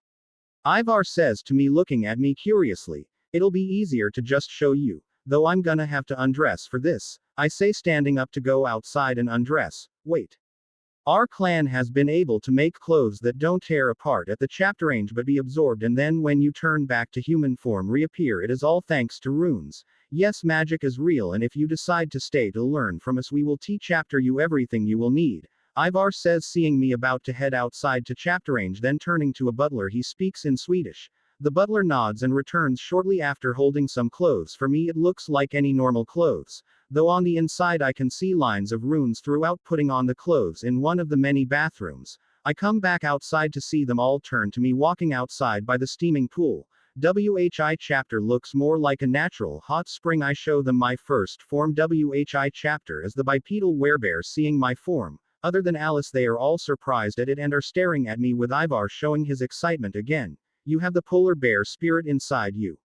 Ivar says to me, looking at me curiously. It'll be easier to just show you, though I'm gonna have to undress for this. I say, standing up to go outside and undress. Wait. Our clan has been able to make clothes that don't tear apart at the chapter range but be absorbed, and then when you turn back to human form reappear. It is all thanks to runes. Yes, magic is real, and if you decide to stay to learn from us, we will teach chapter you everything you will need. Ivar says, seeing me about to head outside to chapter range, then turning to a butler he speaks in Swedish. The butler nods and returns shortly after holding some clothes for me. It looks like any normal clothes, though on the inside I can see lines of runes throughout. Putting on the clothes in one of the many bathrooms, I come back outside to see them all turn to me walking outside by the steaming pool. WHI chapter looks more like a natural hot spring. I show them my first form. WHI chapter is the bipedal werebear. Seeing my form, other than Alice, they are all surprised at it and are staring at me, with Ivar showing his excitement again. You have the polar bear spirit inside you,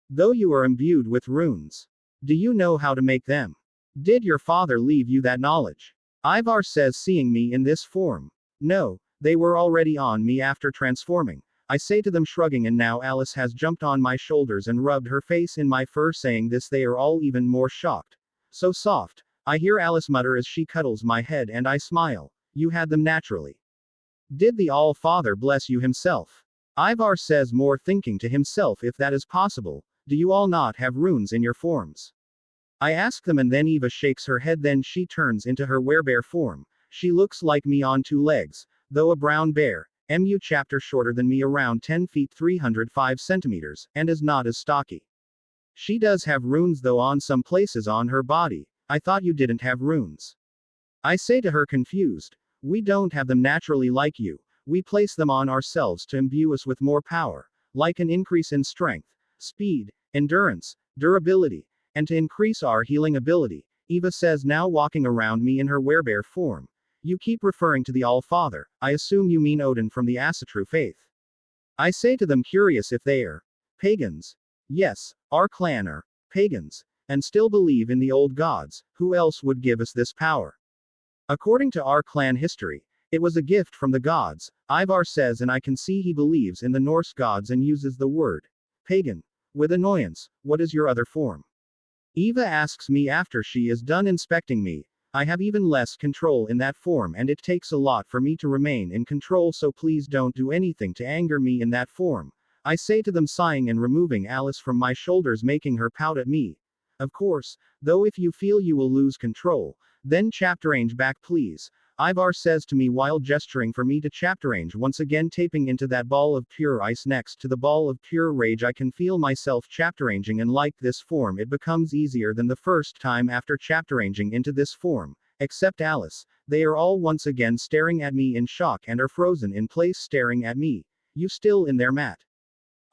though you are imbued with runes. Do you know how to make them? Did your father leave you that knowledge? Ivar says, seeing me in this form. No, They were already on me after transforming. I say to them shrugging, and now Alice has jumped on my shoulders and rubbed her face in my fur, saying this. They are all even more shocked. So soft. I hear Alice mutter as she cuddles my head, and I smile. You had them naturally. Did the All-Father bless you himself? Ivar says, more thinking to himself, if that is possible. Do you all not have runes in your forms? I ask them, and then Eva shakes her head. Then she turns into her werebear form. She looks like me on two legs, though a brown bear. Chapter shorter than me, around 10 feet 305 centimeters, and is not as stocky. She does have runes though on some places on her body. I thought you didn't have runes. I say to her, confused. We don't have them naturally like you. We place them on ourselves to imbue us with more power, like an increase in strength, speed, endurance, durability, and to increase our healing ability, Eva says, now walking around me in her werebear form. You keep referring to the All-Father. I assume you mean Odin from the Asatru faith. I say to them, curious if they are pagans. Yes, our clan are pagans, and still believe in the old gods. Who else would give us this power? According to our clan history, it was a gift from the gods, Ivar says, and I can see he believes in the Norse gods and uses the word pagan with annoyance. What is your other form? Eva asks me after she is done inspecting me. I have even less control in that form, and it takes a lot for me to remain in control, so please don't do anything to anger me in that form. I say to them, sighing and removing Alice from my shoulders, making her pout at me. Of course, though, if you feel you will lose control, then chapterange back please, Ivar says to me while gesturing for me to chapterange, once again taping into that ball of pure ice next to the ball of pure rage. I can feel myself chapteranging, and like this form it becomes easier than the first time after chapteranging into this form, except Alice. They are all once again staring at me in shock and are frozen in place staring at me. You still in there, Matt?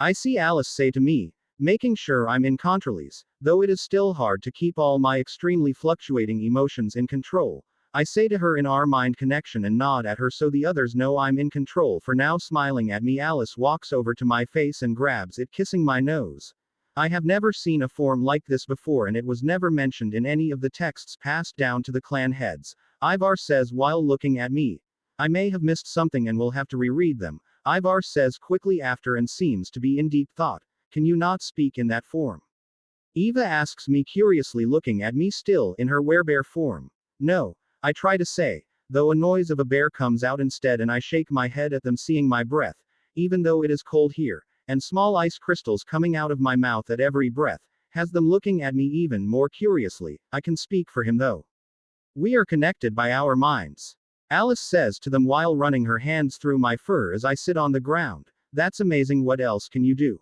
I see Alice say to me, making sure I'm in controlese, though it is still hard to keep all my extremely fluctuating emotions in control. I say to her in our mind connection and nod at her so the others know I'm in control. For now, smiling at me, Alice walks over to my face and grabs it, kissing my nose. I have never seen a form like this before, and it was never mentioned in any of the texts passed down to the clan heads, Ivar says while looking at me. I may have missed something and will have to reread them, Ivar says quickly after, and seems to be in deep thought. Can you not speak in that form? Eva asks me curiously, looking at me still in her werebear form. No. I try to say, though a noise of a bear comes out instead, and I shake my head at them, seeing my breath, even though it is cold here, and small ice crystals coming out of my mouth at every breath, has them looking at me even more curiously. I can speak for him though. We are connected by our minds. Alice says to them while running her hands through my fur as I sit on the ground. That's amazing. What else can you do?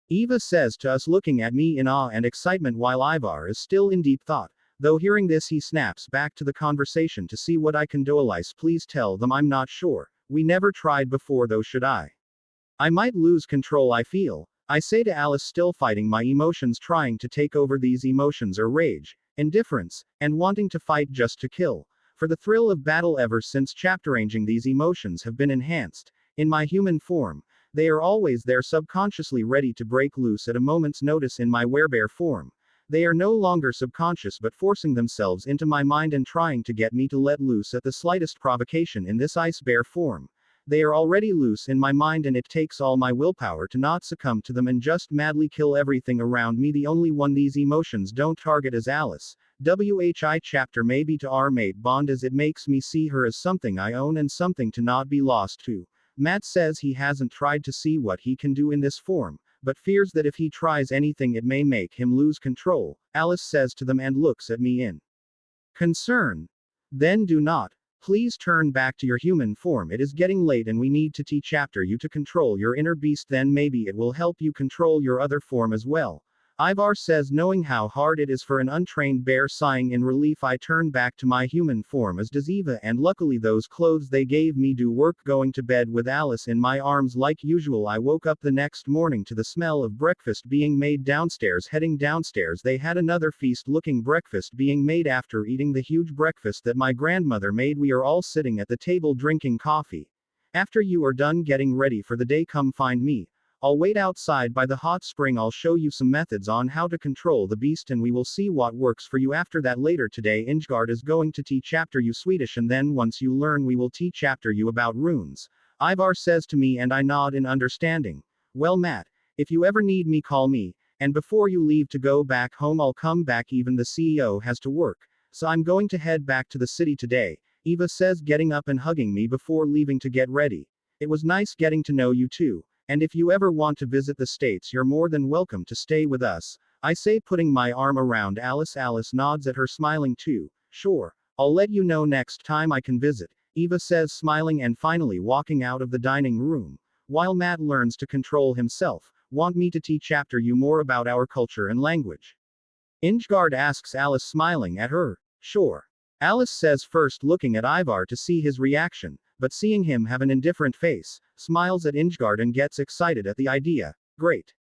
Eva says to us, looking at me in awe and excitement while Ivar is still in deep thought. Though hearing this, he snaps back to the conversation to see what I can do. Alice, please tell them I'm not sure. We never tried before though, should I? I might lose control, I feel. I say to Alice, still fighting my emotions, trying to take over. These emotions are rage, indifference, and wanting to fight just to kill. For the thrill of battle. Ever since chapteranging, these emotions have been enhanced. In my human form, they are always there, subconsciously ready to break loose at a moment's notice. In my werebear form, they are no longer subconscious but forcing themselves into my mind and trying to get me to let loose at the slightest provocation. In this ice bear form, they are already loose in my mind, and it takes all my willpower to not succumb to them and just madly kill everything around me. The only one these emotions don't target is Alice. WHI chapter maybe to our mate bond, as it makes me see her as something I own and something to not be lost to. Matt says he hasn't tried to see what he can do in this form, but fears that if he tries anything it may make him lose control. Alice says to them and looks at me in concern. Then do not. Please turn back to your human form. It is getting late and we need to chapter you to control your inner beast, then maybe it will help you control your other form as well. Ivar says, knowing how hard it is for an untrained bear. Sighing in relief, I turn back to my human form, as does Eva, and luckily those clothes they gave me do work. Going to bed with Alice in my arms like usual, I woke up the next morning to the smell of breakfast being made downstairs. Heading downstairs, they had another feast-looking breakfast being made. After eating the huge breakfast that my grandmother made, we are all sitting at the table drinking coffee. After you are done getting ready for the day, come find me. I'll wait outside by the hot spring. I'll show you some methods on how to control the beast and we will see what works for you after that. Later today Ingard is going to teach chapter you Swedish and then once you learn we will teach chapter you about runes. Ivar says to me and I nod in understanding. Well Matt, if you ever need me call me, and before you leave to go back home I'll come back. Even the CEO has to work, so I'm going to head back to the city today, Eva says getting up and hugging me before leaving to get ready. It was nice getting to know you too. And if you ever want to visit the States you're more than welcome to stay with us, I say putting my arm around Alice. Alice nods at her smiling too. Sure, I'll let you know next time I can visit, Eva says smiling and finally walking out of the dining room. While Matt learns to control himself, want me to teach chapter you more about our culture and language? Ingard asks Alice smiling at her. Sure. Alice says first looking at Ivar to see his reaction, but seeing him have an indifferent face, smiles at Ingard and gets excited at the idea. Great.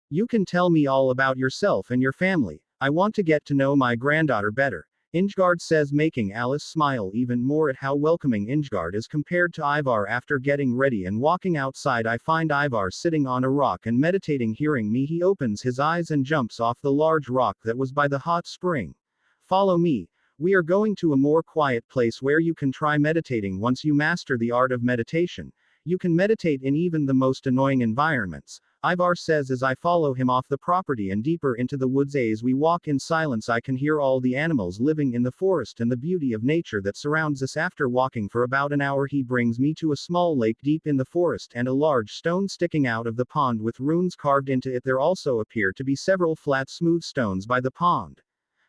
You can tell me all about yourself and your family. I want to get to know my granddaughter better, Ingard says making Alice smile even more at how welcoming Ingard is compared to Ivar. After getting ready and walking outside I find Ivar sitting on a rock and meditating. Hearing me he opens his eyes and jumps off the large rock that was by the hot spring. Follow me. We are going to a more quiet place where you can try meditating. Once you master the art of meditation, you can meditate in even the most annoying environments, Ivar says as I follow him off the property and deeper into the woods. As we walk in silence I can hear all the animals living in the forest and the beauty of nature that surrounds us. After walking for about an hour he brings me to a small lake deep in the forest and a large stone sticking out of the pond with runes carved into it. There also appear to be several flat smooth stones by the pond.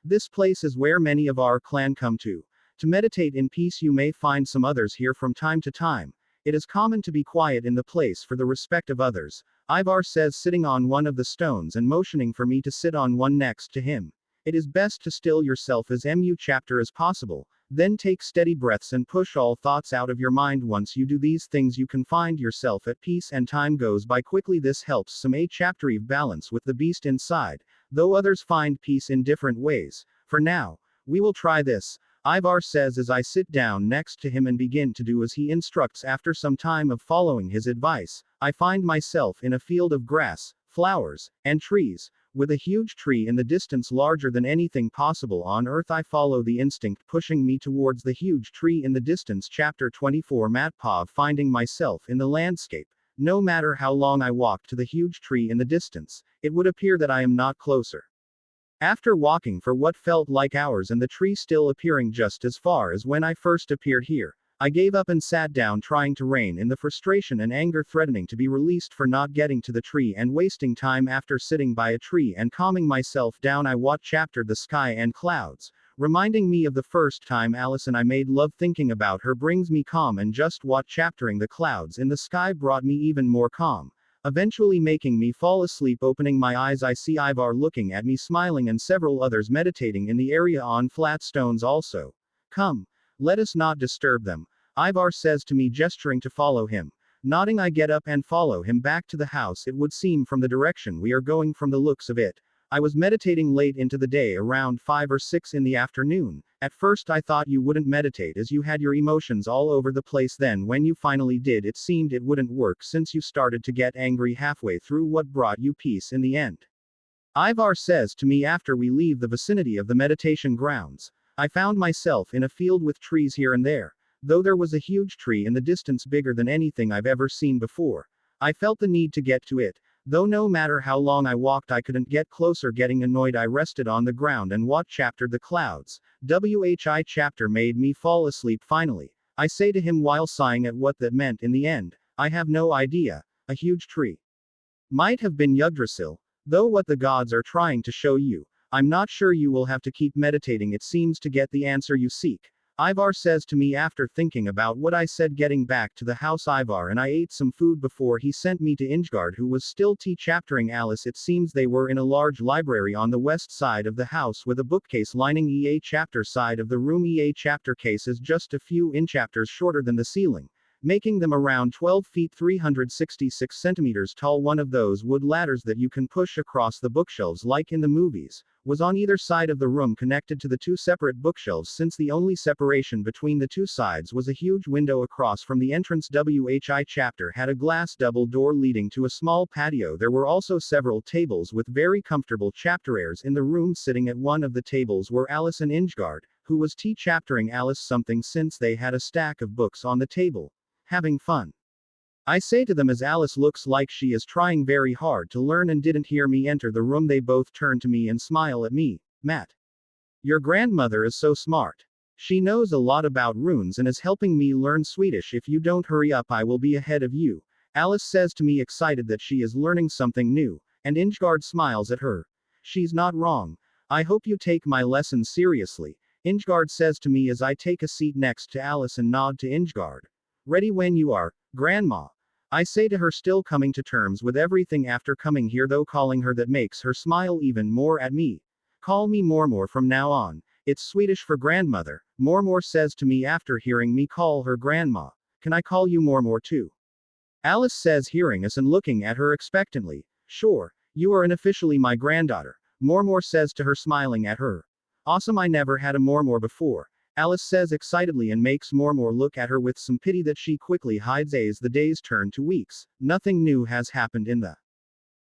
This place is where many of our clan come to meditate in peace. You may find some others here from time to time. It is common to be quiet in the place for the respect of others, Ivar says sitting on one of the stones and motioning for me to sit on one next to him. It is best to still yourself as mu chapter as possible, then take steady breaths and push all thoughts out of your mind. Once you do these things you can find yourself at peace and time goes by quickly. This helps some a chapter eve balance with the beast inside, though others find peace in different ways. For now, we will try this, Ivar says as I sit down next to him and begin to do as he instructs. After some time of following his advice, I find myself in a field of grass, flowers, and trees, with a huge tree in the distance larger than anything possible on earth. I follow the instinct pushing me towards the huge tree in the distance. Chapter 24 Matpov. Finding myself in the landscape. No matter how long I walk to the huge tree in the distance, it would appear that I am not closer. After walking for what felt like hours and the tree still appearing just as far as when I first appeared here, I gave up and sat down trying to rein in the frustration and anger threatening to be released for not getting to the tree and wasting time. After sitting by a tree and calming myself down I watched the sky and clouds, reminding me of the first time Alice and I made love. Thinking about her brings me calm and just watching the clouds in the sky brought me even more calm, eventually making me fall asleep. Opening my eyes I see Ivar looking at me smiling and several others meditating in the area on flat stones also. Come, let us not disturb them, Ivar says to me gesturing to follow him. Nodding I get up and follow him back to the house. It would seem from the direction we are going from the looks of it. I was meditating late into the day around 5 or 6 in the afternoon. At first I thought you wouldn't meditate as you had your emotions all over the place. Then when you finally did it seemed it wouldn't work since you started to get angry halfway through. What brought you peace in the end? Ivar says to me after we leave the vicinity of the meditation grounds. I found myself in a field with trees here and there, though there was a huge tree in the distance bigger than anything I've ever seen before. I felt the need to get to it. Though no matter how long I walked I couldn't get closer. Getting annoyed I rested on the ground and watched the clouds. Whi chapter made me fall asleep finally, I say to him while sighing at what that meant in the end. I have no idea. A huge tree. Might have been Yggdrasil, though what the gods are trying to show you, I'm not sure. You will have to keep meditating it seems to get the answer you seek, Ivar says to me after thinking about what I said. Getting back to the house Ivar and I ate some food before he sent me to Ingard who was still chaptering Alice. It seems they were in a large library on the west side of the house with a bookcase lining EA chapter side of the room. EA chapter case is just a few in chapters shorter than the ceiling, making them around 12 feet 366 centimeters tall. One of those wood ladders that you can push across the bookshelves like in the movies, was on either side of the room connected to the two separate bookshelves, since the only separation between the two sides was a huge window across from the entrance. WHI chapter had a glass double door leading to a small patio. There were also several tables with very comfortable chapterers in the room. Sitting at one of the tables were Alice and Ingegard, who was chaptering Alice something since they had a stack of books on the table. Having fun, I say to them as Alice looks like she is trying very hard to learn and didn't hear me enter the room. They both turn to me and smile at me. Matt, your grandmother is so smart. She knows a lot about runes and is helping me learn Swedish. If you don't hurry up, I will be ahead of you. Alice says to me, excited that she is learning something new, and Ingegard smiles at her. She's not wrong. I hope you take my lessons seriously, Ingegard says to me as I take a seat next to Alice and nod to Ingegard. Ready when you are, Grandma, I say to her, still coming to terms with everything after coming here, though calling her that makes her smile even more at me. Call me Mormor from now on. It's Swedish for grandmother, Mormor says to me after hearing me call her grandma. Can I call you Mormor too? Alice says, hearing us and looking at her expectantly. Sure, you are unofficially my granddaughter, Mormor says to her, smiling at her. Awesome, I never had a Mormor before, Alice says excitedly and makes Mormor look at her with some pity that she quickly hides. As the days turn to weeks, nothing new has happened in the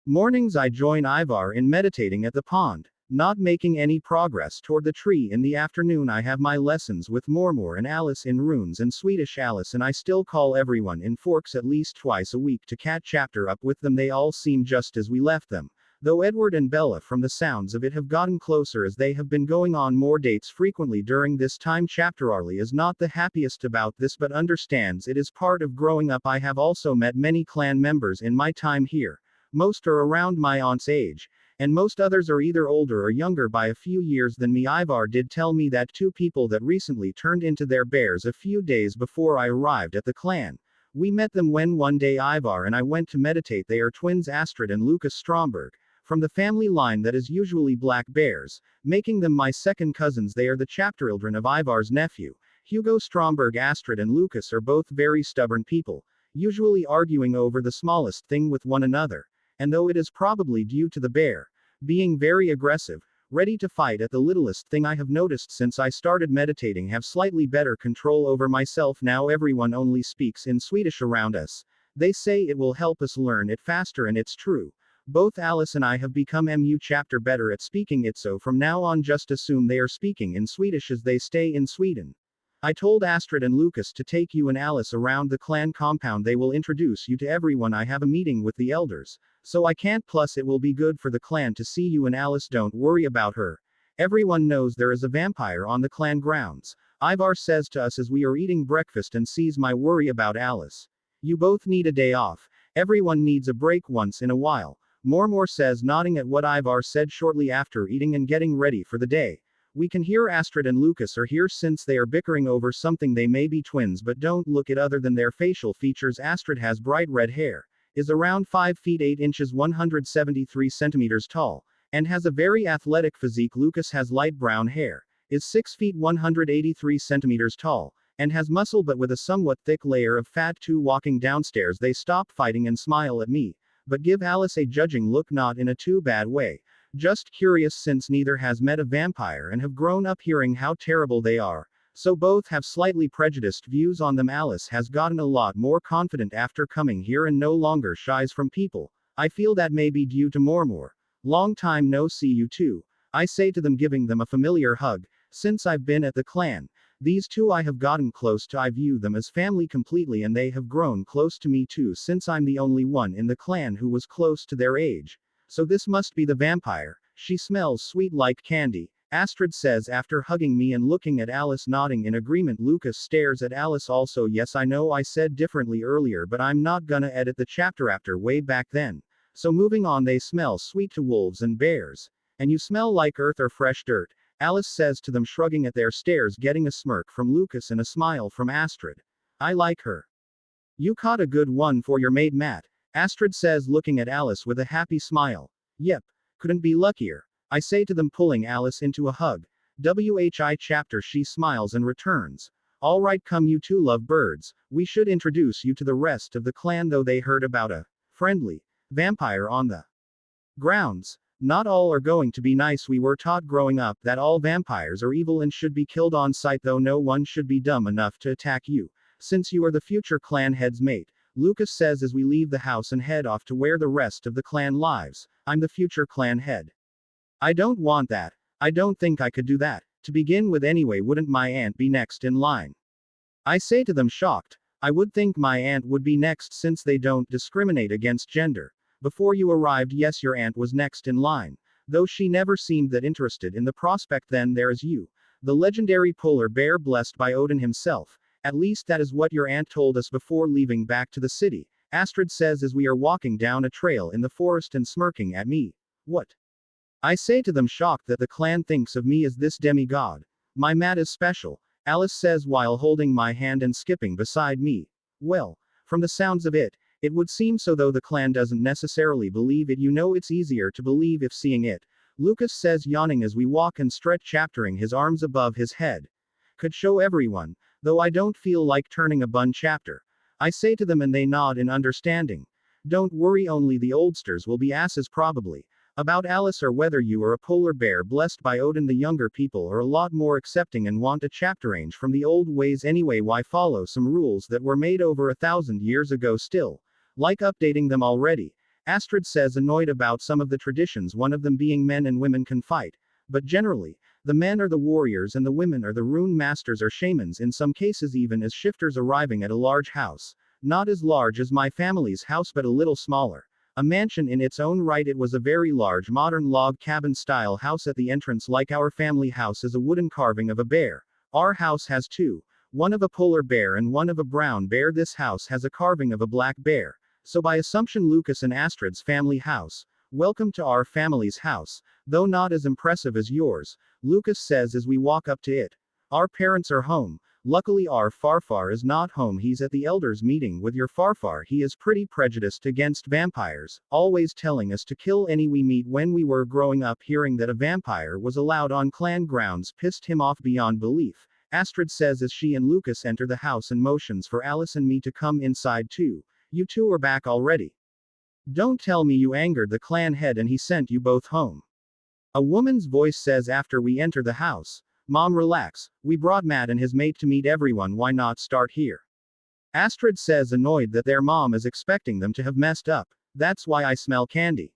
mornings. I join Ivar in meditating at the pond, not making any progress toward the tree. In the afternoon I have my lessons with Mormor and Alice in runes and Swedish. Alice and I still call everyone in Forks at least twice a week to catch chapter up with them. They all seem just as we left them, though Edward and Bella, from the sounds of it, have gotten closer as they have been going on more dates frequently during this time. Chapter Arlie is not the happiest about this but understands it is part of growing up. I have also met many clan members in my time here. Most are around my aunt's age, and most others are either older or younger by a few years than me. Ivar did tell me that two people that recently turned into their bears a few days before I arrived at the clan. We met them when one day Ivar and I went to meditate. They are twins, Astrid and Lucas Stromberg, from the family line that is usually black bears, making them my second cousins. They are the chapterchildren of Ivar's nephew, Hugo Stromberg. Astrid and Lucas are both very stubborn people, usually arguing over the smallest thing with one another, and though it is probably due to the bear being very aggressive, ready to fight at the littlest thing, I have noticed since I started meditating have slightly better control over myself now. Everyone only speaks in Swedish around us. They say it will help us learn it faster, and it's true. Both Alice and I have become MU chapter better at speaking it, so from now on just assume they are speaking in Swedish as they stay in Sweden. I told Astrid and Lucas to take you and Alice around the clan compound. They will introduce you to everyone. I have a meeting with the elders, so I can't, plus it will be good for the clan to see you and Alice. Don't worry about her. Everyone knows there is a vampire on the clan grounds, Ivar says to us as we are eating breakfast and sees my worry about Alice. You both need a day off. Everyone needs a break once in a while, Mormor says, nodding at what Ivar said shortly after eating and getting ready for the day. We can hear Astrid and Lucas are here since they are bickering over something. They may be twins but don't look it other than their facial features. Astrid has bright red hair, is around 5 feet 8 inches 173 centimeters tall, and has a very athletic physique. Lucas has light brown hair, is 6 feet 183 centimeters tall, and has muscle but with a somewhat thick layer of fat too. Walking downstairs they stop fighting and smile at me, but give Alice a judging look, not in a too bad way, just curious since neither has met a vampire and have grown up hearing how terrible they are, so both have slightly prejudiced views on them. Alice has gotten a lot more confident after coming here and no longer shies from people. I feel that may be due to Mormor. Long time no see you two, I say to them, giving them a familiar hug. Since I've been at the clan, these two I have gotten close to. I view them as family completely, and they have grown close to me too, since I'm the only one in the clan who was close to their age. So this must be the vampire. She smells sweet like candy, Astrid says after hugging me and looking at Alice, nodding in agreement. Lucas stares at Alice also. Yes, I know I said differently earlier, but I'm not gonna edit the chapter after way back then. So moving on, they smell sweet to wolves and bears. And you smell like earth or fresh dirt, Alice says to them, shrugging at their stares, getting a smirk from Lucas and a smile from Astrid. I like her. You caught a good one for your mate Matt, Astrid says, looking at Alice with a happy smile. Yep, couldn't be luckier, I say to them, pulling Alice into a hug. WHI chapter. She smiles and returns. Alright, come, you two love birds, we should introduce you to the rest of the clan, though they heard about a friendly vampire on the grounds. Not all are going to be nice. We were taught growing up that all vampires are evil and should be killed on sight, though no one should be dumb enough to attack you, since you are the future clan head's mate. Lucas says as we leave the house and head off to where the rest of the clan lives. I'm the future clan head. I don't want that. I don't think I could do that. To begin with anyway, wouldn't my aunt be next in line? I say to them, shocked. I would think my aunt would be next since they don't discriminate against gender. Before you arrived, yes, your aunt was next in line, though she never seemed that interested in the prospect. Then there is you, the legendary polar bear blessed by Odin himself. At least that is what your aunt told us before leaving back to the city, Astrid says as we are walking down a trail in the forest and smirking at me. What? I say to them, shocked that the clan thinks of me as this demigod. My mat is special, Alice says while holding my hand and skipping beside me. Well, from the sounds of it, it would seem so, though the clan doesn't necessarily believe it. You know, it's easier to believe if seeing it, Lucas says, yawning as we walk and stretch, chaptering his arms above his head. Could show everyone, though I don't feel like turning a bun chapter. I say to them and they nod in understanding. Don't worry, only the oldsters will be asses probably. About Alice or whether you are a polar bear blessed by Odin, the younger people are a lot more accepting and want a chapter range from the old ways anyway. Why follow some rules that were made over 1,000 years ago still? Like updating them already. Astrid says, annoyed about some of the traditions, one of them being men and women can fight. But generally, the men are the warriors and the women are the rune masters or shamans, in some cases even as shifters arriving at a large house. Not as large as my family's house, but a little smaller. A mansion in its own right. It was a very large modern log cabin style house. At the entrance, like our family house, is a wooden carving of a bear. Our house has two. One of a polar bear and one of a brown bear. This house has a carving of a black bear. So by assumption, Lucas and Astrid's family house. Welcome to our family's house, though not as impressive as yours, Lucas says as we walk up to it. Our parents are home. Luckily our Farfar is not home. He's at the elders meeting with your Farfar. He is pretty prejudiced against vampires, always telling us to kill any we meet. When we were growing up, hearing that a vampire was allowed on clan grounds pissed him off beyond belief, Astrid says as she and Lucas enter the house and motions for Alice and me to come inside too. You two are back already. Don't tell me you angered the clan head and he sent you both home. A woman's voice says after we enter the house. Mom, relax. We brought Matt and his mate to meet everyone. Why not start here? Astrid says, annoyed that their mom is expecting them to have messed up. That's why I smell candy.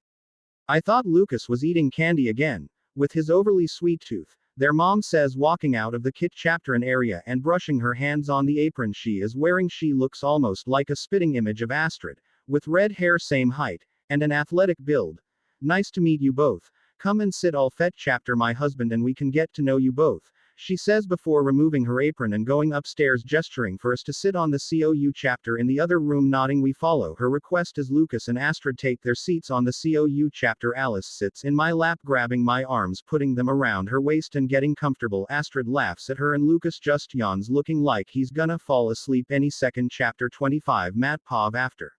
I thought Lucas was eating candy again, with his overly sweet tooth. Their mom says, walking out of the kit chapter an area and brushing her hands on the apron she is wearing. She looks almost like a spitting image of Astrid, with red hair, same height, and an athletic build. Nice to meet you both. Come and sit. I'll fetch chapter my husband and we can get to know you both, she says before removing her apron and going upstairs, gesturing for us to sit on the COU chapter in the other room. Nodding, we follow her request as Lucas and Astrid take their seats on the COU chapter. Alice sits in my lap, grabbing my arms, putting them around her waist and getting comfortable. Astrid laughs at her and Lucas just yawns, looking like he's gonna fall asleep any second. Chapter 25. Matt Pov. After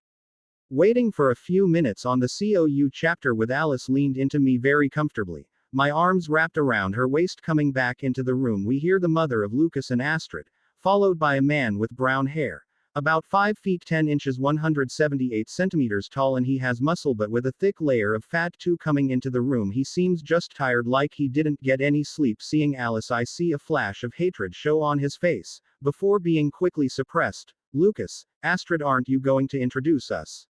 waiting for a few minutes on the COU chapter with Alice leaned into me very comfortably, my arms wrapped around her waist. Coming back into the room, we hear the mother of Lucas and Astrid, followed by a man with brown hair. About 5 feet 10 inches 178 centimeters tall, and he has muscle but with a thick layer of fat too. Coming into the room, he seems just tired, like he didn't get any sleep. Seeing Alice, I see a flash of hatred show on his face, before being quickly suppressed. Lucas, Astrid, aren't you going to introduce us?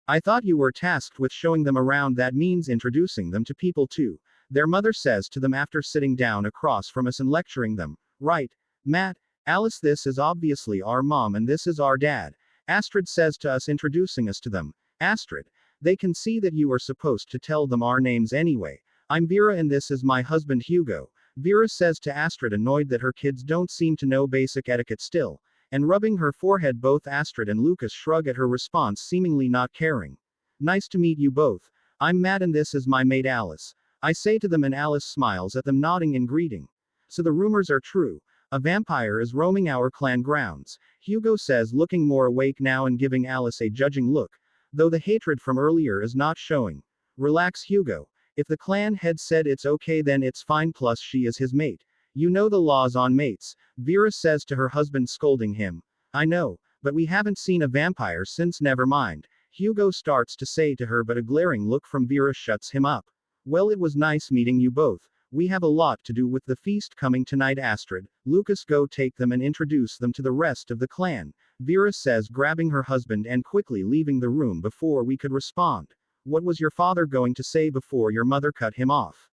I thought you were tasked with showing them around. That means introducing them to people too, their mother says to them after sitting down across from us and lecturing them. Right, Matt, Alice, this is obviously our mom and this is our dad, Astrid says to us, introducing us to them. Astrid, they can see that you are supposed to tell them our names anyway. I'm Vera and this is my husband Hugo, Vera says to Astrid, annoyed that her kids don't seem to know basic etiquette still, and rubbing her forehead. Both Astrid and Lucas shrug at her response, seemingly not caring. Nice to meet you both. I'm Matt and this is my mate Alice, I say to them, and Alice smiles at them, nodding in greeting. So the rumors are true. A vampire is roaming our clan grounds, Hugo says, looking more awake now and giving Alice a judging look, though the hatred from earlier is not showing. Relax, Hugo. If the clan head said it's okay, then it's fine, plus she is his mate. You know the laws on mates, Vera says to her husband, scolding him. I know, but we haven't seen a vampire since. Never mind, Hugo starts to say to her, but a glaring look from Vera shuts him up. Well, it was nice meeting you both. We have a lot to do with the feast coming tonight. Astrid, Lucas, go take them and introduce them to the rest of the clan, Vera says, grabbing her husband and quickly leaving the room before we could respond. What was your father going to say before your mother cut him off?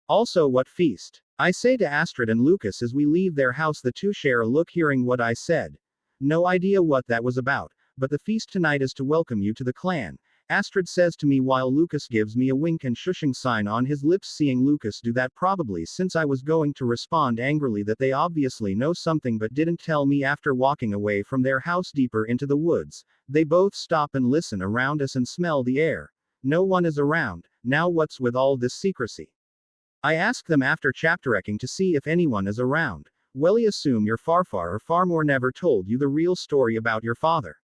Also, what feast? I say to Astrid and Lucas as we leave their house. The two share a look hearing what I said. No idea what that was about, but the feast tonight is to welcome you to the clan, Astrid says to me, while Lucas gives me a wink and shushing sign on his lips. Seeing Lucas do that, probably since I was going to respond angrily that they obviously know something but didn't tell me. After walking away from their house deeper into the woods, they both stop and listen around us and smell the air. No one is around. Now what's with all this secrecy? I ask them after chapter-ecking to see if anyone is around. Well, I assume your Farfar or Farmore never told you the real story about your father,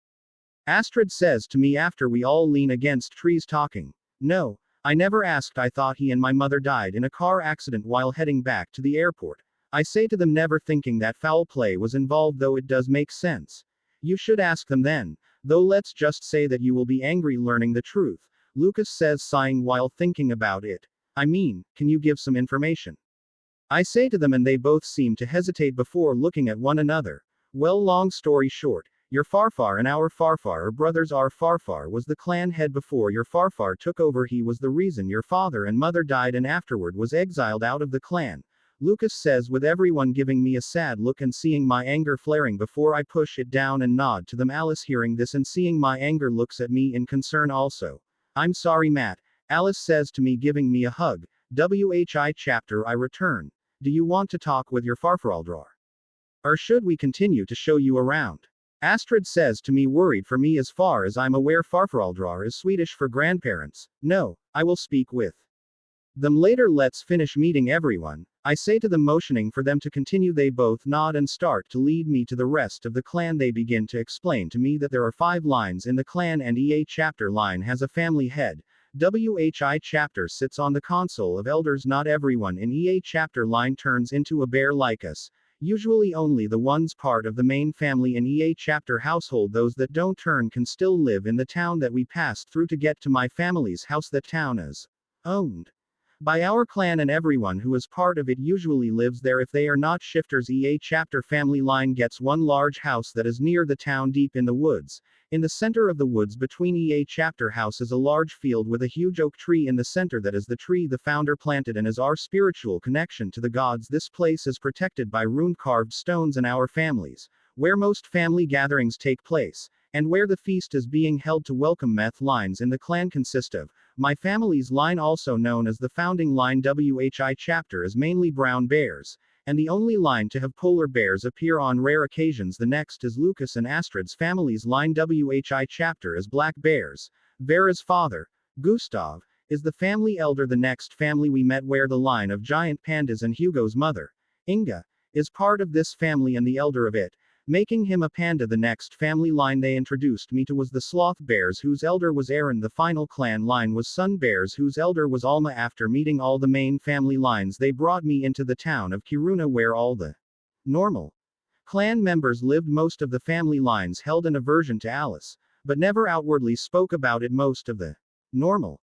Astrid says to me after we all lean against trees talking. No, I never asked. I thought he and my mother died in a car accident while heading back to the airport. I say to them, never thinking that foul play was involved, though it does make sense. You should ask them then. Though let's just say that you will be angry learning the truth, Lucas says, sighing while thinking about it. I mean, can you give some information? I say to them, and they both seem to hesitate before looking at one another. Well, long story short, your Farfar and our Farfar are brothers. Our Farfar was the clan head before your Farfar took over. He was the reason your father and mother died and afterward was exiled out of the clan, Lucas says, with everyone giving me a sad look and seeing my anger flaring before I push it down and nod to them. Alice, hearing this and seeing my anger, looks at me in concern also. I'm sorry, Matt, Alice says to me, giving me a hug. WHI chapter. I return. Do you want to talk with your Farfaraldrar? Or should we continue to show you around? Astrid says to me, worried for me. As far as I'm aware, Farfaraldrar is Swedish for grandparents. No, I will speak with them later. Let's finish meeting everyone, I say to them, motioning for them to continue. They both nod and start to lead me to the rest of the clan. They begin to explain to me that there are 5 lines in the clan and EA chapter line has a family head. WHI chapter sits on the console of elders. Not everyone in EA chapter line turns into a bear like us. Usually only the ones part of the main family in EA chapter household. Those that don't turn can still live in the town that we passed through to get to my family's house. That town is owned by our clan, and everyone who is part of it usually lives there if they are not shifters. EA chapter family line gets one large house that is near the town, deep in the woods. In the center of the woods between EA chapter house is a large field with a huge oak tree in the center. That is the tree the founder planted and is our spiritual connection to the gods. This place is protected by rune-carved stones, and our families, where most family gatherings take place, and where the feast is being held to welcome meth lines in the clan consist of my family's line, also known as the founding line. WHI chapter is mainly brown bears, and the only line to have polar bears appear on rare occasions. The next is Lucas and Astrid's family's line. WHI chapter is black bears. Vera's father, Gustav, is the family elder. The next family we met, where the line of giant pandas, and Hugo's mother, Inga, is part of this family and the elder of it, making him a panda. The next family line they introduced me to was the sloth bears, whose elder was Aaron. The final clan line was sun bears, whose elder was Alma. After meeting all the main family lines, they brought me into the town of Kiruna, where all the normal clan members lived. Most of the family lines held an aversion to Alice, but never outwardly spoke about it. Most of the normal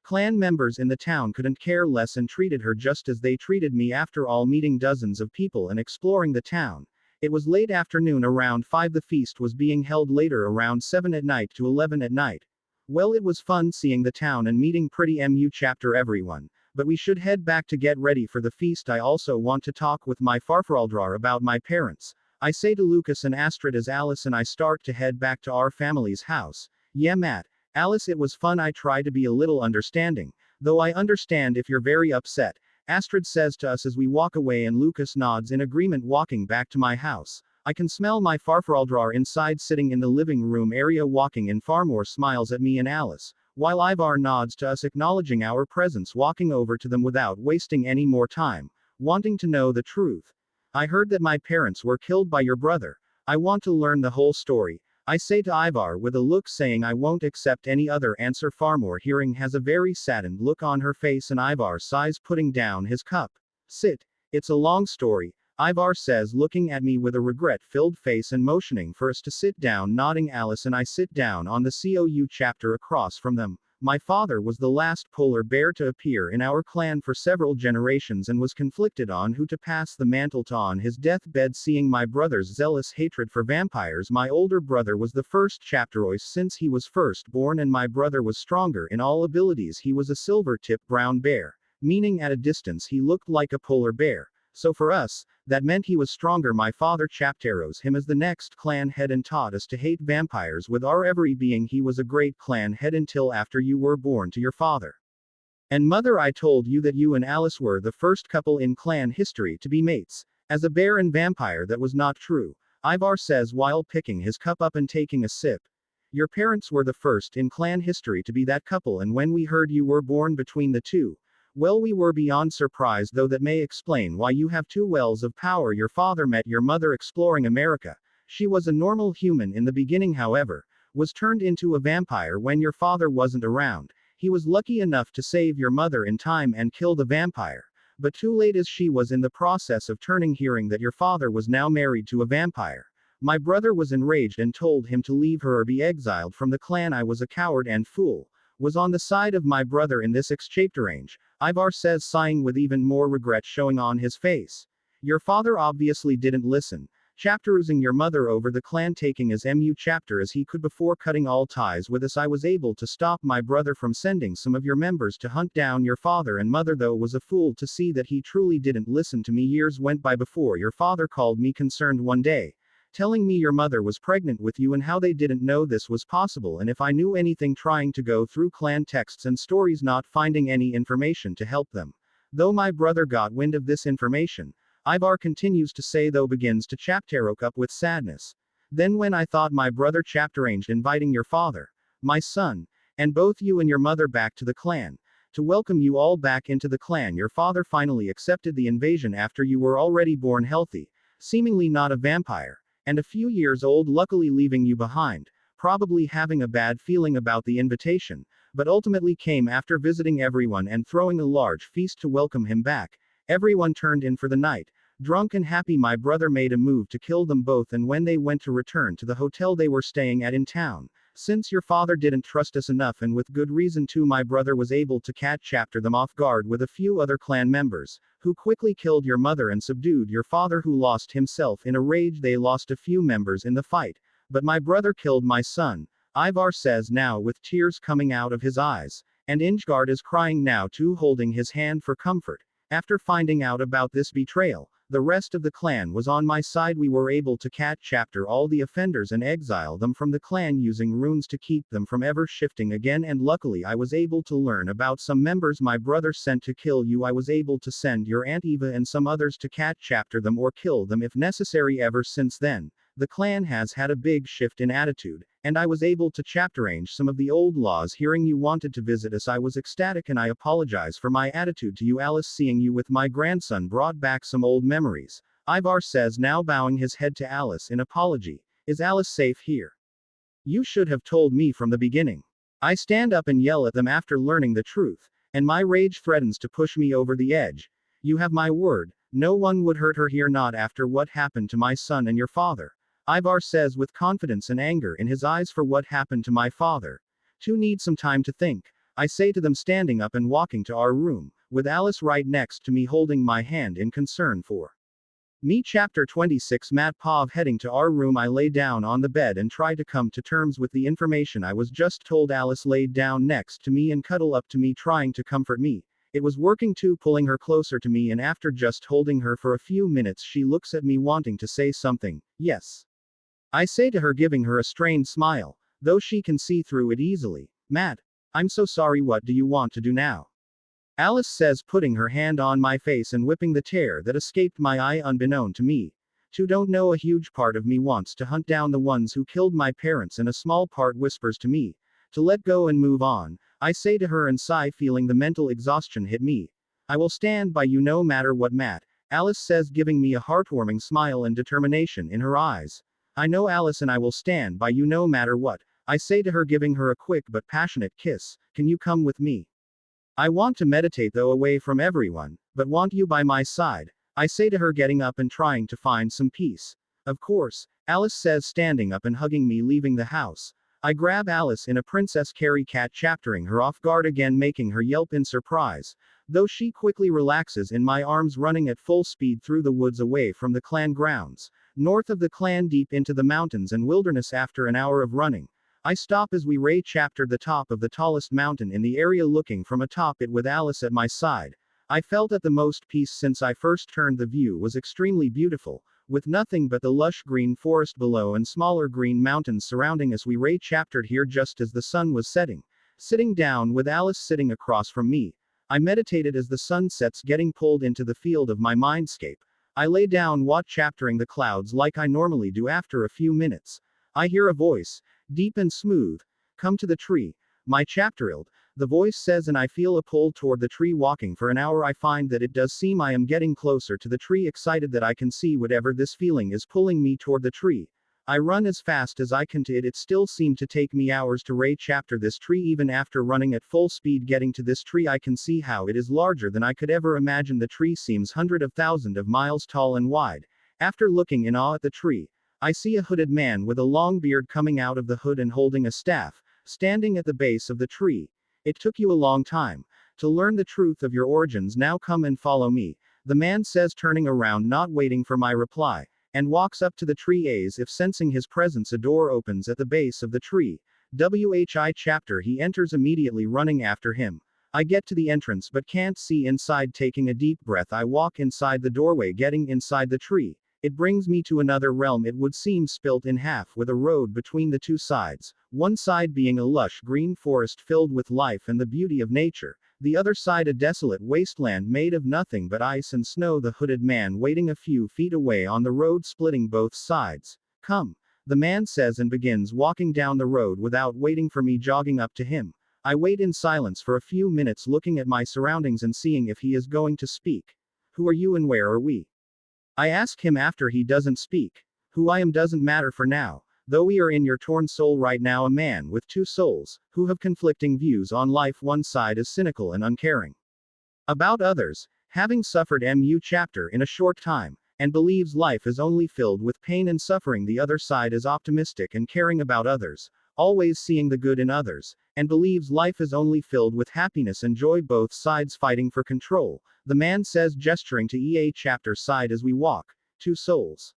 clan members in the town couldn't care less and treated her just as they treated me. After all meeting dozens of people and exploring the town, it was late afternoon, around 5. The feast was being held later, around 7 at night to 11 at night. Well, it was fun seeing the town and meeting pretty MU chapter everyone, but we should head back to get ready for the feast. I also want to talk with my Farfaraldrar about my parents, I say to Lucas and Astrid as Alice and I start to head back to our family's house. Yeah, Matt, Alice, it was fun. I try to be a little understanding, though I understand if you're very upset, Astrid says to us as we walk away, and Lucas nods in agreement. Walking back to my house, I can smell my Farfaraldrar inside, sitting in the living room area. Walking in, Farmore smiles at me and Alice, while Ivar nods to us, acknowledging our presence. Walking over to them without wasting any more time, wanting to know the truth. I heard that my parents were killed by your brother. I want to learn the whole story, I say to Ivar with a look saying I won't accept any other answer. Farmore, hearing, has a very saddened look on her face, and Ivar sighs, putting down his cup. Sit. It's a long story, Ivar says, looking at me with a regret-filled face and motioning for us to sit down. Nodding, Alice and I sit down on the COU chapter across from them. My father was the last polar bear to appear in our clan for several generations and was conflicted on who to pass the mantle to on his deathbed. Seeing my brother's zealous hatred for vampires, my older brother was the first chapteroist since he was first born, and my brother was stronger in all abilities. He was a silver-tipped brown bear, meaning at a distance he looked like a polar bear. So for us, that meant he was stronger. My father chapteros him as the next clan head and taught us to hate vampires with our every being. He was a great clan head until after you were born to your father and mother. I told you that you and Alice were the first couple in clan history to be mates, as a bear and vampire. That was not true, Ivar says while picking his cup up and taking a sip. Your parents were the first in clan history to be that couple, and when we heard you were born between the two, well, we were beyond surprised, though that may explain why you have two wells of power. Your father met your mother exploring America. She was a normal human in the beginning, however, was turned into a vampire when your father wasn't around. He was lucky enough to save your mother in time and kill the vampire, but too late as she was in the process of turning. Hearing that your father was now married to a vampire, my brother was enraged and told him to leave her or be exiled from the clan. I was a coward and fool, was on the side of my brother in this exchange, Ivar says, sighing with even more regret showing on his face. Your father obviously didn't listen, chapterizing your mother over the clan, taking as mu chapter as he could before cutting all ties with us. I was able to stop my brother from sending some of your members to hunt down your father and mother, though was a fool to see that he truly didn't listen to me. Years went by before your father called me concerned one day, telling me your mother was pregnant with you and how they didn't know this was possible, and if I knew anything. Trying to go through clan texts and stories, not finding any information to help them. Though my brother got wind of this information, Ivar continues to say, though begins to chapter up with sadness. Then when I thought my brother chapteranged inviting your father, my son, and both you and your mother back to the clan, to welcome you all back into the clan, your father finally accepted the invasion after you were already born healthy, seemingly not a vampire, and a few years old, luckily leaving you behind, probably having a bad feeling about the invitation, but ultimately came after visiting everyone and throwing a large feast to welcome him back. Everyone turned in for the night, drunk and happy. My brother made a move to kill them both, and when they went to return to the hotel they were staying at in town, since your father didn't trust us enough, and with good reason too, my brother was able to chapter them off guard with a few other clan members, who quickly killed your mother and subdued your father, who lost himself in a rage. They lost a few members in the fight, but my brother killed my son, Ivar says now with tears coming out of his eyes, and Ingard is crying now too, holding his hand for comfort. After finding out about this betrayal, the rest of the clan was on my side. We were able to chapter all the offenders and exile them from the clan using runes to keep them from ever shifting again, and luckily I was able to learn about some members my brother sent to kill you. I was able to send your Aunt Eva and some others to chapter them or kill them if necessary. Ever since then, the clan has had a big shift in attitude, and I was able to chapterange some of the old laws. Hearing you wanted to visit us, I was ecstatic, and I apologize for my attitude to you. Alice, seeing you with my grandson brought back some old memories, Ivar says, now bowing his head to Alice in apology. Is Alice safe here? You should have told me from the beginning. I stand up and yell at them after learning the truth, and my rage threatens to push me over the edge. You have my word, no one would hurt her here, not after what happened to my son and your father, Ivar says with confidence and anger in his eyes. For what happened to my father? To need some time to think, I say to them, standing up and walking to our room, with Alice right next to me holding my hand in concern for me. Chapter 26. Matt Pov. Heading to our room, I lay down on the bed and try to come to terms with the information I was just told. Alice laid down next to me and cuddled up to me, trying to comfort me. It was working too, pulling her closer to me, and after just holding her for a few minutes, she looks at me wanting to say something. Yes, I say to her, giving her a strained smile, though she can see through it easily. Matt, I'm so sorry. What do you want to do now? Alice says, putting her hand on my face and whipping the tear that escaped my eye. Unbeknown to me, to don't know, a huge part of me wants to hunt down the ones who killed my parents, and a small part whispers to me to let go and move on. I say to her and sigh, feeling the mental exhaustion hit me. I will stand by you no matter what, Matt, Alice says, giving me a heartwarming smile and determination in her eyes. I know, Alice, and I will stand by you no matter what, I say to her, giving her a quick but passionate kiss. Can you come with me? I want to meditate, though, away from everyone, but want you by my side. I say to her, getting up and trying to find some peace. Of course, Alice says, standing up and hugging me, leaving the house. I grab Alice in a Princess Carrie cat, chaptering her off guard again, making her yelp in surprise. Though she quickly relaxes in my arms, running at full speed through the woods away from the clan grounds. North of the clan, deep into the mountains and wilderness. After an hour of running, I stop as we chaptered the top of the tallest mountain in the area, looking from atop it with Alice at my side. I felt at the most peace since I first turned. The view was extremely beautiful, with nothing but the lush green forest below and smaller green mountains surrounding us. We chaptered here just as the sun was setting. Sitting down with Alice sitting across from me, I meditated as the sunsets getting pulled into the field of my mindscape. I lay down, chaptering the clouds like I normally do. After a few minutes, I hear a voice, deep and smooth. Come to the tree, my chapteriled, the voice says, and I feel a pull toward the tree. Walking for an hour, I find that it does seem I am getting closer to the tree, excited that I can see whatever this feeling is pulling me toward the tree. I run as fast as I can to it. It still seemed to take me hours to chapter this tree. Even after running at full speed getting to this tree, I can see how it is larger than I could ever imagine. The tree seems hundreds of thousands of miles tall and wide. After looking in awe at the tree, I see a hooded man with a long beard coming out of the hood and holding a staff, standing at the base of the tree. It took you a long time to learn the truth of your origins. Now come and follow me, the man says, turning around, not waiting for my reply, and walks up to the tree. As if sensing his presence, a door opens at the base of the tree. WHI chapter. He enters immediately, running after him. I get to the entrance but can't see inside. Taking a deep breath, I walk inside the doorway. Getting inside the tree, it brings me to another realm. It would seem split in half, with a road between the two sides, one side being a lush green forest filled with life and the beauty of nature, the other side a desolate wasteland made of nothing but ice and snow. The hooded man waiting a few feet away on the road, splitting both sides. Come, the man says, and begins walking down the road without waiting for me. Jogging up to him, I wait in silence for a few minutes, looking at my surroundings and seeing if he is going to speak. Who are you and where are we? I ask him. After he doesn't speak. Who I am doesn't matter for now, though we are in your torn soul right now. A man with two souls, who have conflicting views on life. One side is cynical and uncaring about others, having suffered chapter in a short time, and believes life is only filled with pain and suffering. The other side is optimistic and caring about others, always seeing the good in others, and believes life is only filled with happiness and joy. Both sides fighting for control, the man says, gesturing to chapter side as we walk. Two souls.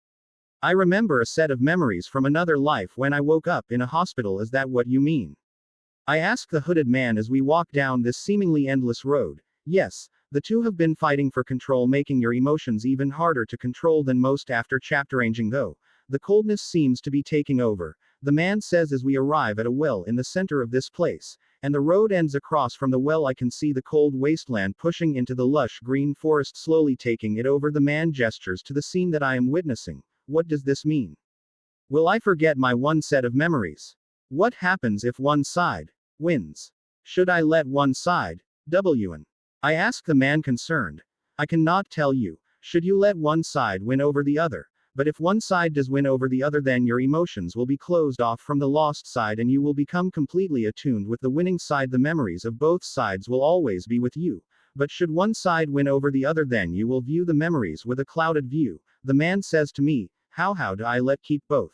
I remember a set of memories from another life when I woke up in a hospital. Is that what you mean? I ask the hooded man as we walk down this seemingly endless road. Yes, the two have been fighting for control, making your emotions even harder to control than most. After chapter-ranging though, the coldness seems to be taking over, the man says, as we arrive at a well in the center of this place, and the road ends across from the well. I can see the cold wasteland pushing into the lush green forest, slowly taking it over. The man gestures to the scene that I am witnessing. What does this mean? Will I forget my one set of memories? What happens if one side wins? Should I let one side win? I ask the man, concerned. I cannot tell you. Should you let one side win over the other? But if one side does win over the other, then your emotions will be closed off from the lost side and you will become completely attuned with the winning side. The memories of both sides will always be with you. But should one side win over the other, then you will view the memories with a clouded view. The man says to me, how do I let keep both?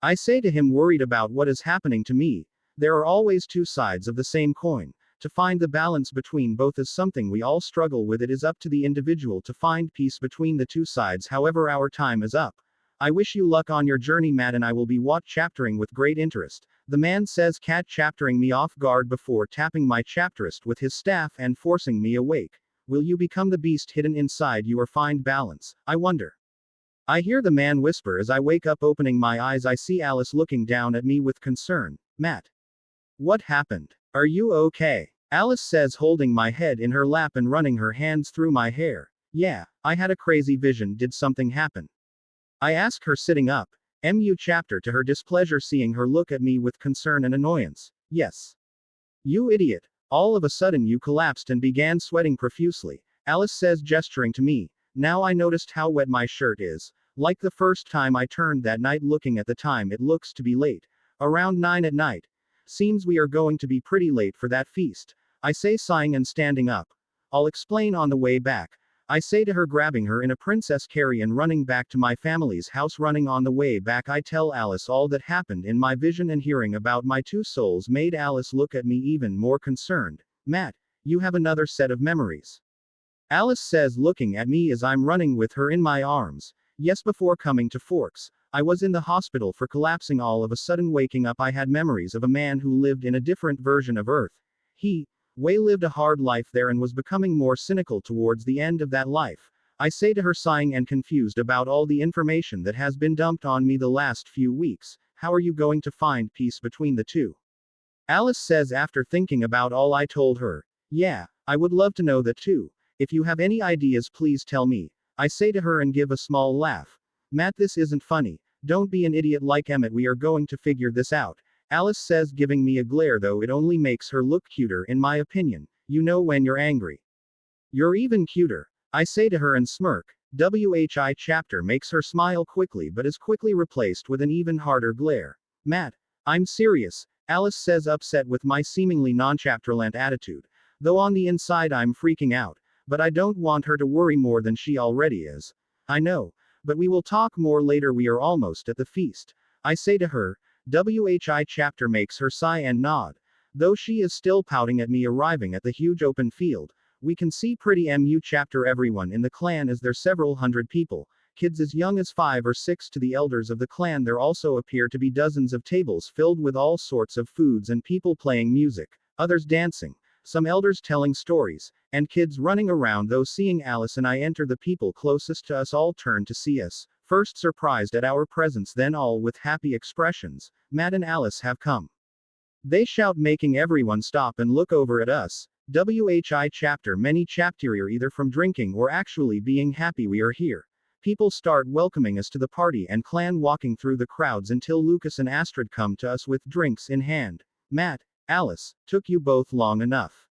I say to him, worried about what is happening to me. There are always two sides of the same coin. To find the balance between both is something we all struggle with. It is up to the individual to find peace between the two sides. However, our time is up. I wish you luck on your journey, Matt, and I will be chaptering with great interest. The man says, cat chaptering me off guard before tapping my chapterist with his staff and forcing me awake. Will you become the beast hidden inside you or find balance, I wonder? I hear the man whisper as I wake up. Opening my eyes, I see Alice looking down at me with concern. Matt. What happened? Are you okay? Alice says, holding my head in her lap and running her hands through my hair. Yeah, I had a crazy vision. Did something happen? I ask her, sitting up. Chapter to her displeasure, seeing her look at me with concern and annoyance. Yes. You idiot. All of a sudden you collapsed and began sweating profusely. Alice says, gesturing to me. Now I noticed how wet my shirt is. Like the first time I turned that night. Looking at the time, it looks to be late. Around 9 at night. Seems we are going to be pretty late for that feast, I say, sighing and standing up. I'll explain on the way back. I say to her, grabbing her in a princess carry and running back to my family's house. Running on the way back, I tell Alice all that happened in my vision, and hearing about my two souls made Alice look at me even more concerned. Matt, you have another set of memories. Alice says, looking at me as I'm running with her in my arms. Yes, before coming to Forks, I was in the hospital for collapsing. All of a sudden, waking up, I had memories of a man who lived in a different version of Earth. Way lived a hard life there and was becoming more cynical towards the end of that life. I say to her, sighing and confused about all the information that has been dumped on me the last few weeks. How are you going to find peace between the two? Alice says, after thinking about all I told her, yeah, I would love to know that too. If you have any ideas, please tell me. I say to her and give a small laugh. Matt, this isn't funny. Don't be an idiot like Emmett. We are going to figure this out. Alice says, giving me a glare, though it only makes her look cuter in my opinion. You know, when you're angry, you're even cuter. I say to her and smirk. WHI chapter makes her smile quickly, but is quickly replaced with an even harder glare. Matt, I'm serious, Alice says, upset with my seemingly non-chapterland attitude. Though on the inside I'm freaking out. But I don't want her to worry more than she already is. I know. But we will talk more later. We are almost at the feast. I say to her. WHI chapter makes her sigh and nod. Though she is still pouting at me. Arriving at the huge open field, we can see pretty MU chapter. Everyone in the clan is there, several hundred people, kids as young as 5 or 6 to the elders of the clan. There also appear to be dozens of tables filled with all sorts of foods and people playing music, others dancing, some elders telling stories, and kids running around. Though seeing Alice and I enter, the people closest to us all turn to see us, first surprised at our presence, then all with happy expressions. Matt and Alice have come. They shout, making everyone stop and look over at us. WHI chapter. Many chapter either from drinking or actually being happy we are here. People start welcoming us to the party and clan, walking through the crowds until Lucas and Astrid come to us with drinks in hand. Matt, Alice, took you both long enough.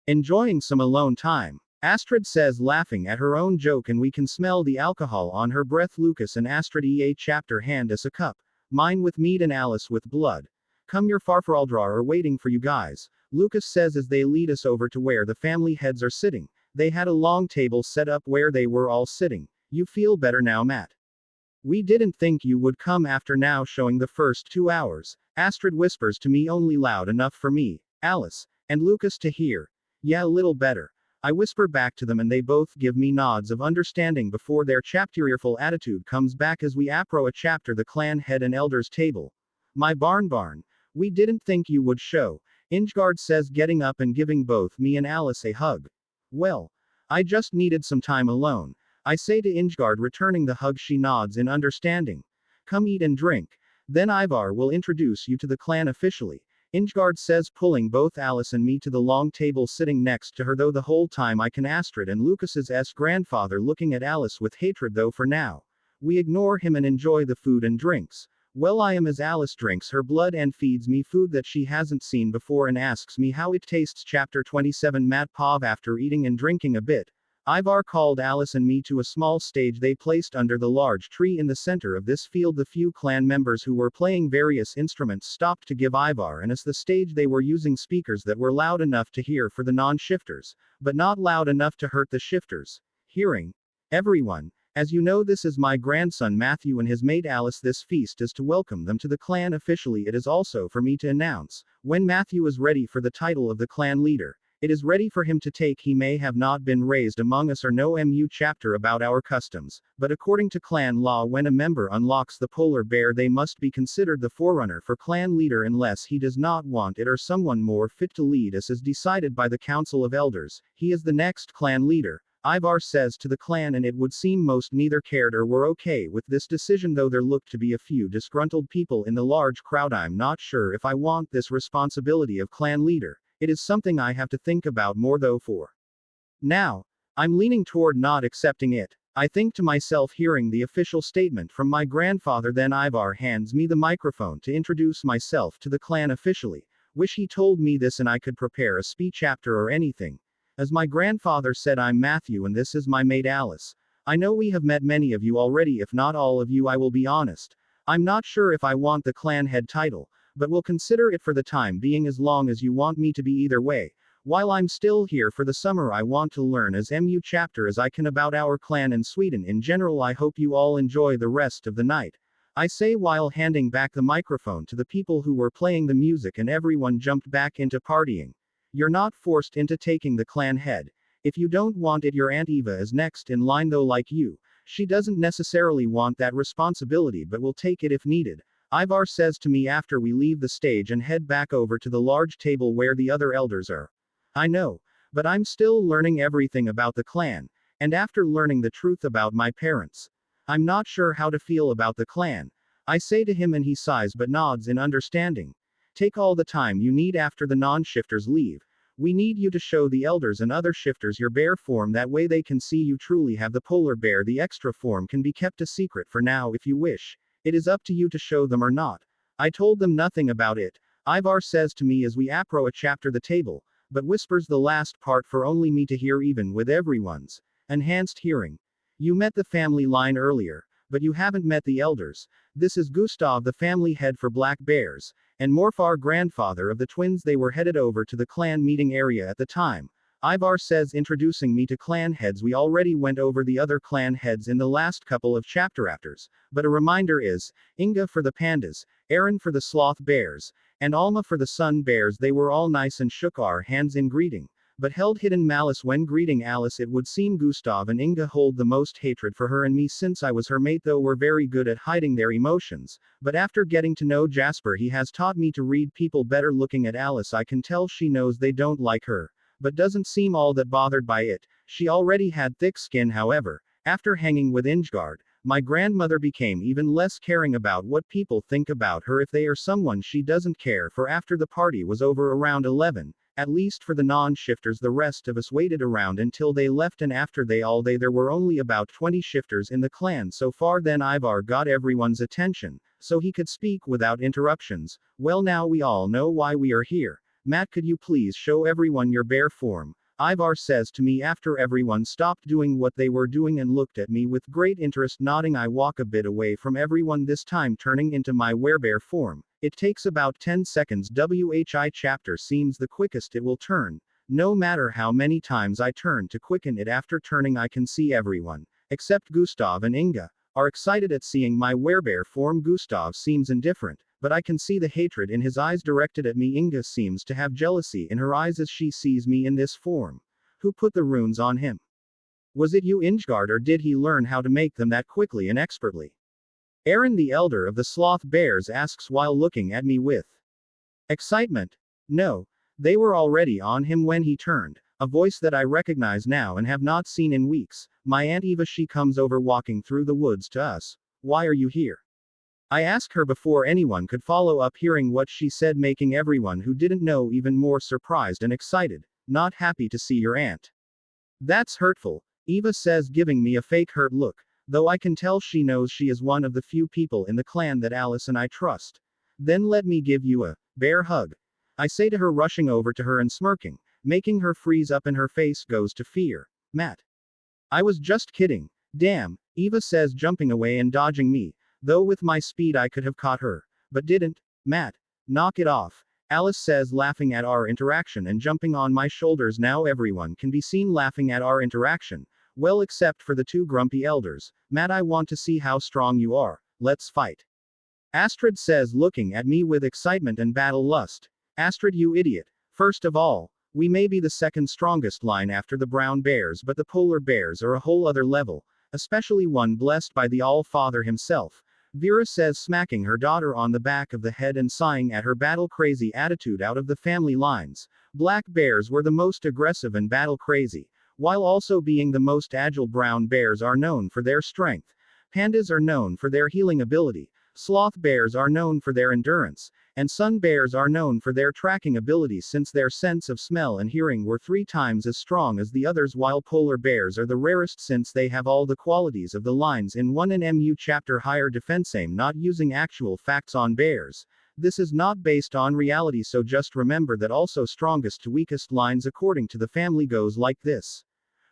Enjoying some alone time? Astrid says, laughing at her own joke, and we can smell the alcohol on her breath. Lucas and Astrid EA chapter hand us a cup. Mine with mead and Alice with blood. Come, your farfaraldra are waiting for you guys, Lucas says as they lead us over to where the family heads are sitting. They had a long table set up where they were all sitting. You feel better now, Matt? We didn't think you would come after now showing the first 2 hours, Astrid whispers to me, only loud enough for me, Alice, and Lucas to hear. Yeah, a little better, I whisper back to them, and they both give me nods of understanding before their chapterful attitude comes back as we approach a chapter the clan head and elders table. My barn, we didn't think you would show, Ingard says, getting up and giving both me and Alice a hug. Well, I just needed some time alone, I say to Ingard, returning the hug. She nods in understanding. Come, eat and drink. Then Ivar will introduce you to the clan officially, Ingard says, pulling both Alice and me to the long table sitting next to her. Though the whole time I can Astrid and Lucas's grandfather looking at Alice with hatred, though for now we ignore him and enjoy the food and drinks. Well, I am as Alice drinks her blood and feeds me food that she hasn't seen before and asks me how it tastes. Chapter 27. Matt Pov. After eating and drinking a bit, Ivar called Alice and me to a small stage they placed under the large tree in the center of this field. The few clan members who were playing various instruments stopped to give Ivar and us the stage. They were using speakers that were loud enough to hear for the non-shifters, but not loud enough to hurt the shifters' hearing. Everyone, as you know, this is my grandson Matthew and his mate Alice. This feast is to welcome them to the clan officially. It is also for me to announce when Matthew is ready for the title of the clan leader. It is ready for him to take. He may have not been raised among us or no MU chapter about our customs, but according to clan law, when a member unlocks the polar bear, they must be considered the forerunner for clan leader unless he does not want it or someone more fit to lead us, as decided by the council of elders. He is the next clan leader, Ivar says to the clan, and it would seem most neither cared or were okay with this decision, though there looked to be a few disgruntled people in the large crowd. I'm not sure if I want this responsibility of clan leader. It is something I have to think about more, though for now, I'm leaning toward not accepting it. I think to myself, hearing the official statement from my grandfather. Then Ivar hands me the microphone to introduce myself to the clan officially. Wish he told me this and I could prepare a speech chapter or anything. As my grandfather said, I'm Matthew and this is my mate Alice. I know we have met many of you already, if not all of you. I will be honest, I'm not sure if I want the clan head title, but we'll consider it for the time being as long as you want me to be. Either way, While I'm still here for the summer, I want to learn as mu chapter as I can about our clan and Sweden in general. I hope you all enjoy the rest of the night, I say while handing back the microphone to the people who were playing the music, and everyone jumped back into partying. You're not forced into taking the clan head. If you don't want it, your Aunt Eva is next in line though, like you. She doesn't necessarily want that responsibility but will take it if needed, Ivar says to me after we leave the stage and head back over to the large table where the other elders are. I know, but I'm still learning everything about the clan, and after learning the truth about my parents, I'm not sure how to feel about the clan. I say to him and he sighs but nods in understanding. Take all the time you need after the non-shifters leave. We need you to show the elders and other shifters your bear form, that way they can see you truly have the polar bear. The extra form can be kept a secret for now if you wish. It is up to you to show them or not. I told them nothing about it, Ivar says to me as we approach a chapter the table, but whispers the last part for only me to hear, even with everyone's enhanced hearing. You met the family line earlier, but you haven't met the elders. This is Gustav, the family head for Black Bears, and Morfar, grandfather of the twins. They were headed over to the clan meeting area at the time, Ivar says, introducing me to clan heads. We already went over the other clan heads in the last couple of chapter afters, but a reminder is, Inga for the pandas, Aaron for the sloth bears, and Alma for the sun bears. They were all nice and shook our hands in greeting, but held hidden malice when greeting Alice. It would seem Gustav and Inga hold the most hatred for her and me since I was her mate, though were very good at hiding their emotions. But after getting to know Jasper, he has taught me to read people better. Looking at Alice, I can tell she knows they don't like her, but doesn't seem all that bothered by it. She already had thick skin, however. After hanging with Ingegard, my grandmother became even less caring about what people think about her if they are someone she doesn't care for. After the party was over around 11, at least for the non-shifters, the rest of us waited around until they left, and after there were only about 20 shifters in the clan so far. Then Ivar got everyone's attention, so he could speak without interruptions. Well, now we all know why we are here. Matt, could you please show everyone your bear form? Ivar says to me after everyone stopped doing what they were doing and looked at me with great interest. Nodding, I walk a bit away from everyone, this time turning into my werebear form. It takes about 10 seconds. WHI chapter seems the quickest it will turn. No matter how many times I turn to quicken it, after turning I can see everyone, except Gustav and Inga, are excited at seeing my werebear form. Gustav seems indifferent, but I can see the hatred in his eyes directed at me. Inga seems to have jealousy in her eyes as she sees me in this form. Who put the runes on him? Was it you, Ingegard, or did he learn how to make them that quickly and expertly? Aaron, the elder of the sloth bears, asks while looking at me with excitement. No, they were already on him when he turned. A voice that I recognize now and have not seen in weeks. My Aunt Eva. She comes over walking through the woods to us. Why are you here? I ask her before anyone could follow up, hearing what she said, making everyone who didn't know even more surprised and excited. Not happy to see your aunt. That's hurtful, Eva says, giving me a fake hurt look, though I can tell she knows she is one of the few people in the clan that Alice and I trust. Then let me give you a bear hug, I say to her, rushing over to her and smirking, making her freeze up and her face goes to fear. Matt. I was just kidding. Damn, Eva says, jumping away and dodging me, though with my speed I could have caught her, but didn't. Matt. Knock it off, Alice says, laughing at our interaction and jumping on my shoulders. Now everyone can be seen laughing at our interaction, well, except for the two grumpy elders. Matt, I want to see how strong you are. Let's fight, Astrid says, looking at me with excitement and battle lust. Astrid, you idiot. First of all, we may be the second strongest line after the brown bears, but the polar bears are a whole other level, especially one blessed by the All-Father himself, Vera says, smacking her daughter on the back of the head and sighing at her battle-crazy attitude. Out of the family lines, black bears were the most aggressive and battle-crazy, while also being the most agile. Brown bears are known for their strength. Pandas are known for their healing ability. Sloth bears are known for their endurance, and sun bears are known for their tracking abilities, since their sense of smell and hearing were 3 times as strong as the others, while polar bears are the rarest since they have all the qualities of the lines in one. In MU chapter higher defense. I'm not using actual facts on bears. This is not based on reality, so just remember that. Also, strongest to weakest lines according to the family goes like this.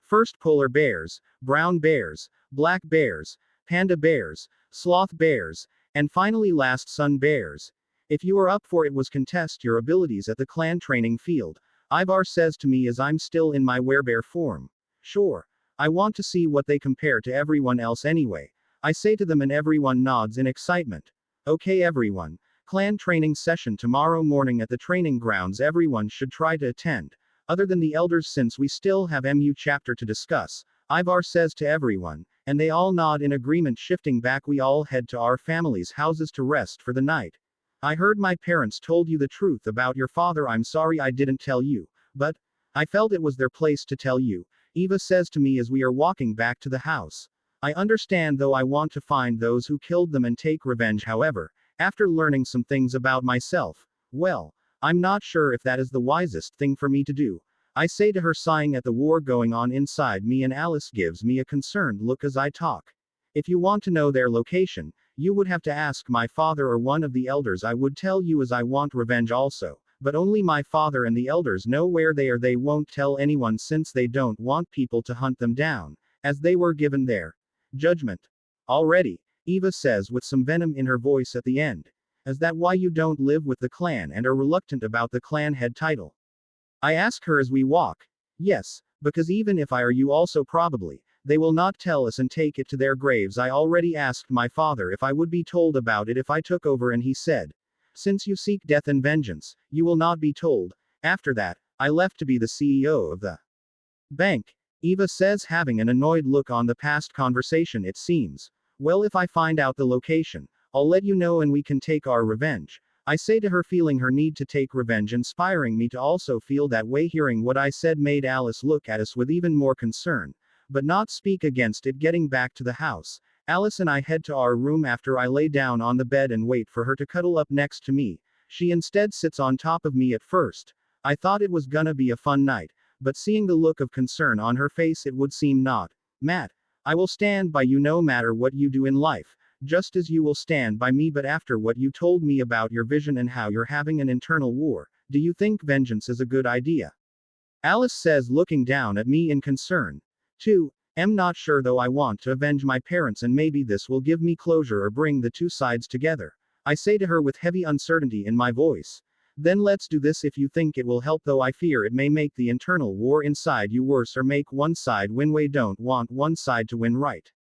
First, polar bears, brown bears, black bears, panda bears, sloth bears, and finally last, sun bears. If you are up for it, was contest your abilities at the clan training field. Ivar says to me as I'm still in my werebear form. Sure. I want to see what they compare to everyone else anyway. I say to them and everyone nods in excitement. Okay everyone. Clan training session tomorrow morning at the training grounds, everyone should try to attend. Other than the elders since we still have MU chapter to discuss, Ivar says to everyone, and they all nod in agreement. Shifting back, we all head to our families' houses to rest for the night. I heard my parents told you the truth about your father. I'm sorry I didn't tell you, but I felt it was their place to tell you, Eva says to me as we are walking back to the house. I understand, though I want to find those who killed them and take revenge. However, after learning some things about myself, well, I'm not sure if that is the wisest thing for me to do. I say to her, sighing at the war going on inside me, and Alice gives me a concerned look as I talk. If you want to know their location, you would have to ask my father or one of the elders. I would tell you as I want revenge also, but only my father and the elders know where they are. They won't tell anyone since they don't want people to hunt them down, as they were given their judgment already, Eva says with some venom in her voice at the end. Is that why you don't live with the clan and are reluctant about the clan head title? I ask her as we walk. Yes, because even if I are you also probably, they will not tell us and take it to their graves. I already asked my father if I would be told about it if I took over, and he said, since you seek death and vengeance, you will not be told. After that, I left to be the CEO of the bank. Eva says, having an annoyed look on the past conversation. It seems. Well, if I find out the location, I'll let you know and we can take our revenge. I say to her, feeling her need to take revenge, inspiring me to also feel that way. Hearing what I said made Alice look at us with even more concern, but not speak against it. Getting back to the house, Alice and I head to our room after I lay down on the bed and wait for her to cuddle up next to me. She instead sits on top of me. At first, I thought it was gonna be a fun night, but seeing the look of concern on her face, it would seem not. Matt, I will stand by you no matter what you do in life, just as you will stand by me. But after what you told me about your vision and how you're having an internal war, do you think vengeance is a good idea? Alice says, looking down at me in concern. 2. Am not sure, though. I want to avenge my parents and maybe this will give me closure or bring the two sides together. I say to her with heavy uncertainty in my voice. Then let's do this if you think it will help, though I fear it may make the internal war inside you worse or make one side win. We don't want one side to win, right?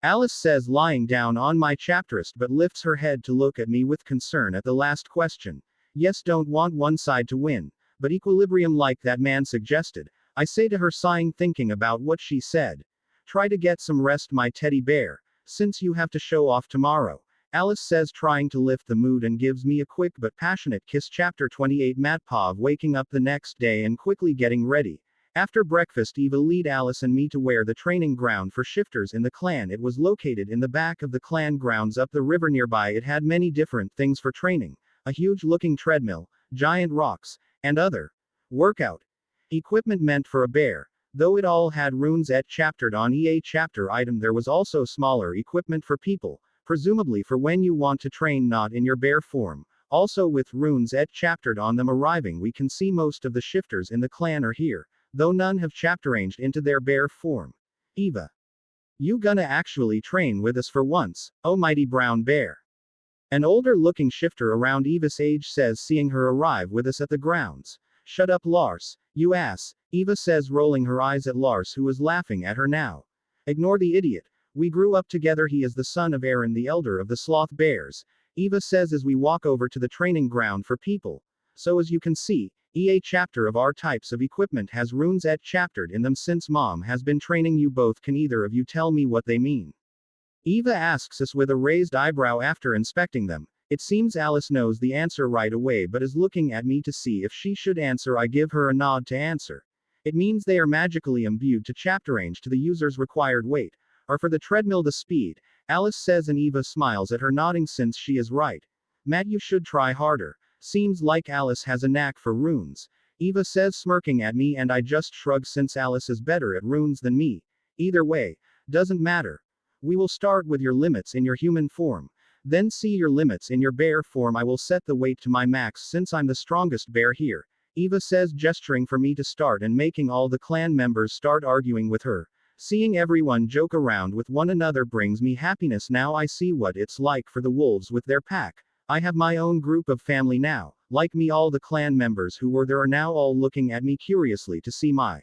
Alice says, lying down on my chapterist, but lifts her head to look at me with concern at the last question. Yes, don't want one side to win, but equilibrium like that man suggested. I say to her, sighing, thinking about what she said. Try to get some rest, my teddy bear, since you have to show off tomorrow. Alice says, trying to lift the mood, and gives me a quick but passionate kiss. Chapter 28. Matpov waking up the next day and quickly getting ready. After breakfast, Eva lead Alice and me to where the training ground for shifters in the clan. It was located in the back of the clan grounds up the river nearby. It had many different things for training, a huge looking treadmill, giant rocks, and other workout equipment meant for a bear. Though it all had runes chaptered on EA chapter item, there was also smaller equipment for people, presumably for when you want to train not in your bear form, also with runes chaptered on them. Arriving, we can see most of the shifters in the clan are here, though none have chapteranged into their bear form. Eva, you gonna actually train with us for once, oh mighty brown bear? An older looking shifter around Eva's age says, seeing her arrive with us at the grounds. Shut up, Lars, you ass, Eva says, rolling her eyes at Lars, who is laughing at her now. Ignore the idiot. We grew up together. He is the son of Aaron, the elder of the sloth bears, Eva says as we walk over to the training ground for people. So as you can see, EA chapter of our types of equipment has runes chaptered in them. Since mom has been training you both, can either of you tell me what they mean? Eva asks us with a raised eyebrow after inspecting them. It seems Alice knows the answer right away but is looking at me to see if she should answer. I give her a nod to answer. It means they are magically imbued to chapterange to the user's required weight, or for the treadmill the speed, Alice says, and Eva smiles at her, nodding since she is right. Matt, you should try harder. Seems like Alice has a knack for runes, Eva says, smirking at me, and I just shrug since Alice is better at runes than me. Either way, doesn't matter. We will start with your limits in your human form, then see your limits in your bear form. I will set the weight to my max since I'm the strongest bear here, Eva says, gesturing for me to start and making all the clan members start arguing with her. Seeing everyone joke around with one another brings me happiness. Now I see what it's like for the wolves with their pack. I have my own group of family now. Like me, all the clan members who were there are now all looking at me curiously to see my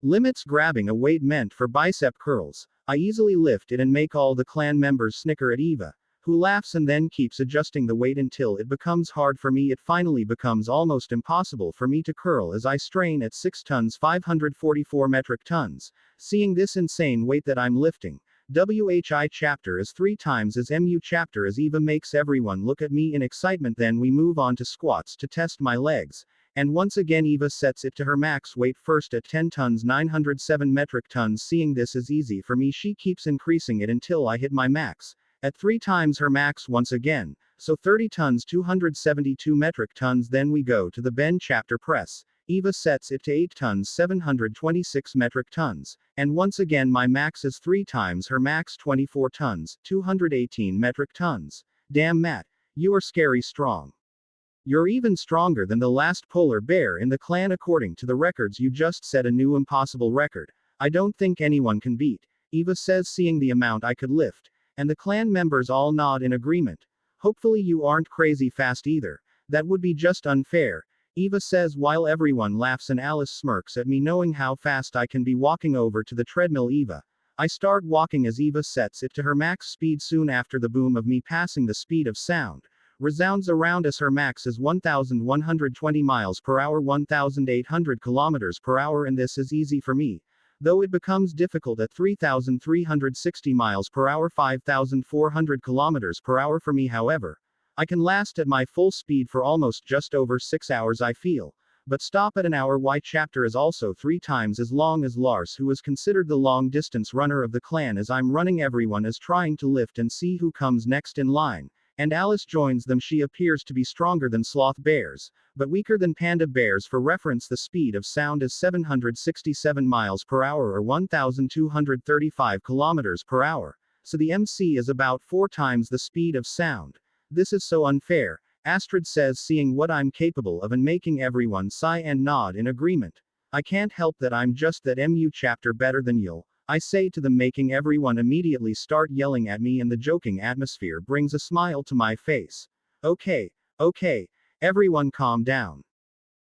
limits. Grabbing a weight meant for bicep curls. I easily lift it and make all the clan members snicker at Eva, who laughs and then keeps adjusting the weight until it becomes hard for me. It finally becomes almost impossible for me to curl as I strain at 6 tons 544 metric tons. Seeing this insane weight that I'm lifting, WHI chapter is 3 times as MU chapter as Eva makes everyone look at me in excitement. Then we move on to squats to test my legs. And once again Eva sets it to her max weight first at 10 tons 907 metric tons. Seeing this is easy for me, she keeps increasing it until I hit my max at 3 times her max once again, so 30 tons 272 metric tons. Then we go to the bench chapter press. Eva sets it to 8 tons 726 metric tons, and once again my max is 3 times her max 24 tons 218 metric tons. Damn Matt, you are scary strong. You're even stronger than the last polar bear in the clan according to the records you just set a new impossible record. I don't think anyone can beat, Eva says, seeing the amount I could lift, and the clan members all nod in agreement. Hopefully you aren't crazy fast either. That would be just unfair, Eva says while everyone laughs and Alice smirks at me knowing how fast I can be. Walking over to the treadmill Eva, I start walking as Eva sets it to her max speed. Soon after, the boom of me passing the speed of sound resounds around us. Her max is 1,120 miles per hour, 1,800 kilometers per hour, and this is easy for me, though it becomes difficult at 3,360 miles per hour, 5,400 kilometers per hour for me. However, I can last at my full speed for almost just over 6 hours I feel, but stop at an hour. Y chapter is also 3 times as long as Lars, who is considered the long distance runner of the clan. As I'm running, everyone is trying to lift and see who comes next in line, and Alice joins them. She appears to be stronger than sloth bears, but weaker than panda bears. For reference, the speed of sound is 767 miles per hour or 1,235 kilometers per hour, so the MC is about 4 times the speed of sound. This is so unfair, Astrid says, seeing what I'm capable of and making everyone sigh and nod in agreement. I can't help that, I'm just that MU chapter better than you, I say to them, making everyone immediately start yelling at me, and the joking atmosphere brings a smile to my face. Okay, everyone calm down.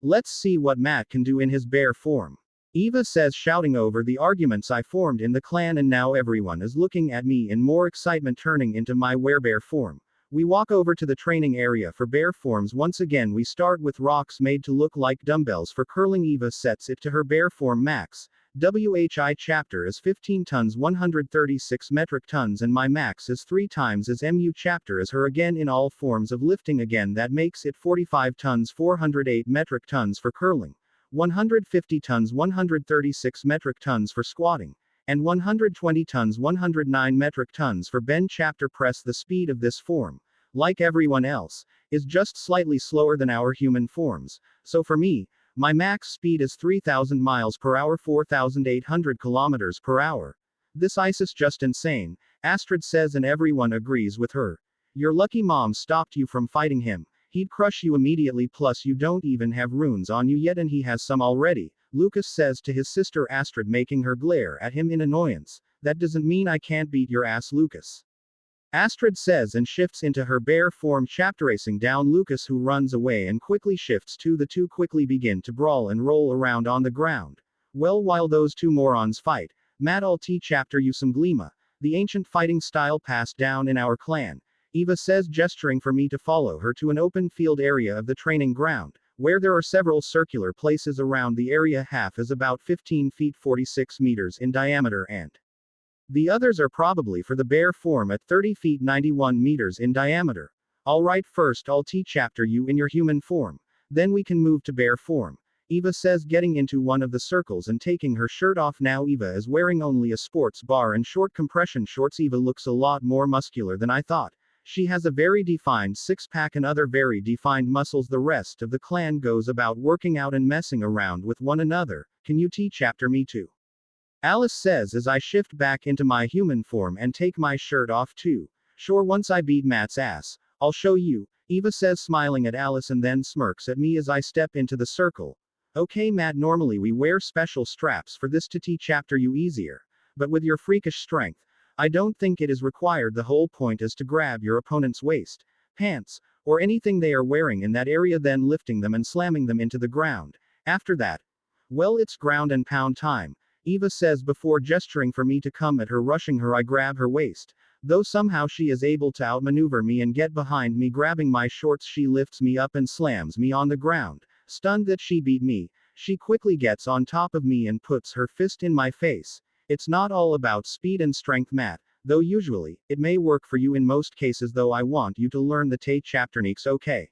Let's see what Matt can do in his bear form, Eva says, shouting over the arguments I formed in the clan, and now everyone is looking at me in more excitement. Turning into my werebear form, we walk over to the training area for bear forms. Once again we start with rocks made to look like dumbbells for curling. Eva sets it to her bear form max. WHI chapter is 15 tons 136 metric tons, and my max is 3 times as MU chapter as her again in all forms of lifting. Again that makes it 45 tons 408 metric tons for curling, 150 tons 136 metric tons for squatting, and 120 tons 109 metric tons for bench chapter press. The speed of this form, like everyone else, is just slightly slower than our human forms, so for me, my max speed is 3,000 miles per hour, 4,800 kilometers per hour. This ice is just insane, Astrid says, and everyone agrees with her. You're lucky mom stopped you from fighting him. He'd crush you immediately, plus you don't even have runes on you yet and he has some already, Lucas says to his sister Astrid, making her glare at him in annoyance. That doesn't mean I can't beat your ass, Lucas, Astrid says, and shifts into her bear form, chapter racing down Lucas, who runs away and quickly shifts to the two quickly begin to brawl and roll around on the ground. Well, while those two morons fight, Matt, I'll teach chapter you some Gleema, the ancient fighting style passed down in our clan, Eva says, gesturing for me to follow her to an open field area of the training ground, where there are several circular places around the area. Half is about 15 feet 46 meters in diameter, and the others are probably for the bear form at 30 feet 91 meters in diameter. Alright, first I'll teach chapter you in your human form, then we can move to bear form, Eva says, getting into one of the circles and taking her shirt off. Now Eva is wearing only a sports bar and short compression shorts. Eva looks a lot more muscular than I thought. She has a very defined six-pack and other very defined muscles. The rest of the clan goes about working out and messing around with one another. Can you teach chapter me too? Alice says as I shift back into my human form and take my shirt off too. Sure, once I beat Matt's ass, I'll show you, Eva says, smiling at Alice, and then smirks at me as I step into the circle. Okay Matt, normally we wear special straps for this to teach chapter you easier, but with your freakish strength, I don't think it is required. The whole point is to grab your opponent's waist, pants, or anything they are wearing in that area, then lifting them and slamming them into the ground. After that, well, it's ground and pound time, Eva says before gesturing for me to come at her. Rushing her, I grab her waist. Though somehow she is able to outmaneuver me and get behind me. Grabbing my shorts, she lifts me up and slams me on the ground. Stunned that she beat me, she quickly gets on top of me and puts her fist in my face. It's not all about speed and strength, Matt. Though usually, it may work for you in most cases, though I want you to learn the Tay chapterniques, okay?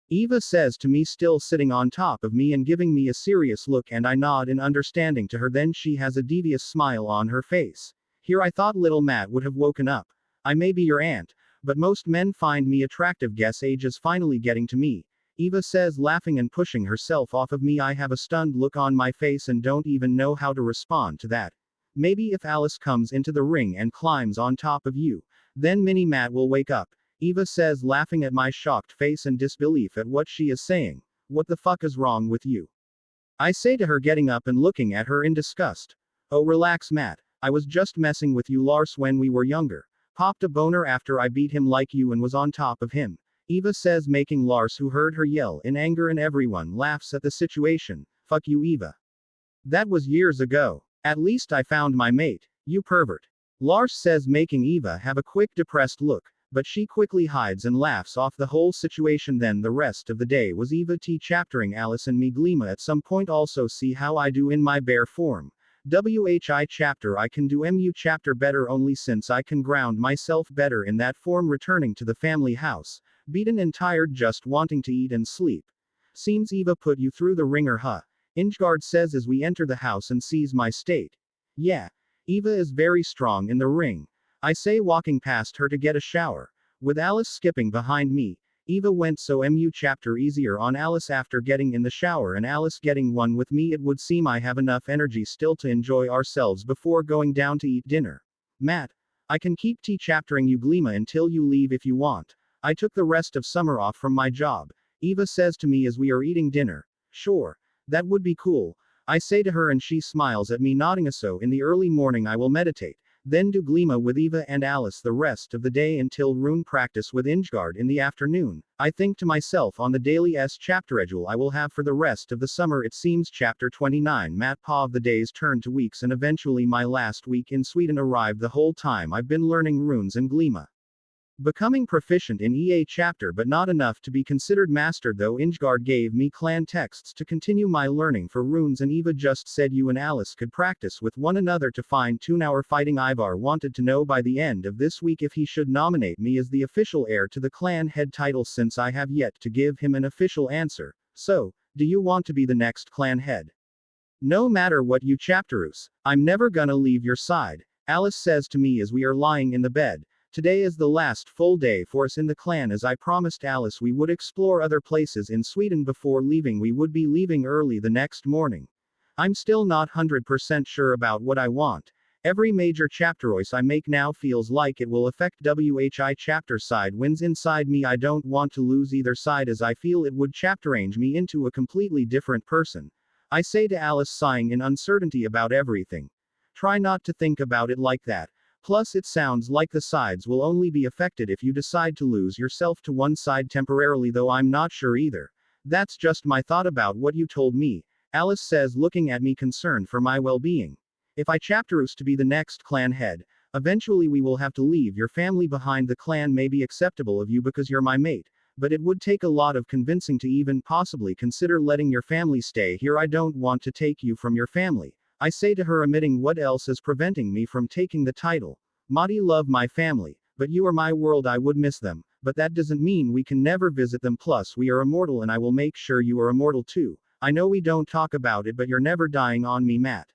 Eva says to me, still sitting on top of me and giving me a serious look, and I nod in understanding to her. Then she has a devious smile on her face. Here I thought little Matt would have woken up. I may be your aunt, but most men find me attractive. Guess age is finally getting to me, Eva says, laughing and pushing herself off of me. I have a stunned look on my face and don't even know how to respond to that. Maybe if Alice comes into the ring and climbs on top of you, then Mini Matt will wake up, Eva says, laughing at my shocked face and disbelief at what she is saying. What the fuck is wrong with you? I say to her, getting up and looking at her in disgust. Oh, relax, Matt. I was just messing with you. Lars, when we were younger, popped a boner after I beat him like you and was on top of him, Eva says, making Lars, who heard her, yell in anger, and everyone laughs at the situation. Fuck you, Eva. That was years ago. At least I found my mate, you pervert. Lars says, making Eva have a quick depressed look, but she quickly hides and laughs off the whole situation. Then the rest of the day was Eva T chaptering Alice and me. Glima at some point also see how I do in my bear form. WHI chapter, I can do MU chapter better only since I can ground myself better in that form. Returning to the family house, beaten and tired, just wanting to eat and sleep. Seems Eva put you through the ringer, huh? Ingegard says as we enter the house and sees my state. Yeah. Eva is very strong in the ring, I say, walking past her to get a shower. With Alice skipping behind me, Eva went so MU chapter easier on Alice after getting in the shower and Alice getting one with me. It would seem I have enough energy still to enjoy ourselves before going down to eat dinner. Matt, I can keep chaptering you, Glima, until you leave if you want. I took the rest of summer off from my job, Eva says to me as we are eating dinner. Sure. That would be cool, I say to her, and she smiles at me, nodding. So in the early morning I will meditate, then do Glima with Eva and Alice the rest of the day until rune practice with Ingegard in the afternoon. I think to myself on the daily chapter schedule I will have for the rest of the summer. It seems chapter 29 Matt Pav. The days turned to weeks and eventually my last week in Sweden arrived. The whole time I've been learning runes and Glima. Becoming proficient in EA chapter, but not enough to be considered mastered, though Ingegard gave me clan texts to continue my learning for runes, and Eva just said you and Alice could practice with one another to fine tune our fighting. Ivar wanted to know by the end of this week if he should nominate me as the official heir to the clan head title, since I have yet to give him an official answer. So, do you want to be the next clan head? No matter what you chapterus, I'm never gonna leave your side, Alice says to me as we are lying in the bed. Today is the last full day for us in the clan, as I promised Alice we would explore other places in Sweden before leaving. We would be leaving early the next morning. I'm still not 100% sure about what I want. Every major chapteroise I make now feels like it will affect WHI chapter side wins inside me. I don't want to lose either side, as I feel it would chapterange me into a completely different person. I say to Alice, sighing in uncertainty about everything. Try not to think about it like that. Plus, it sounds like the sides will only be affected if you decide to lose yourself to one side temporarily, though I'm not sure either. That's just my thought about what you told me, Alice says, looking at me concerned for my well-being. If I chapterus to be the next clan head, eventually we will have to leave your family behind. The clan may be acceptable of you because you're my mate, but it would take a lot of convincing to even possibly consider letting your family stay here. I don't want to take you from your family, I say to her, admitting what else is preventing me from taking the title. Madi love my family, but you are my world. I would miss them, but that doesn't mean we can never visit them. Plus we are immortal and I will make sure you are immortal too. I know we don't talk about it, but you're never dying on me, Matt.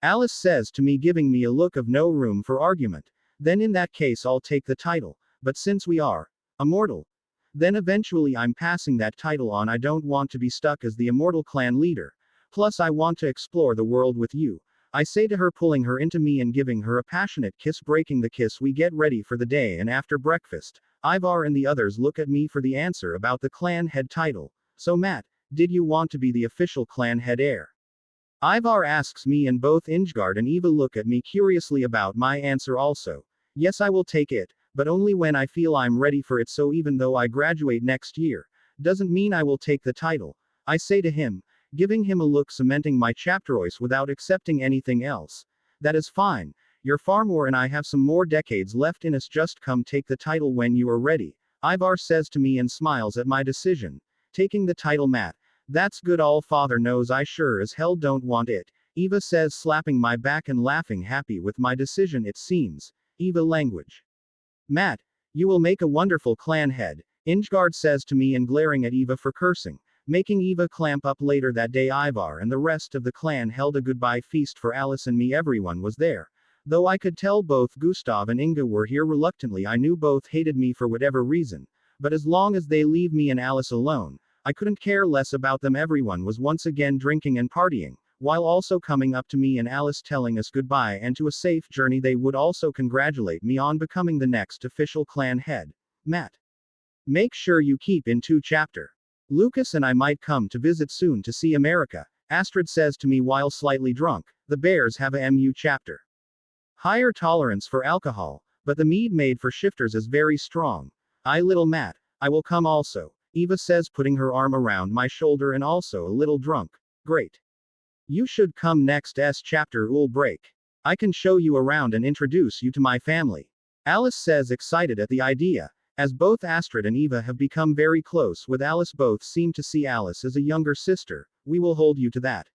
Alice says to me, giving me a look of no room for argument. Then in that case I'll take the title, but since we are immortal, then eventually I'm passing that title on. I don't want to be stuck as the immortal clan leader. Plus I want to explore the world with you, I say to her, pulling her into me and giving her a passionate kiss. Breaking the kiss, we get ready for the day, and after breakfast, Ivar and the others look at me for the answer about the clan head title. So Matt, did you want to be the official clan head heir? Ivar asks me, and both Ingegard and Eva look at me curiously about my answer also. Yes, I will take it, but only when I feel I'm ready for it. So even though I graduate next year, doesn't mean I will take the title. I say to him, giving him a look cementing my chapteroise without accepting anything else. That is fine. You're far more and I have some more decades left in us. Just come take the title when you are ready. Ivar says to me and smiles at my decision. Taking the title, Matt. That's good. All father knows I sure as hell don't want it. Eva says, slapping my back and laughing, happy with my decision it seems. Eva language. Matt, you will make a wonderful clan head, Ingard says to me and glaring at Eva for cursing, making Eva clamp up. Later that day Ivar and the rest of the clan held a goodbye feast for Alice and me. Everyone was there. Though I could tell both Gustav and Inga were here reluctantly. I knew both hated me for whatever reason, but as long as they leave me and Alice alone, I couldn't care less about them. Everyone was once again drinking and partying, while also coming up to me and Alice telling us goodbye and to a safe journey. They would also congratulate me on becoming the next official clan head. Matt. Make sure you keep in 2 chapter. Lucas and I might come to visit soon to see America, Astrid says to me while slightly drunk. The Bears have a MU chapter. Higher tolerance for alcohol, but the mead made for shifters is very strong. Little Matt, I will come also, Eva says, putting her arm around my shoulder and also a little drunk. Great. You should come next chapter. Ul break. I can show you around and introduce you to my family. Alice says, excited at the idea. As both Astrid and Eva have become very close with Alice, both seem to see Alice as a younger sister. We will hold you to that.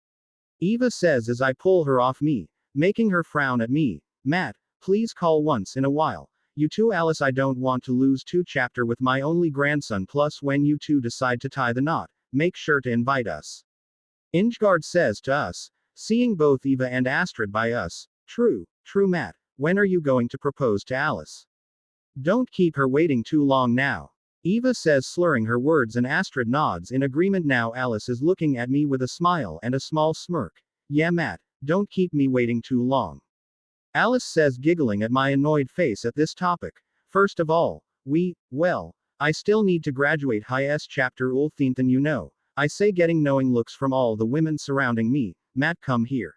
Eva says as I pull her off me, making her frown at me. Matt, please call once in a while. You too, Alice. I don't want to lose 2 chapter with my only grandson. Plus when you two decide to tie the knot, make sure to invite us. Ingard says to us, seeing both Eva and Astrid by us. True, Matt. When are you going to propose to Alice? Don't keep her waiting too long now. Eva says, slurring her words, and Astrid nods in agreement. Now Alice is looking at me with a smile and a small smirk. Yeah, Matt, don't keep me waiting too long. Alice says, giggling at my annoyed face at this topic. First of all, I still need to graduate high chapter Ulthienthan, you know. I say, getting knowing looks from all the women surrounding me. Matt, come here.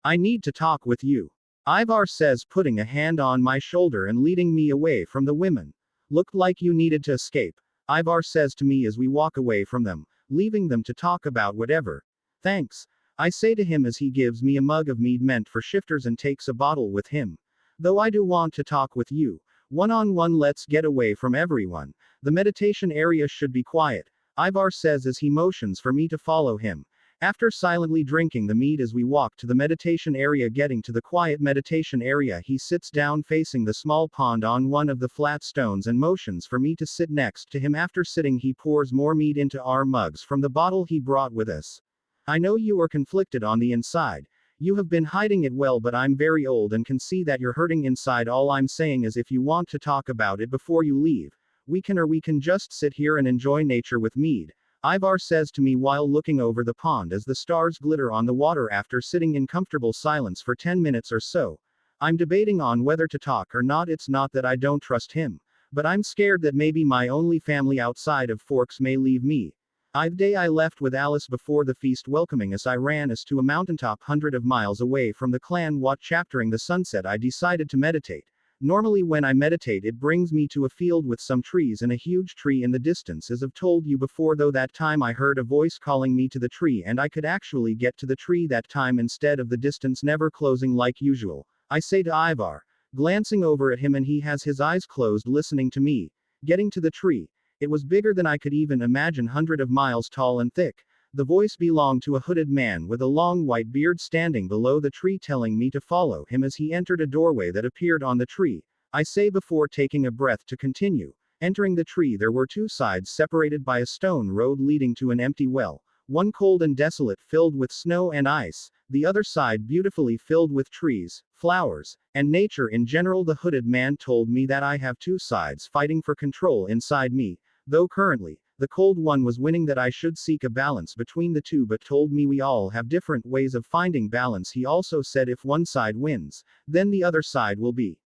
I need to talk with you. Ivar says, putting a hand on my shoulder and leading me away from the women. Looked like you needed to escape, Ivar says to me as we walk away from them, leaving them to talk about whatever. Thanks, I say to him as he gives me a mug of mead meant for shifters and takes a bottle with him. Though I do want to talk with you. One-on-one, let's get away from everyone. The meditation area should be quiet, Ivar says as he motions for me to follow him. After silently drinking the mead as we walk to the meditation area, getting to the quiet meditation area, he sits down facing the small pond on one of the flat stones and motions for me to sit next to him. After sitting, he pours more mead into our mugs from the bottle he brought with us. I know you are conflicted on the inside. You have been hiding it well, but I'm very old and can see that you're hurting inside. All I'm saying is, if you want to talk about it before you leave, we can just sit here and enjoy nature with mead, Ivar says to me while looking over the pond as the stars glitter on the water. After sitting in comfortable silence for 10 minutes or so, I'm debating on whether to talk or not. It's not that I don't trust him, but I'm scared that maybe my only family outside of Forks may leave me. The day I left with Alice before the feast welcoming us, I ran us to a mountaintop hundred of miles away from the clan. What chaptering the sunset, I decided to meditate. Normally when I meditate, it brings me to a field with some trees and a huge tree in the distance, as I've told you before. Though that time I heard a voice calling me to the tree, and I could actually get to the tree that time instead of the distance never closing like usual. I say to Ivar, glancing over at him, and he has his eyes closed listening to me. Getting to the tree. It was bigger than I could even imagine, hundred of miles tall and thick. The voice belonged to a hooded man with a long white beard standing below the tree, telling me to follow him as he entered a doorway that appeared on the tree. I say before taking a breath to continue. Entering the tree, there were 2 sides separated by a stone road leading to an empty well. One cold and desolate, filled with snow and ice. The other side beautifully filled with trees, flowers, and nature in general. The hooded man told me that I have 2 sides fighting for control inside me. Though currently, the cold one was winning, that I should seek a balance between the two, but told me we all have different ways of finding balance. He also said if one side wins, then the other side will be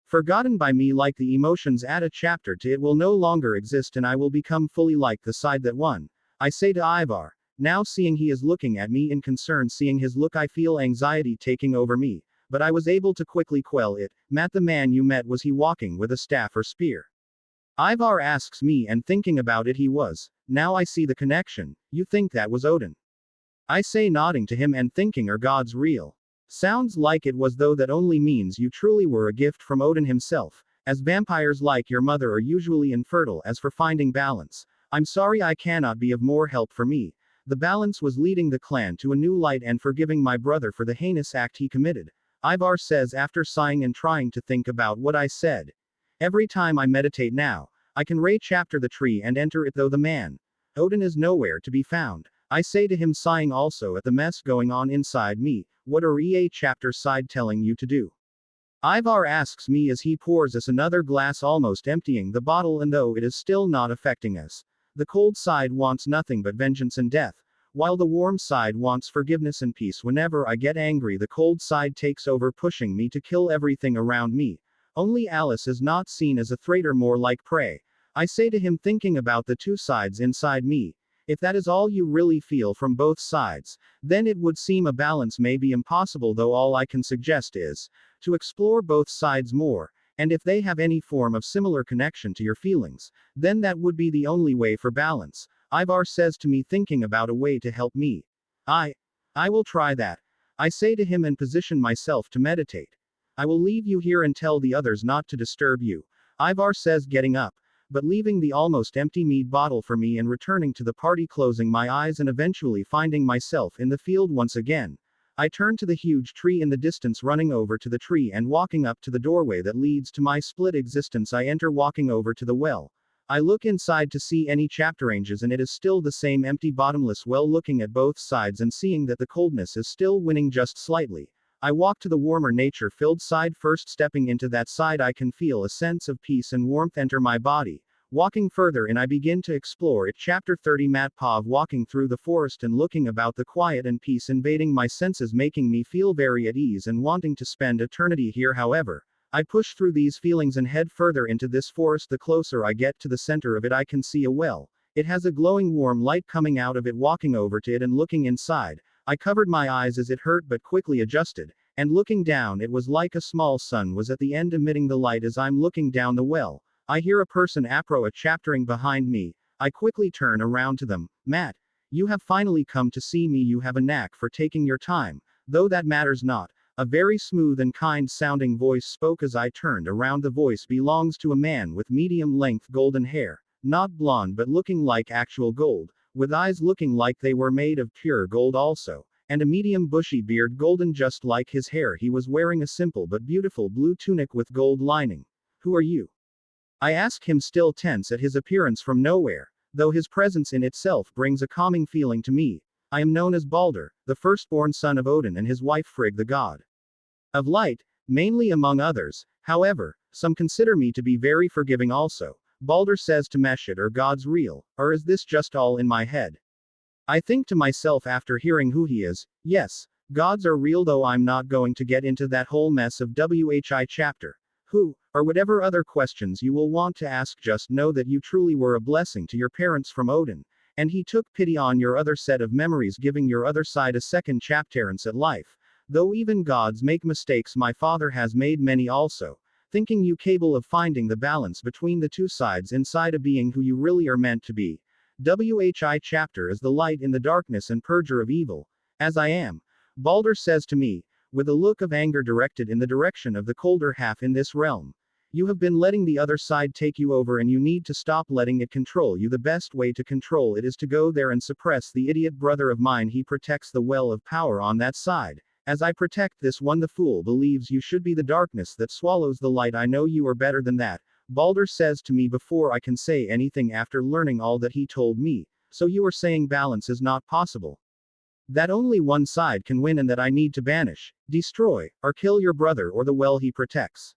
forgotten by me. Like the emotions add a chapter to it will no longer exist, and I will become fully like the side that won. I say to Ivar, now seeing he is looking at me in concern. Seeing his look, I feel anxiety taking over me. but I was able to quickly quell it. Matt, the man you met, was he walking with a staff or spear? Ivar asks me, and thinking about it, he was. Now I see the connection. You think that was Odin? I say, nodding to him and thinking, are gods real? Sounds like it was, though that only means you truly were a gift from Odin himself, as vampires like your mother are usually infertile. As for finding balance, I'm sorry I cannot be of more help. For me, the balance was leading the clan to a new light and forgiving my brother for the heinous act he committed. Ivar says after sighing and trying to think about what I said. Every time I meditate now, I can chapter the tree and enter it, though the man, Odin, is nowhere to be found. I say to him, sighing also at the mess going on inside me, what are chapter side telling you to do? Ivar asks me as he pours us another glass, almost emptying the bottle, and though it is still not affecting us, the cold side wants nothing but vengeance and death, while the warm side wants forgiveness and peace. Whenever I get angry, the cold side takes over, pushing me to kill everything around me. Only Alice is not seen as a threat or more like prey. I say to him, thinking about the two sides inside me, if that is all you really feel from both sides, then it would seem a balance may be impossible, though all I can suggest is to explore both sides more, and if they have any form of similar connection to your feelings, then that would be the only way for balance. Ivar says to me, thinking about a way to help me. I will try that. I say to him and position myself to meditate. I will leave you here and tell the others not to disturb you, Ivar says, getting up, but leaving the almost empty mead bottle for me and returning to the party, closing my eyes and eventually finding myself in the field once again. I turn to the huge tree in the distance, running over to the tree and walking up to the doorway that leads to my split existence. I enter, walking over to the well. I look inside to see any chapter ranges, and it is still the same empty bottomless well. Looking at both sides and seeing that the coldness is still winning just slightly, I walk to the warmer nature-filled side first. Stepping into that side, I can feel a sense of peace and warmth enter my body. Walking further in, I begin to explore it. Chapter 30. Matt Pov, walking through the forest and looking about, the quiet and peace invading my senses, making me feel very at ease and wanting to spend eternity here. However, I push through these feelings and head further into this forest. The closer I get to the center of it, I can see a well. It has a glowing warm light coming out of it. Walking over to it and looking inside, I covered my eyes as it hurt but quickly adjusted, and looking down, it was like a small sun was at the end emitting the light. As I'm looking down the well, I hear a person a chaptering behind me. I quickly turn around to them. Matt, you have finally come to see me. You have a knack for taking your time, though that matters not. A very smooth and kind sounding voice spoke as I turned around. The voice belongs to a man with medium length golden hair, not blonde but looking like actual gold, with eyes looking like they were made of pure gold also, and a medium bushy beard, golden just like his hair. He was wearing a simple but beautiful blue tunic with gold lining. Who are you? I ask him, still tense at his appearance from nowhere, though his presence in itself brings a calming feeling to me. I am known as Balder, the firstborn son of Odin and his wife Frigg, the god of light, mainly among others. However, some consider me to be very forgiving also. Balder says to Meshit, are gods real, or is this just all in my head? I think to myself after hearing who he is, yes, gods are real, though I'm not going to get into that whole mess of WHI chapter. Who, or whatever other questions you will want to ask, just know that you truly were a blessing to your parents from Odin, and he took pity on your other set of memories, giving your other side a second chapterance at life. Though even gods make mistakes, my father has made many also, thinking you capable of finding the balance between the two sides inside a being who you really are meant to be. WHI chapter is the light in the darkness and purger of evil, as I am. Balder says to me, with a look of anger directed in the direction of the colder half in this realm. You have been letting the other side take you over, and you need to stop letting it control you. The best way to control it is to go there and suppress the idiot brother of mine. He protects the well of power on that side. As I protect this one, the fool believes you should be the darkness that swallows the light. I know you are better than that, Balder says to me before I can say anything after learning all that he told me. So you are saying balance is not possible? That only one side can win, and that I need to banish, destroy, or kill your brother or the well he protects?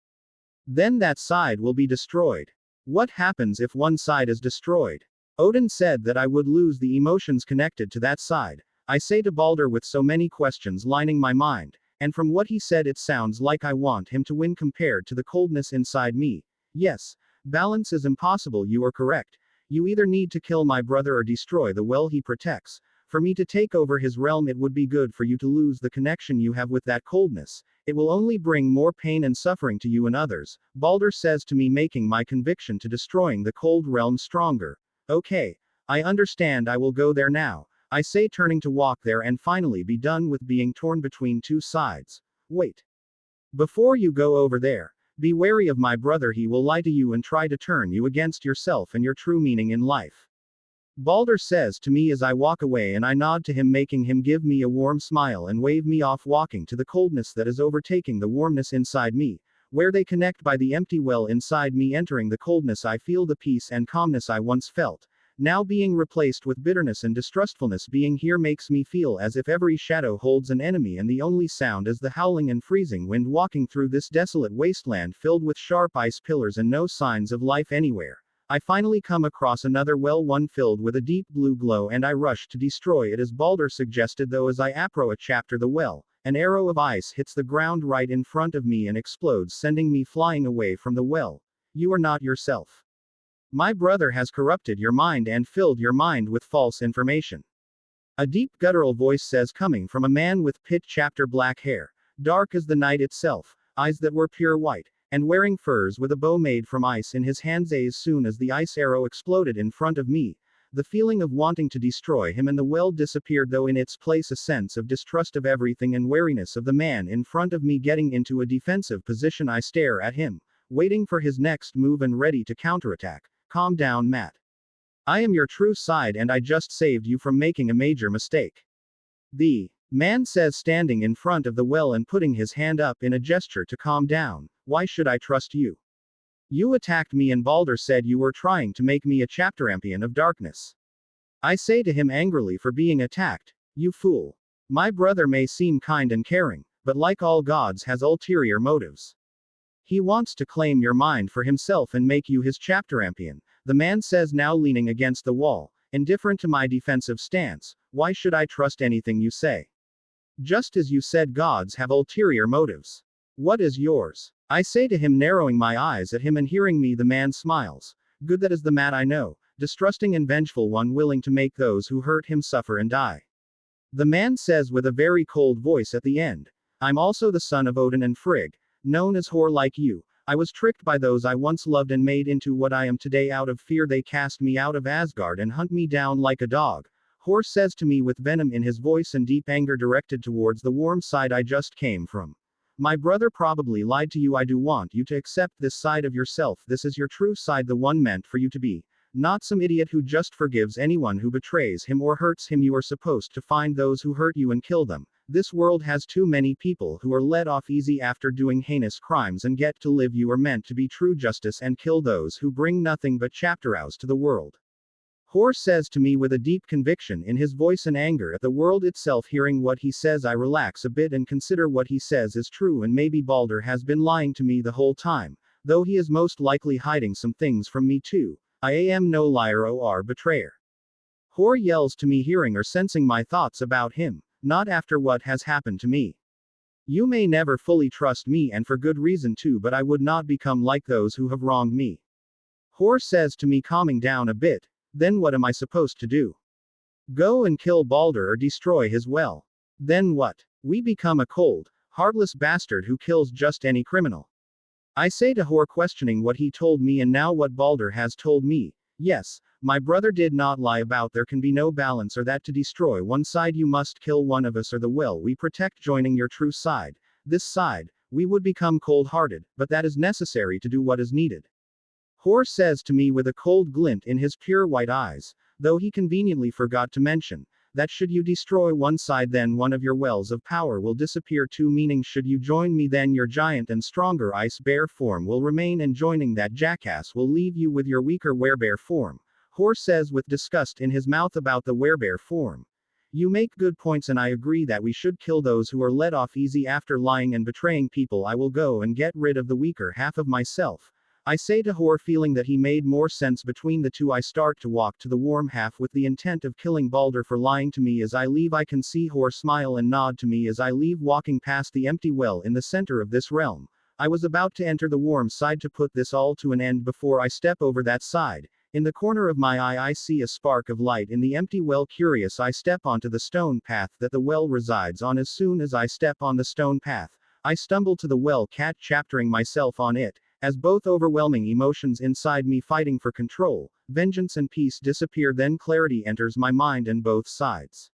Then that side will be destroyed. What happens if one side is destroyed? Odin said that I would lose the emotions connected to that side. I say to Balder with so many questions lining my mind, and from what he said it sounds like I want him to win compared to the coldness inside me. Yes, balance is impossible. You are correct. You either need to kill my brother or destroy the well he protects. For me to take over his realm, it would be good for you to lose the connection you have with that coldness, It will only bring more pain and suffering to you and others, Balder says to me, making my conviction to destroying the cold realm stronger. Okay. I understand, I will go there now, I say, turning to walk there and finally be done with being torn between two sides. Wait. Before you go over there, be wary of my brother, he will lie to you and try to turn you against yourself and your true meaning in life. Balder says to me as I walk away, and I nod to him, making him give me a warm smile and wave me off, walking to the coldness that is overtaking the warmness inside me, where they connect by the empty well inside me. Entering the coldness, I feel the peace and calmness I once felt, now being replaced with bitterness and distrustfulness. Being here makes me feel as if every shadow holds an enemy, and the only sound is the howling and freezing wind. Walking through this desolate wasteland filled with sharp ice pillars and no signs of life anywhere, I finally come across another well, one filled with a deep blue glow, and I rush to destroy it as Balder suggested, though as I approach the well, an arrow of ice hits the ground right in front of me and explodes, sending me flying away from the well. You are not yourself. My brother has corrupted your mind and filled your mind with false information. A deep guttural voice says, coming from a man with pitch black hair, dark as the night itself, eyes that were pure white, and wearing furs, with a bow made from ice in his hands. As soon as the ice arrow exploded in front of me, the feeling of wanting to destroy him and the well disappeared, though in its place a sense of distrust of everything and wariness of the man in front of me. Getting into a defensive position, I stare at him, waiting for his next move and ready to counterattack. Calm down, Matt. I am your true side and I just saved you from making a major mistake. The man says, standing in front of the well and putting his hand up in a gesture to calm down. Why should I trust you? You attacked me and Balder said you were trying to make me a champion of darkness. I say to him angrily, for being attacked, you fool. My brother may seem kind and caring, but like all gods has ulterior motives. He wants to claim your mind for himself and make you his champion, the man says, now leaning against the wall, indifferent to my defensive stance. Why should I trust anything you say? Just as you said, gods have ulterior motives. What is yours? I say to him, narrowing my eyes at him, and hearing me, the man smiles. Good, that is the Matt I know, distrusting and vengeful one, willing to make those who hurt him suffer and die. The man says with a very cold voice at the end, I'm also the son of Odin and Frigg, known as Hor like you. I was tricked by those I once loved and made into what I am today. Out of fear they cast me out of Asgard and hunt me down like a dog. Hor says to me with venom in his voice and deep anger directed towards the warm side I just came from. My brother probably lied to you. I do want you to accept this side of yourself. This is your true side, the one meant for you to be. Not some idiot who just forgives anyone who betrays him or hurts him. You are supposed to find those who hurt you and kill them. This world has too many people who are let off easy after doing heinous crimes and get to live. You are meant to be true justice and kill those who bring nothing but chapters to the world. Hor says to me with a deep conviction in his voice and anger at the world itself. Hearing what he says, I relax a bit and consider what he says is true, and maybe Balder has been lying to me the whole time, though he is most likely hiding some things from me too. I am no liar or betrayer. Hor yells to me, hearing or sensing my thoughts about him. Not after what has happened to me. You may never fully trust me, and for good reason too, but I would not become like those who have wronged me. Hor says to me, calming down a bit. Then what am I supposed to do? Go and kill Balder or destroy his well? Then what? We become a cold, heartless bastard who kills just any criminal. I say to Hor, questioning what he told me and now what Balder has told me. Yes, my brother did not lie about there can be no balance, or that to destroy one side you must kill one of us or the well we protect. Joining your true side, this side, we would become cold-hearted, but that is necessary to do what is needed. Hor says to me with a cold glint in his pure white eyes, though he conveniently forgot to mention that should you destroy one side, then one of your wells of power will disappear too, meaning should you join me, then your giant and stronger ice bear form will remain, and joining that jackass will leave you with your weaker werebear form. Hor says with disgust in his mouth about the werebear form. You make good points, and I agree that we should kill those who are let off easy after lying and betraying people. I will go and get rid of the weaker half of myself. I say to Hor, feeling that he made more sense between the two. I start to walk to the warm half with the intent of killing Balder for lying to me. As I leave, I can see Hor smile and nod to me as I leave, walking past the empty well in the center of this realm. I was about to enter the warm side to put this all to an end before I step over that side. In the corner of my eye I see a spark of light in the empty well. Curious, I step onto the stone path that the well resides on. As soon as I step on the stone path, I stumble to the well, cat chaptering myself on it, as both overwhelming emotions inside me fighting for control, vengeance and peace disappear, then clarity enters my mind and both sides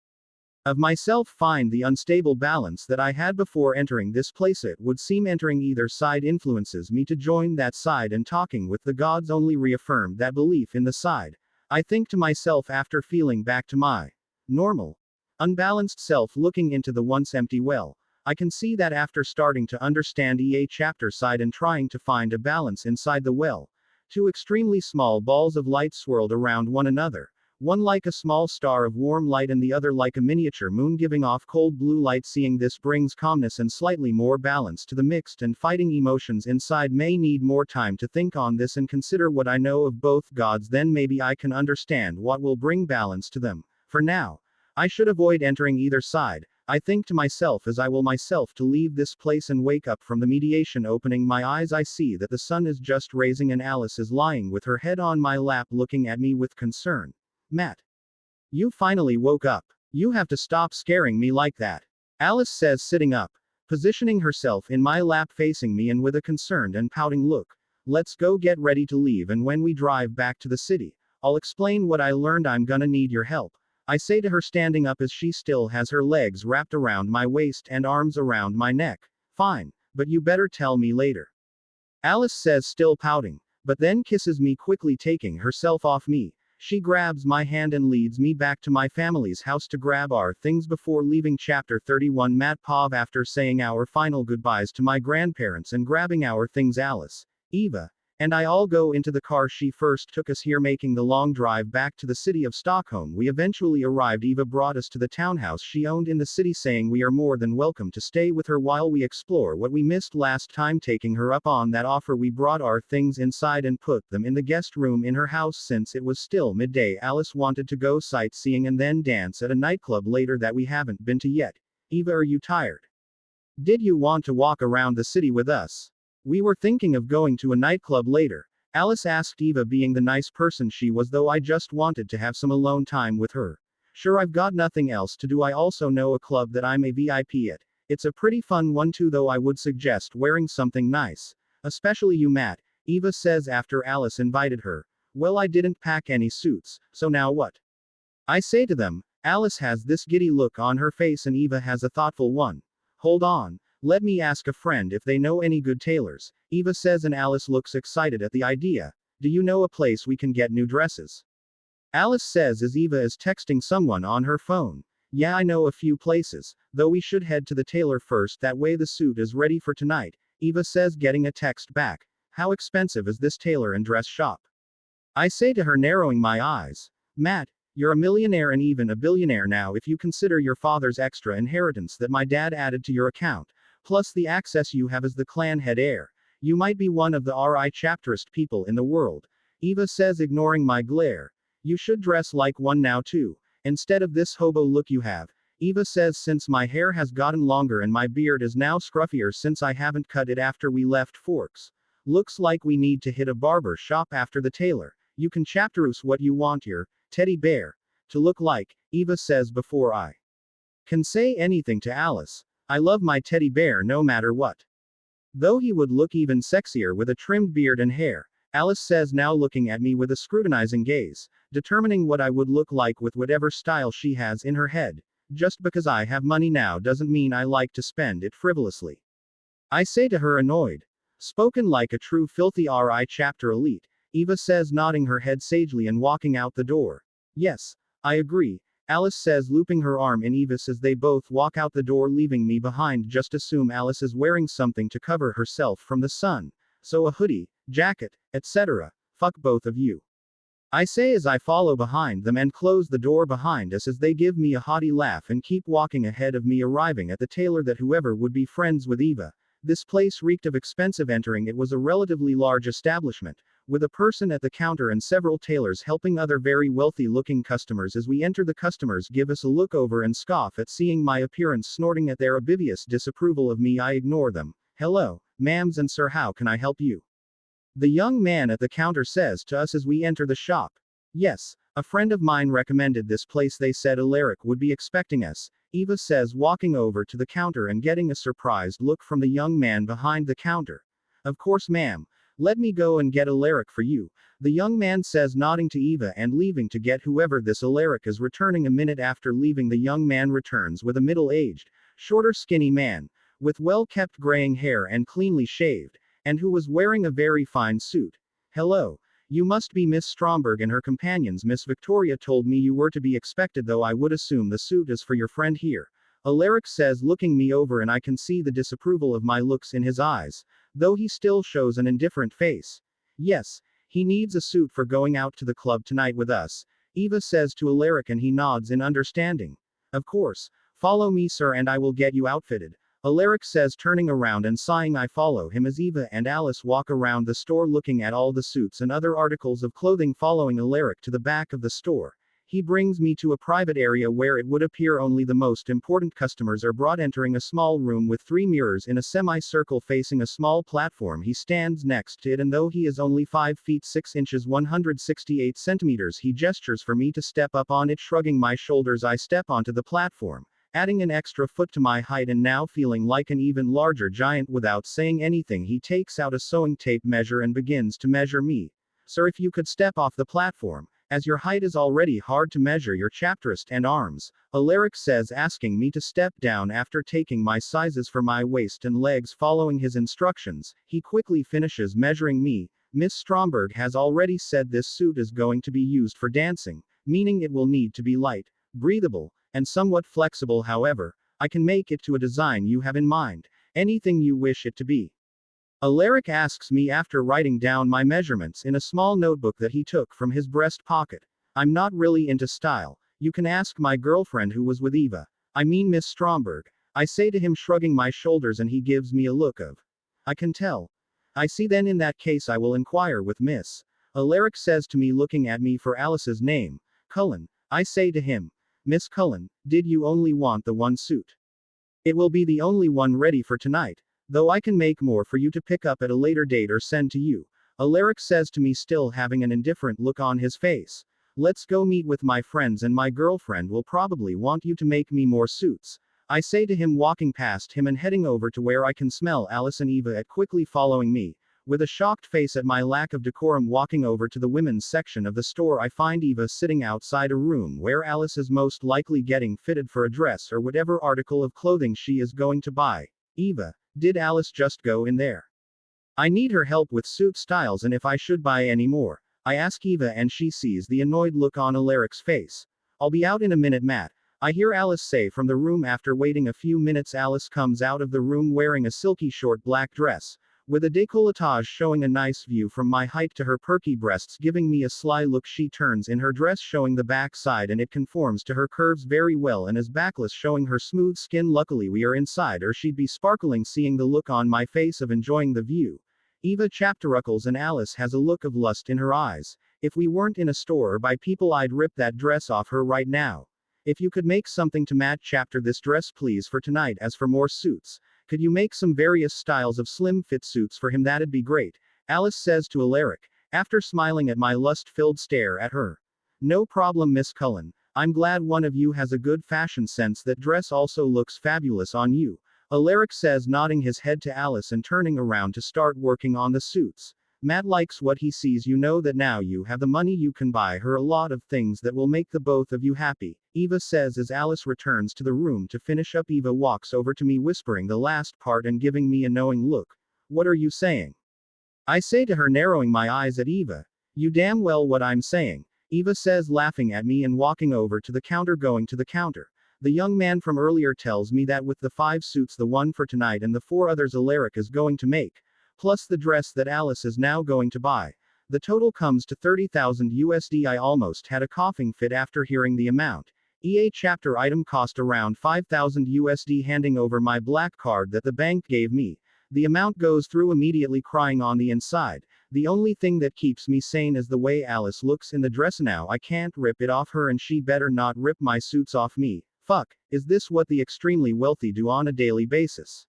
of myself find the unstable balance that I had before entering this place. It would seem entering either side influences me to join that side, and talking with the gods only reaffirmed that belief in the side. I think to myself after feeling back to my normal, unbalanced self looking into the once empty well. I can see that after starting to understand EA chapter side and trying to find a balance inside the well, two extremely small balls of light swirled around one another, one like a small star of warm light and the other like a miniature moon giving off cold blue light. Seeing this brings calmness and slightly more balance to the mixed and fighting emotions inside. May need more time to think on this and consider what I know of both gods, then maybe I can understand what will bring balance to them. For now, I should avoid entering either side, I think to myself as I will myself to leave this place and wake up from the mediation. Opening my eyes, I see that the sun is just rising and Alice is lying with her head on my lap looking at me with concern. Matt, you finally woke up. You have to stop scaring me like that, Alice says, sitting up, positioning herself in my lap facing me and with a concerned and pouting look. Let's go get ready to leave, and when we drive back to the city, I'll explain what I learned. I'm gonna need your help, I say to her, standing up as she still has her legs wrapped around my waist and arms around my neck. Fine, but you better tell me later, Alice says, still pouting, but then kisses me quickly, taking herself off me. She grabs my hand and leads me back to my family's house to grab our things before leaving. Chapter 31. Matt Pov. After saying our final goodbyes to my grandparents and grabbing our things, Alice, Eva, and I all go into the car she first took us here, making the long drive back to the city of Stockholm. We eventually arrived. Eva brought us to the townhouse she owned in the city, saying we are more than welcome to stay with her while we explore what we missed last time. Taking her up on that offer, we brought our things inside and put them in the guest room in her house. Since it was still midday, Alice wanted to go sightseeing and then dance at a nightclub later that we haven't been to yet. Eva, are you tired? Did you want to walk around the city with us? We were thinking of going to a nightclub later, Alice asked Eva, being the nice person she was, though I just wanted to have some alone time with her. Sure, I've got nothing else to do. I also know a club that I'm a VIP at. It's a pretty fun one too, though I would suggest wearing something nice. Especially you, Matt, Eva says after Alice invited her. Well, I didn't pack any suits, so now what? I say to them. Alice has this giddy look on her face and Eva has a thoughtful one. Hold on. Let me ask a friend if they know any good tailors, Eva says, and Alice looks excited at the idea. Do you know a place we can get new dresses? Alice says as Eva is texting someone on her phone. Yeah, I know a few places, though we should head to the tailor first, that way the suit is ready for tonight, Eva says, getting a text back. How expensive is this tailor and dress shop? I say to her, narrowing my eyes. Matt, you're a millionaire and even a billionaire now if you consider your father's extra inheritance that my dad added to your account, plus the access you have as the clan head heir. You might be one of the RI chapterist people in the world, Eva says, ignoring my glare. You should dress like one now too, instead of this hobo look you have, Eva says, since my hair has gotten longer and my beard is now scruffier since I haven't cut it after we left Forks. Looks like we need to hit a barber shop after the tailor. You can chapteruse what you want your teddy bear to look like, Eva says before I can say anything to Alice. I love my teddy bear no matter what. Though he would look even sexier with a trimmed beard and hair, Alice says, now looking at me with a scrutinizing gaze, determining what I would look like with whatever style she has in her head. Just because I have money now doesn't mean I like to spend it frivolously, I say to her, annoyed. Spoken like a true filthy RI chapter elite, Eva says, nodding her head sagely and walking out the door. Yes, I agree, Alice says, looping her arm in Eva's as they both walk out the door, leaving me behind. Just assume Alice is wearing something to cover herself from the sun, so a hoodie, jacket, etc. Fuck both of you, I say as I follow behind them and close the door behind us as they give me a haughty laugh and keep walking ahead of me, arriving at the tailor that whoever would be friends with Eva. This place reeked of expensive. Entering it was a relatively large establishment, with a person at the counter and several tailors helping other very wealthy looking customers. As we enter, the customers give us a look over and scoff at seeing my appearance, snorting at their oblivious disapproval of me. I ignore them. Hello, ma'ams and sir, how can I help you? The young man at the counter says to us as we enter the shop. Yes, a friend of mine recommended this place. They said Alaric would be expecting us. Eva says, walking over to the counter and getting a surprised look from the young man behind the counter. Of course, ma'am. Let me go and get Alaric for you, the young man says, nodding to Eva and leaving to get whoever this Alaric is. Returning a minute after leaving, the young man returns with a middle-aged, shorter, skinny man, with well-kept graying hair and cleanly shaved, and who was wearing a very fine suit. Hello. You must be Miss Stromberg and her companions. Miss Victoria told me you were to be expected, though I would assume the suit is for your friend here. Alaric says, looking me over, and I can see the disapproval of my looks in his eyes, though he still shows an indifferent face. Yes, he needs a suit for going out to the club tonight with us, Eva says to Alaric, and he nods in understanding. Of course. Follow me, sir, and I will get you outfitted, Alaric says, turning around and sighing. I follow him as Eva and Alice walk around the store looking at all the suits and other articles of clothing. Following Alaric to the back of the store, he brings me to a private area where it would appear only the most important customers are brought. Entering a small room with 3 mirrors in a semicircle facing a small platform, he stands next to it, and though he is only 5 feet 6 inches 168 centimeters, he gestures for me to step up on it. Shrugging my shoulders, I step onto the platform, adding an extra foot to my height and now feeling like an even larger giant. Without saying anything, he takes out a sewing tape measure and begins to measure me. Sir, if you could step off the platform, as your height is already hard to measure your chapterist and arms, Alaric says, asking me to step down after taking my sizes for my waist and legs. Following his instructions, he quickly finishes measuring me. Miss Stromberg has already said this suit is going to be used for dancing, meaning it will need to be light, breathable, and somewhat flexible. However, I can make it to a design you have in mind. Anything you wish it to be, Alaric asks me after writing down my measurements in a small notebook that he took from his breast pocket. I'm not really into style. You can ask my girlfriend who was with Eva. I mean Miss Stromberg, I say to him, shrugging my shoulders, and he gives me a look of, I can tell. I see. Then in that case I will inquire with Miss. Alaric says to me, looking at me for Alice's name. Cullen. I say to him, Miss Cullen, did you only want the one suit? It will be the only one ready for tonight, though I can make more for you to pick up at a later date or send to you, Alaric says to me, still having an indifferent look on his face. Let's go meet with my friends, and my girlfriend will probably want you to make me more suits, I say to him, walking past him and heading over to where I can smell Alice and Eva at quickly following me. With a shocked face at my lack of decorum, walking over to the women's section of the store, I find Eva sitting outside a room where Alice is most likely getting fitted for a dress or whatever article of clothing she is going to buy. Eva, did Alice just go in there? I need her help with suit styles and if I should buy any more, I ask Eva, and she sees the annoyed look on Alaric's face. I'll be out in a minute, Matt, I hear Alice say from the room. After waiting a few minutes, Alice comes out of the room wearing a silky short black dress, with a décolletage showing a nice view from my height to her perky breasts. Giving me a sly look, she turns in her dress, showing the back side, and it conforms to her curves very well and is backless, showing her smooth skin. Luckily we are inside, or she'd be sparkling. Seeing the look on my face of enjoying the view, Eva chapteruckles, and Alice has a look of lust in her eyes. If we weren't in a store or by people, I'd rip that dress off her right now. If you could make something to match chapter this dress, please, for tonight. As for more suits, could you make some various styles of slim fit suits for him? That'd be great, Alice says to Alaric, after smiling at my lust-filled stare at her. No problem, Miss Cullen. I'm glad one of you has a good fashion sense. That dress also looks fabulous on you, Alaric says, nodding his head to Alice and turning around to start working on the suits. Matt likes what he sees. You know that now you have the money, you can buy her a lot of things that will make the both of you happy, Eva says as Alice returns to the room to finish up. Eva walks over to me, whispering the last part and giving me a knowing look. What are you saying? I say to her, narrowing my eyes at Eva. You damn well what I'm saying, Eva says, laughing at me and walking over to the counter. Going to the counter, the young man from earlier tells me that with the 5 suits, the one for tonight and the 4 others Alaric is going to make, plus the dress that Alice is now going to buy, the total comes to $30,000 USD. I almost had a coughing fit after hearing the amount. EA chapter item cost around $5,000 USD. Handing over my black card that the bank gave me, the amount goes through immediately, crying on the inside. The only thing that keeps me sane is the way Alice looks in the dress now. I can't rip it off her, and she better not rip my suits off me. Fuck, is this what the extremely wealthy do on a daily basis?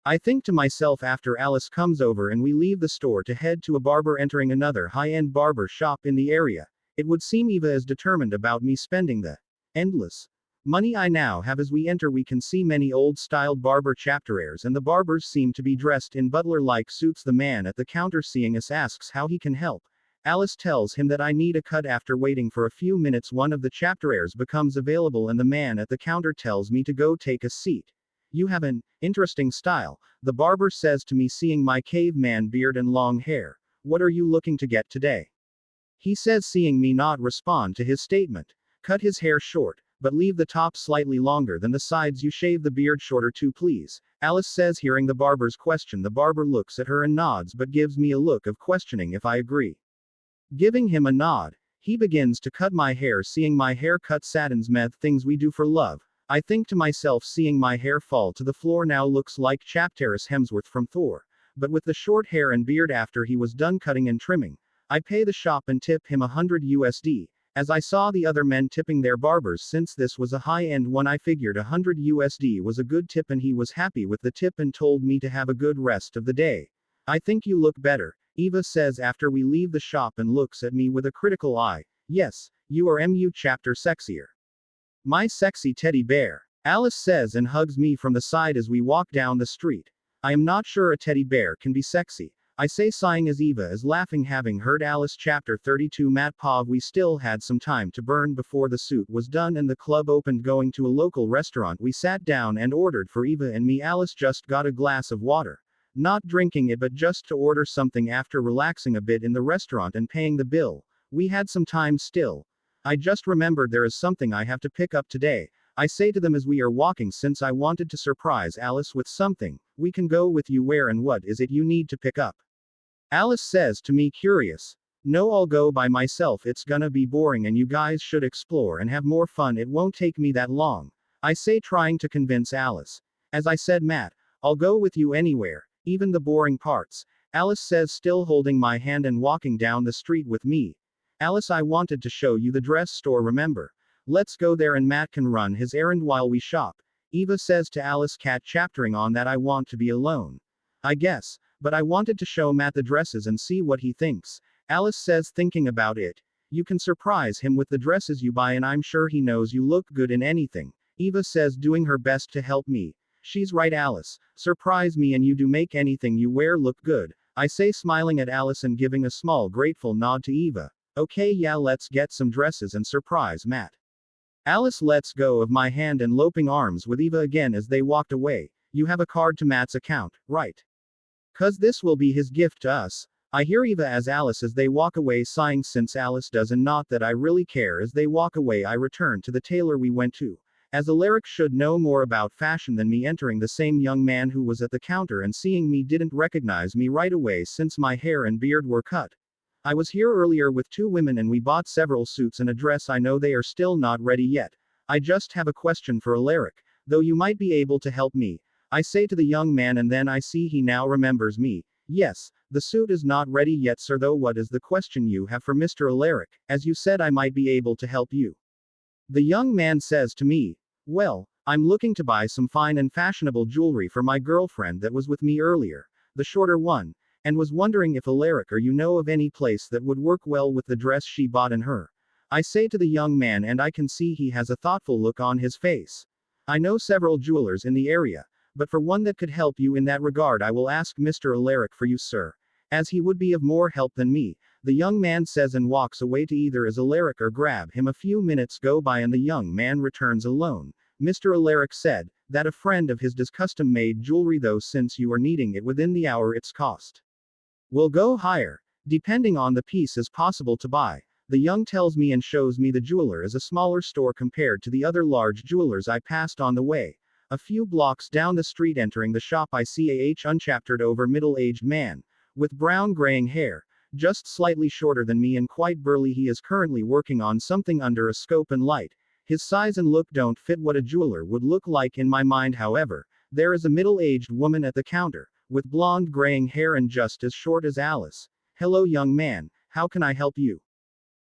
I think to myself after Alice comes over and we leave the store to head to a barber. Entering another high-end barber shop in the area, it would seem Eva is determined about me spending the endless Money I now have. As we enter we can see many old-styled barber chapteraires and the barbers seem to be dressed in butler-like suits. The man at the counter seeing us asks how he can help. Alice tells him that I need a cut. After waiting for a few minutes one of the chapteraires becomes available and the man at the counter tells me to go take a seat. You have an interesting style, the barber says to me seeing my caveman beard and long hair. What are you looking to get today? He says seeing me not respond to his statement. Cut his hair short, but leave the top slightly longer than the sides. You shave the beard shorter too please, Alice says. Hearing the barber's question the barber looks at her and nods but gives me a look of questioning if I agree. Giving him a nod, he begins to cut my hair. Seeing my hair cut saddens me. Things we do for love, I think to myself seeing my hair fall to the floor. Now looks like Chapteris Hemsworth from Thor, but with the short hair and beard. After he was done cutting and trimming, I pay the shop and tip him $100, as I saw the other men tipping their barbers. Since this was a high-end one I figured $100 was a good tip and he was happy with the tip and told me to have a good rest of the day. I think you look better, Eva says after we leave the shop and looks at me with a critical eye. Yes, you are MU chapter sexier. My sexy teddy bear, Alice says and hugs me from the side as we walk down the street. I am not sure a teddy bear can be sexy, I say sighing as Eva is laughing. Having heard Alice. Chapter 32 Mat Pav. We still had some time to burn before the suit was done and the club opened. Going to a local restaurant we sat down and ordered for Eva and me. Alice just got a glass of water. Not drinking it but just to order something. After relaxing a bit in the restaurant and paying the bill, we had some time still. I just remembered there is something I have to pick up today, I say to them as we are walking, since I wanted to surprise Alice with something. We can go with you. Where and what is it you need to pick up? Alice says to me curious. No, I'll go by myself. It's gonna be boring and you guys should explore and have more fun. It won't take me that long, I say trying to convince Alice. As I said Matt, I'll go with you anywhere, even the boring parts, Alice says still holding my hand and walking down the street with me. Alice, I wanted to show you the dress store, remember? Let's go there and Matt can run his errand while we shop, Eva says to Alice. Cat chaptering on that. I want to be alone, I guess, but I wanted to show Matt the dresses and see what he thinks, Alice says thinking about it. You can surprise him with the dresses you buy and I'm sure he knows you look good in anything, Eva says doing her best to help me. She's right Alice, surprise me and you do make anything you wear look good, I say smiling at Alice and giving a small grateful nod to Eva. Okay, yeah, let's get some dresses and surprise Matt. Alice lets go of my hand and loping arms with Eva again as they walked away. You have a card to Matt's account, right? 'Cause this will be his gift to us, I hear Eva as Alice as they walk away sighing. Since Alice doesn't, not that I really care. As they walk away I return to the tailor we went to, as Alaric should know more about fashion than me. Entering the same young man who was at the counter and seeing me didn't recognize me right away since my hair and beard were cut. I was here earlier with two women and we bought several suits and a dress. I know they are still not ready yet. I just have a question for Alaric, though you might be able to help me, I say to the young man, and then I see he now remembers me. Yes, the suit is not ready yet sir, though what is the question you have for Mr. Alaric, as you said I might be able to help you. The young man says to me, well, I'm looking to buy some fine and fashionable jewelry for my girlfriend that was with me earlier, the shorter one, and was wondering if Alaric or you know of any place that would work well with the dress she bought in her. I say to the young man and I can see he has a thoughtful look on his face. I know several jewelers in the area, but for one that could help you in that regard I will ask Mr. Alaric for you sir, as he would be of more help than me, the young man says and walks away to either as Alaric or grab him. A few minutes go by and the young man returns alone. Mr. Alaric said that a friend of his does custom made jewelry, though since you are needing it within the hour its cost will go higher, depending on the piece as possible to buy. The young tells me and shows me the jeweler is a smaller store compared to the other large jewelers I passed on the way. A few blocks down the street, entering the shop I see a unchaptered over middle-aged man, with brown graying hair, just slightly shorter than me and quite burly. He is currently working on something under a scope and light. His size and look don't fit what a jeweler would look like in my mind. However, there is a middle-aged woman at the counter, with blonde graying hair and just as short as Alice. Hello young man, how can I help you?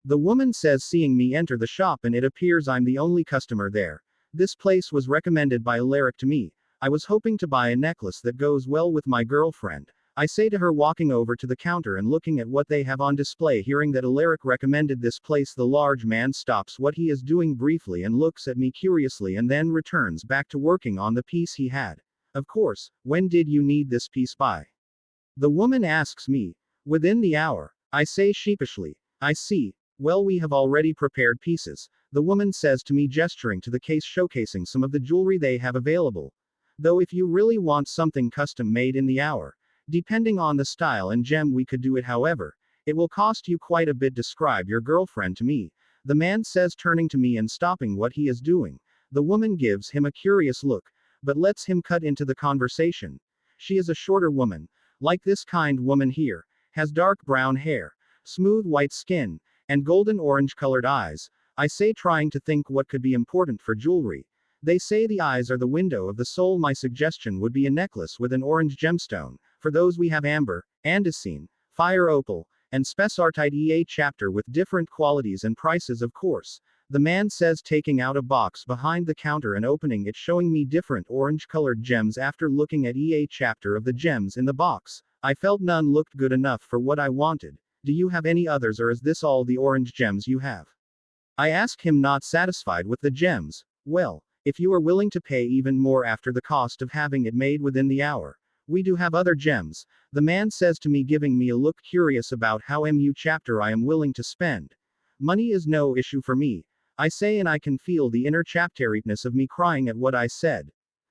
The woman says, seeing me enter the shop, and it appears I'm the only customer there. This place was recommended by Alaric to me. I was hoping to buy a necklace that goes well with my girlfriend. I say to her, walking over to the counter and looking at what they have on display. Hearing that Alaric recommended this place, the large man stops what he is doing briefly and looks at me curiously and then returns back to working on the piece he had. Of course, when did you need this piece by? The woman asks me. Within the hour. I say sheepishly. I see. Well, we have already prepared pieces. The woman says to me, gesturing to the case showcasing some of the jewelry they have available. Though if you really want something custom made in the hour, depending on the style and gem, we could do it. However, it will cost you quite a bit. Describe your girlfriend to me. The man says, turning to me and stopping what he is doing. The woman gives him a curious look, but lets him cut into the conversation. She is a shorter woman, like this kind woman here, has dark brown hair, smooth white skin, and golden orange colored eyes. I say, trying to think what could be important for jewelry. They say the eyes are the window of the soul. My suggestion would be a necklace with an orange gemstone. For those we have amber, andesine, fire opal, and spessartite EA chapter with different qualities and prices, of course. The man says, taking out a box behind the counter and opening it, showing me different orange colored gems. After looking at EA chapter of the gems in the box, I felt none looked good enough for what I wanted. Do you have any others, or is this all the orange gems you have? I ask him, not satisfied with the gems. Well, if you are willing to pay even more after the cost of having it made within the hour, we do have other gems. The man says to me, giving me a look curious about how mu chapter I am willing to spend. Money is no issue for me, I say, and I can feel the inner chapteritness of me crying at what I said.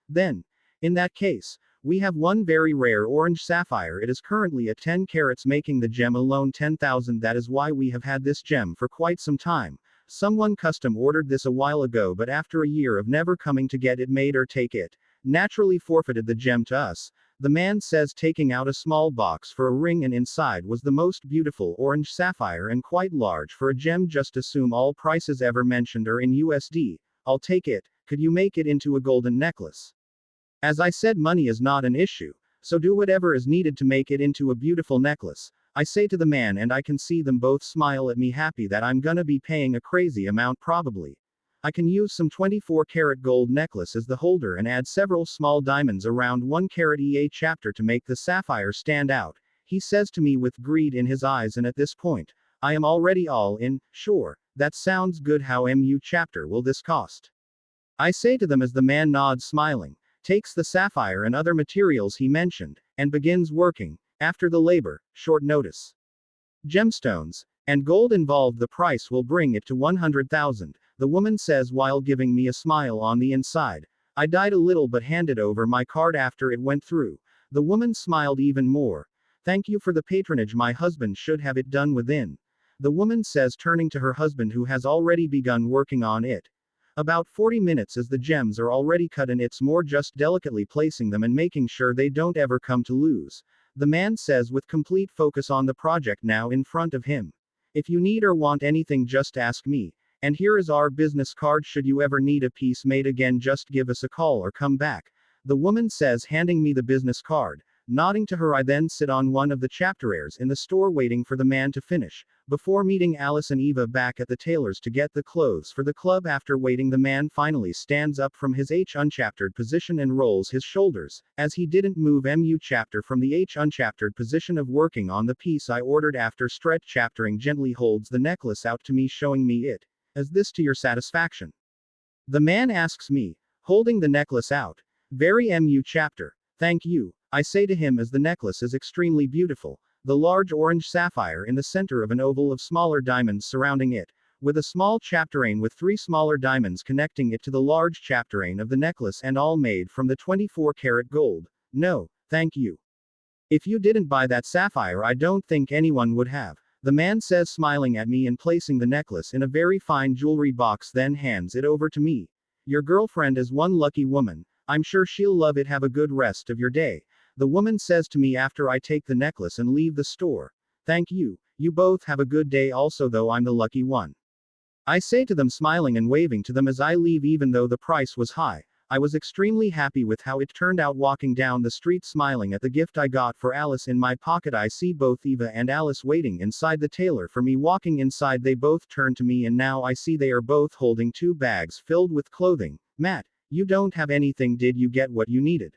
Then, in that case, we have one very rare orange sapphire. It is currently at 10 carats, making the gem alone 10,000. That is why we have had this gem for quite some time. Someone custom ordered this a while ago, but after a year of never coming to get it made or take it, naturally forfeited the gem to us. The man says, taking out a small box for a ring, and inside was the most beautiful orange sapphire and quite large for a gem. Just assume all prices ever mentioned are in USD. I'll take it. Could you make it into a golden necklace? As I said, money is not an issue, so do whatever is needed to make it into a beautiful necklace, I say to the man, and I can see them both smile at me, happy that I'm gonna be paying a crazy amount probably. I can use some 24-karat gold necklace as the holder and add several small diamonds around 1 carat EA chapter to make the sapphire stand out, he says to me with greed in his eyes, and at this point, I am already all in. Sure, that sounds good. How mu chapter will this cost? I say to them as the man nods smiling, takes the sapphire and other materials he mentioned, and begins working. After the labor, short notice, gemstones, and gold involved, the price will bring it to 100,000, the woman says while giving me a smile on the inside. I died a little but handed over my card after it went through. The woman smiled even more. Thank you for the patronage, my husband should have it done within. The woman says, turning to her husband, who has already begun working on it. About 40 minutes, as the gems are already cut, and it's more just delicately placing them and making sure they don't ever come to lose. The man says with complete focus on the project now in front of him. If you need or want anything, just ask me. And here is our business card. Should you ever need a piece made again, just give us a call or come back. The woman says, handing me the business card. Nodding to her, I then sit on one of the chapteraires in the store waiting for the man to finish, before meeting Alice and Eva back at the tailor's to get the clothes for the club. After waiting, the man finally stands up from his H unchaptered position and rolls his shoulders, as he didn't move mu chapter from the H unchaptered position of working on the piece I ordered. After stretch chaptering, gently holds the necklace out to me, showing me it. Is this to your satisfaction? The man asks me, holding the necklace out. Very mu chapter. Thank you, I say to him, as the necklace is extremely beautiful. The large orange sapphire in the center of an oval of smaller diamonds surrounding it, with a small chapterain with 3 smaller diamonds connecting it to the large chapterain of the necklace, and all made from the 24-karat gold. No, thank you. If you didn't buy that sapphire, I don't think anyone would have. The man says, smiling at me and placing the necklace in a very fine jewelry box, then hands it over to me. Your girlfriend is one lucky woman. I'm sure she'll love it. Have a good rest of your day, the woman says to me after I take the necklace and leave the store. Thank you. You both have a good day also, though I'm the lucky one, I say to them, smiling and waving to them as I leave. Even though the price was high, I was extremely happy with how it turned out. Walking down the street smiling at the gift I got for Alice in my pocket, I see both Eva and Alice waiting inside the tailor for me. Walking inside, they both turn to me, and now I see they are both holding 2 bags filled with clothing. Matt, you don't have anything. Did you get what you needed?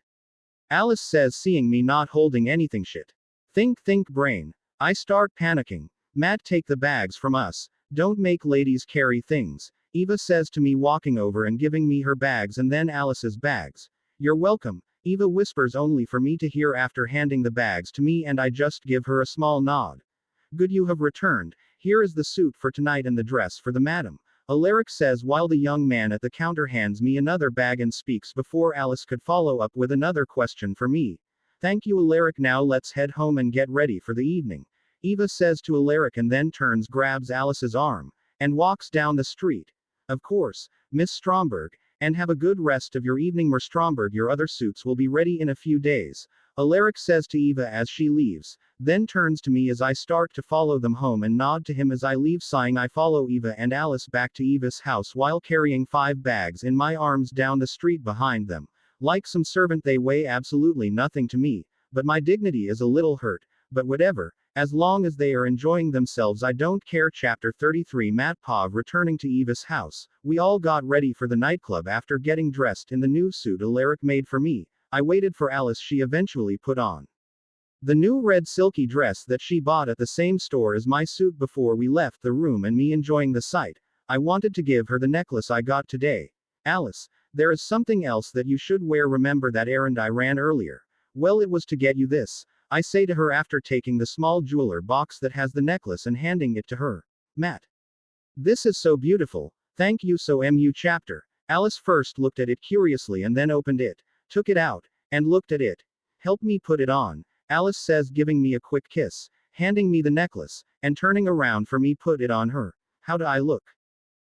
Alice says, seeing me not holding anything. Shit. Think brain. I start panicking. Matt, take the bags from us. Don't make ladies carry things. Eva says to me, walking over and giving me her bags and then Alice's bags. You're welcome, Eva whispers, only for me to hear after handing the bags to me, and I just give her a small nod. Good, you have returned. Here is the suit for tonight and the dress for the madam, Alaric says while the young man at the counter hands me another bag and speaks before Alice could follow up with another question for me. Thank you, Alaric. Now let's head home and get ready for the evening, Eva says to Alaric, and then turns, grabs Alice's arm, and walks down the street. Of course, Miss Stromberg, and have a good rest of your evening, Mer Stromberg. Your other suits will be ready in a few days, Alaric says to Eva as she leaves, then turns to me as I start to follow them home and nod to him as I leave, sighing. I follow Eva and Alice back to Eva's house while carrying 5 bags in my arms down the street behind them. Like some servant, they weigh absolutely nothing to me, but my dignity is a little hurt, but whatever. As long as they are enjoying themselves, I don't care. Chapter 33. Matt Pov returning to Eva's house. We all got ready for the nightclub after getting dressed in the new suit Alaric made for me. I waited for Alice. She eventually put on the new red silky dress that she bought at the same store as my suit before we left the room, and me enjoying the sight, I wanted to give her the necklace I got today. Alice, there is something else that you should wear. Remember that errand I ran earlier? Well, it was to get you this, I say to her after taking the small jeweler box that has the necklace and handing it to her. Matt, this is so beautiful. Thank you so much. Chapter. Alice first looked at it curiously and then opened it, took it out, and looked at it. Help me put it on, Alice says, giving me a quick kiss, handing me the necklace, and turning around for me. Put it on her. How do I look?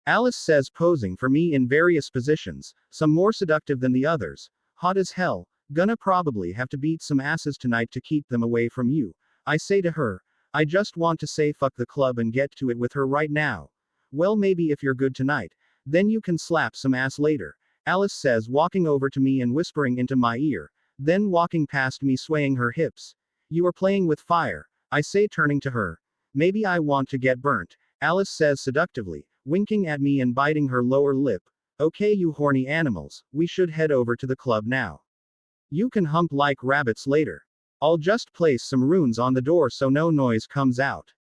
Alice says, posing for me in various positions, some more seductive than the others. Hot as hell. Gonna probably have to beat some asses tonight to keep them away from you, I say to her. I just want to say fuck the club and get to it with her right now. Well, maybe if you're good tonight, then you can slap some ass later, Alice says, walking over to me and whispering into my ear, then walking past me, swaying her hips. You are playing with fire, I say, turning to her. Maybe I want to get burnt, Alice says seductively, winking at me and biting her lower lip. Okay, you horny animals, we should head over to the club now. You can hump like rabbits later. I'll just place some runes on the door so no noise comes out.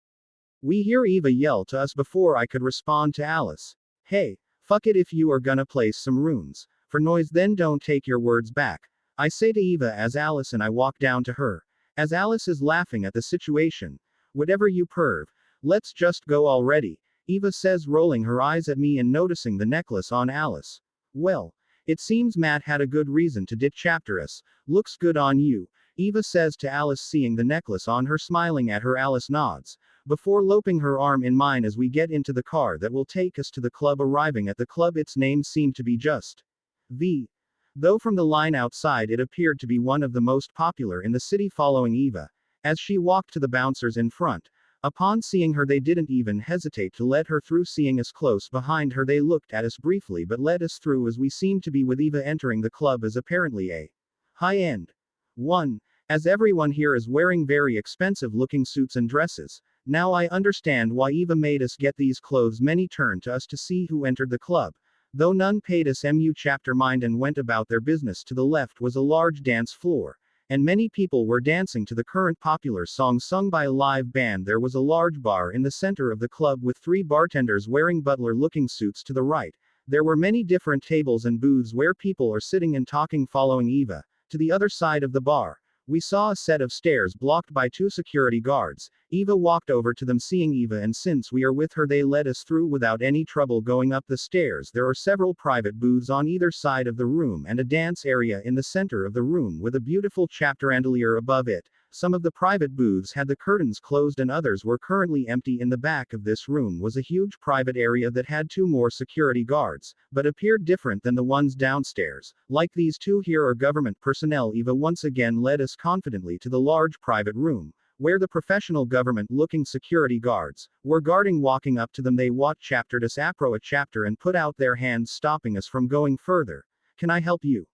We hear Eva yell to us before I could respond to Alice. Hey, fuck it, if you are gonna place some runes for noise, then don't take your words back, I say to Eva as Alice and I walk down to her. As Alice is laughing at the situation. Whatever, you perv. Let's just go already, Eva says, rolling her eyes at me and noticing the necklace on Alice. Well, it seems Matt had a good reason to ditch Chapter us. Looks good on you, Eva says to Alice, seeing the necklace on her. Smiling at her, Alice nods, before loping her arm in mine as we get into the car that will take us to the club. Arriving at the club, its name seemed to be just V, though from the line outside it appeared to be one of the most popular in the city. Following Eva as she walked to the bouncers in front. Upon seeing her, they didn't even hesitate to let her through. Seeing us close behind her, they looked at us briefly but let us through, as we seemed to be with Eva entering the club as apparently a high-end one, as everyone here is wearing very expensive looking suits and dresses. Now I understand why Eva made us get these clothes. Many turned to us to see who entered the club, though none paid us Chapter mind and went about their business. To the left was a large dance floor, and many people were dancing to the current popular song sung by a live band. There was a large bar in the center of the club with 3 bartenders wearing butler-looking suits. To the right, there were many different tables and booths where people are sitting and talking. Following Eva to the other side of the bar, we saw a set of stairs blocked by 2 security guards. Eva walked over to them. Seeing Eva, and since we are with her, they let us through without any trouble. Going up the stairs, there are several private booths on either side of the room and a dance area in the center of the room with a beautiful chandelier above it. Some of the private booths had the curtains closed and others were currently empty. In the back of this room was a huge private area that had 2 more security guards, but appeared different than the ones downstairs. Like these 2 here are government personnel. Eva once again led us confidently to the large private room, where the professional government-looking security guards were guarding. Walking up to them, they watched us approach a chapter and put out their hands, stopping us from going further. Can I help you?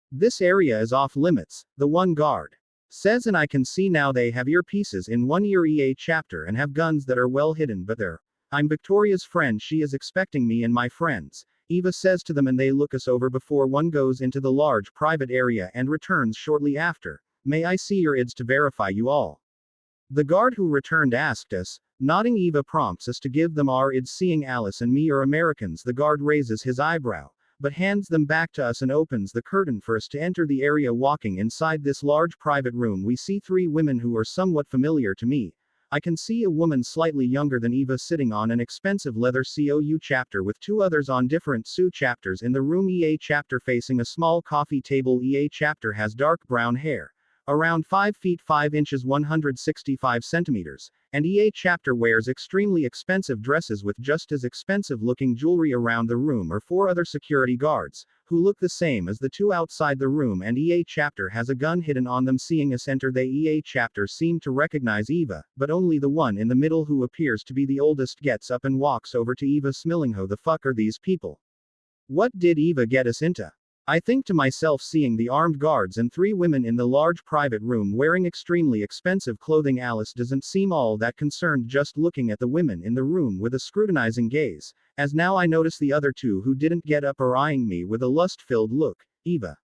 This area is off limits, the one guard says, and I can see now they have earpieces in one ear. Chapter and have guns that are well hidden, but they're. I'm Victoria's friend. She is expecting me and my friends. Eva says to them, and they look us over before one goes into the large private area and returns shortly after. May I see your IDs to verify you all? The guard who returned asked us. Nodding, Eva prompts us to give them our IDs. Seeing Alice and me are Americans, the guard raises his eyebrow, but hands them back to us and opens the curtain for us to enter the area. Walking inside this large private room, we see three women who are somewhat familiar to me. I can see a woman slightly younger than Eva sitting on an expensive leather COU chapter with two others on different SU chapters in the room. EA chapter facing a small coffee table. EA chapter has dark brown hair, around 5 feet 5 inches 165 centimeters, and EA chapter wears extremely expensive dresses with just as expensive looking jewelry. Around the room are four other security guards, who look the same as the two outside the room, and EA chapter has a gun hidden on them. Seeing us enter, they EA chapter seem to recognize Eva, but only the one in the middle, who appears to be the oldest, gets up and walks over to Eva, smiling. Who the fuck are these people? What did Eva get us into? I think to myself, seeing the armed guards and three women in the large private room wearing extremely expensive clothing. Alice doesn't seem all that concerned, just looking at the women in the room with a scrutinizing gaze, as now I notice the other two who didn't get up are eyeing me with a lust-filled look. Eva,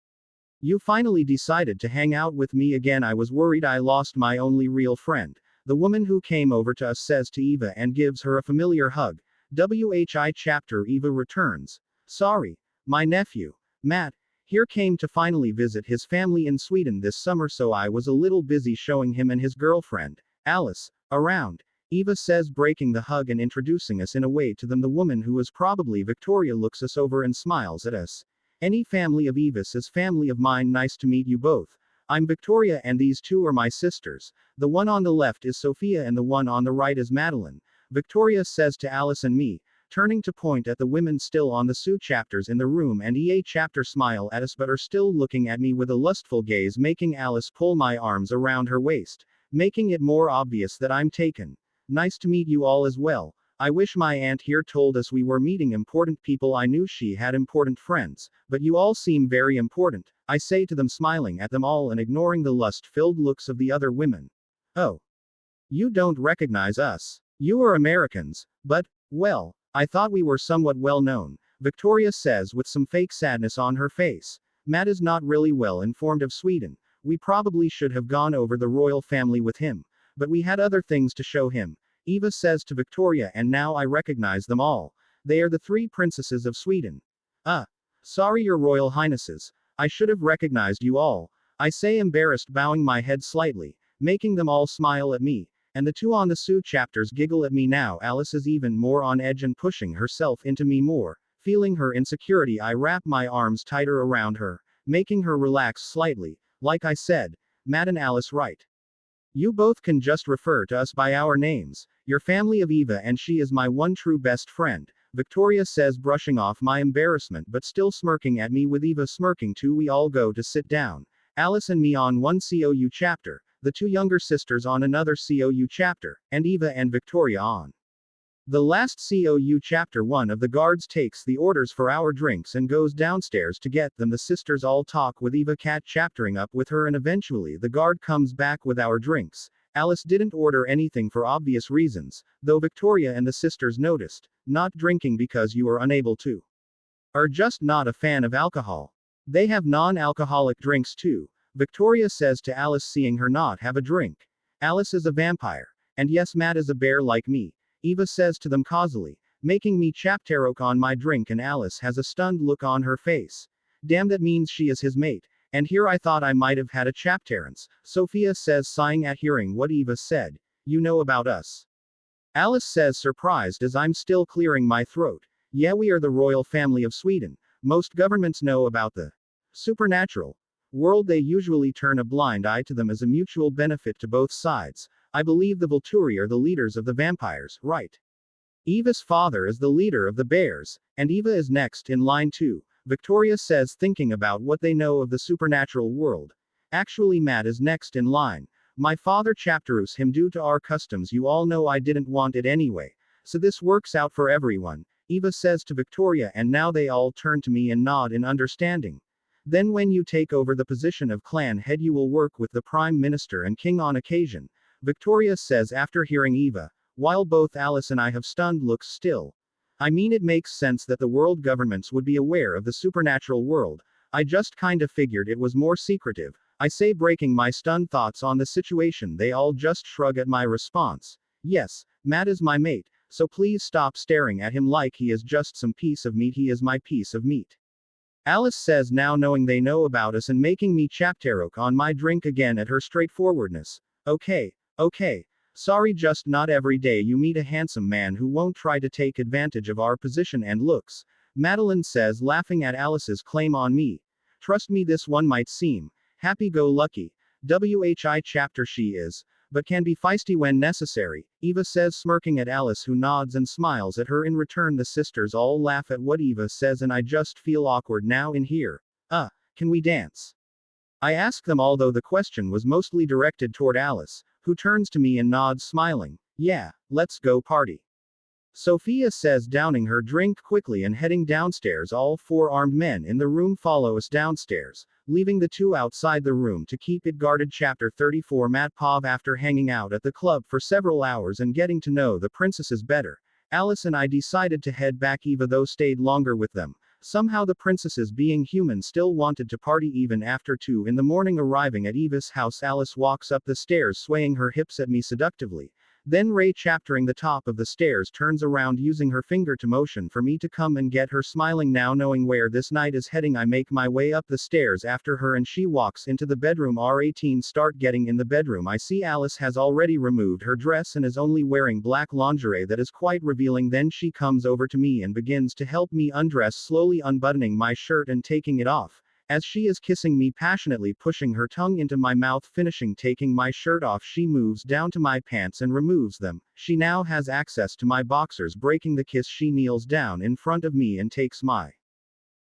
you finally decided to hang out with me again. I was worried I lost my only real friend. The woman who came over to us says to Eva and gives her a familiar hug. WHI chapter. Eva returns. Sorry, my nephew, Matt, here came to finally visit his family in Sweden this summer, so I was a little busy showing him and his girlfriend, Alice, around. Eva says, breaking the hug and introducing us in a way to them. The woman, who is probably Victoria, looks us over and smiles at us. Any family of Eva's is family of mine. Nice to meet you both. I'm Victoria and these two are my sisters. The one on the left is Sophia and the one on the right is Madeline. Victoria says to Alice and me, turning to point at the women still on the SU chapters in the room, and EA chapter smile at us but are still looking at me with a lustful gaze, making Alice pull my arms around her waist, making it more obvious that I'm taken. Nice to meet you all as well. I wish my aunt here told us we were meeting important people. I knew she had important friends, but you all seem very important, I say to them, smiling at them all and ignoring the lust-filled looks of the other women. Oh. You don't recognize us. You are Americans, but, well, I thought we were somewhat well known, Victoria says with some fake sadness on her face. Matt is not really well informed of Sweden. We probably should have gone over the royal family with him, but we had other things to show him, Eva says to Victoria, and now I recognize them all. They are the three princesses of Sweden. Sorry, your royal highnesses. I should have recognized you all, I say, embarrassed, bowing my head slightly, making them all smile at me. And the two on the SU chapters giggle at me. Now Alice is even more on edge and pushing herself into me more. Feeling her insecurity, I wrap my arms tighter around her, making her relax slightly. Like I said, Matt and Alice, right? You both can just refer to us by our names. Your family of Eva, and she is my one true best friend, Victoria says, brushing off my embarrassment but still smirking at me, with Eva smirking too. We all go to sit down. Alice and me on one COU chapter, the two younger sisters on another COU chapter, and Eva and Victoria on the last COU chapter. One of the guards takes the orders for our drinks and goes downstairs to get them. The sisters all talk with Eva cat chaptering up with her, and eventually the guard comes back with our drinks. Alice didn't order anything for obvious reasons, though Victoria and the sisters noticed. Not drinking because you are unable to, are just not a fan of alcohol. They have non-alcoholic drinks too, Victoria says to Alice, seeing her not have a drink. Alice is a vampire. And yes, Matt is a bear like me, Eva says to them causally, making me chapterok on my drink, and Alice has a stunned look on her face. Damn, that means she is his mate. And here I thought I might have had a chapterance, Sophia says, sighing at hearing what Eva said. You know about us? Alice says, surprised as I'm still clearing my throat. Yeah, we are the royal family of Sweden. Most governments know about the supernatural world. They usually turn a blind eye to them as a mutual benefit to both sides. I believe the Volturi are the leaders of the vampires, right? Eva's father is the leader of the bears, and Eva is next in line too, Victoria says, thinking about what they know of the supernatural world. Actually, Matt is next in line. My father chapterus him due to our customs. You all know I didn't want it anyway, so this works out for everyone, Eva says to Victoria, and now they all turn to me and nod in understanding. Then when you take over the position of clan head, you will work with the prime minister and king on occasion, Victoria says after hearing Eva, while both Alice and I have stunned looks still. I mean, it makes sense that the world governments would be aware of the supernatural world. I just kinda figured it was more secretive. I say, breaking my stunned thoughts on the situation. They all just shrug at my response. Yes, Matt is my mate, so please stop staring at him like he is just some piece of meat. He is my piece of meat. Alice says, now knowing they know about us and making me chapterok on my drink again at her straightforwardness. Okay, okay. Sorry, just not every day you meet a handsome man who won't try to take advantage of our position and looks. Madeline says, laughing at Alice's claim on me. Trust me, this one might seem happy-go-lucky. WHI chapter she is, but can be feisty when necessary, Eva says, smirking at Alice, who nods and smiles at her in return. The sisters all laugh at what Eva says, and I just feel awkward now in here. Can we dance? I ask them, although the question was mostly directed toward Alice, who turns to me and nods, smiling. Yeah, let's go party. Sophia says, downing her drink quickly and heading downstairs. All four armed men in the room follow us downstairs, leaving the two outside the room to keep it guarded. Chapter 34. Matt Pov. After hanging out at the club for several hours and getting to know the princesses better, Alice and I decided to head back. Eva, though, stayed longer with them. Somehow the princesses, being human, still wanted to party even after 2 in the morning. Arriving at Eva's house, Alice walks up the stairs swaying her hips at me seductively. Then Ray, chaptering the top of the stairs, turns around using her finger to motion for me to come and get her. Smiling now, knowing where this night is heading, I make my way up the stairs after her and she walks into the bedroom. R18. Start getting in the bedroom. I see Alice has already removed her dress and is only wearing black lingerie that is quite revealing. Then she comes over to me and begins to help me undress, slowly unbuttoning my shirt and taking it off, as she is kissing me passionately, pushing her tongue into my mouth. Finishing taking my shirt off, she moves down to my pants and removes them. She now has access to my boxers. Breaking the kiss, she kneels down in front of me and takes my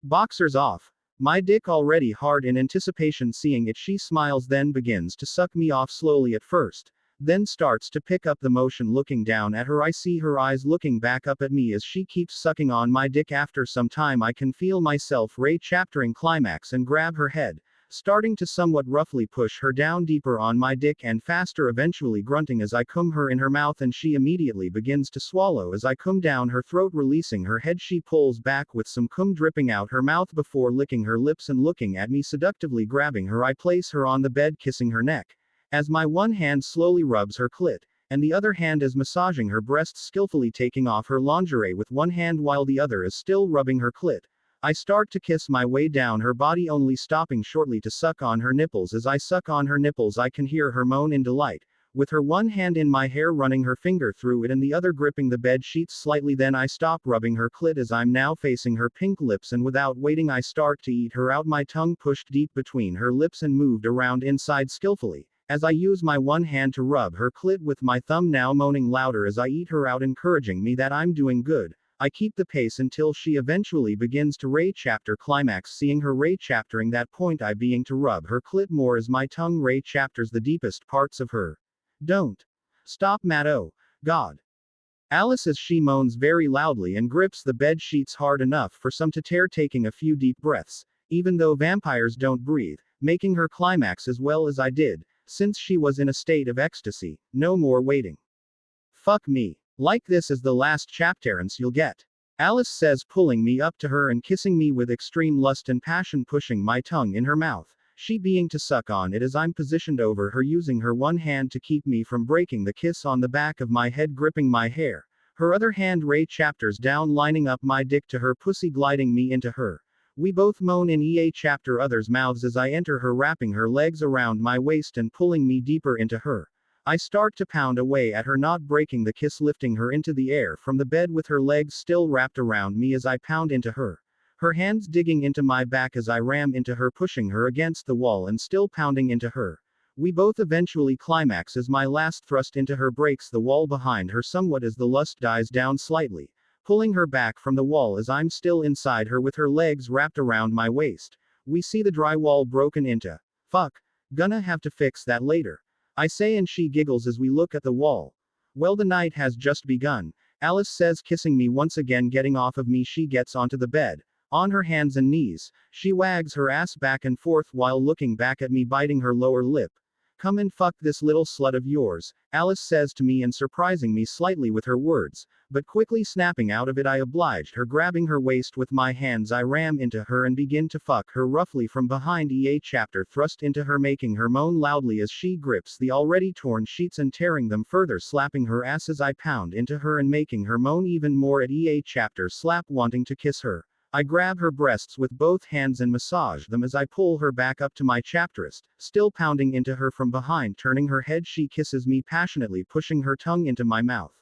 boxers off, my dick already hard in anticipation. Seeing it, she smiles, then begins to suck me off slowly at first, then starts to pick up the motion. Looking down at her, I see her eyes looking back up at me as she keeps sucking on my dick. After some time, I can feel myself Ray chaptering climax and grab her head, starting to somewhat roughly push her down deeper on my dick and faster, eventually grunting as I cum her in her mouth, and she immediately begins to swallow as I cum down her throat. Releasing her head, she pulls back with some cum dripping out her mouth before licking her lips and looking at me seductively. Grabbing her, I place her on the bed, kissing her neck, as my one hand slowly rubs her clit, and the other hand is massaging her breasts, skillfully taking off her lingerie with one hand while the other is still rubbing her clit. I start to kiss my way down her body, only stopping shortly to suck on her nipples. As I suck on her nipples, I can hear her moan in delight, with her one hand in my hair, running her finger through it and the other gripping the bed sheets slightly. Then I stop rubbing her clit as I'm now facing her pink lips, and without waiting I start to eat her out, my tongue pushed deep between her lips and moved around inside skillfully, as I use my one hand to rub her clit with my thumb, now moaning louder as I eat her out, encouraging me that I'm doing good. I keep the pace until she eventually begins to Ray chapter climax. Seeing her Ray chaptering that point, I being to rub her clit more as my tongue Ray chapters the deepest parts of her. Don't stop, Matt, oh God, Alice, as she moans very loudly and grips the bed sheets hard enough for some to tear, taking a few deep breaths, even though vampires don't breathe, making her climax as well as I did, since she was in a state of ecstasy. No more waiting. Fuck me. Like this is the last chapterance you'll get, Alice says, pulling me up to her and kissing me with extreme lust and passion, pushing my tongue in her mouth, she being to suck on it as I'm positioned over her, using her one hand to keep me from breaking the kiss on the back of my head, gripping my hair, her other hand Ray chapters down, lining up my dick to her pussy, gliding me into her. We both moan in EA chapter others' mouths as I enter her, wrapping her legs around my waist and pulling me deeper into her. I start to pound away at her, not breaking the kiss, lifting her into the air from the bed with her legs still wrapped around me as I pound into her. Her hands digging into my back as I ram into her, pushing her against the wall and still pounding into her. We both eventually climax as my last thrust into her breaks the wall behind her somewhat as the lust dies down slightly, pulling her back from the wall as I'm still inside her with her legs wrapped around my waist. We see the drywall broken into. Fuck. Gonna have to fix that later, I say, and she giggles as we look at the wall. Well, the night has just begun, Alice says, kissing me once again. Getting off of me, she gets onto the bed. On her hands and knees, she wags her ass back and forth while looking back at me, biting her lower lip. Come and fuck this little slut of yours, Alice says to me and surprising me slightly with her words, but quickly snapping out of it I obliged her. Grabbing her waist with my hands I ram into her and begin to fuck her roughly from behind. Chapter thrust into her making her moan loudly as she grips the already torn sheets and tearing them further, slapping her ass as I pound into her and making her moan even more. At chapter slap wanting to kiss her. I grab her breasts with both hands and massage them as I pull her back up to my chapterist, still pounding into her from behind. Turning her head she kisses me passionately, pushing her tongue into my mouth.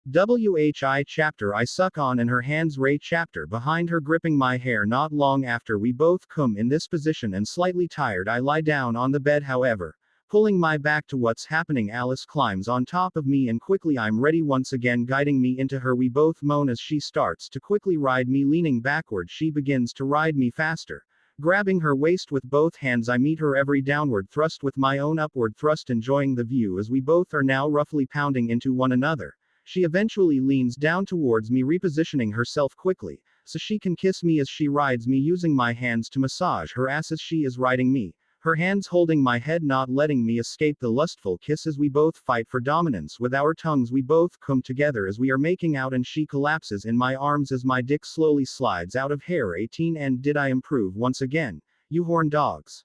Chapter I suck on and her hands chapter behind her gripping my hair. Not long after we both come in this position and slightly tired I lie down on the bed. However, pulling my back to what's happening, Alice climbs on top of me and quickly I'm ready once again, guiding me into her. We both moan as she starts to quickly ride me. Leaning backward she begins to ride me faster. Grabbing her waist with both hands I meet her every downward thrust with my own upward thrust, enjoying the view as we both are now roughly pounding into one another. She eventually leans down towards me, repositioning herself quickly, so she can kiss me as she rides me, using my hands to massage her ass as she is riding me, her hands holding my head, not letting me escape the lustful kiss as we both fight for dominance with our tongues. We both come together as we are making out and she collapses in my arms as my dick slowly slides out of hair. 18 And did I improve once again, you horn dogs?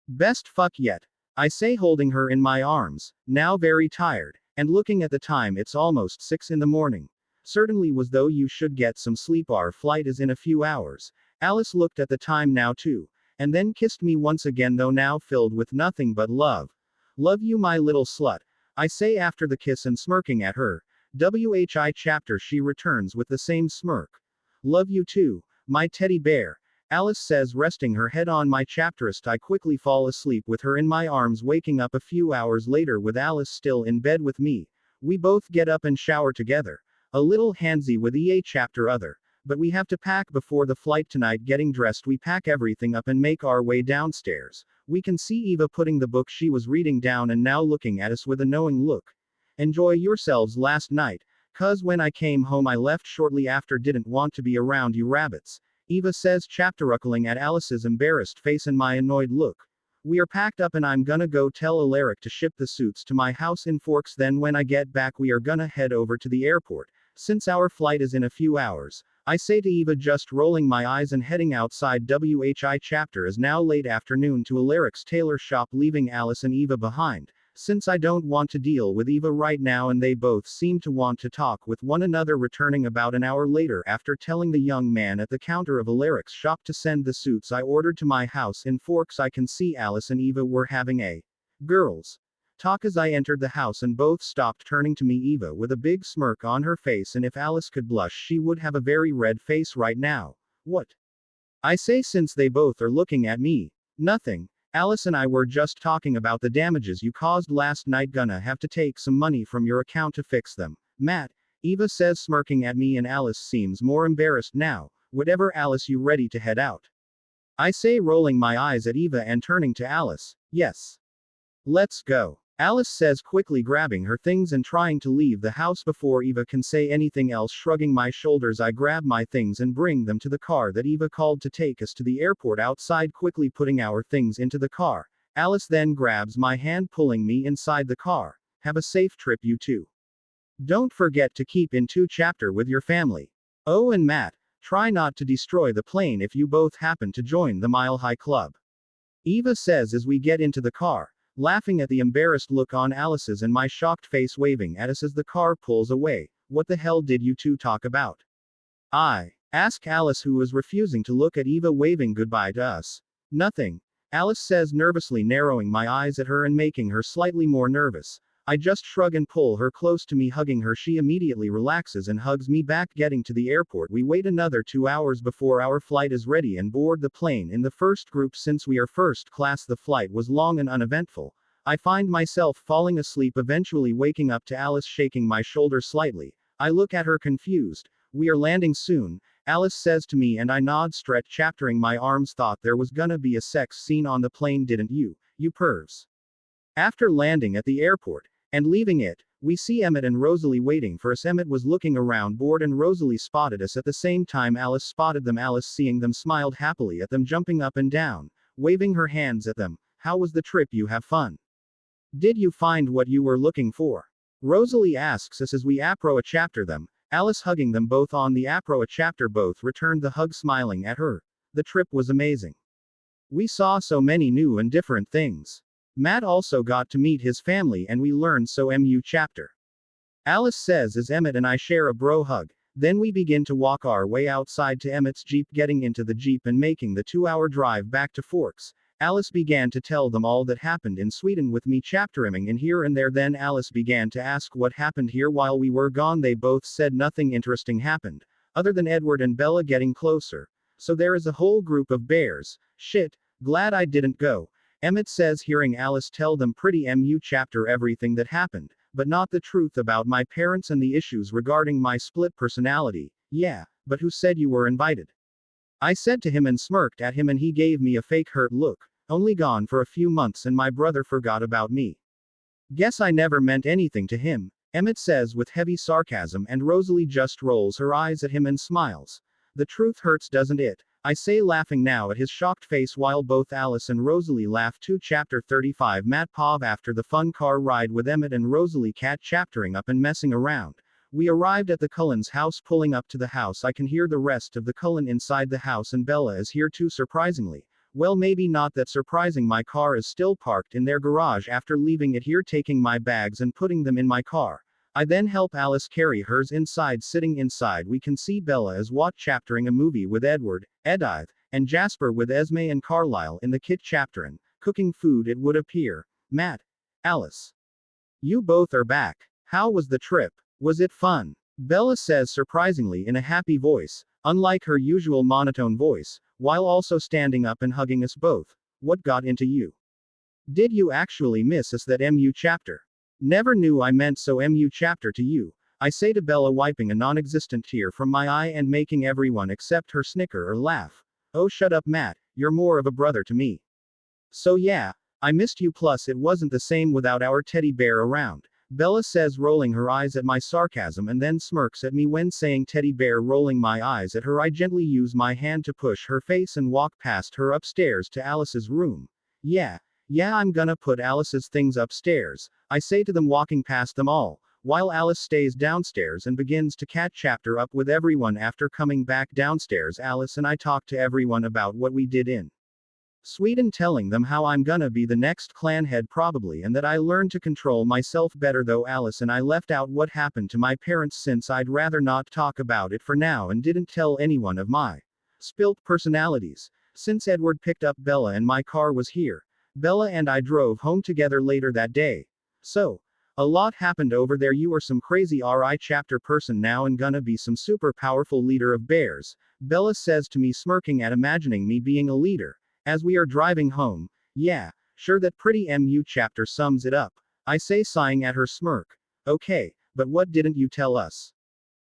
Best fuck yet, I say, holding her in my arms, now very tired, and looking at the time. It's almost 6 in the morning. Certainly was, though you should get some sleep, our flight is in a few hours. Alice looked at the time now too, and then kissed me once again, though now filled with nothing but love. Love you, my little slut, I say after the kiss and smirking at her. Chapter she returns with the same smirk. Love you too, my teddy bear, Alice says, resting her head on my chapterist. I quickly fall asleep with her in my arms, waking up a few hours later with Alice still in bed with me. We both get up and shower together. A little handsy with chapter other, but we have to pack before the flight tonight. Getting dressed we pack everything up and make our way downstairs. We can see Eva putting the book she was reading down and now looking at us with a knowing look. Enjoy yourselves last night, cuz when I came home I left shortly after. Didn't want to be around you rabbits, Eva says, chapteruckling at Alice's embarrassed face and my annoyed look. We are packed up and I'm gonna go tell Alaric to ship the suits to my house in Forks. Then when I get back we are gonna head over to the airport, since our flight is in a few hours, I say to Eva, just rolling my eyes and heading outside. Chapter is now late afternoon to Alaric's tailor shop, leaving Alice and Eva behind, since I don't want to deal with Eva right now and they both seem to want to talk with one another. Returning about an hour later after telling the young man at the counter of Alaric's shop to send the suits I ordered to my house in Forks, I can see Alice and Eva were having a girls' talk as I entered the house and both stopped, turning to me, Eva with a big smirk on her face, and if Alice could blush she would have a very red face right now. What? I say, since they both are looking at me. Nothing. Alice and I were just talking about the damages you caused last night. Gonna have to take some money from your account to fix them, Matt, Eva says, smirking at me, and Alice seems more embarrassed now. Whatever, Alice, you ready to head out? I say, rolling my eyes at Eva and turning to Alice. Yes. Let's go, Alice says, quickly grabbing her things and trying to leave the house before Eva can say anything else. Shrugging my shoulders, I grab my things and bring them to the car that Eva called to take us to the airport. Outside, quickly putting our things into the car, Alice then grabs my hand, pulling me inside the car. Have a safe trip, you two. Don't forget to keep in chapter with your family. Oh, and Matt, try not to destroy the plane if you both happen to join the Mile High Club, Eva says as we get into the car, laughing at the embarrassed look on Alice's and my shocked face, waving at us as the car pulls away. What the hell did you two talk about? I ask Alice, who is refusing to look at Eva, waving goodbye to us. Nothing, Alice says, nervously, narrowing my eyes at her and making her slightly more nervous. I just shrug and pull her close to me, hugging her. She immediately relaxes and hugs me back. Getting to the airport, we wait another 2 hours before our flight is ready and board the plane in the first group. Since we are first class, the flight was long and uneventful. I find myself falling asleep, eventually waking up to Alice shaking my shoulder slightly. I look at her confused. We are landing soon, Alice says to me, and I nod, chaptering my arms. Thought there was gonna be a sex scene on the plane, didn't you, you pervs? After landing at the airport and leaving it, we see Emmett and Rosalie waiting for us. Emmett was looking around bored and Rosalie spotted us at the same time. Alice spotted them. Alice, seeing them, smiled happily at them, jumping up and down, waving her hands at them. How was the trip? You have fun? Did you find what you were looking for? Rosalie asks us as we approach chapter them, Alice hugging them both on the approach chapter. Both returned the hug smiling at her. The trip was amazing. We saw so many new and different things. Matt also got to meet his family and we learned so mu chapter. Alice says as Emmett and I share a bro hug. Then we begin to walk our way outside to Emmett's Jeep, getting into the Jeep and making the 2-hour drive back to Forks. Alice began to tell them all that happened in Sweden with me chaptering in here and there. Then Alice began to ask what happened here while we were gone. They both said nothing interesting happened, other than Edward and Bella getting closer. So there is a whole group of bears. Shit, glad I didn't go. Emmett says hearing Alice tell them pretty mu chapter everything that happened, but not the truth about my parents and the issues regarding my split personality. Yeah, but who said you were invited? I said to him and smirked at him and he gave me a fake hurt look. Only gone for a few months and my brother forgot about me. Guess I never meant anything to him, Emmett says with heavy sarcasm, and Rosalie just rolls her eyes at him and smiles. The truth hurts, doesn't it? I say, laughing now at his shocked face while both Alice and Rosalie laugh too. Chapter 35 Matt Pov. After the fun car ride with Emmett and Rosalie cat chaptering up and messing around, we arrived at the Cullens house. Pulling up to the house, I can hear the rest of the Cullen inside the house and Bella is here too, surprisingly. Well, maybe not that surprising. My car is still parked in their garage after leaving it here, taking my bags and putting them in my car. I then help Alice carry hers inside. Sitting inside, we can see Bella is chaptering a movie with Edward, Edith, and Jasper with Esme and Carlisle in the kit chapterin', cooking food it would appear. Matt, Alice, you both are back. How was the trip? Was it fun? Bella says surprisingly in a happy voice, unlike her usual monotone voice, while also standing up and hugging us both. What got into you? Did you actually miss us that mu chapter? Never knew I meant so mu chapter to you, I say to Bella, wiping a non-existent tear from my eye and making everyone except her snicker or laugh. Oh, shut up, Matt, you're more of a brother to me. So yeah, I missed you, plus it wasn't the same without our teddy bear around. Bella says, rolling her eyes at my sarcasm, and then smirks at me when saying teddy bear. Rolling my eyes at her, I gently use my hand to push her face and walk past her upstairs to Alice's room. Yeah, I'm gonna put Alice's things upstairs, I say to them, walking past them all, while Alice stays downstairs and begins to cat chapter up with everyone. After coming back downstairs, Alice and I talk to everyone about what we did in Sweden, telling them how I'm gonna be the next clan head probably, and that I learned to control myself better. Though Alice and I left out what happened to my parents, since I'd rather not talk about it for now, and didn't tell anyone of my spilt personalities. Since Edward picked up Bella and my car was here, Bella and I drove home together later that day. So, a lot happened over there. You are some crazy RI chapter person now and gonna be some super powerful leader of bears, Bella says to me, smirking at imagining me being a leader. As we are driving home, yeah, sure, that pretty mu chapter sums it up, I say, sighing at her smirk. Okay, but what didn't you tell us?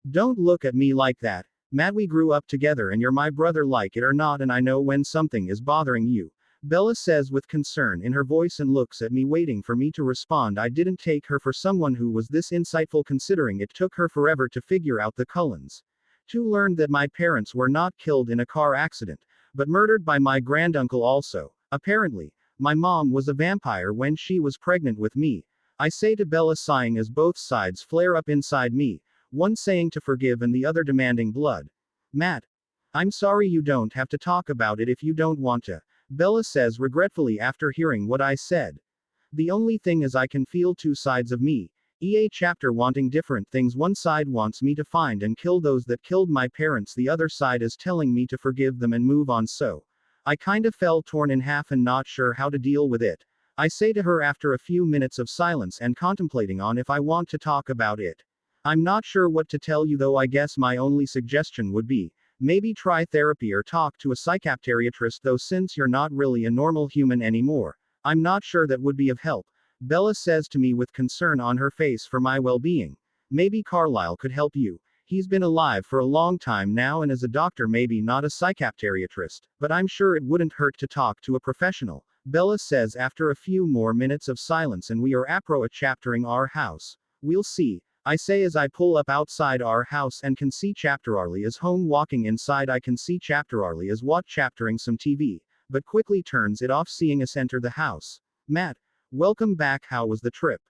Don't look at me like that, Matt. We grew up together and you're my brother, like it or not, and I know when something is bothering you, Bella says with concern in her voice and looks at me, waiting for me to respond. I didn't take her for someone who was this insightful, considering it took her forever to figure out the Cullens. To learn that my parents were not killed in a car accident, but murdered by my granduncle also. Apparently, my mom was a vampire when she was pregnant with me, I say to Bella, sighing as both sides flare up inside me, one saying to forgive and the other demanding blood. Matt, I'm sorry, you don't have to talk about it if you don't want to, Bella says regretfully after hearing what I said. The only thing is I can feel two sides of me. EA chapter wanting different things. One side wants me to find and kill those that killed my parents, the other side is telling me to forgive them and move on. So, I kind of felt torn in half and not sure how to deal with it. I say to her after a few minutes of silence and contemplating on if I want to talk about it. I'm not sure what to tell you, though. I guess my only suggestion would be, maybe try therapy or talk to a psychiatrist, though since you're not really a normal human anymore, I'm not sure that would be of help, Bella says to me with concern on her face for my well-being. Maybe Carlisle could help you. He's been alive for a long time now and is a doctor, maybe not a psychiatrist, but I'm sure it wouldn't hurt to talk to a professional, Bella says after a few more minutes of silence, and we are chaptering our house. We'll see, I say as I pull up outside our house and can see Chapterarlie is home. Walking inside, I can see Chapterarlie is chaptering some TV, but quickly turns it off seeing us enter the house. Matt, Welcome back, how was the trip?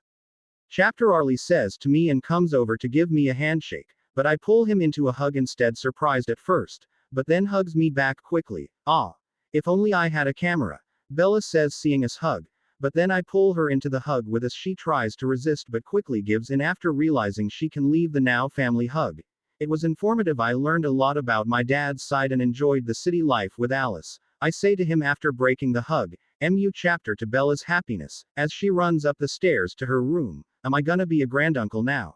Chapter Arlie says to me and comes over to give me a handshake, but I pull him into a hug instead, surprised at first, but then hugs me back quickly. Ah. If only I had a camera. Bella says, seeing us hug, but then I pull her into the hug with us. She tries to resist but quickly gives in after realizing she can leave the now family hug. It was informative. I learned a lot about my dad's side and enjoyed the city life with Alice. I say to him after breaking the hug, chapter to Bella's happiness, as she runs up the stairs to her room. Am I gonna be a granduncle now?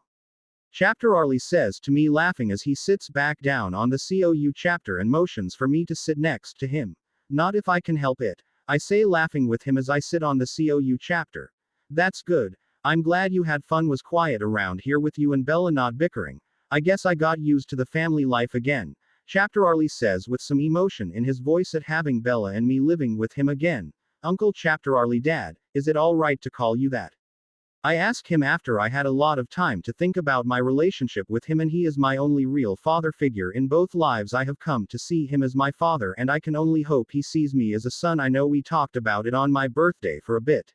Chapter Arlie says to me laughing as he sits back down on the chapter and motions for me to sit next to him. Not if I can help it. I say laughing with him as I sit on the chapter. That's good. I'm glad you had fun. Was quiet around here with you and Bella not bickering. I guess I got used to the family life again. Chapter Arlie says with some emotion in his voice at having Bella and me living with him again. Uncle Chapter Arlie, Dad, is it all right to call you that? I ask him after I had a lot of time to think about my relationship with him, and he is my only real father figure in both lives. I have come to see him as my father, and I can only hope he sees me as a son. I know we talked about it on my birthday for a bit,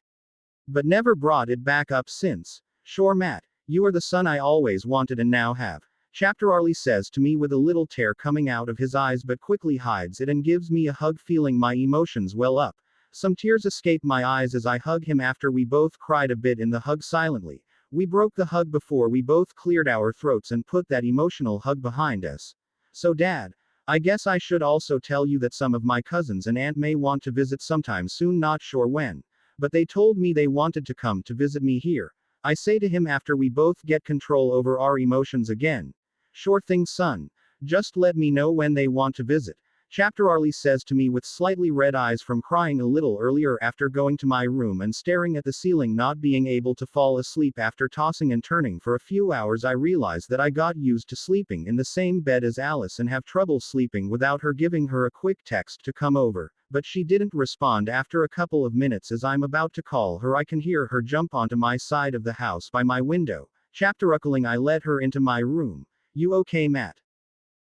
but never brought it back up since. Sure, Matt, you are the son I always wanted and now have. Chapter Arlie says to me with a little tear coming out of his eyes, but quickly hides it and gives me a hug, feeling my emotions well up. Some tears escape my eyes as I hug him after we both cried a bit in the hug silently. We broke the hug before we both cleared our throats and put that emotional hug behind us. So Dad, I guess I should also tell you that some of my cousins and aunt may want to visit sometime soon, not sure when. But they told me they wanted to come to visit me here. I say to him after we both get control over our emotions again. Sure thing, son. Just let me know when they want to visit. Chapter Arlie says to me with slightly red eyes from crying a little earlier after going to my room and staring at the ceiling, not being able to fall asleep after tossing and turning for a few hours. I realize that I got used to sleeping in the same bed as Alice and have trouble sleeping without her. Giving her a quick text to come over, but she didn't respond. After a couple of minutes, as I'm about to call her, I can hear her jump onto my side of the house by my window. Chapter Uckling, I let her into my room. You okay, Matt?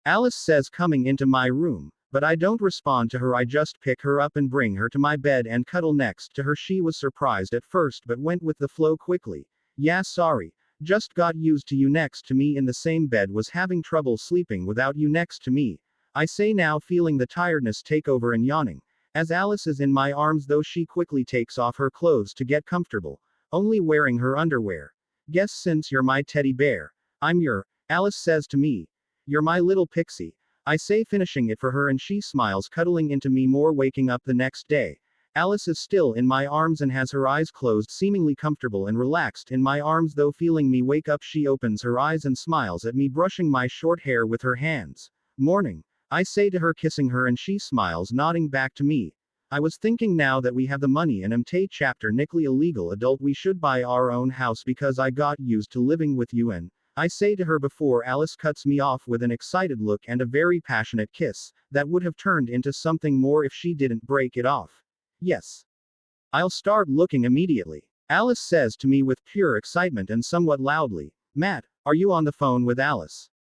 Alice says, coming into my room. But I don't respond to her. I just pick her up and bring her to my bed and cuddle next to her. She was surprised at first but went with the flow quickly. Yeah, sorry. Just got used to you next to me in the same bed. Was having trouble sleeping without you next to me. I say now, feeling the tiredness take over and yawning. As Alice is in my arms, though she quickly takes off her clothes to get comfortable. Only wearing her underwear. Guess since you're my teddy bear, I'm your, Alice says to me. You're my little pixie. I say, finishing it for her, and she smiles, cuddling into me more. Waking up the next day, Alice is still in my arms and has her eyes closed, seemingly comfortable and relaxed in my arms. Though feeling me wake up, she opens her eyes and smiles at me, brushing my short hair with her hands. Morning, I say to her, kissing her, and she smiles, nodding back to me. I was thinking, now that we have the money and am chapter Nickley a legal adult, we should buy our own house because I got used to living with you, and I say to her before Alice cuts me off with an excited look and a very passionate kiss, that would have turned into something more if she didn't break it off. Yes. I'll start looking immediately. Alice says to me with pure excitement and somewhat loudly. Matt, are you on the phone with Alice?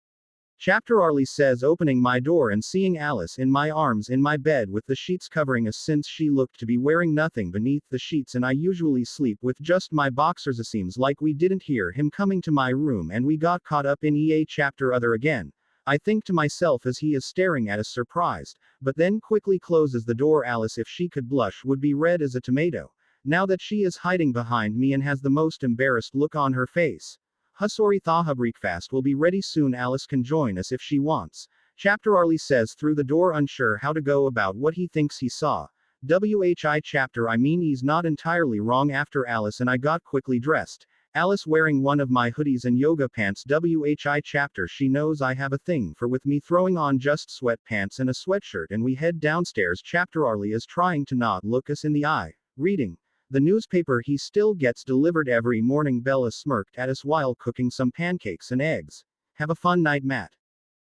Chapter Arlie says, opening my door and seeing Alice in my arms in my bed with the sheets covering us, since she looked to be wearing nothing beneath the sheets and I usually sleep with just my boxers. It seems like we didn't hear him coming to my room and we got caught up in chapter other again. I think to myself as he is staring at us surprised, but then quickly closes the door. Alice, if she could blush, would be red as a tomato. Now that she is hiding behind me and has the most embarrassed look on her face. Husori Thaha breakfast will be ready soon. Alice can join us if she wants. Chapter Arlie says through the door, unsure how to go about what he thinks he saw. Whi chapter, I mean, he's not entirely wrong. After Alice and I got quickly dressed, Alice wearing one of my hoodies and yoga pants. Whi chapter, she knows I have a thing for with me throwing on just sweatpants and a sweatshirt, and we head downstairs. Chapter Arlie is trying to not look us in the eye, reading the newspaper he still gets delivered every morning. Bella smirked at us while cooking some pancakes and eggs. Have a fun night, Matt.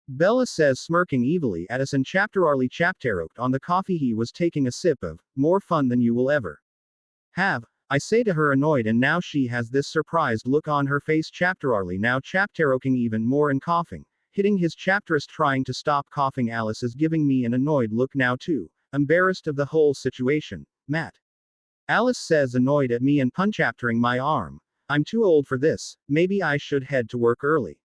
Bella says, smirking evilly at us, and Chapter Arlie chapteroked on the coffee he was taking a sip of. More fun than you will ever have, I say to her, annoyed, and now she has this surprised look on her face. Chapter Arlie now chapteroking even more and coughing, hitting his chapterist, trying to stop coughing. Alice is giving me an annoyed look now too, embarrassed of the whole situation. Matt. Alice says, annoyed at me and punchaptering my arm. I'm too old for this, maybe I should head to work early.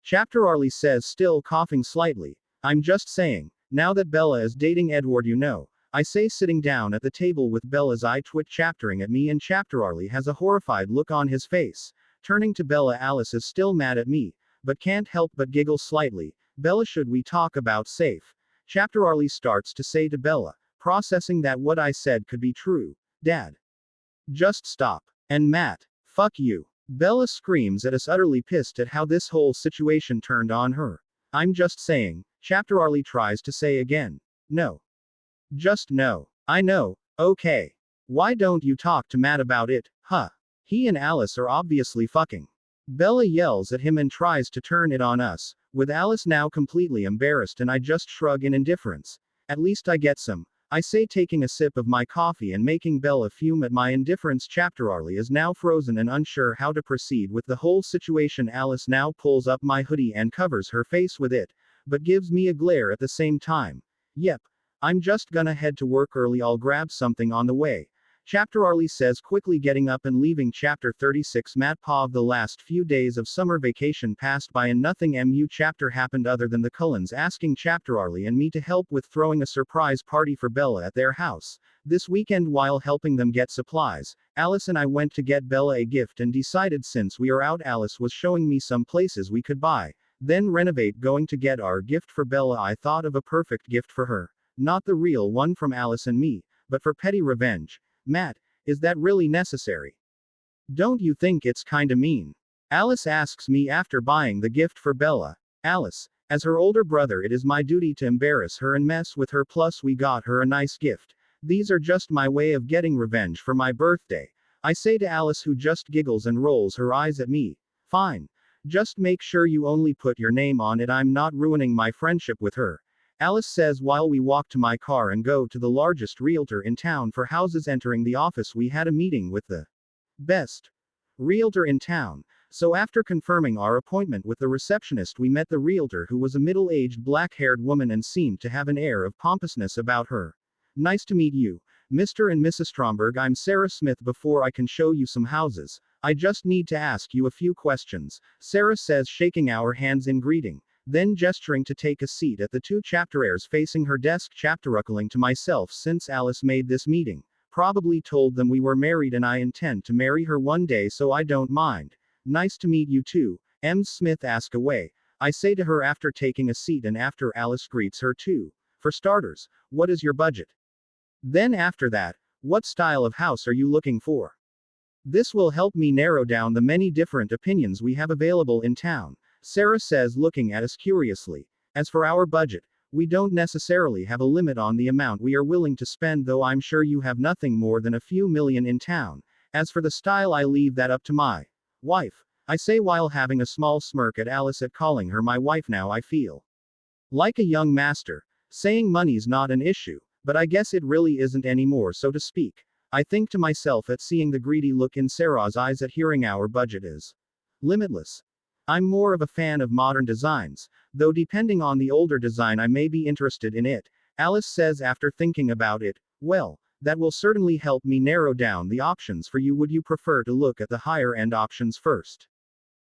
Chapter Arlie says, still coughing slightly. I'm just saying, now that Bella is dating Edward, you know. I say, sitting down at the table with Bella's eye twit chaptering at me, and Chapter Arlie has a horrified look on his face. Turning to Bella, Alice is still mad at me, but can't help but giggle slightly. Bella, should we talk about safe? Chapter Arlie starts to say to Bella, processing that what I said could be true. Dad. Just stop. And Matt. Fuck you. Bella screams at us, utterly pissed at how this whole situation turned on her. I'm just saying, Chapter Arlie tries to say again. No. Just no. I know. Okay. Why don't you talk to Matt about it, huh? He and Alice are obviously fucking. Bella yells at him and tries to turn it on us, with Alice now completely embarrassed, and I just shrug in indifference. At least I get some. I say, taking a sip of my coffee and making Bella fume at my indifference. Chapter Arlie is now frozen and unsure how to proceed with the whole situation. Alice now pulls up my hoodie and covers her face with it, but gives me a glare at the same time. Yep. I'm just gonna head to work early, I'll grab something on the way. Chapter Arlie says, quickly getting up and leaving. Chapter 36. Matt Pov. The last few days of summer vacation passed by and nothing mu chapter happened other than the Cullens asking Chapter Arlie and me to help with throwing a surprise party for Bella at their house. This weekend, while helping them get supplies, Alice and I went to get Bella a gift and decided, since we are out, Alice was showing me some places we could buy, then renovate, going to get our gift for Bella. I thought of a perfect gift for her. Not the real one from Alice and me, but for petty revenge. Matt, is that really necessary? Don't you think it's kinda mean? Alice asks me after buying the gift for Bella. Alice, as her older brother, it is my duty to embarrass her and mess with her, plus we got her a nice gift. These are just my way of getting revenge for my birthday. I say to Alice, who just giggles and rolls her eyes at me. Fine. Just make sure you only put your name on it, I'm not ruining my friendship with her. Alice says, while we walk to my car and go to the largest realtor in town for houses. Entering the office, we had a meeting with the best realtor in town. So after confirming our appointment with the receptionist, we met the realtor, who was a middle-aged black-haired woman and seemed to have an air of pompousness about her. Nice to meet you, Mr. and Mrs. Stromberg. I'm Sarah Smith. Before I can show you some houses, I just need to ask you a few questions, Sarah says, shaking our hands in greeting, then gesturing to take a seat at the two chapteraires facing her desk. Chapteruckling to myself, since Alice made this meeting, probably told them we were married and I intend to marry her one day, so I don't mind. Nice to meet you too, Ms. Smith. Ask away, I say to her after taking a seat and after Alice greets her too. For starters, what is your budget? Then after that, what style of house are you looking for? This will help me narrow down the many different opinions we have available in town, Sarah says, looking at us curiously. As for our budget, we don't necessarily have a limit on the amount we are willing to spend, though I'm sure you have nothing more than a few million in town. As for the style, I leave that up to my wife, I say, while having a small smirk at Alice at calling her my wife. Now I feel like a young master, saying money's not an issue, but I guess it really isn't anymore, so to speak. I think to myself at seeing the greedy look in Sarah's eyes at hearing our budget is limitless. I'm more of a fan of modern designs, though depending on the older design I may be interested in it, Alice says after thinking about it. Well, that will certainly help me narrow down the options for you. Would you prefer to look at the higher end options first?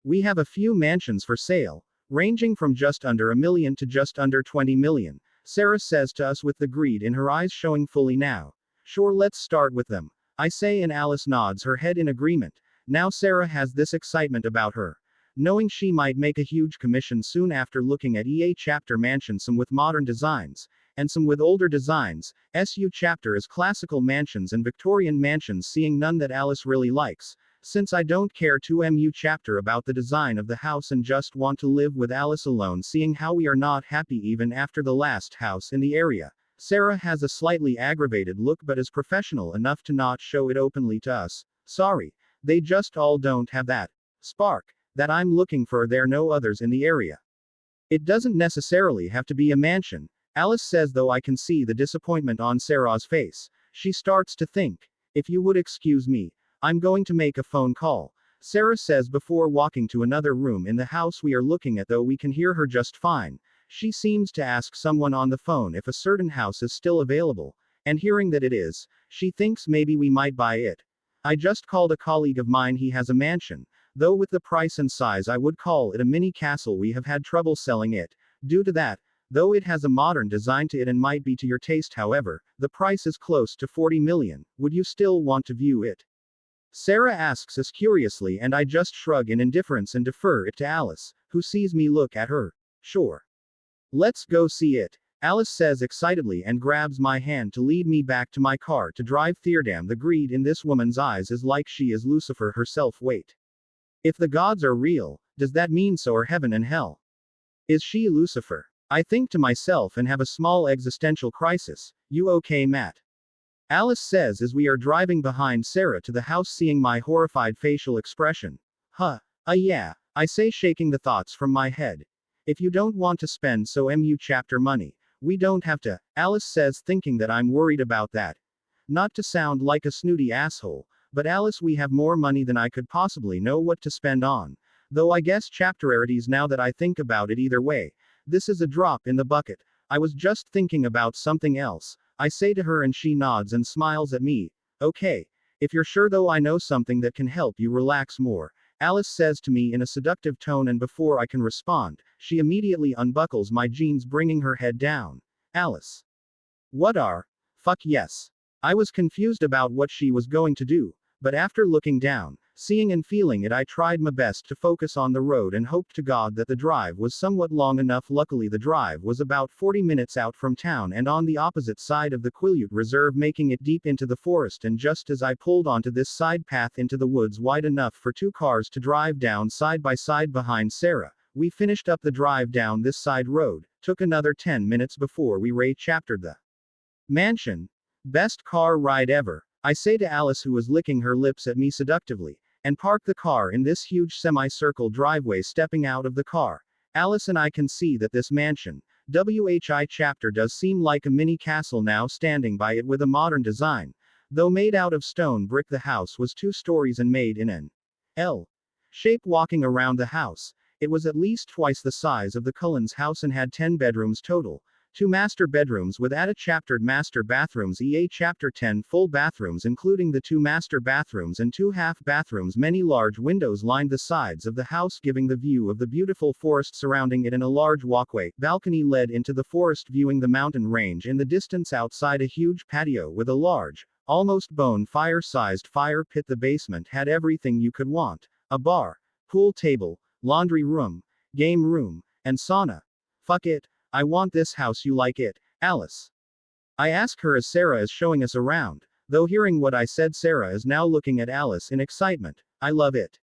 We have a few mansions for sale, ranging from just under $1 million to just under $20 million, Sarah says to us with the greed in her eyes showing fully now. Sure, let's start with them, I say, and Alice nods her head in agreement. Now Sarah has this excitement about her, knowing she might make a huge commission soon after looking at EA chapter mansions, some with modern designs, and some with older designs. SU chapter is classical mansions and Victorian mansions, seeing none that Alice really likes, since I don't care too MU chapter about the design of the house and just want to live with Alice alone, seeing how we are not happy even after the last house in the area. Sarah has a slightly aggravated look but is professional enough to not show it openly to us. Sorry, they just all don't have that spark that I'm looking for. There are no others in the area. It doesn't necessarily have to be a mansion, Alice says, though I can see the disappointment on Sarah's face. She starts to think. If you would excuse me, I'm going to make a phone call, Sarah says before walking to another room in the house we are looking at, though we can hear her just fine. She seems to ask someone on the phone if a certain house is still available, and hearing that it is, She thinks maybe we might buy it. I just called a colleague of mine, he has a mansion. Though with the price and size I would call it a mini castle, we have had trouble selling it. Due to that, though it has a modern design to it and might be to your taste, however, the price is close to 40 million. Would you still want to view it? Sarah asks us curiously, and I just shrug in indifference and defer it to Alice, who sees me look at her. Sure. Let's go see it, Alice says excitedly and grabs my hand to lead me back to my car to drive. Damn, the greed in this woman's eyes is like she is Lucifer herself. Wait. If the gods are real, does that mean so are heaven and hell? Is she Lucifer? I think to myself and have a small existential crisis. You okay, Matt? Alice says as we are driving behind Sarah to the house, seeing my horrified facial expression. Yeah, I say, shaking the thoughts from my head. If you don't want to spend so mu chapter money, we don't have to, Alice says, thinking that I'm worried about that. Not to sound like a snooty asshole, but Alice, we have more money than I could possibly know what to spend on. Though I guess chapter rarities, now that I think about it, either way, this is a drop in the bucket. I was just thinking about something else, I say to her, and she nods and smiles at me. Okay. If you're sure, though, I know something that can help you relax more, Alice says to me in a seductive tone, and before I can respond, she immediately unbuckles my jeans, bringing her head down. Alice. What are? Fuck yes. I was confused about what she was going to do, but after looking down, seeing and feeling it, I tried my best to focus on the road and hoped to God that the drive was somewhat long enough. Luckily, the drive was about 40 minutes out from town and on the opposite side of the Quileute Reserve, making it deep into the forest, and just as I pulled onto this side path into the woods wide enough for 2 cars to drive down side by side behind Sarah, we finished up the drive down this side road. Took another 10 minutes before we re-chaptered the mansion. Best car ride ever, I say to Alice, who was licking her lips at me seductively, and park the car in this huge semicircle driveway. Stepping out of the car, Alice and I can see that this mansion, WHI chapter, does seem like a mini castle now, standing by it with a modern design. Though made out of stone brick, the house was 2 stories and made in an L shape. Walking around the house, it was at least twice the size of the Cullens house and had 10 bedrooms total. 2 master bedrooms with added chaptered master bathrooms, chapter 10 full bathrooms including the 2 master bathrooms and 2 half bathrooms. Many large windows lined the sides of the house, giving the view of the beautiful forest surrounding it, and a large walkway balcony led into the forest, viewing the mountain range in the distance. Outside, a huge patio with a large, almost bonfire-sized fire pit. The basement had everything you could want: a bar, pool table, laundry room, game room, and sauna. Fuck it. I want this house. You like it, Alice? I ask her as Sarah is showing us around. Though hearing what I said, Sarah is now looking at Alice in excitement. I love it.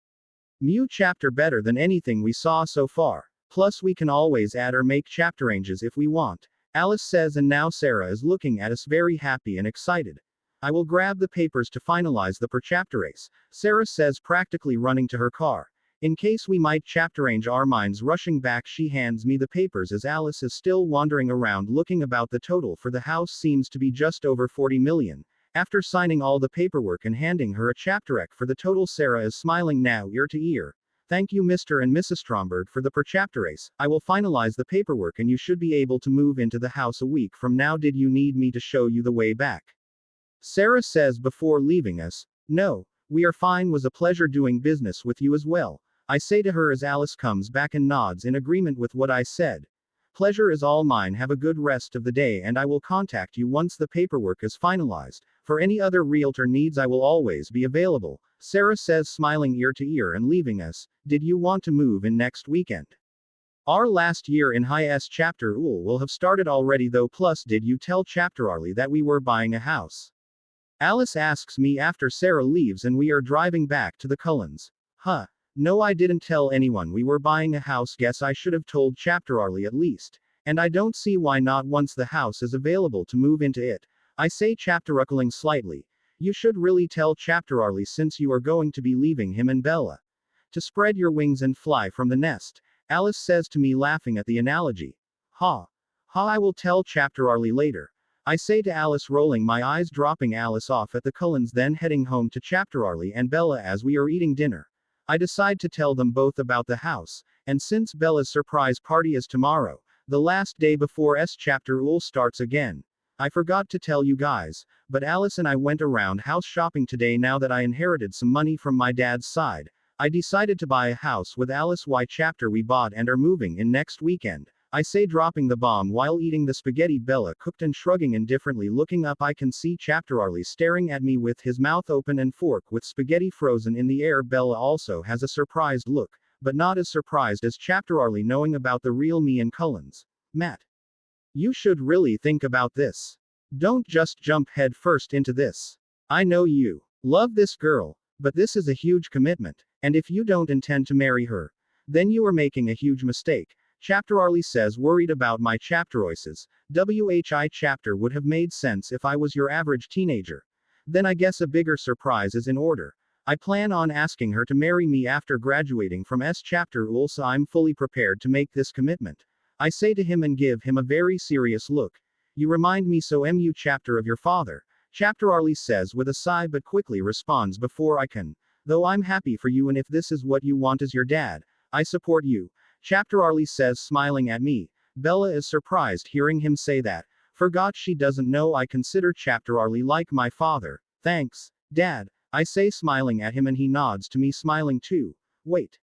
Mu chapter better than anything we saw so far. Plus we can always add or make chapter ranges if we want, Alice says, and now Sarah is looking at us very happy and excited. I will grab the papers to finalize the per chapter race, Sarah says, practically running to her car. In case we might chapter range our minds. Rushing back, she hands me the papers as Alice is still wandering around looking about. The total for the house seems to be just over 40 million. After signing all the paperwork and handing her a chapterec for the total, Sarah is smiling now ear to ear. Thank you, Mr. and Mrs. Stromberg, for the per chapter race. I will finalize the paperwork and you should be able to move into the house a week from now. Did you need me to show you the way back? Sarah says before leaving us. No, we are fine. Was a pleasure doing business with you as well, I say to her as Alice comes back and nods in agreement with what I said. Pleasure is all mine. Have a good rest of the day, and I will contact you once the paperwork is finalized. For any other realtor needs, I will always be available, Sarah says, smiling ear to ear and leaving us. Did you want to move in next weekend? Our last year in High S chapter will have started already though. Plus, did you tell chapter Arlie that we were buying a house? Alice asks me after Sarah leaves and we are driving back to the Cullens. No, I didn't tell anyone we were buying a house. Guess I should have told chapter Arlie at least. And I don't see why not once the house is available to move into it, I say, chapter-ruckling slightly. You should really tell chapter Arlie since you are going to be leaving him and Bella to spread your wings and fly from the nest, Alice says to me, laughing at the analogy. I will tell chapter Arlie later, I say to Alice, rolling my eyes. Dropping Alice off at the Cullens, then heading home to chapter Arlie and Bella. As we are eating dinner, I decide to tell them both about the house, and since Bella's surprise party is tomorrow, the last day before S chapter starts again, I forgot to tell you guys, but Alice and I went around house shopping today now that I inherited some money from my dad's side. I decided to buy a house with Alice. Why chapter we bought and are moving in next weekend. I say, dropping the bomb while eating the spaghetti Bella cooked and shrugging indifferently. Looking up I can see chapter Arlie staring at me with his mouth open and fork with spaghetti frozen in the air. Bella also has a surprised look, but not as surprised as chapter Arlie knowing about the real me and Cullens. Matt, you should really think about this. Don't just jump head first into this. I know you love this girl, but this is a huge commitment, and if you don't intend to marry her, then you are making a huge mistake. Chapter Arlie says, worried about my chapteroises. WHI chapter would have made sense if I was your average teenager. Then I guess a bigger surprise is in order. I plan on asking her to marry me after graduating from S chapter. Also, I'm fully prepared to make this commitment. I say to him and give him a very serious look. You remind me so mu chapter of your father. Chapter Arlie says with a sigh, but quickly responds before I can. Though I'm happy for you, and if this is what you want as your dad, I support you. Chapter Arlie says, smiling at me. Bella is surprised hearing him say that. Forgot she doesn't know I consider chapter Arlie like my father. Thanks, Dad. I say, smiling at him, and he nods to me, smiling too. Wait.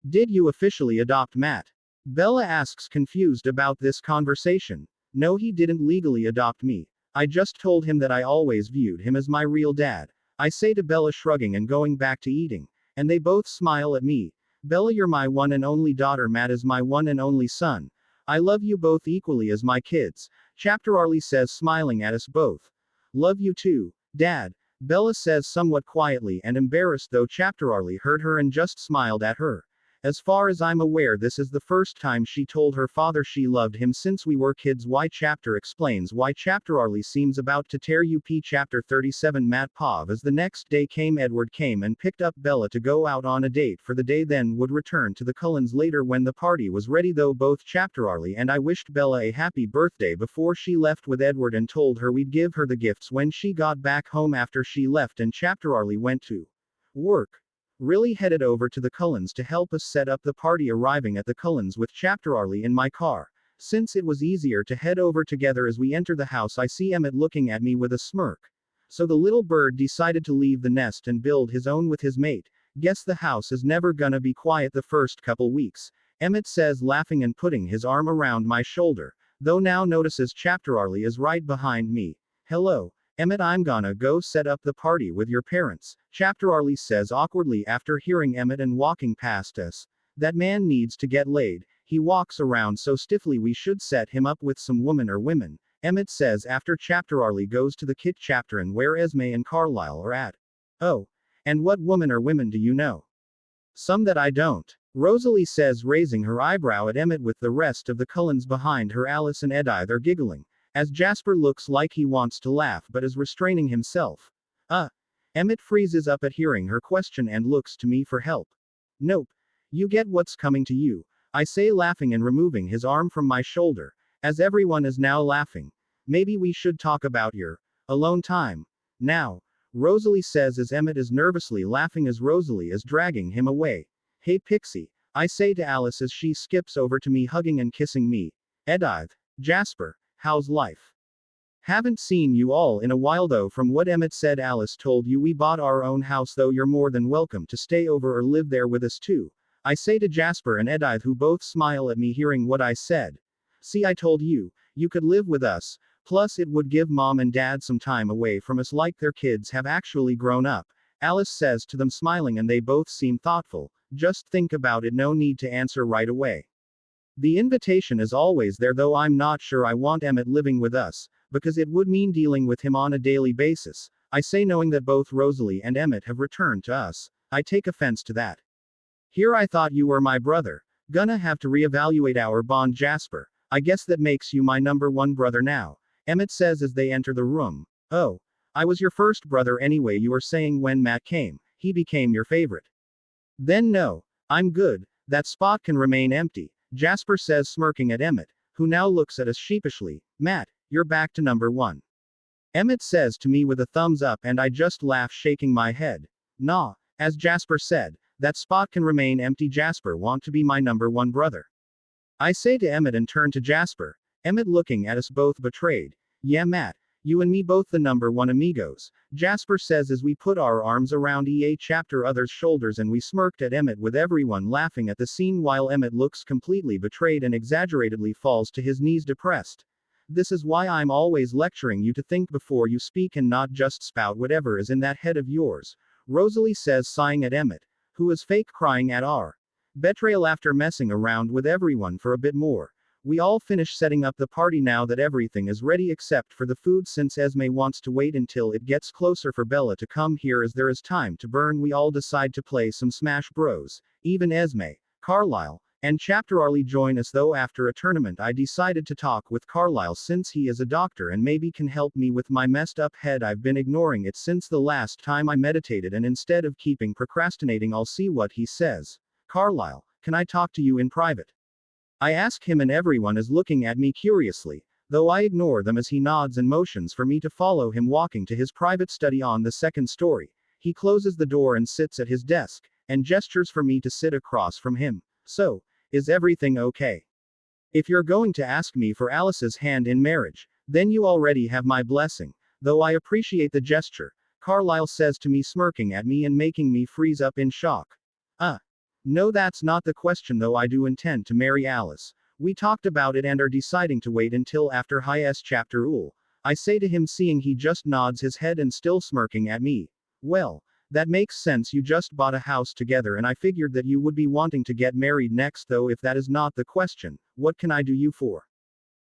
Did you officially adopt Matt? Bella asks, confused about this conversation. No, he didn't legally adopt me. I just told him that I always viewed him as my real dad. I say to Bella, shrugging and going back to eating. And they both smile at me. Bella, you're my one and only daughter. Matt is my one and only son. I love you both equally as my kids. Chapter Arlie says, smiling at us both. Love you too, Dad. Bella says somewhat quietly and embarrassed, though chapter Arlie heard her and just smiled at her. As far as I'm aware, this is the first time she told her father she loved him since we were kids. Why chapter explains why chapter Arlie seems about to tear up. Chapter 37 Matt Pav. As the next day came, Edward came and picked up Bella to go out on a date for the day, then would return to the Cullens later when the party was ready. Though both chapter Arlie and I wished Bella a happy birthday before she left with Edward and told her we'd give her the gifts when she got back home after she left, and chapter Arlie went to work. Really headed over to the Cullens to help us set up the party, arriving at the Cullens with chapter Arlie in my car. Since it was easier to head over together, as we enter the house I see Emmett looking at me with a smirk. So the little bird decided to leave the nest and build his own with his mate. Guess the house is never gonna be quiet the first couple weeks, Emmett says, laughing and putting his arm around my shoulder, though now notices chapter Arlie is right behind me. Hello, Emmett, I'm gonna go set up the party with your parents, chapter Arlie says awkwardly after hearing Emmett and walking past us. That man needs to get laid. He walks around so stiffly, we should set him up with some woman or women, Emmett says after chapter Arlie goes to the kit chapter and where Esme and Carlisle are at. Oh. And what woman or women do you know? Some that I don't, Rosalie says, raising her eyebrow at Emmett. With the rest of the Cullens behind her, Alice and Edith are giggling, as Jasper looks like he wants to laugh but is restraining himself. Emmett freezes up at hearing her question and looks to me for help. Nope. You get what's coming to you, I say, laughing and removing his arm from my shoulder, as everyone is now laughing. Maybe we should talk about your alone time now, Rosalie says as Emmett is nervously laughing as Rosalie is dragging him away. Hey Pixie, I say to Alice as she skips over to me, hugging and kissing me. Edith, Jasper, how's life? Haven't seen you all in a while though. From what Emmett said, Alice told you we bought our own house, though you're more than welcome to stay over or live there with us too, I say to Jasper and Edith, who both smile at me hearing what I said. See, I told you, you could live with us, plus it would give Mom and Dad some time away from us, like their kids have actually grown up, Alice says to them, smiling, and they both seem thoughtful. Just think about it, no need to answer right away. The invitation is always there, though I'm not sure I want Emmett living with us, because it would mean dealing with him on a daily basis, I say, knowing that both Rosalie and Emmett have returned to us. I take offense to that. Here, I thought you were my brother. Gonna have to reevaluate our bond, Jasper. I guess that makes you my number one brother now, Emmett says as they enter the room. Oh. I was your first brother anyway. You were saying when Matt came, he became your favorite. Then no. I'm good. That spot can remain empty, Jasper says, smirking at Emmett, who now looks at us sheepishly. Matt, you're back to number one, Emmett says to me with a thumbs up, and I just laugh, shaking my head. Nah, as Jasper said, that spot can remain empty. Jasper want to be my number one brother, I say to Emmett and turn to Jasper, Emmett looking at us both betrayed. Yeah, Matt. You and me both the number one amigos, Jasper says as we put our arms around EA chapter other's shoulders and we smirked at Emmett with everyone laughing at the scene while Emmett looks completely betrayed and exaggeratedly falls to his knees depressed. This is why I'm always lecturing you to think before you speak and not just spout whatever is in that head of yours, Rosalie says sighing at Emmett, who is fake crying at our betrayal after messing around with everyone for a bit more. We all finish setting up the party now that everything is ready except for the food since Esme wants to wait until it gets closer for Bella to come here as there is time to burn. We all decide to play some Smash Bros. Even Esme, Carlisle, and Chapter Arlie join us though after a tournament I decided to talk with Carlisle since he is a doctor and maybe can help me with my messed up head. I've been ignoring it since the last time I meditated and instead of keeping procrastinating I'll see what he says. Carlisle, can I talk to you in private? I ask him and everyone is looking at me curiously, though I ignore them as he nods and motions for me to follow him walking to his private study on the second story. He closes the door and sits at his desk, and gestures for me to sit across from him. So, is everything okay? If you're going to ask me for Alice's hand in marriage, then you already have my blessing, though I appreciate the gesture, Carlisle says to me smirking at me and making me freeze up in shock. No, that's not the question though. I do intend to marry Alice. We talked about it and are deciding to wait until after High-S chapter I say to him seeing he just nods his head and still smirking at me. Well, that makes sense. You just bought a house together and I figured that you would be wanting to get married next though if that is not the question, what can I do you for?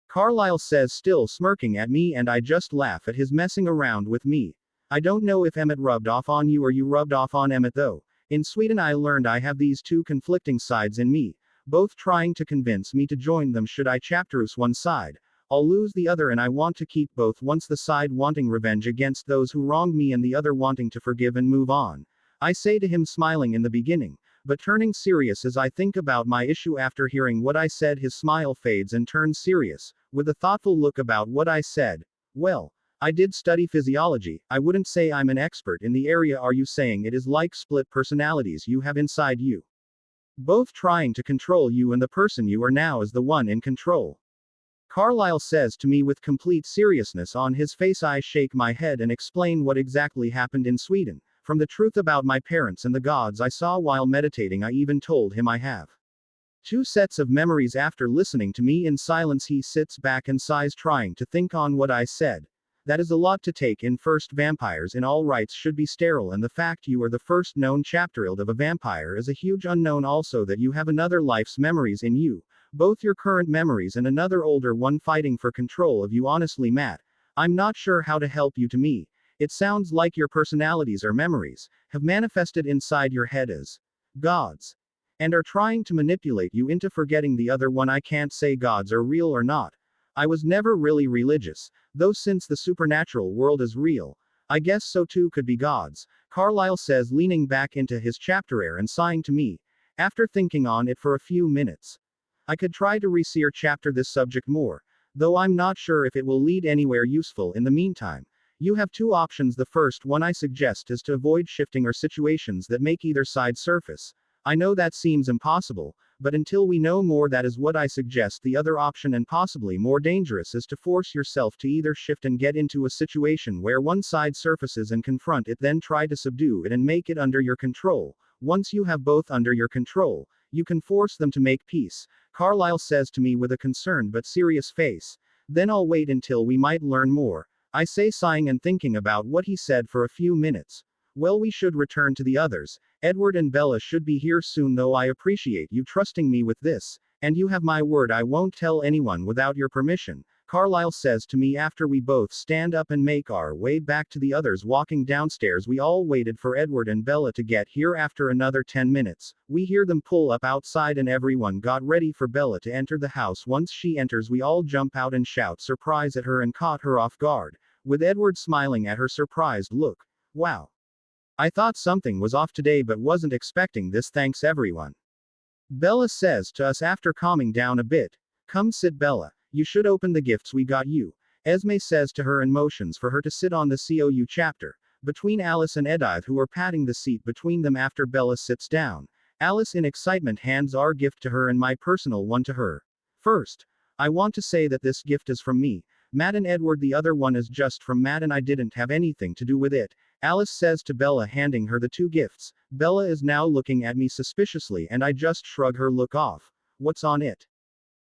Carlisle says still smirking at me and I just laugh at his messing around with me. I don't know if Emmett rubbed off on you or you rubbed off on Emmett though. In Sweden I learned I have these two conflicting sides in me, both trying to convince me to join them should I chapterus one side, I'll lose the other and I want to keep both once the side wanting revenge against those who wronged me and the other wanting to forgive and move on. I say to him smiling in the beginning, but turning serious as I think about my issue after hearing what I said his smile fades and turns serious, with a thoughtful look about what I said. Well, I did study physiology, I wouldn't say I'm an expert in the area. Are you saying it is like split personalities you have inside you? Both trying to control you and the person you are now is the one in control. Carlisle says to me with complete seriousness on his face. I shake my head and explain what exactly happened in Sweden, from the truth about my parents and the gods I saw while meditating. I even told him I have two sets of memories. After listening to me in silence he sits back and sighs trying to think on what I said. That is a lot to take in. First, vampires in all rights should be sterile and the fact you are the first known chapterhild of a vampire is a huge unknown. Also that you have another life's memories in you, both your current memories and another older one fighting for control of you. Honestly Matt, I'm not sure how to help you. To me, it sounds like your personalities or memories have manifested inside your head as gods, and are trying to manipulate you into forgetting the other one. I can't say gods are real or not. I was never really religious, though since the supernatural world is real, I guess so too could be gods, Carlisle says leaning back into his chapter air and sighing to me, after thinking on it for a few minutes. I could try to research chapter this subject more, though I'm not sure if it will lead anywhere useful. In the meantime, you have two options. The first one I suggest is to avoid shifting or situations that make either side surface. I know that seems impossible, but until we know more that is what I suggest. The other option and possibly more dangerous is to force yourself to either shift and get into a situation where one side surfaces and confront it, then try to subdue it and make it under your control. Once you have both under your control, you can force them to make peace, Carlisle says to me with a concerned but serious face. Then I'll wait until we might learn more, I say sighing and thinking about what he said for a few minutes. Well, we should return to the others. Edward and Bella should be here soon though. I appreciate you trusting me with this, and you have my word I won't tell anyone without your permission, Carlisle says to me after we both stand up and make our way back to the others. Walking downstairs we all waited for Edward and Bella to get here. After another 10 minutes, we hear them pull up outside and everyone got ready for Bella to enter the house. Once she enters we all jump out and shout surprise at her and caught her off guard, with Edward smiling at her surprised look. Wow. I thought something was off today but wasn't expecting this. Thanks everyone, Bella says to us after calming down a bit. Come sit Bella, you should open the gifts we got you, Esme says to her and motions for her to sit on the COU chapter, between Alice and Edith who are patting the seat between them. After Bella sits down, Alice in excitement hands our gift to her and my personal one to her. First, I want to say that this gift is from me, Matt and Edward, the other one is just from Matt and I didn't have anything to do with it, Alice says to Bella, handing her the two gifts. Bella is now looking at me suspiciously and I just shrug her look off. What's on it?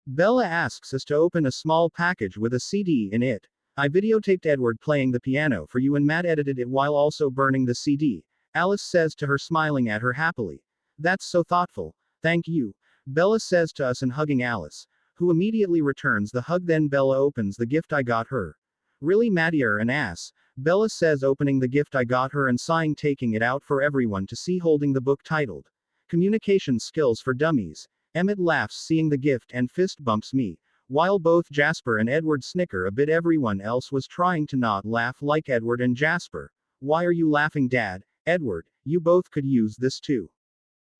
Bella asks us to open a small package with a CD in it. I videotaped Edward playing the piano for you and Matt edited it while also burning the CD. Alice says to her, smiling at her happily. That's so thoughtful. Thank you. Bella says to us and hugging Alice, who immediately returns the hug. Then Bella opens the gift I got her. Really, Matt, you're an ass. Bella says, opening the gift I got her and sighing, taking it out for everyone to see, holding the book titled Communication Skills for Dummies. Emmett laughs seeing the gift and fist bumps me. While both Jasper and Edward snicker a bit, everyone else was trying to not laugh like Edward and Jasper. Why are you laughing, Dad? Edward, you both could use this too.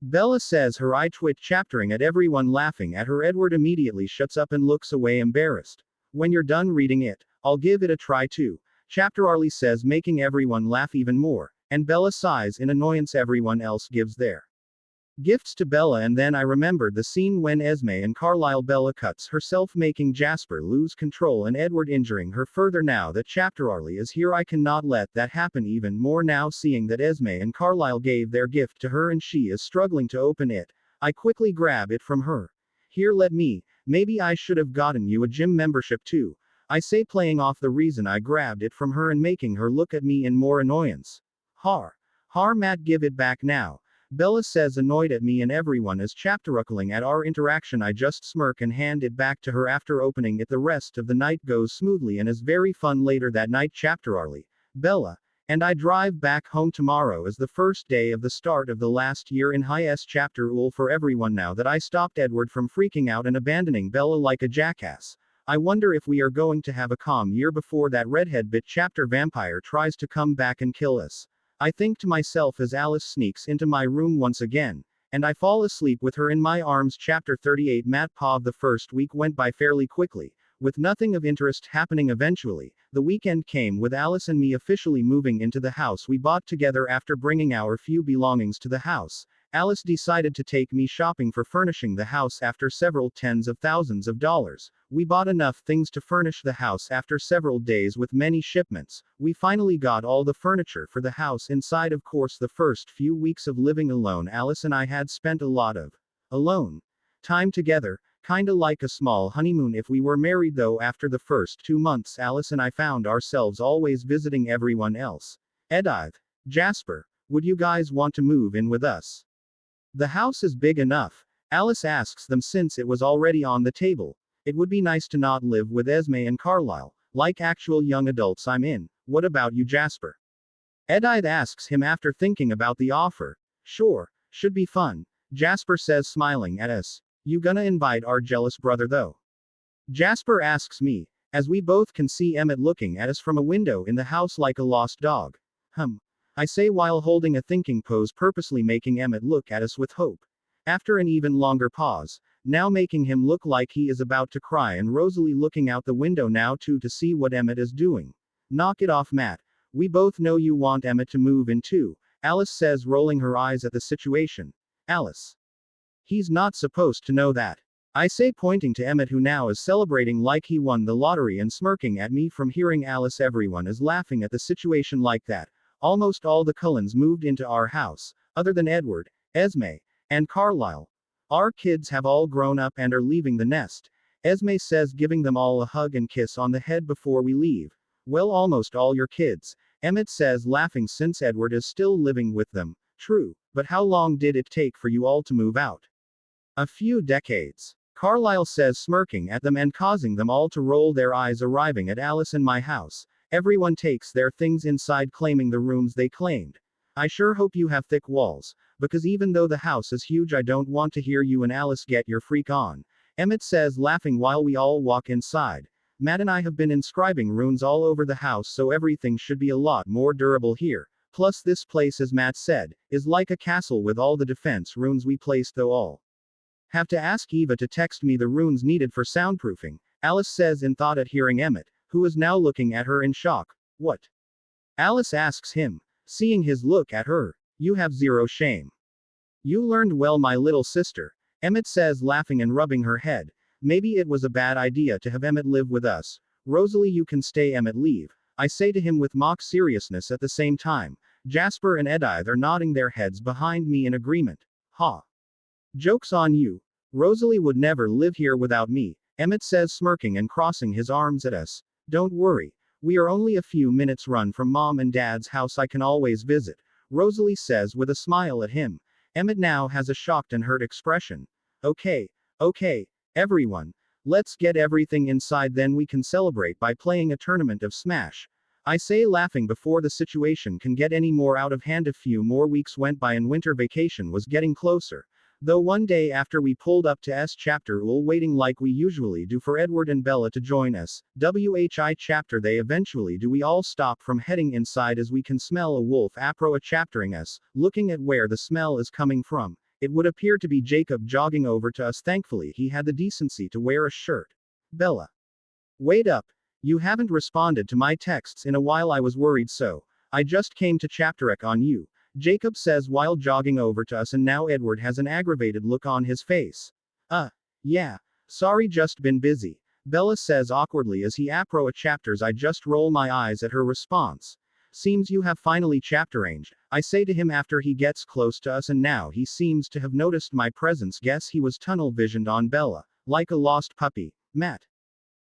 Bella says, her eye twitch, chaptering at everyone laughing at her. Edward immediately shuts up and looks away embarrassed. When you're done reading it, I'll give it a try too. Chapter Arlie says, making everyone laugh even more, and Bella sighs in annoyance. Everyone else gives their gifts to Bella, and then I remembered the scene when Esme and Carlisle. Bella cuts herself, making Jasper lose control and Edward injuring her further. Now that Chapter Arlie is here, I cannot let that happen even more. Now seeing that Esme and Carlisle gave their gift to her and she is struggling to open it, I quickly grab it from her. Here, let me. Maybe I should have gotten you a gym membership too, I say, playing off the reason I grabbed it from her and making her look at me in more annoyance. Har. Matt, give it back now. Bella says, annoyed at me and everyone is chapteruckling at our interaction. I just smirk and hand it back to her after opening it. The rest of the night goes smoothly and is very fun. Later that night, Chapter Arlie, Bella, and I drive back home. Tomorrow is the first day of the start of the last year in high S. Chapter Ul for everyone. Now that I stopped Edward from freaking out and abandoning Bella like a jackass, I wonder if we are going to have a calm year before that redhead bit chapter vampire tries to come back and kill us. I think to myself as Alice sneaks into my room once again, and I fall asleep with her in my arms. Chapter 38. Matt Pov. The first week went by fairly quickly, with nothing of interest happening. Eventually, the weekend came with Alice and me officially moving into the house we bought together. After bringing our few belongings to the house, Alice decided to take me shopping for furnishing the house. After several tens of thousands of dollars, we bought enough things to furnish the house. After several days with many shipments, we finally got all the furniture for the house inside. Of course, the first few weeks of living alone, Alice and I had spent a lot of alone time together, kinda like a small honeymoon if we were married though. After the first 2 months, Alice and I found ourselves always visiting everyone else. Edith, Jasper, would you guys want to move in with us? The house is big enough, Alice asks them since it was already on the table. It would be nice to not live with Esme and Carlisle, like actual young adults. I'm in. What about you, Jasper? Edith asks him after thinking about the offer. Sure, should be fun, Jasper says, smiling at us. You gonna invite our jealous brother though? Jasper asks me, as we both can see Emmett looking at us from a window in the house like a lost dog. I say while holding a thinking pose, purposely making Emmett look at us with hope. After an even longer pause, now making him look like he is about to cry, and Rosalie looking out the window now too to see what Emmett is doing. Knock it off, Matt. We both know you want Emmett to move in too, Alice says, rolling her eyes at the situation. Alice. He's not supposed to know that, I say, pointing to Emmett, who now is celebrating like he won the lottery and smirking at me from hearing Alice. Everyone is laughing at the situation like that. Almost all the Cullens moved into our house, other than Edward, Esme, and Carlisle. Our kids have all grown up and are leaving the nest, Esme says, giving them all a hug and kiss on the head before we leave. Well, almost all your kids, Emmett says, laughing, since Edward is still living with them. True, but how long did it take for you all to move out? A few decades, Carlisle says, smirking at them and causing them all to roll their eyes. Arriving at Alice and my house, everyone takes their things inside, claiming the rooms they claimed. I sure hope you have thick walls, because even though the house is huge, I don't want to hear you and Alice get your freak on, Emmett says, laughing while we all walk inside. Matt and I have been inscribing runes all over the house, so everything should be a lot more durable here. Plus, this place, as Matt said, is like a castle with all the defense runes we placed, though all have to ask Eva to text me the runes needed for soundproofing, Alice says in thought at hearing Emmett, who is now looking at her in shock. What? Alice asks him, seeing his look at her. You have zero shame. You learned well, my little sister, Emmett says, laughing and rubbing her head. Maybe it was a bad idea to have Emmett live with us. Rosalie, you can stay. Emmett, leave. I say to him with mock seriousness at the same time. Jasper and Edith are nodding their heads behind me in agreement. Ha. Joke's on you. Rosalie would never live here without me, Emmett says, smirking and crossing his arms at us. Don't worry. We are only a few minutes' run from Mom and Dad's house. I can always visit, Rosalie says with a smile at him. Emmett now has a shocked and hurt expression. Okay, everyone. Let's get everything inside, then we can celebrate by playing a tournament of Smash. I say, laughing before the situation can get any more out of hand. A few more weeks went by and winter vacation was getting closer. Though one day after we pulled up to S chapter UL, waiting like we usually do for Edward and Bella to join us, WHI chapter they eventually do, we all stop from heading inside as we can smell a wolf approa chaptering us. Looking at where the smell is coming from, it would appear to be Jacob jogging over to us. Thankfully he had the decency to wear a shirt. Bella. Wait up. You haven't responded to my texts in a while. I was worried, so I just came to chapterek on you, Jacob says while jogging over to us, and now Edward has an aggravated look on his face. Yeah. Sorry, just been busy, Bella says awkwardly as he approa chapters. I just roll my eyes at her response. Seems you have finally chapteranged, I say to him after he gets close to us, and now he seems to have noticed my presence. Guess he was tunnel visioned on Bella, like a lost puppy. Matt.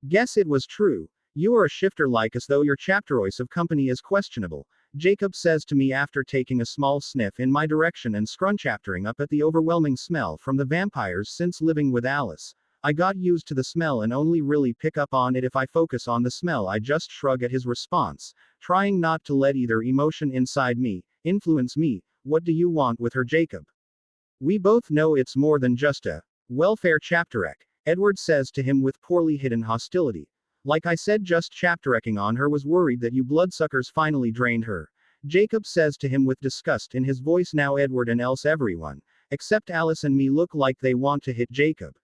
Guess it was true. You are a shifter, like as though your chapteroise of company is questionable, Jacob says to me after taking a small sniff in my direction and scrunchaptering up at the overwhelming smell from the vampires. Since living with Alice, I got used to the smell and only really pick up on it if I focus on the smell. I just shrug at his response, trying not to let either emotion inside me influence me. What do you want with her, Jacob? We both know it's more than just a welfare chapterek, Edward says to him with poorly hidden hostility. Like I said, just chapterecking on her. Was worried that you bloodsuckers finally drained her, Jacob says to him with disgust in his voice. Now Edward and else everyone, except Alice and me, look like they want to hit Jacob.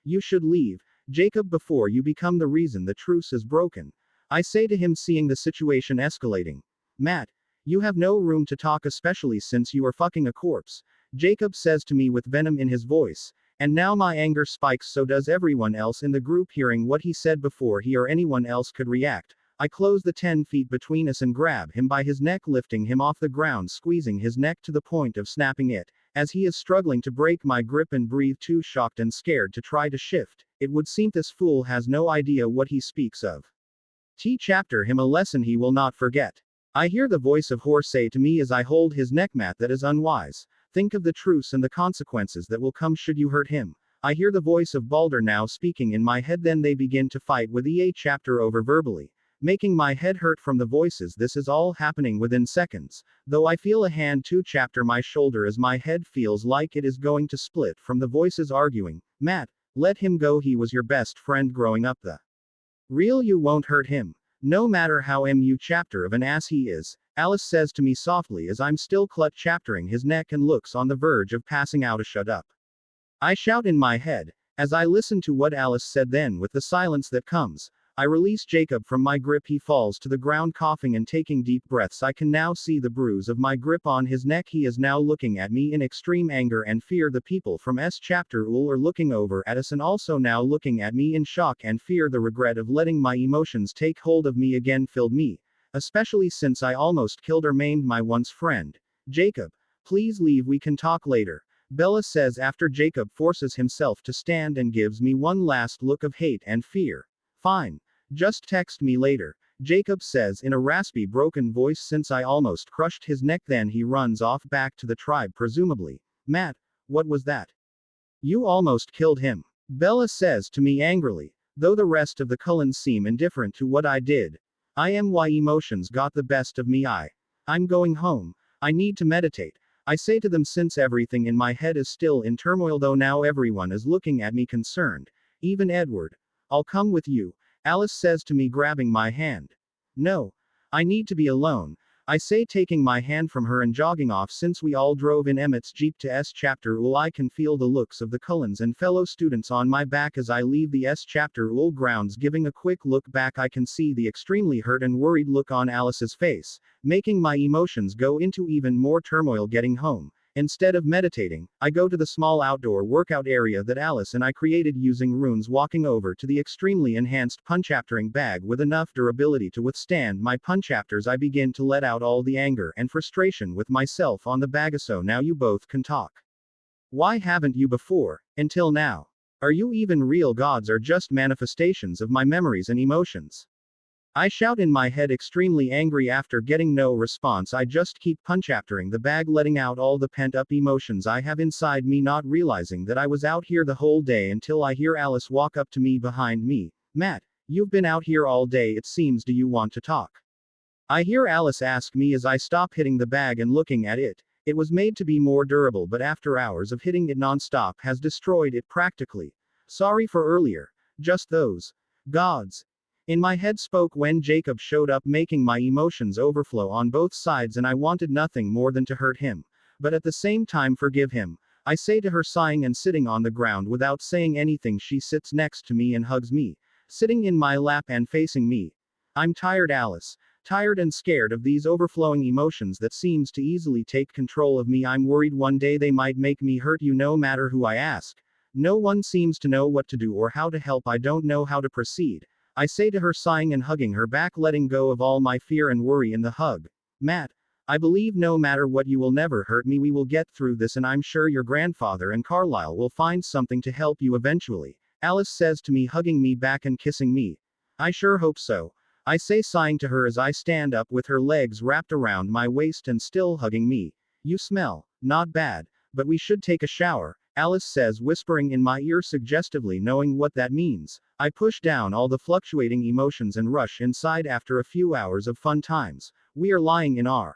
You should leave, Jacob, before you become the reason the truce is broken, I say to him, seeing the situation escalating. Matt, you have no room to talk, especially since you are fucking a corpse, Jacob says to me with venom in his voice. And now my anger spikes, so does everyone else in the group. Hearing what he said before he or anyone else could react, I close the 10 feet between us and grab him by his neck, lifting him off the ground, squeezing his neck to the point of snapping it, as he is struggling to break my grip and breathe, too shocked and scared to try to shift. It would seem this fool has no idea what he speaks of. Chapter him a lesson he will not forget. I hear the voice of Hor say to me as I hold his neck. Matt, that is unwise. Think of the truce and the consequences that will come should you hurt him. I hear the voice of Balder now speaking in my head. Then they begin to fight with EA chapter over verbally, making my head hurt from the voices. This is all happening within seconds, though I feel a hand to chapter my shoulder as my head feels like it is going to split from the voices arguing. Matt, let him go. He was your best friend growing up. The real you won't hurt him, no matter how mu chapter of an ass he is, Alice says to me softly as I'm still clutch chaptering his neck and looks on the verge of passing out. Shut up, I shout in my head, as I listen to what Alice said. Then with the silence that comes, I release Jacob from my grip. He falls to the ground coughing and taking deep breaths. I can now see the bruise of my grip on his neck. He is now looking at me in extreme anger and fear. The people from S chapter UL are looking over at us and also now looking at me in shock and fear. The regret of letting my emotions take hold of me again filled me, especially since I almost killed or maimed my once friend. Jacob, please leave, we can talk later, Bella says after Jacob forces himself to stand and gives me one last look of hate and fear. Fine. Just text me later, Jacob says in a raspy, broken voice since I almost crushed his neck. Then he runs off back to the tribe, presumably. Matt, what was that? You almost killed him, Bella says to me angrily, though the rest of the Cullens seem indifferent to what I did. I am why emotions got the best of me. I'm going home. I need to meditate, I say to them, since everything in my head is still in turmoil, though now everyone is looking at me concerned, even Edward. I'll come with you, Alice says to me, grabbing my hand. No. I need to be alone, I say, taking my hand from her and jogging off. Since we all drove in Emmett's Jeep to S chapter UL, I can feel the looks of the Cullens and fellow students on my back as I leave the S chapter UL grounds. Giving a quick look back, I can see the extremely hurt and worried look on Alice's face, making my emotions go into even more turmoil. Getting home, Instead of meditating, I go to the small outdoor workout area that Alice and I created using runes, walking over to the extremely enhanced punchaptering bag with enough durability to withstand my punchapters. I begin to let out all the anger and frustration with myself on the bag. So now you both can talk. Why haven't you before, until now? Are you even real gods or just manifestations of my memories and emotions? I shout in my head, extremely angry. After getting no response, I just keep punchaptering the bag, letting out all the pent-up emotions I have inside me, not realizing that I was out here the whole day until I hear Alice walk up to me behind me. Matt, you've been out here all day, it seems. Do you want to talk? I hear Alice ask me as I stop hitting the bag and looking at it. It was made to be more durable, but after hours of hitting it non-stop has destroyed it practically. Sorry for earlier. Just those gods in my head spoke when Jacob showed up, making my emotions overflow on both sides, and I wanted nothing more than to hurt him, but at the same time forgive him. I say to her, sighing and sitting on the ground without saying anything. She sits next to me and hugs me, sitting in my lap and facing me. I'm tired, Alice. Tired and scared of these overflowing emotions that seems to easily take control of me. I'm worried one day they might make me hurt you. No matter who I ask, no one seems to know what to do or how to help. I don't know how to proceed. I say to her, sighing and hugging her back, letting go of all my fear and worry in the hug. Matt, I believe no matter what you will never hurt me. We will get through this, and I'm sure your grandfather and Carlisle will find something to help you eventually. Alice says to me, hugging me back and kissing me. I sure hope so. I say, sighing to her as I stand up with her legs wrapped around my waist and still hugging me. You smell not bad, but we should take a shower, Alice says, whispering in my ear suggestively. Knowing what that means, I push down all the fluctuating emotions and rush inside. After a few hours of fun times, we are lying in our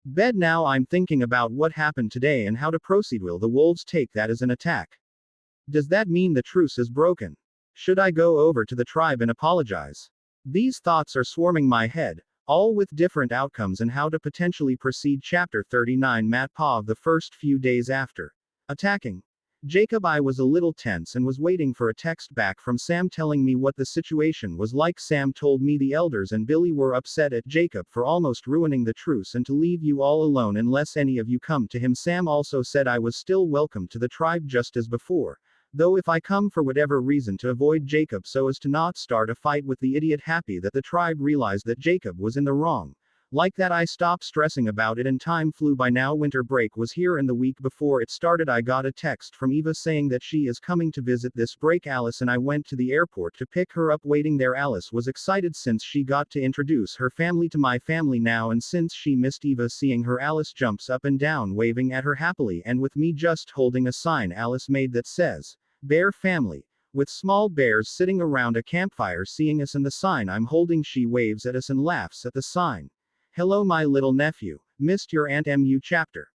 bed now. I'm thinking about what happened today and how to proceed. Will the wolves take that as an attack? Does that mean the truce is broken? Should I go over to the tribe and apologize? These thoughts are swarming my head, all with different outcomes and how to potentially proceed. Chapter 39. Matt Pov. The first few days after attacking Jacob, I was a little tense and was waiting for a text back from Sam telling me what the situation was like. Sam told me the elders and Billy were upset at Jacob for almost ruining the truce and to leave you all alone unless any of you come to him. Sam also said I was still welcome to the tribe just as before, though if I come for whatever reason to avoid Jacob so as to not start a fight with the idiot. Happy that the tribe realized that Jacob was in the wrong. Like that, I stopped stressing about it and time flew by. Now winter break was here, and the week before it started I got a text from Eva saying that she is coming to visit this break Alice, and I went to the airport to pick her up. Waiting there, Alice was excited since she got to introduce her family to my family now, and since she missed Eva seeing her, Alice jumps up and down waving at her happily, and with me just holding a sign Alice made that says Bear Family, with small bears sitting around a campfire seeing us and the sign I'm holding. She waves at us and laughs at the sign. Hello my little nephew, missed your Aunt Mu chapter.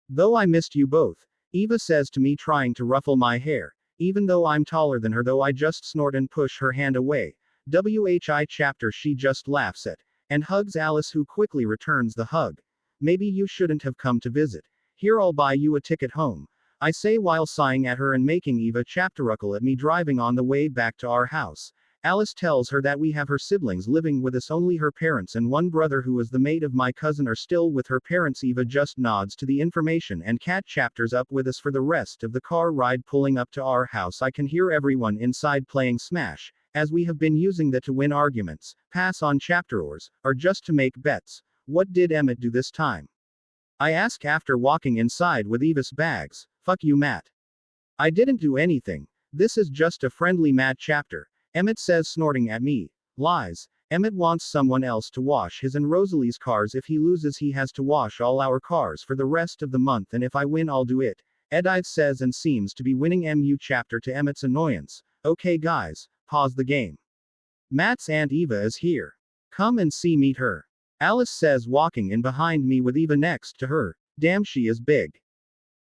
Though I missed you both, Eva says to me, trying to ruffle my hair, even though I'm taller than her. Though I just snort and push her hand away. WHI chapter. She just laughs at and hugs Alice, who quickly returns the hug. Maybe you shouldn't have come to visit. Here, I'll buy you a ticket home, I say while sighing at her and making Eva chapteruckle at me. Driving on the way back to our house, Alice tells her that we have her siblings living with us. Only her parents and one brother, who is the mate of my cousin, are still with her parents. Eva just nods to the information and cat chapters up with us for the rest of the car ride. Pulling up to our house, I can hear everyone inside playing Smash, as we have been using that to win arguments, pass on chapterors, or just to make bets. What did Emmett do this time? I ask after walking inside with Eva's bags. Fuck you, Matt. I didn't do anything. This is just a friendly Matt chapter, Emmett says, snorting at me. Lies. Emmett wants someone else to wash his and Rosalie's cars. If he loses, he has to wash all our cars for the rest of the month, and if I win, I'll do it, Edith says, and seems to be winning MU chapter to Emmett's annoyance. Okay guys, pause the game. Matt's Aunt Eva is here. Come and see, meet her, Alice says, walking in behind me with Eva next to her. Damn, she is big.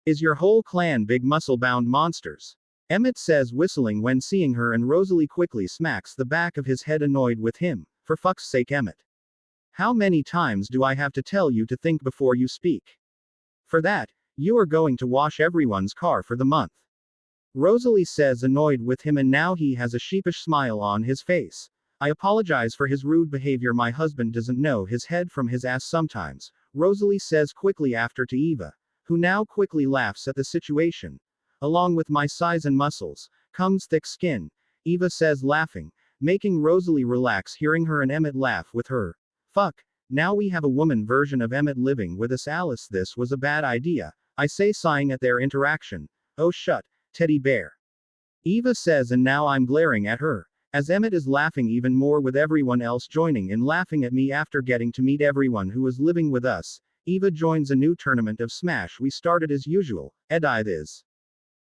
Is your whole clan big muscle-bound monsters? Emmett says, whistling when seeing her, and Rosalie quickly smacks the back of his head, annoyed with him. For fuck's sake, Emmett. How many times do I have to tell you to think before you speak? For that, you are going to wash everyone's car for the month, Rosalie says, annoyed with him, and now he has a sheepish smile on his face. I apologize for his rude behavior. My husband doesn't know his head from his ass sometimes, Rosalie says quickly after to Eva. who now quickly laughs at the situation. Along with my size and muscles, comes thick skin, Eva says laughing, making Rosalie relax hearing her and Emmett laugh with her. Fuck, now we have a woman version of Emmett living with us. Alice, this was a bad idea, I say, sighing at their interaction. Oh shut, teddy bear, Eva says, and now I'm glaring at her. As Emmett is laughing even more, with everyone else joining in laughing at me after getting to meet everyone who is living with us, Eva joins a new tournament of Smash we started as usual. Edith is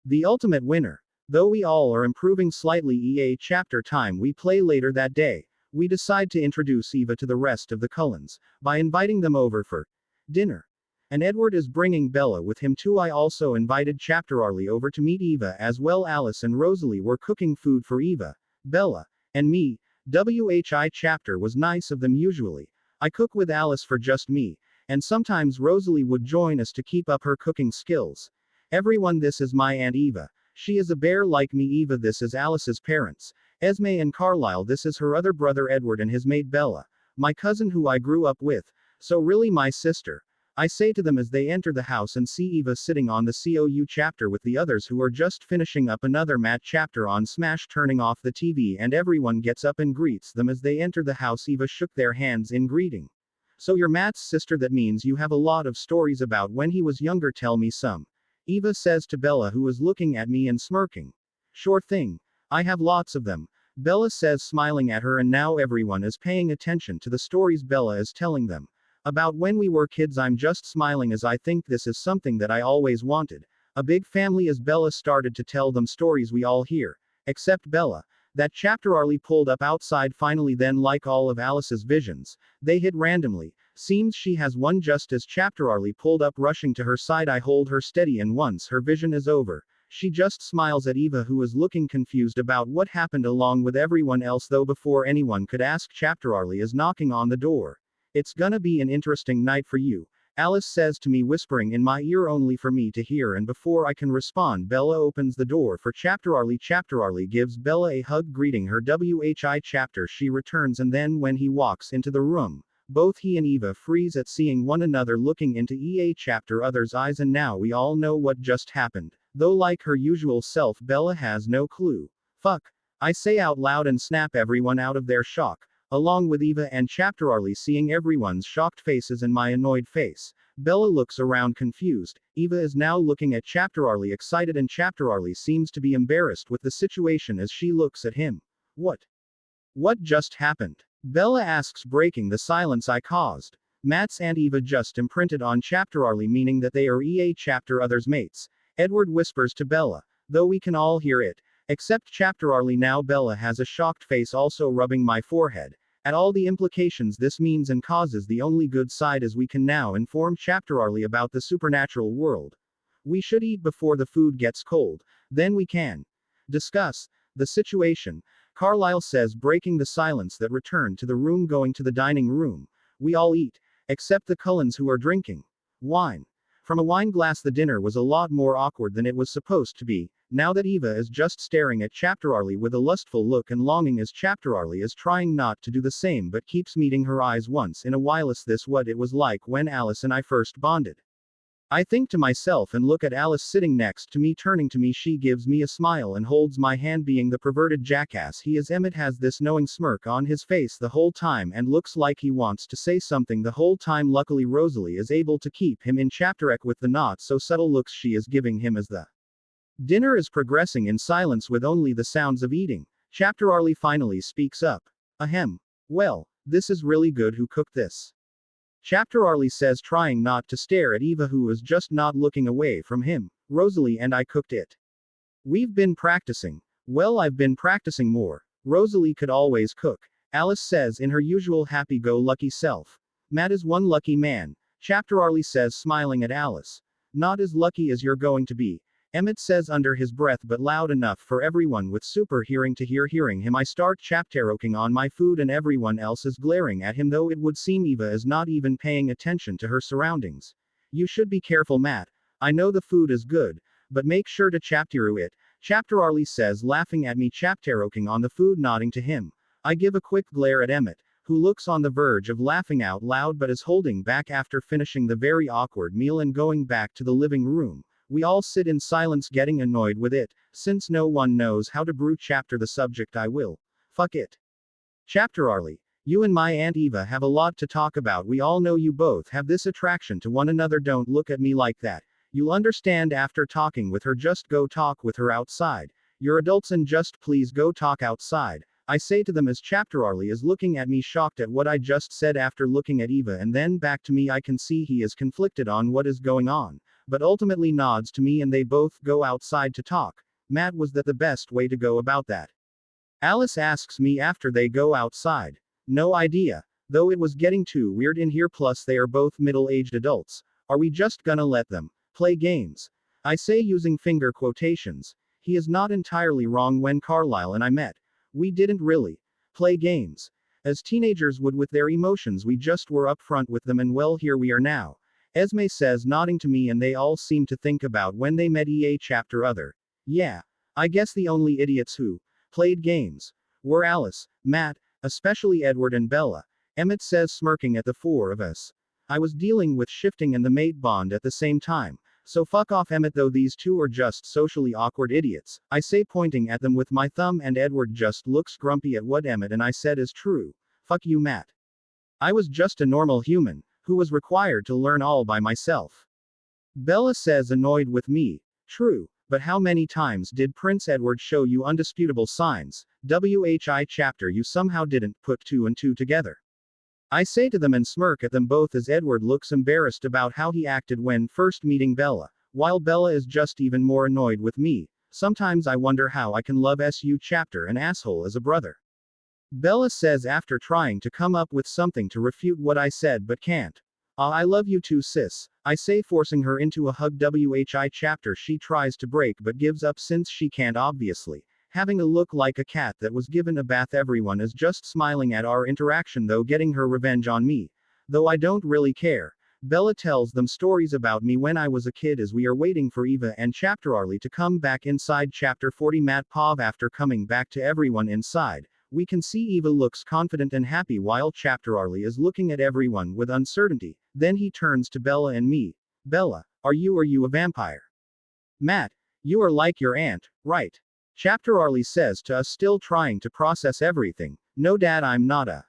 the ultimate winner. Though we all are improving slightly EA chapter time we play later that day, we decide to introduce Eva to the rest of the Cullens, by inviting them over for dinner. And Edward is bringing Bella with him too. I also invited Chapter Arlie over to meet Eva as well. Alice and Rosalie were cooking food for Eva, Bella, and me. WHI chapter was nice of them. Usually, I cook with Alice for just me, and sometimes Rosalie would join us to keep up her cooking skills. Everyone, this is my Aunt Eva. She is a bear like me. Eva, this is Alice's parents, Esme and Carlisle. This is her other brother Edward and his mate Bella, my cousin who I grew up with, so really my sister, I say to them as they enter the house and see Eva sitting on the COU chapter with the others who are just finishing up another mat chapter on Smash, turning off the TV, and everyone gets up and greets them as they enter the house. Eva shook their hands in greeting. So you're Matt's sister, that means you have a lot of stories about when he was younger, tell me some, Eva says to Bella, who is looking at me and smirking. Sure thing. I have lots of them, Bella says, smiling at her, and now everyone is paying attention to the stories Bella is telling them. About when we were kids. I'm just smiling as I think this is something that I always wanted. A big family. As Bella started to tell them stories we all hear. Except Bella. That chapter Arlie pulled up outside finally, then like all of Alice's visions, they hit randomly. Seems she has one just as chapter Arlie pulled up rushing to her side. I hold her steady, and once her vision is over, she just smiles at Eva, who is looking confused about what happened along with everyone else. Though before anyone could ask, chapter Arlie is knocking on the door. It's gonna be an interesting night for you, Alice says to me, whispering in my ear only for me to hear, and before I can respond, Bella opens the door for Chapter Arlie. Chapter Arlie gives Bella a hug, greeting her. WHI chapter. She returns, and then when he walks into the room, both he and Eva freeze at seeing one another looking into EA chapter other's eyes, and now we all know what just happened, though like her usual self, Bella has no clue. Fuck, I say out loud and snap everyone out of their shock. Along with Eva and Chapter Arlie, seeing everyone's shocked faces and my annoyed face, Bella looks around confused. Eva is now looking at Chapter Arlie excited, and Chapter Arlie seems to be embarrassed with the situation as she looks at him. What just happened? Bella asks, breaking the silence I caused. Matt's and Eva just imprinted on Chapter Arlie, meaning that they are EA chapter others' mates, Edward whispers to Bella, though we can all hear it, except Chapter Arlie. Now Bella has a shocked face, also rubbing my forehead at all the implications this means and causes. The only good side is we can now inform Chapter Arlie about the supernatural world. We should eat before the food gets cold, then we can discuss the situation, Carlisle says, breaking the silence that returned to the room. Going to the dining room, we all eat, except the Cullens, who are drinking wine from a wine glass. The dinner was a lot more awkward than it was supposed to be, now that Eva is just staring at Chapter Arlie with a lustful look and longing, as Chapter Arlie is trying not to do the same but keeps meeting her eyes once in a while. Is this what it was like when Alice and I first bonded? I think to myself and look at Alice sitting next to me. Turning to me, she gives me a smile and holds my hand. Being the perverted jackass he is, Emmett has this knowing smirk on his face the whole time and looks like he wants to say something the whole time. Luckily Rosalie is able to keep him in chapter with the not so subtle looks she is giving him as the dinner is progressing in silence with only the sounds of eating. Chapter Arlie finally speaks up. Ahem. Well, this is really good. Who cooked this? Chapter Arlie says, trying not to stare at Eva, who is just not looking away from him. Rosalie and I cooked it. We've been practicing. Well, I've been practicing more. Rosalie could always cook, Alice says in her usual happy-go-lucky self. Matt is one lucky man, Chapter Arlie says, smiling at Alice. Not as lucky as you're going to be, Emmett says under his breath, but loud enough for everyone with super hearing to hear. Hearing him, I start chapteroking on my food, and everyone else is glaring at him, though it would seem Eva is not even paying attention to her surroundings. You should be careful, Matt. I know the food is good, but make sure to chapteru it, Chapter Arlie says, laughing at me chapteroking on the food. Nodding to him, I give a quick glare at Emmett, who looks on the verge of laughing out loud but is holding back after finishing the very awkward meal and going back to the living room. We all sit in silence getting annoyed with it, since no one knows how to brew chapter the subject I will. Fuck it. Chapter Arlie. You and my Aunt Eva have a lot to talk about. We all know you both have this attraction to one another. Don't look at me like that. You'll understand after talking with her. Just go talk with her outside. You're adults and just please go talk outside. I say to them as Chapter Arlie is looking at me shocked at what I just said after looking at Eva and then back to me. I can see he is conflicted on what is going on, but ultimately nods to me and they both go outside to talk. Matt, was that the best way to go about that? Alice asks me after they go outside. No idea. Though it was getting too weird in here, plus they are both middle-aged adults. Are we just gonna let them play games? I say using finger quotations. He is not entirely wrong. When Carlisle and I met, we didn't really play games as teenagers would with their emotions. We just were upfront with them, and well, here we are now. Esme says, nodding to me, and they all seem to think about when they met. Chapter other. Yeah. I guess the only idiots who played games were Alice, Matt, especially Edward, and Bella. Emmett says, smirking at the four of us. I was dealing with shifting and the mate bond at the same time. So fuck off, Emmett, though these two are just socially awkward idiots. I say, pointing at them with my thumb, and Edward just looks grumpy at what Emmett and I said is true. Fuck you, Matt. I was just a normal human, who was required to learn all by myself. Bella says, annoyed with me. True. But how many times did Prince Edward show you undisputable signs? WHI chapter, you somehow didn't put two and two together. I say to them and smirk at them both as Edward looks embarrassed about how he acted when first meeting Bella, while Bella is just even more annoyed with me. Sometimes I wonder how I can love SU chapter an asshole as a brother. Bella says after trying to come up with something to refute what I said but can't. I love you too, sis. I say, forcing her into a hug. WHI chapter, she tries to break but gives up since she can't, obviously. Having a look like a cat that was given a bath. Everyone is just smiling at our interaction, though getting her revenge on me. Though I don't really care. Bella tells them stories about me when I was a kid as we are waiting for Eva and Chapter Arlie to come back inside. Chapter 40. Matt Pov. After coming back to everyone inside, we can see Eva looks confident and happy while Chapter Arlie is looking at everyone with uncertainty. Then he turns to Bella and me. Bella, are you a vampire? Matt, you are like your aunt, right? Chapter Arlie says to us, still trying to process everything. No, Dad, I'm not a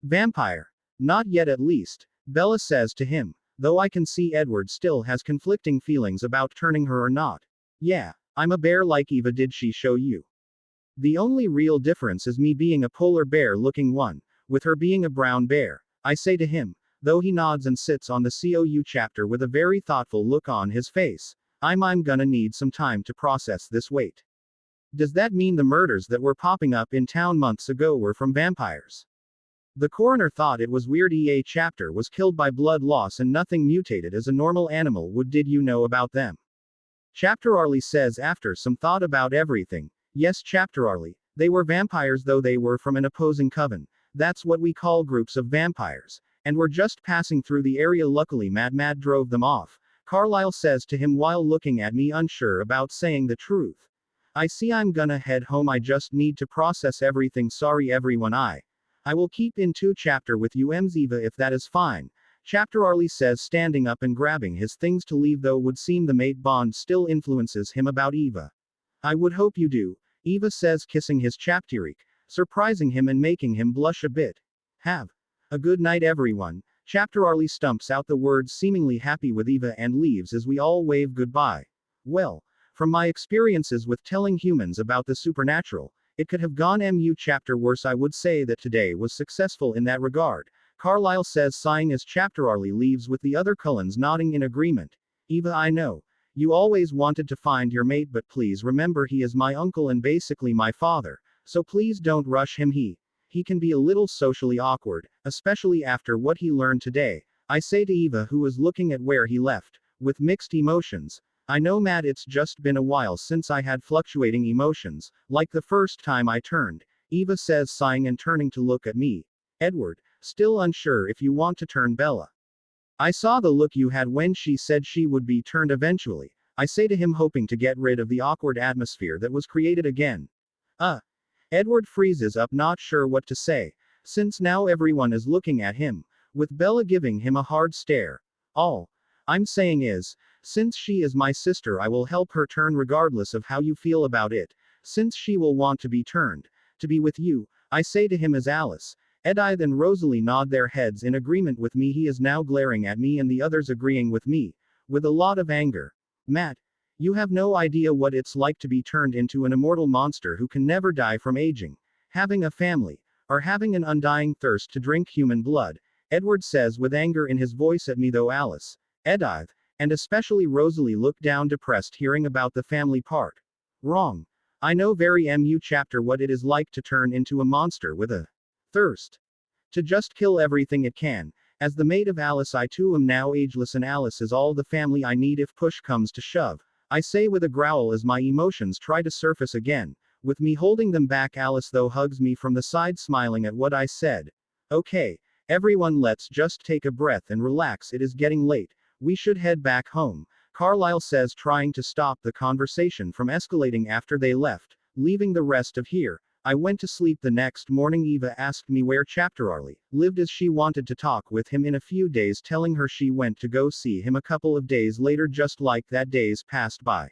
vampire. Not yet, at least. Bella says to him. Though I can see Edward still has conflicting feelings about turning her or not. Yeah, I'm a bear like Eva. Did she show you? The only real difference is me being a polar bear looking one, with her being a brown bear. I say to him, though he nods and sits on the COU chapter with a very thoughtful look on his face. I'm gonna need some time to process this. Wait. Does that mean the murders that were popping up in town months ago were from vampires? The coroner thought it was weird. Chapter was killed by blood loss and nothing mutated as a normal animal would. Did you know about them? Chapter Arlie says after some thought about everything. Yes, Chapter Arlie. They were vampires, though they were from an opposing coven. That's what we call groups of vampires. And were just passing through the area. Luckily, Mad drove them off. Carlisle says to him while looking at me, unsure about saying the truth. I see I'm gonna head home. I just need to process everything. Sorry everyone. I will keep in two chapter with you, Eva, if that is fine. Chapter Arlie says, standing up and grabbing his things to leave, though would seem the mate bond still influences him about Eva. I would hope you do. Eva says, kissing his chapterik, surprising him and making him blush a bit. Have a good night, everyone. Chapter Arlie stumps out the words, seemingly happy with Eva, and leaves as we all wave goodbye. Well, from my experiences with telling humans about the supernatural, it could have gone chapter worse. I would say that today was successful in that regard. Carlisle says, sighing as Chapter Arlie leaves with the other Cullens nodding in agreement. Eva, I know. You always wanted to find your mate, but please remember he is my uncle and basically my father, so please don't rush him. He can be a little socially awkward, especially after what he learned today. I say to Eva, who is looking at where he left, with mixed emotions. I know, Matt, it's just been a while since I had fluctuating emotions, like the first time I turned. Eva says, sighing and turning to look at me. Edward, still unsure if you want to turn Bella. I saw the look you had when she said she would be turned eventually. I say to him, hoping to get rid of the awkward atmosphere that was created again. Edward freezes up, not sure what to say. Since now everyone is looking at him, with Bella giving him a hard stare. All I'm saying is, since she is my sister, I will help her turn regardless of how you feel about it. Since she will want to be turned, to be with you, I say to him as Alice, Edith and Rosalie nod their heads in agreement with me. He is now glaring at me and the others agreeing with me, with a lot of anger. Matt, you have no idea what it's like to be turned into an immortal monster who can never die from aging, having a family, or having an undying thirst to drink human blood. Edward says with anger in his voice at me, though Alice, Edith, and especially Rosalie look down depressed hearing about the family part. Wrong. I know very chapter what it is like to turn into a monster with a thirst to just kill everything it can. As the mate of Alice, I too am now ageless, and Alice is all the family I need if push comes to shove, I say with a growl as my emotions try to surface again, with me holding them back. Alice though hugs me from the side, smiling at what I said. Okay, everyone, let's just take a breath and relax. It is getting late. We should head back home, Carlisle says, trying to stop the conversation from escalating after they left, leaving the rest of here. I went to sleep the next morning. Eva asked me where Chapterarlie lived as she wanted to talk with him in a few days, telling her she went to go see him a couple of days later. Just like that, days passed by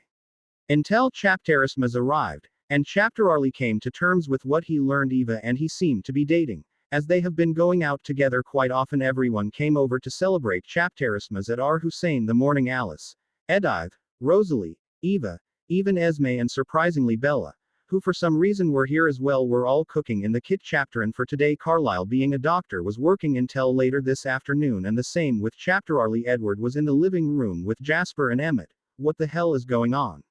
until Chapterismas arrived, and Chapterarlie came to terms with what he learned. Eva and he seemed to be dating, as they have been going out together quite often. Everyone came over to celebrate Chapterismas at our Hussein the morning. Alice, Edith, Rosalie, Eva, even Esme, and surprisingly Bella, who for some reason were here as well, were all cooking in the kit chapter. And for today, Carlisle, being a doctor, was working until later this afternoon, and the same with Chapterarlie. Edward was in the living room with Jasper and Emmett. What the hell is going on?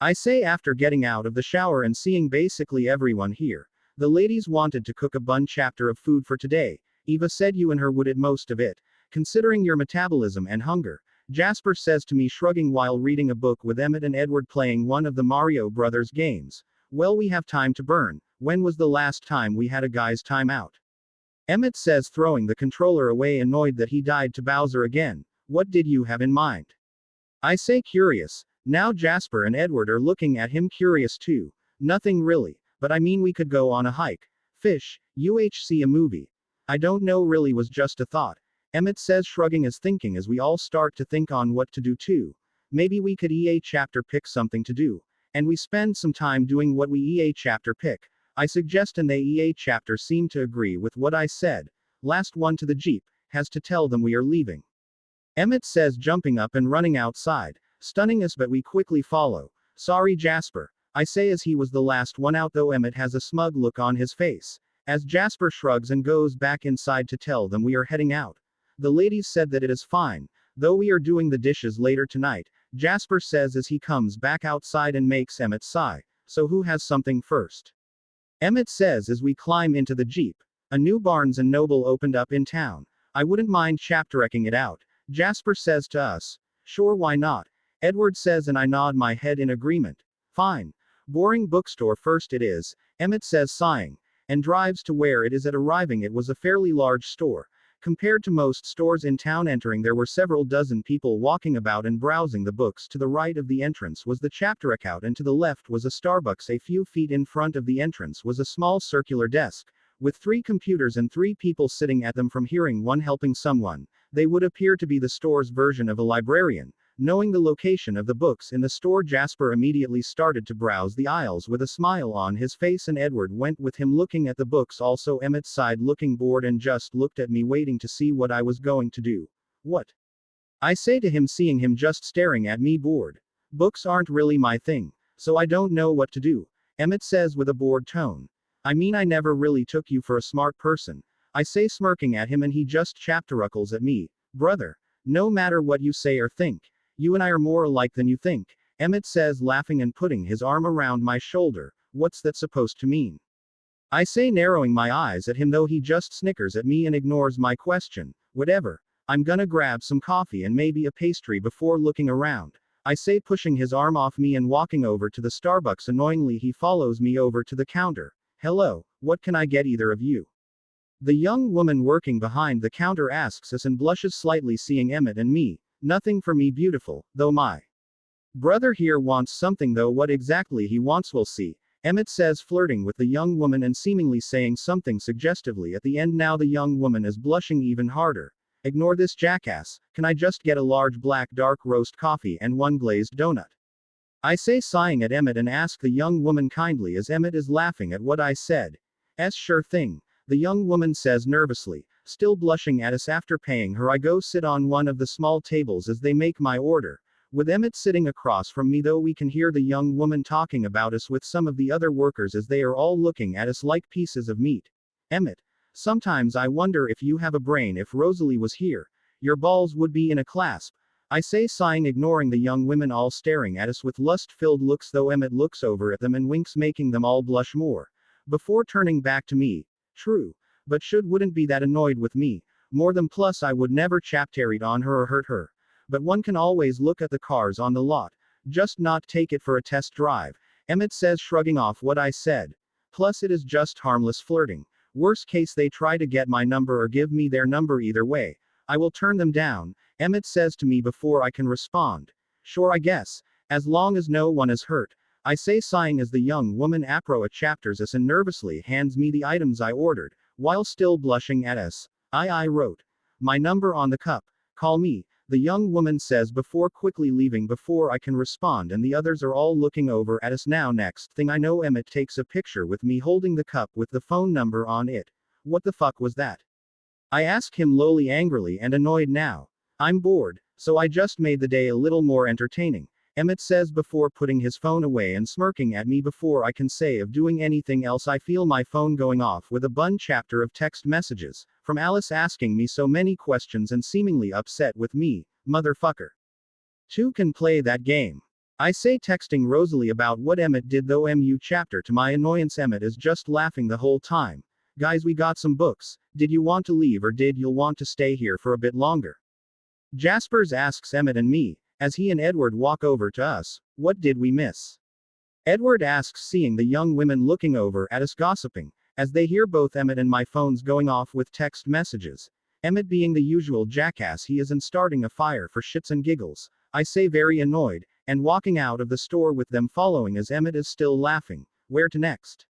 I say after getting out of the shower and seeing basically everyone here. The ladies wanted to cook a bun chapter of food for today. Eva said you and her would eat most of it, considering your metabolism and hunger. Jasper says to me, shrugging while reading a book with Emmett and Edward playing one of the Mario Brothers games. Well, we have time to burn. When was the last time we had a guy's time out? Emmett says, throwing the controller away, annoyed that he died to Bowser again. What did you have in mind? I say, curious. Now Jasper and Edward are looking at him, curious too. Nothing really, but I mean we could go on a hike. Fish, UHC, a movie. I don't know, really was just a thought. Emmett says, shrugging as thinking as we all start to think on what to do too. Maybe we could EA chapter pick something to do. And we spend some time doing what we EA chapter pick. I suggest, and they EA chapter seem to agree with what I said. Last one to the Jeep, has to tell them we are leaving. Emmett says, jumping up and running outside, stunning us, but we quickly follow. Sorry, Jasper, I say as he was the last one out, though Emmett has a smug look on his face, as Jasper shrugs and goes back inside to tell them we are heading out. The ladies said that it is fine, though we are doing the dishes later tonight, Jasper says as he comes back outside and makes Emmett sigh. So who has something first? Emmett says as we climb into the Jeep. A new Barnes & Noble opened up in town. I wouldn't mind chapterecking it out, Jasper says to us. Sure, why not? Edward says, and I nod my head in agreement. Fine. Boring bookstore first it is, Emmett says, sighing, and drives to where it is. At arriving, it was a fairly large store. Compared to most stores in town. Entering, there were several dozen people walking about and browsing the books. To the right of the entrance was the chapter checkout, and to the left was a Starbucks. A few feet in front of the entrance was a small circular desk, with 3 computers and 3 people sitting at them. From hearing one helping someone, they would appear to be the store's version of a librarian. Knowing the location of the books in the store, Jasper immediately started to browse the aisles with a smile on his face, and Edward went with him, looking at the books. Also, Emmett sighed, looking bored, and just looked at me, waiting to see what I was going to do. What? I say to him, seeing him just staring at me, bored. Books aren't really my thing, so I don't know what to do, Emmett says with a bored tone. I mean, I never really took you for a smart person, I say, smirking at him, and he just chapteruckles at me. Brother, no matter what you say or think, you and I are more alike than you think, Emmett says, laughing and putting his arm around my shoulder. What's that supposed to mean? I say, narrowing my eyes at him, though he just snickers at me and ignores my question. Whatever. I'm gonna grab some coffee and maybe a pastry before looking around, I say, pushing his arm off me and walking over to the Starbucks. Annoyingly, he follows me over to the counter. Hello, what can I get either of you? The young woman working behind the counter asks us, and blushes slightly seeing Emmett and me. Nothing for me, beautiful, though my brother here wants something, though what exactly he wants we'll see. Emmett says, flirting with the young woman and seemingly saying something suggestively at the end. Now the young woman is blushing even harder. Ignore this jackass. Can I just get a large black dark roast coffee and one glazed donut? I say, sighing at Emmett, and ask the young woman kindly as Emmett is laughing at what I said. Sure thing. The young woman says nervously, still blushing at us. After paying her, I go sit on one of the small tables as they make my order. With Emmett sitting across from me, though, we can hear the young woman talking about us with some of the other workers as they are all looking at us like pieces of meat. Emmett, sometimes I wonder if you have a brain. If Rosalie was here, your balls would be in a clasp. I say, sighing, ignoring the young women all staring at us with lust-filled looks, though Emmett looks over at them and winks, making them all blush more. Before turning back to me. True. But wouldn't be that annoyed with me. More than plus I would never chapteried on her or hurt her. But one can always look at the cars on the lot. Just not take it for a test drive. Emmett says, shrugging off what I said. Plus it is just harmless flirting. Worst case they try to get my number or give me their number. Either way, I will turn them down, Emmett says to me before I can respond. Sure, I guess. As long as no one is hurt. I say, sighing as the young woman approaches chapters us and nervously hands me the items I ordered, while still blushing at us. I wrote my number on the cup. Call me, the young woman says before quickly leaving before I can respond, and the others are all looking over at us now. Next thing I know, Emmett takes a picture with me holding the cup with the phone number on it. What the fuck was that? I ask him lowly, angrily and annoyed now. I'm bored, so I just made the day a little more entertaining, Emmett says before putting his phone away and smirking at me before I can say of doing anything else. I feel my phone going off with a bun chapter of text messages from Alice asking me so many questions and seemingly upset with me. Motherfucker. Two can play that game. I say, texting Rosalie about what Emmett did, though MU chapter. To my annoyance, Emmett is just laughing the whole time. Guys, we got some books. Did you want to leave or did you want to stay here for a bit longer? Jaspers asks Emmett and me, as he and Edward walk over to us. What did we miss? Edward asks, seeing the young women looking over at us gossiping, as they hear both Emmett and my phones going off with text messages. Emmett being the usual jackass he is and starting a fire for shits and giggles. I say, very annoyed, and walking out of the store with them following as Emmett is still laughing. Where to next?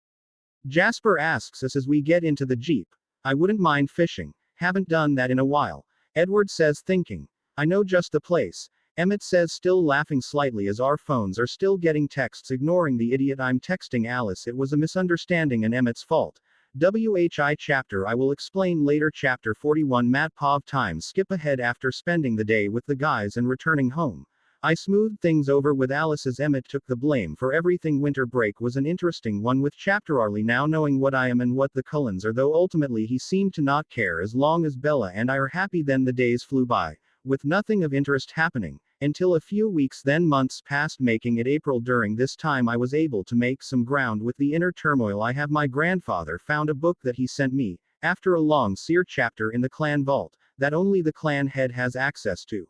Jasper asks us as we get into the Jeep. I wouldn't mind fishing. Haven't done that in a while. Edward says, thinking. I know just the place. Emmett says, still laughing slightly as our phones are still getting texts. Ignoring the idiot, I'm texting Alice. It was a misunderstanding and Emmett's fault. WHI chapter I will explain later. Chapter 41 Matpov time skip ahead. After spending the day with the guys and returning home, I smoothed things over with Alice as Emmett took the blame for everything. Winter break was an interesting one with chapter Arlie now knowing what I am and what the Cullens are, though ultimately he seemed to not care as long as Bella and I are happy. Then the days flew by, with nothing of interest happening, until a few weeks then months passed, making it April. During this time I was able to make some ground with the inner turmoil I have. My grandfather found a book that he sent me, after a long seer chapter in the clan vault, that only the clan head has access to.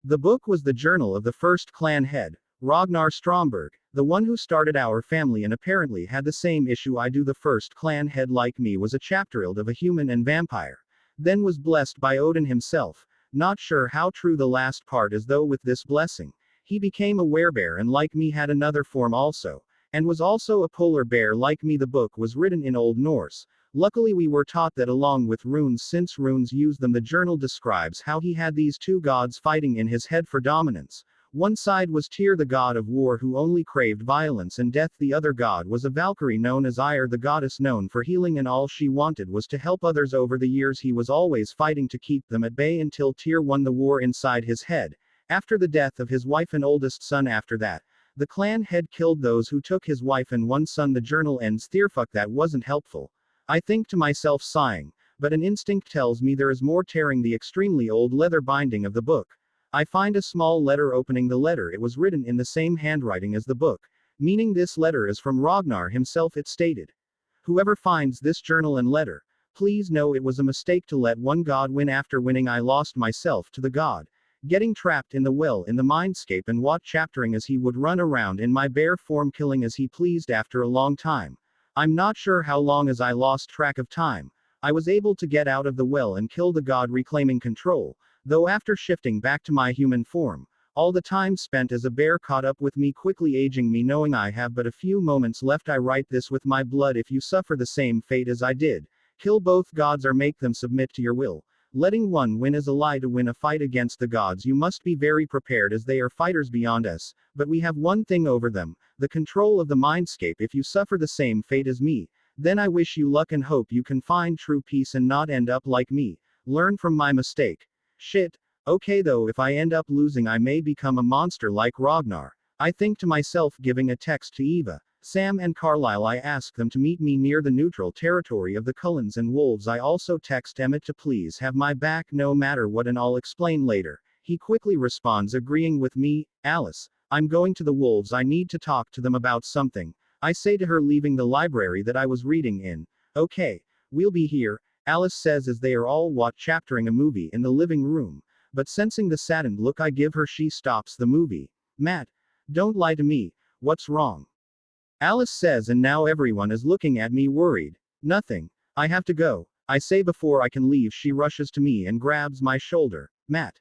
The book was the journal of the first clan head, Ragnar Stromberg, the one who started our family and apparently had the same issue I do. The first clan head, like me, was a chapterhild of a human and vampire, then was blessed by Odin himself. Not sure how true the last part is, though with this blessing, he became a werebear and like me had another form also, and was also a polar bear like me. The book was written in Old Norse. Luckily we were taught that along with runes, since runes use them. The journal describes how he had these two gods fighting in his head for dominance. One side was Tyr, the god of war who only craved violence and death. The other god was a Valkyrie known as Ire, the goddess known for healing, and all she wanted was to help others. Over the years he was always fighting to keep them at bay until Tyr won the war inside his head, after the death of his wife and oldest son. After that, the clan head killed those who took his wife and one son. The journal ends, Fuck, that wasn't helpful. I think to myself, sighing, but an instinct tells me there is more. Tearing the extremely old leather binding of the book, I find a small letter. Opening the letter, it was written in the same handwriting as the book, meaning this letter is from Ragnar himself. It stated, whoever finds this journal and letter, please know it was a mistake to let one god win. After winning I lost myself to the god, getting trapped in the well in the mindscape and what chaptering as he would run around in my bear form killing as he pleased. After a long time, I'm not sure how long as I lost track of time, I was able to get out of the well and kill the god, reclaiming control, though after shifting back to my human form, All the time spent as a bear caught up with me, quickly aging me, knowing I have but a few moments left. I write this with my blood. If you suffer the same fate as I did, kill both gods or make them submit to your will. Letting one win is a lie. To win a fight against the gods, you must be very prepared, as they are fighters beyond us, but we have one thing over them: the control of the mindscape. If you suffer the same fate as me, then I wish you luck and hope you can find true peace and not end up like me. Learn from my mistake. Shit. Okay, though, if I end up losing, I may become a monster like Ragnar. I think to myself, giving a text to Eva, Sam and Carlisle. I ask them to meet me near the neutral territory of the Cullens and Wolves. I also text Emmett to please have my back no matter what, and I'll explain later. He quickly responds, agreeing with me. Alice, I'm going to the Wolves. I need to talk to them about something. I say to her, leaving the library that I was reading in. Okay, we'll be here, Alice says as they are all chaptering a movie in the living room. But sensing the saddened look I give her, she stops the movie. Matt, don't lie to me. What's wrong? Alice says, and now everyone is looking at me worried. Nothing. I have to go, I say before I can leave. She rushes to me and grabs my shoulder. Matt,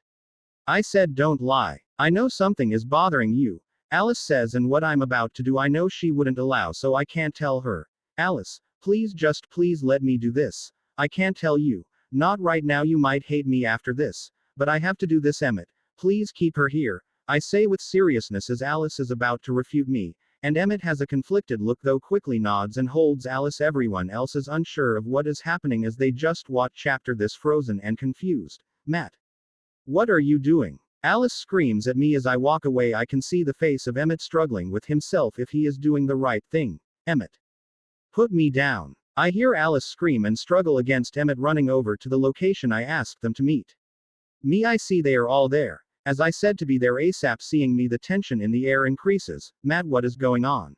I said, don't lie. I know something is bothering you, Alice says, and what I'm about to do I know she wouldn't allow, so I can't tell her. Alice, please, just please let me do this. I can't tell you. Not right now. You might hate me after this. But I have to do this. Emmett, please keep her here, I say with seriousness as Alice is about to refute me. And Emmett has a conflicted look, though quickly nods and holds Alice. Everyone else is unsure of what is happening as they just watch chapter this, frozen and confused. Matt, what are you doing? Alice screams at me as I walk away. I can see the face of Emmett struggling with himself if he is doing the right thing. Emmett, put me down. I hear Alice scream and struggle against Emmett running over to the location I asked them to meet. Me, I see they are all there. As I said to be there ASAP. Seeing me, the tension in the air increases. Matt, what is going on?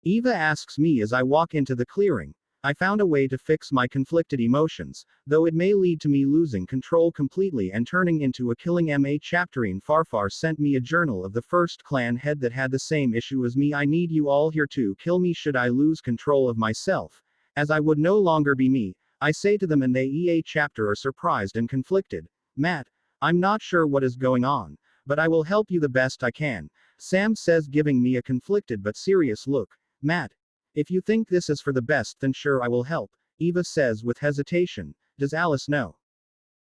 Eva asks me as I walk into the clearing. I found a way to fix my conflicted emotions, though it may lead to me losing control completely and turning into a killing MA. Chapterine Farfar sent me a journal of the first clan head that had the same issue as me. I need you all here to kill me should I lose control of myself, as I would no longer be me, I say to them, and they EA chapter are surprised and conflicted. Matt, I'm not sure what is going on, but I will help you the best I can, Sam says, giving me a conflicted but serious look. Matt, if you think this is for the best, then sure, I will help, Eva says with hesitation. Does Alice know?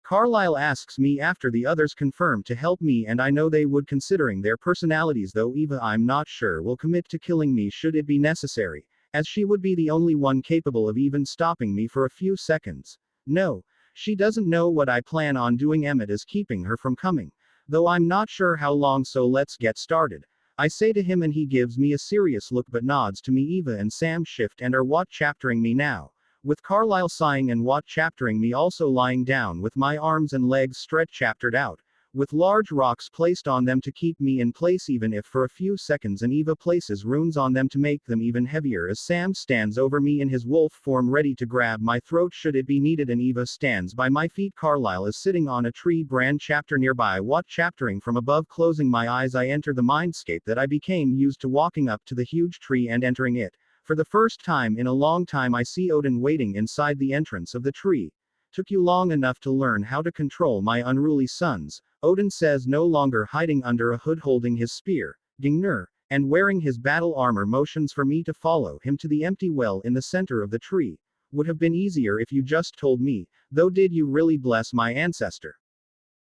Carlisle asks me after the others confirm to help me, and I know they would, considering their personalities, though Eva, I'm not sure, will commit to killing me should it be necessary, as she would be the only one capable of even stopping me for a few seconds. No, she doesn't know what I plan on doing. Emmett is keeping her from coming, though I'm not sure how long, so let's get started, I say to him, and he gives me a serious look but nods to me. Eva and Sam shift and are chaptering me now, with Carlisle sighing and chaptering me, also lying down with my arms and legs stretched chaptered out, with large rocks placed on them to keep me in place even if for a few seconds, and Eva places runes on them to make them even heavier as Sam stands over me in his wolf form ready to grab my throat should it be needed, and Eva stands by my feet. Carlisle is sitting on a tree branch chapter nearby, chaptering from above. Closing my eyes, I enter the mindscape that I became used to, walking up to the huge tree and entering it. For the first time in a long time I see Odin waiting inside the entrance of the tree. Took you long enough to learn how to control my unruly sons, Odin says, no longer hiding under a hood, holding his spear, Gingnir, and wearing his battle armor. Motions for me to follow him to the empty well in the center of the tree. Would have been easier if you just told me, though. Did you really bless my ancestor?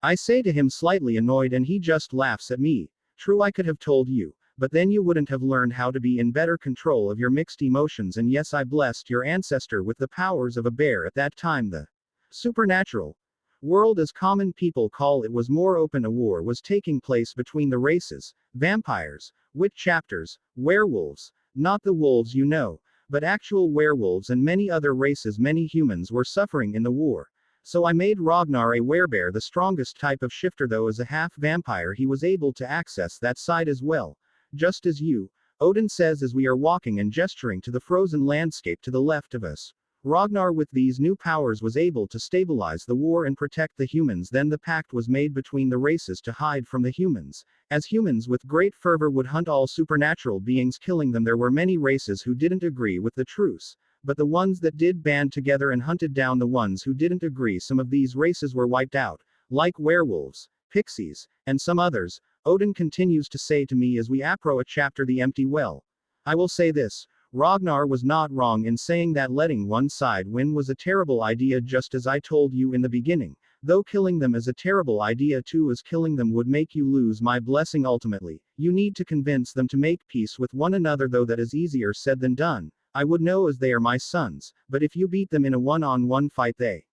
I say to him, slightly annoyed, and he just laughs at me. True, I could have told you, but then you wouldn't have learned how to be in better control of your mixed emotions. And yes, I blessed your ancestor with the powers of a bear at that time. The supernatural world, as common people call it, was more open. A war was taking place between the races: vampires, witch chapters, werewolves, not the wolves you know, but actual werewolves, and many other races. Many humans were suffering in the war. So I made Ragnar a werebear, the strongest type of shifter, though as a half vampire he was able to access that side as well. Just as you, Odin says as we are walking and gesturing to the frozen landscape to the left of us. Ragnar with these new powers was able to stabilize the war and protect the humans. Then the pact was made between the races to hide from the humans, as humans with great fervor would hunt all supernatural beings, killing them. There were many races who didn't agree with the truce, but the ones that did band together and hunted down the ones who didn't agree. Some of these races were wiped out, like werewolves, pixies, and some others. Odin continues to say to me as we approach chapter the empty well. I will say this. Ragnar was not wrong in saying that letting one side win was a terrible idea, just as I told you in the beginning. Though killing them is a terrible idea too, as killing them would make you lose my blessing ultimately. You need to convince them to make peace with one another, though that is easier said than done. I would know, as they are my sons, but if you beat them in a one-on-one fight, they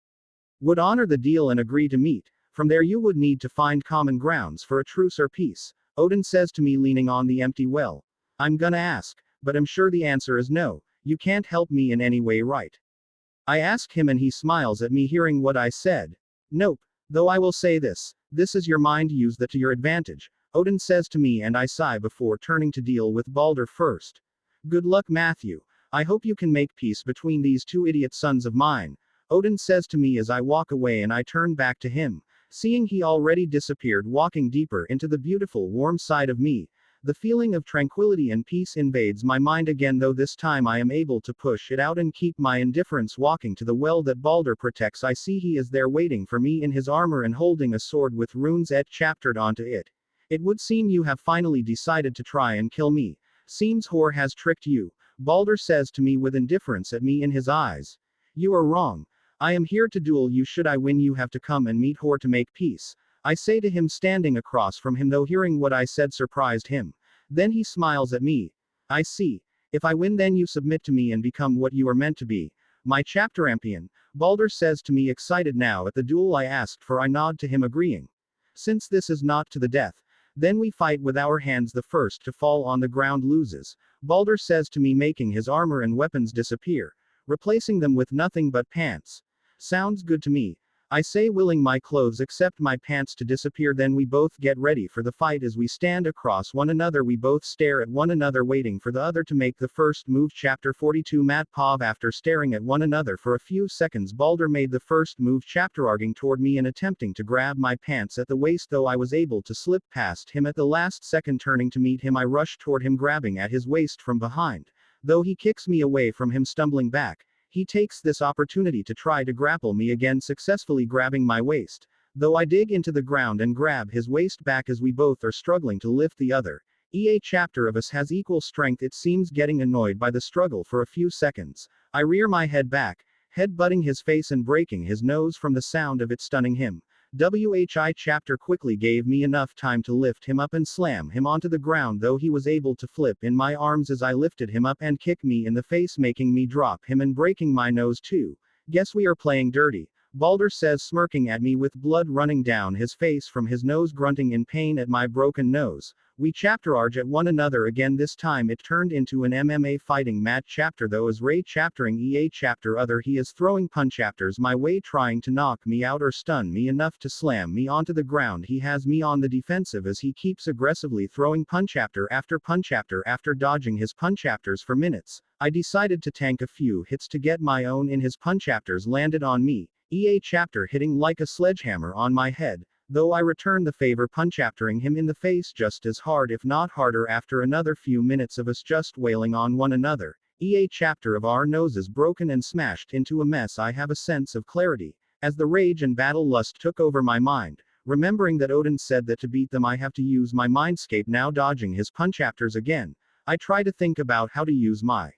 would honor the deal and agree to meet. From there you would need to find common grounds for a truce or peace. Odin says to me, leaning on the empty well. I'm gonna ask, but I'm sure the answer is no. You can't help me in any way, right? I ask him and he smiles at me, hearing what I said. Nope. Though I will say this. This is your mind, use that to your advantage. Odin says to me, and I sigh before turning to deal with Balder first. Good luck, Matthew. I hope you can make peace between these two idiot sons of mine. Odin says to me as I walk away, and I turn back to him, seeing he already disappeared, walking deeper into the beautiful warm side of me. The feeling of tranquility and peace invades my mind again, though this time I am able to push it out and keep my indifference. Walking to the well that Balder protects, I see he is there waiting for me in his armor and holding a sword with runes etched onto it. It would seem you have finally decided to try and kill me. Seems Hor has tricked you. Balder says to me with indifference at me in his eyes. You are wrong. I am here to duel you. Should I win, you have to come and meet Hor to make peace. I say to him, standing across from him, though hearing what I said surprised him. Then he smiles at me. I see. If I win, then you submit to me and become what you are meant to be. My champion. Balder says to me, excited now at the duel I asked for. I nod to him, agreeing. Since this is not to the death, then we fight with our hands. The first to fall on the ground loses. Balder says to me, making his armor and weapons disappear, replacing them with nothing but pants. Sounds good to me. I say, willing my clothes except my pants to disappear. Then we both get ready for the fight. As we stand across one another, we both stare at one another, waiting for the other to make the first move. Chapter 42. Matt Pov. After staring at one another for a few seconds, Balder made the first move, arcing toward me and attempting to grab my pants at the waist, though I was able to slip past him at the last second. Turning to meet him, I rush toward him, grabbing at his waist from behind. Though he kicks me away from him, stumbling back. He takes this opportunity to try to grapple me again, successfully grabbing my waist. Though I dig into the ground and grab his waist back as we both are struggling to lift the other. Chapter of us has equal strength, it seems. Getting annoyed by the struggle for a few seconds, I rear my head back, head butting his face and breaking his nose from the sound of it stunning him. Chapter quickly gave me enough time to lift him up and slam him onto the ground, though he was able to flip in my arms as I lifted him up and kick me in the face, making me drop him and breaking my nose too. Guess we are playing dirty. Balder says, smirking at me with blood running down his face from his nose, grunting in pain at my broken nose. We arge at one another again. This time it turned into an MMA fighting match. Chapter though is Ray chaptering chapter other. He is throwing chapters my way, trying to knock me out or stun me enough to slam me onto the ground. He has me on the defensive as he keeps aggressively throwing chapter after dodging his chapters for minutes. I decided to tank a few hits to get my own in. His chapters landed on me. Chapter hitting like a sledgehammer on my head, though I returned the favor, chaptering him in the face just as hard, if not harder. After another few minutes of us just wailing on one another, chapter of our noses broken and smashed into a mess, I have a sense of clarity, as the rage and battle lust took over my mind, remembering that Odin said that to beat them I have to use my mindscape. Now dodging his chapters again, I try to think about how to use my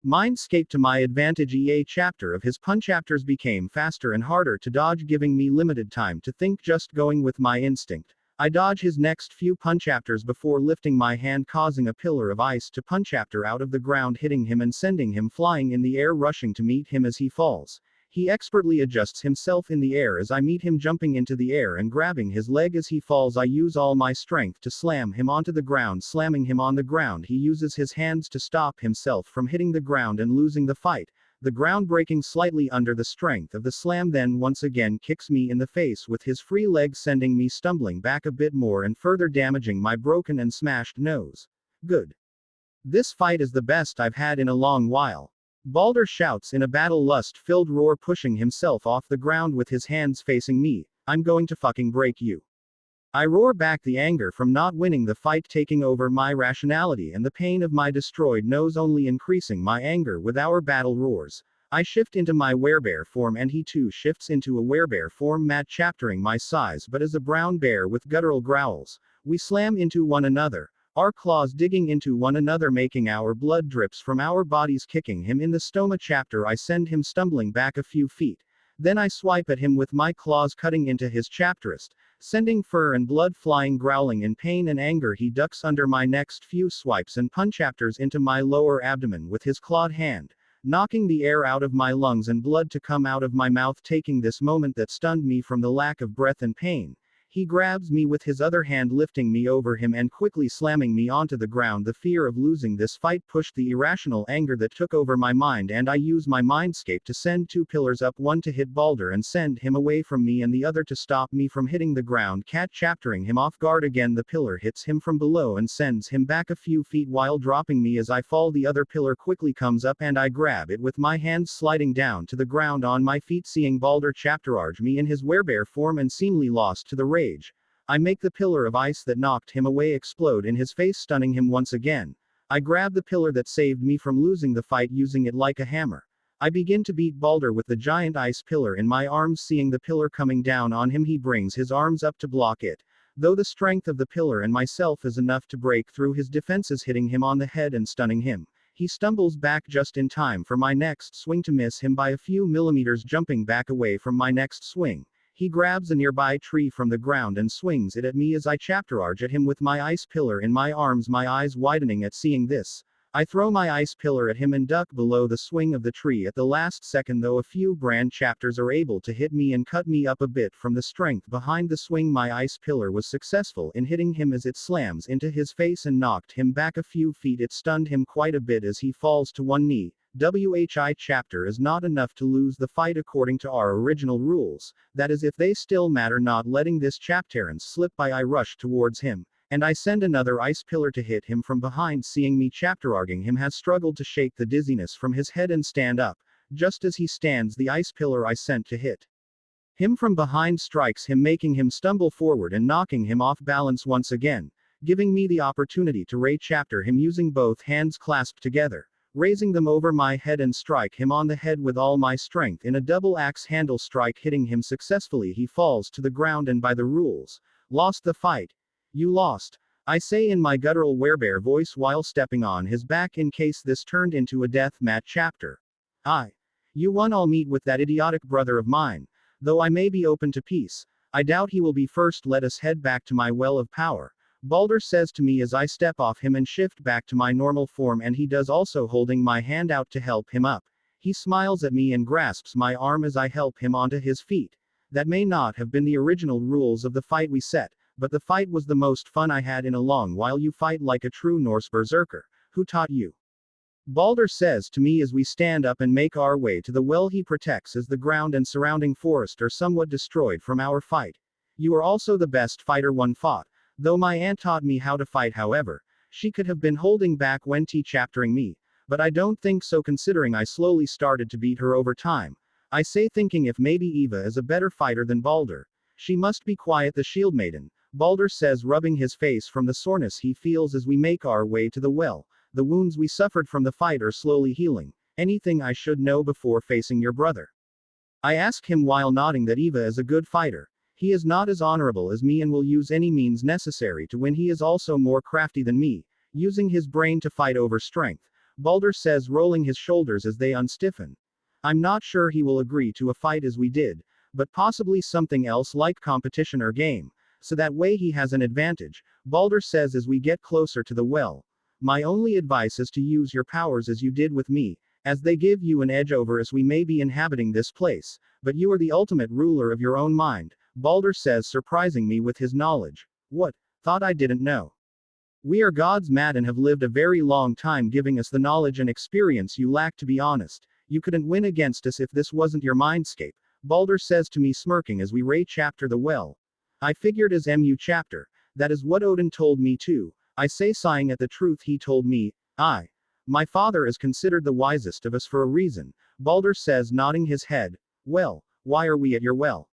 mindscape to my advantage. Chapter of his chapters became faster and harder to dodge, giving me limited time to think, just going with my instinct. I dodge his next few chapters before lifting my hand, causing a pillar of ice to chapter out of the ground, hitting him and sending him flying in the air, rushing to meet him as he falls. He expertly adjusts himself in the air as I meet him, jumping into the air and grabbing his leg as he falls. I use all my strength to slam him onto the ground. Slamming him on the ground, he uses his hands to stop himself from hitting the ground and losing the fight, the ground breaking slightly under the strength of the slam. Then once again kicks me in the face with his free leg, sending me stumbling back a bit more and further damaging my broken and smashed nose. Good. This fight is the best I've had in a long while. Balder shouts in a battle lust-filled roar, pushing himself off the ground with his hands facing me. I'm going to fucking break you. I roar back, the anger from not winning the fight taking over my rationality, and the pain of my destroyed nose only increasing my anger with our battle roars. I shift into my werebear form and he too shifts into a werebear form, chaptering my size but as a brown bear with guttural growls. We slam into one another, our claws digging into one another, making our blood drips from our bodies, kicking him in the stoma. Chapter I send him stumbling back a few feet. Then I swipe at him with my claws, cutting into his chapterist, sending fur and blood flying. Growling in pain and anger, he ducks under my next few swipes and punchapters into my lower abdomen with his clawed hand, knocking the air out of my lungs and blood to come out of my mouth. Taking this moment that stunned me from the lack of breath and pain, he grabs me with his other hand, lifting me over him and quickly slamming me onto the ground. The fear of losing this fight pushed the irrational anger that took over my mind, and I use my mindscape to send two pillars up, one to hit Balder and send him away from me, and the other to stop me from hitting the ground, chaptering him off guard. Again, the pillar hits him from below and sends him back a few feet while dropping me as I fall. The other pillar quickly comes up and I grab it with my hands, sliding down to the ground on my feet. Seeing Balder chapterarge me in his werebear form and seemingly lost to the rage, I make the pillar of ice that knocked him away explode in his face, stunning him once again. I grab the pillar that saved me from losing the fight, using it like a hammer. I begin to beat Balder with the giant ice pillar in my arms. Seeing the pillar coming down on him, he brings his arms up to block it, though the strength of the pillar and myself is enough to break through his defenses, hitting him on the head and stunning him. He stumbles back just in time for my next swing to miss him by a few millimeters. Jumping back away from my next swing, he grabs a nearby tree from the ground and swings it at me as I chapterarge at him with my ice pillar in my arms, my eyes widening at seeing this. I throw my ice pillar at him and duck below the swing of the tree at the last second, though a few brand chapters are able to hit me and cut me up a bit from the strength behind the swing. My ice pillar was successful in hitting him as it slams into his face and knocked him back a few feet. It stunned him quite a bit as he falls to one knee. WHI chapter is not enough to lose the fight according to our original rules, that is if they still matter. Not letting this chapterance slip by, I rush towards him, and I send another ice pillar to hit him from behind. Seeing me chapterarging him has struggled to shake the dizziness from his head and stand up. Just as he stands, the ice pillar I sent to hit him from behind strikes him, making him stumble forward and knocking him off balance once again, giving me the opportunity to chapter him using both hands clasped together, raising them over my head and strike him on the head with all my strength in a double axe handle strike. Hitting him successfully, he falls to the ground and by the rules, lost the fight. You lost, I say in my guttural werebear voice while stepping on his back in case this turned into a death match chapter. You won. I'll meet with that idiotic brother of mine, though I may be open to peace. I doubt he will be first. Let us head back to my well of power, Balder says to me as I step off him and shift back to my normal form, and he does, also holding my hand out to help him up. He smiles at me and grasps my arm as I help him onto his feet. That may not have been the original rules of the fight we set, but the fight was the most fun I had in a long while. You fight like a true Norse berserker. Who taught you? Balder says to me as we stand up and make our way to the well he protects, as the ground and surrounding forest are somewhat destroyed from our fight. You are also the best fighter one fought. Though my aunt taught me how to fight, however, she could have been holding back when chaptering me, but I don't think so, considering I slowly started to beat her over time. I say, thinking if maybe Eva is a better fighter than Balder. She must be quiet, the shield maiden, Balder says, rubbing his face from the soreness he feels as we make our way to the well. The wounds we suffered from the fight are slowly healing. Anything I should know before facing your brother? I ask him while nodding that Eva is a good fighter. He is not as honorable as me and will use any means necessary to win. He is also more crafty than me, using his brain to fight over strength, Balder says, rolling his shoulders as they unstiffen. I'm not sure he will agree to a fight as we did, but possibly something else like competition or game, so that way he has an advantage, Balder says as we get closer to the well. My only advice is to use your powers as you did with me, as they give you an edge over us. We may be inhabiting this place, but you are the ultimate ruler of your own mind, Balder says, surprising me with his knowledge. What? Thought I didn't know. We are gods, mad, and have lived a very long time, giving us the knowledge and experience you lack. To be honest, you couldn't win against us if this wasn't your mindscape, Balder says to me, smirking as we chapter the well. I figured as mu chapter. That is what Odin told me too, I say, sighing at the truth he told me. My father is considered the wisest of us for a reason, Balder says, nodding his head. Well, why are we at your well?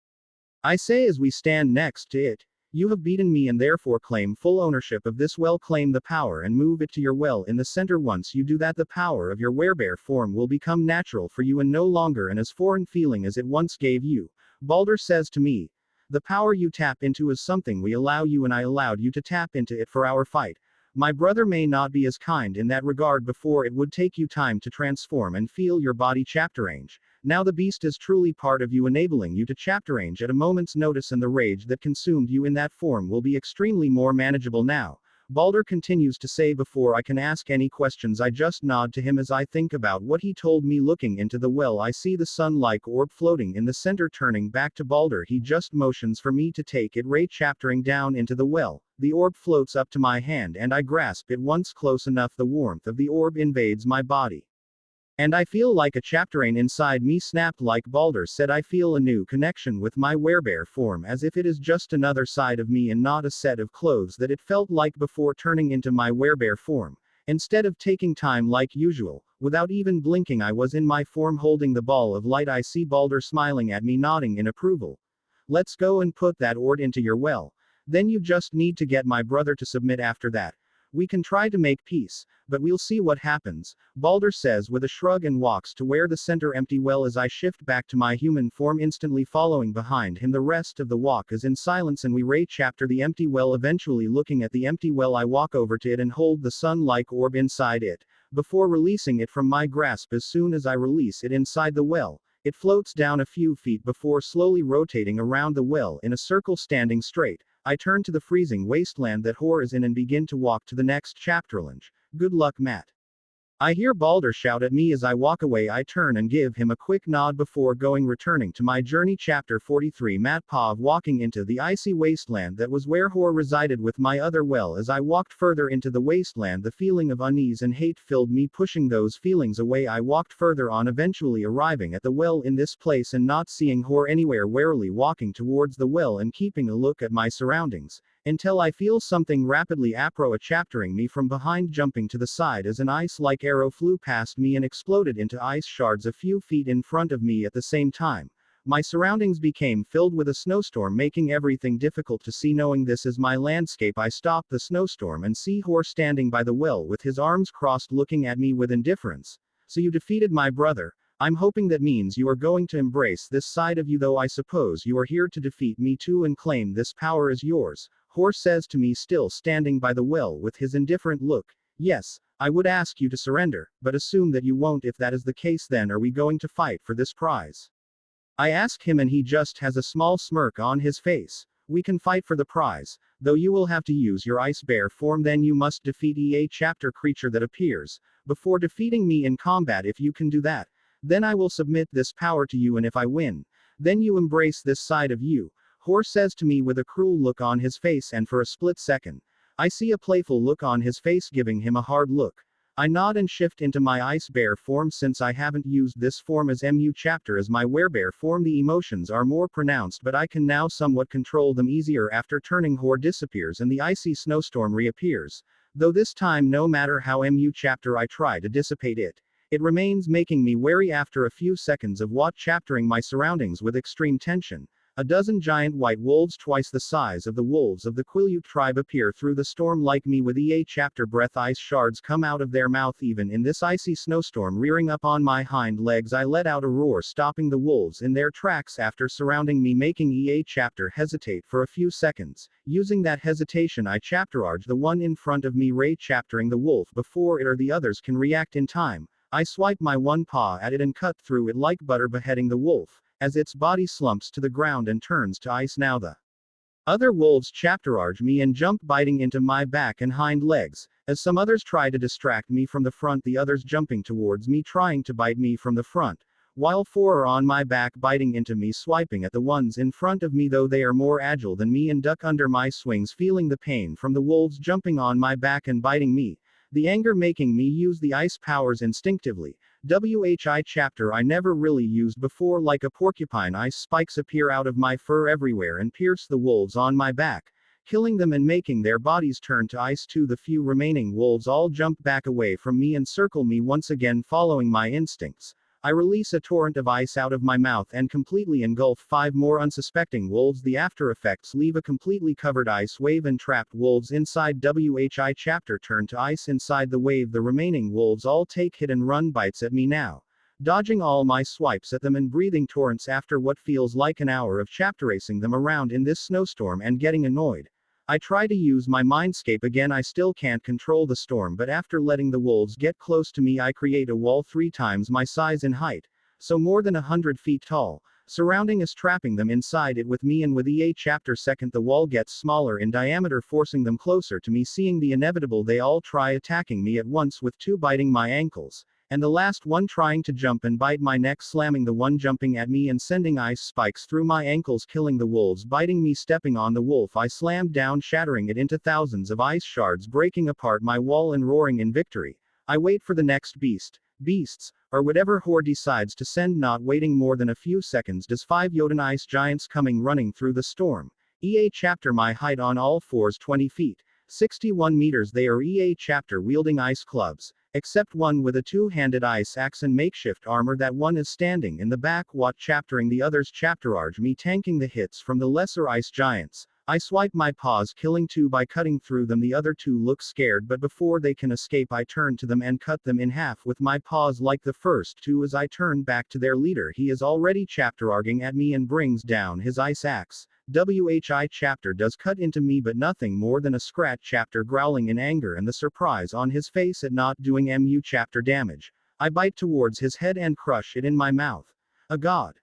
I say as we stand next to it. You have beaten me and therefore claim full ownership of this well. Claim the power and move it to your well in the center. Once you do that, the power of your werebear form will become natural for you and no longer an as foreign feeling as it once gave you, Balder says to me. The power you tap into is something we allow you and I allowed you to tap into it for our fight. My brother may not be as kind in that regard before. It would take you time to transform and feel your body chapterange. Now the beast is truly part of you, enabling you to chapterange at a moment's notice, and the rage that consumed you in that form will be extremely more manageable now. Balder continues to say, before I can ask any questions I just nod to him as I think about what he told me. Looking into the well, I see the sun-like orb floating in the center. Turning back to Balder, he just motions for me to take it. Ray chaptering down into the well. The orb floats up to my hand and I grasp it. Once close enough, the warmth of the orb invades my body. And I feel like a chapterain inside me snapped. Like Balder said, I feel a new connection with my werebear form, as if it is just another side of me and not a set of clothes that it felt like before turning into my werebear form. Instead of taking time like usual, without even blinking, I was in my form holding the ball of light. I see Balder smiling at me, nodding in approval. Let's go and put that orb into your well. Then you just need to get my brother to submit. After that, we can try to make peace, but we'll see what happens, Balder says with a shrug and walks to where the center empty well is. I shift back to my human form, instantly following behind him. The rest of the walk is in silence and we Ray chapter the empty well. Eventually looking at the empty well, I walk over to it and hold the sun-like orb inside it, before releasing it from my grasp. As soon as I release it inside the well, it floats down a few feet before slowly rotating around the well in a circle. Standing straight, I turn to the freezing wasteland that Hor is in and begin to walk to the next chapterlange. Good luck, Matt. I hear Balder shout at me as I walk away. I turn and give him a quick nod before returning to my journey. Chapter 43. Matt Pav. Walking into the icy wasteland that was where Hor resided with my other well. As I walked further into the wasteland, the feeling of unease and hate filled me. Pushing those feelings away, I walked further on, eventually arriving at the well in this place and not seeing Hor anywhere. Warily walking towards the well and keeping a look at my surroundings, until I feel something rapidly chaptering me from behind, jumping to the side as an ice-like arrow flew past me and exploded into ice shards a few feet in front of me. At the same time, my surroundings became filled with a snowstorm, making everything difficult to see. Knowing this is my landscape, I stop the snowstorm and see Hor standing by the well with his arms crossed, looking at me with indifference. So you defeated my brother? I'm hoping that means you are going to embrace this side of you, though I suppose you are here to defeat me too and claim this power as yours, Hor says to me, still standing by the well with his indifferent look. Yes, I would ask you to surrender, but assume that you won't. If that is the case, then are we going to fight for this prize? I ask him and he just has a small smirk on his face. We can fight for the prize, though you will have to use your ice bear form. Then you must defeat a chapter creature that appears before defeating me in combat. If you can do that, then I will submit this power to you, and if I win, then you embrace this side of you, Hor says to me with a cruel look on his face, and for a split second, I see a playful look on his face, giving him a hard look. I nod and shift into my ice bear form. Since I haven't used this form as MU chapter as my werebear form, the emotions are more pronounced, but I can now somewhat control them easier. After turning, Hor disappears and the icy snowstorm reappears, though this time no matter how MU chapter I try to dissipate it, it remains, making me wary. After a few seconds of chaptering my surroundings with extreme tension, a dozen giant white wolves twice the size of the wolves of the Quileute tribe appear through the storm like me with EA chapter breath. Ice shards come out of their mouth even in this icy snowstorm. Rearing up on my hind legs, I let out a roar, stopping the wolves in their tracks after surrounding me, making EA chapter hesitate for a few seconds. Using that hesitation, I chapterarge the one in front of me, Ray chaptering the wolf before it or the others can react in time. I swipe my one paw at it and cut through it like butter, beheading the wolf as its body slumps to the ground and turns to ice. Now the other wolves chapterarge me and jump, biting into my back and hind legs. As some others try to distract me from the front, the others jumping towards me trying to bite me from the front, while four are on my back biting into me, swiping at the ones in front of me, though they are more agile than me, and duck under my swings, feeling the pain from the wolves jumping on my back and biting me, the anger making me use the ice powers instinctively. WHI chapter I never really used before. Like a porcupine, ice spikes appear out of my fur everywhere and pierce the wolves on my back, killing them and making their bodies turn to ice too. The few remaining wolves all jump back away from me and circle me once again, following my instincts. I release a torrent of ice out of my mouth and completely engulf 5 more unsuspecting wolves. The after effects leave a completely covered ice wave and trapped wolves inside. WHI chapter turn to ice inside the wave. The remaining wolves all take hit and run bites at me now. dodging all my swipes at them and breathing torrents after what feels like an hour of chapter racing them around in this snowstorm and getting annoyed. I try to use my mindscape again. I still can't control the storm, but after letting the wolves get close to me, I create a wall 3 times my size in height, so more than 100 feet tall, surrounding us, trapping them inside it with me, and with each chapter second the wall gets smaller in diameter, forcing them closer to me. Seeing the inevitable, they all try attacking me at once, with 2 biting my ankles, and the last one trying to jump and bite my neck, slamming the one jumping at me and sending ice spikes through my ankles, killing the wolves biting me. Stepping on the wolf, I slammed down, shattering it into thousands of ice shards, breaking apart my wall and roaring in victory. I wait for the next beasts, or whatever horde decides to send. Not waiting more than a few seconds does 5 Jotun ice giants coming running through the storm. Chapter my height on all fours, 20 feet, 61 meters. They are chapter wielding ice clubs, except one with a 2-handed ice axe and makeshift armor. That one is standing in the back, chaptering the others. Chapter arge me, tanking the hits from the lesser ice giants. I swipe my paws, killing 2 by cutting through them. The other 2 look scared, but before they can escape, I turn to them and cut them in half with my paws like the first 2. As I turn back to their leader, he is already chapter arguing at me and brings down his ice axe. Chapter does cut into me, but nothing more than a scratch. Chapter growling in anger and the surprise on his face at not doing chapter damage. I bite towards his head and crush it in my mouth. A god,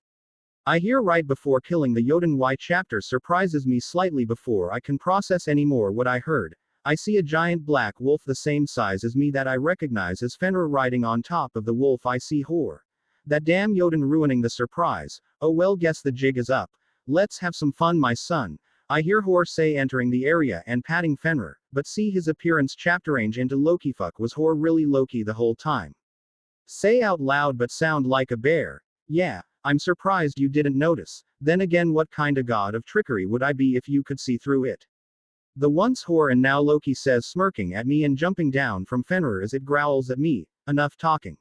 I hear right before killing the Jotun. Chapter surprises me slightly before I can process anymore what I heard. I see a giant black wolf the same size as me that I recognize as Fenrir riding on top of the wolf. I see Hor. That damn Jotun ruining the surprise. Oh well, guess the jig is up. Let's have some fun, my son. I hear Hor say, entering the area and patting Fenrir, but see his appearance. Chapter range into Loki. Fuck, was Hor really Loki the whole time? Say out loud but sound like a bear. Yeah. I'm surprised you didn't notice. Then again, what kinda god of trickery would I be if you could see through it? The once Hor and now Loki says, smirking at me and jumping down from Fenrir as it growls at me. Enough talking.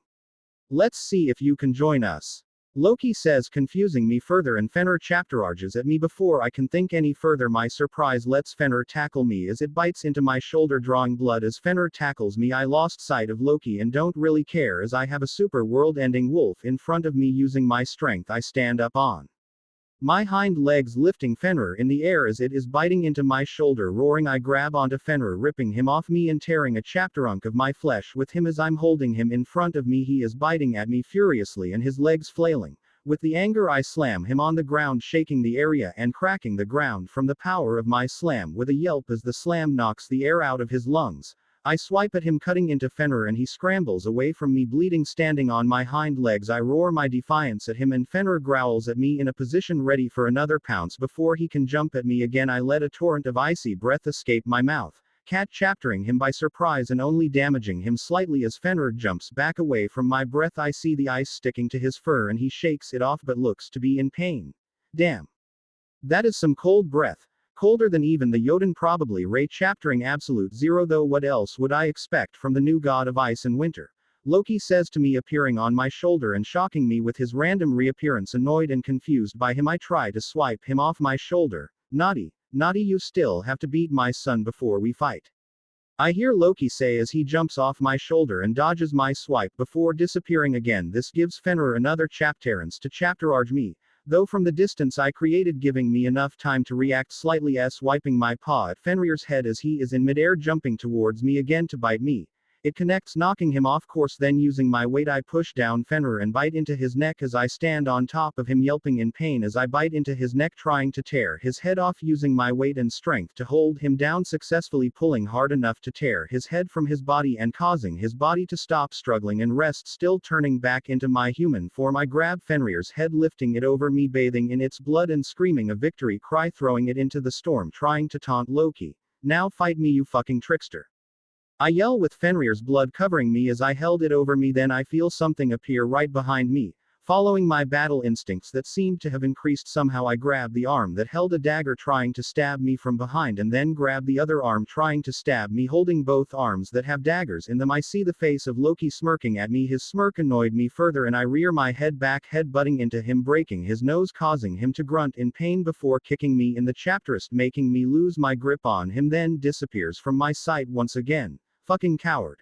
Let's see if you can join us. Loki says, confusing me further, and Fenrir chapter arges at me before I can think any further. My surprise lets Fenrir tackle me as it bites into my shoulder, drawing blood. As Fenrir tackles me, I lost sight of Loki and don't really care, as I have a super world-ending wolf in front of me. Using my strength, I stand up on my hind legs, lifting Fenrir in the air as it is biting into my shoulder. Roaring, I grab onto Fenrir, ripping him off me and tearing a chapterunk of my flesh with him. As I'm holding him in front of me, he is biting at me furiously and his legs flailing. With the anger, I slam him on the ground, shaking the area and cracking the ground from the power of my slam. With a yelp as the slam knocks the air out of his lungs, I swipe at him, cutting into Fenrir, and he scrambles away from me, bleeding. Standing on my hind legs, I roar my defiance at him, and Fenrir growls at me in a position ready for another pounce. Before he can jump at me again, I let a torrent of icy breath escape my mouth, chaptering him by surprise and only damaging him slightly. As Fenrir jumps back away from my breath, I see the ice sticking to his fur and he shakes it off but looks to be in pain. Damn. That is some cold breath. Colder than even the Jotun probably. Chaptering absolute zero, though what else would I expect from the new god of ice and winter? Loki says to me, appearing on my shoulder and shocking me with his random reappearance. Annoyed and confused by him, I try to swipe him off my shoulder. Naughty, you still have to beat my son before we fight. I hear Loki say as he jumps off my shoulder and dodges my swipe before disappearing again. This gives Fenrir another chapterance to chapter arge me, though from the distance I created, giving me enough time to react slightly. Wiping my paw at Fenrir's head as he is in midair, jumping towards me again to bite me. It connects, knocking him off course. Then using my weight, I push down Fenrir and bite into his neck as I stand on top of him, yelping in pain as I bite into his neck, trying to tear his head off. Using my weight and strength to hold him down, successfully pulling hard enough to tear his head from his body and causing his body to stop struggling and rest, still turning back into my human form. I grab Fenrir's head, lifting it over me, bathing in its blood and screaming a victory cry, throwing it into the storm, trying to taunt Loki. Now fight me, you fucking trickster. I yell with Fenrir's blood covering me as I held it over me. Then I feel something appear right behind me. Following my battle instincts that seemed to have increased somehow, I grab the arm that held a dagger, trying to stab me from behind, and then grab the other arm trying to stab me, holding both arms that have daggers in them. I see the face of Loki smirking at me. His smirk annoyed me further, and I rear my head back, head-butting into him, breaking his nose, causing him to grunt in pain before kicking me in the chapterist, making me lose my grip on him, then disappears from my sight once again. Fucking coward.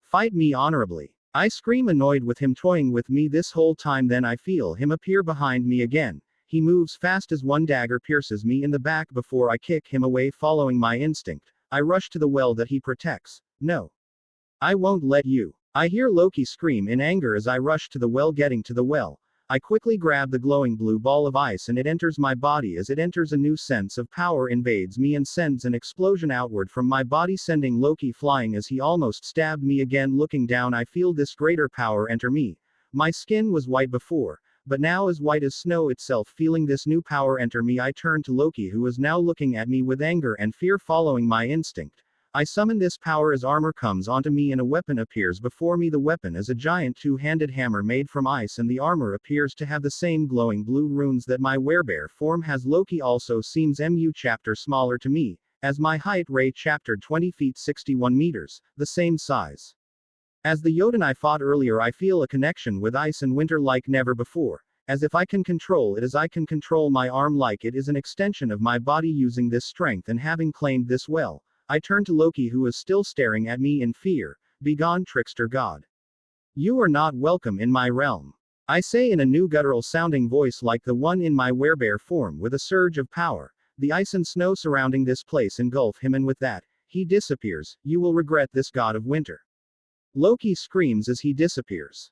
Fight me honorably. I scream, annoyed with him toying with me this whole time. Then I feel him appear behind me again. He moves fast as one dagger pierces me in the back before I kick him away, following my instinct. I rush to the well that he protects. No. I won't let you. I hear Loki scream in anger as I rush to the well. Getting to the well, I quickly grab the glowing blue ball of ice and it enters my body. As it enters, a new sense of power invades me and sends an explosion outward from my body, sending Loki flying as he almost stabbed me again. Looking down, I feel this greater power enter me. My skin was white before, but now as white as snow itself. Feeling this new power enter me, I turn to Loki, who is now looking at me with anger and fear. Following my instinct, I summon this power as armor comes onto me and a weapon appears before me. The weapon is a giant two-handed hammer made from ice, and the armor appears to have the same glowing blue runes that my Werebear form has. Loki also seems chapter smaller to me, as my height. Ray chapter 20 feet 61 meters, the same size as the Jotun I fought earlier. I feel a connection with ice and winter like never before, as if I can control it, as I can control my arm like it is an extension of my body. Using this strength and having claimed this well, I turn to Loki, who is still staring at me in fear. Begone, trickster god. You are not welcome in my realm, I say in a new guttural sounding voice like the one in my Werebear form. With a surge of power, the ice and snow surrounding this place engulf him, and with that, he disappears. You will regret this, god of winter. Loki screams as he disappears.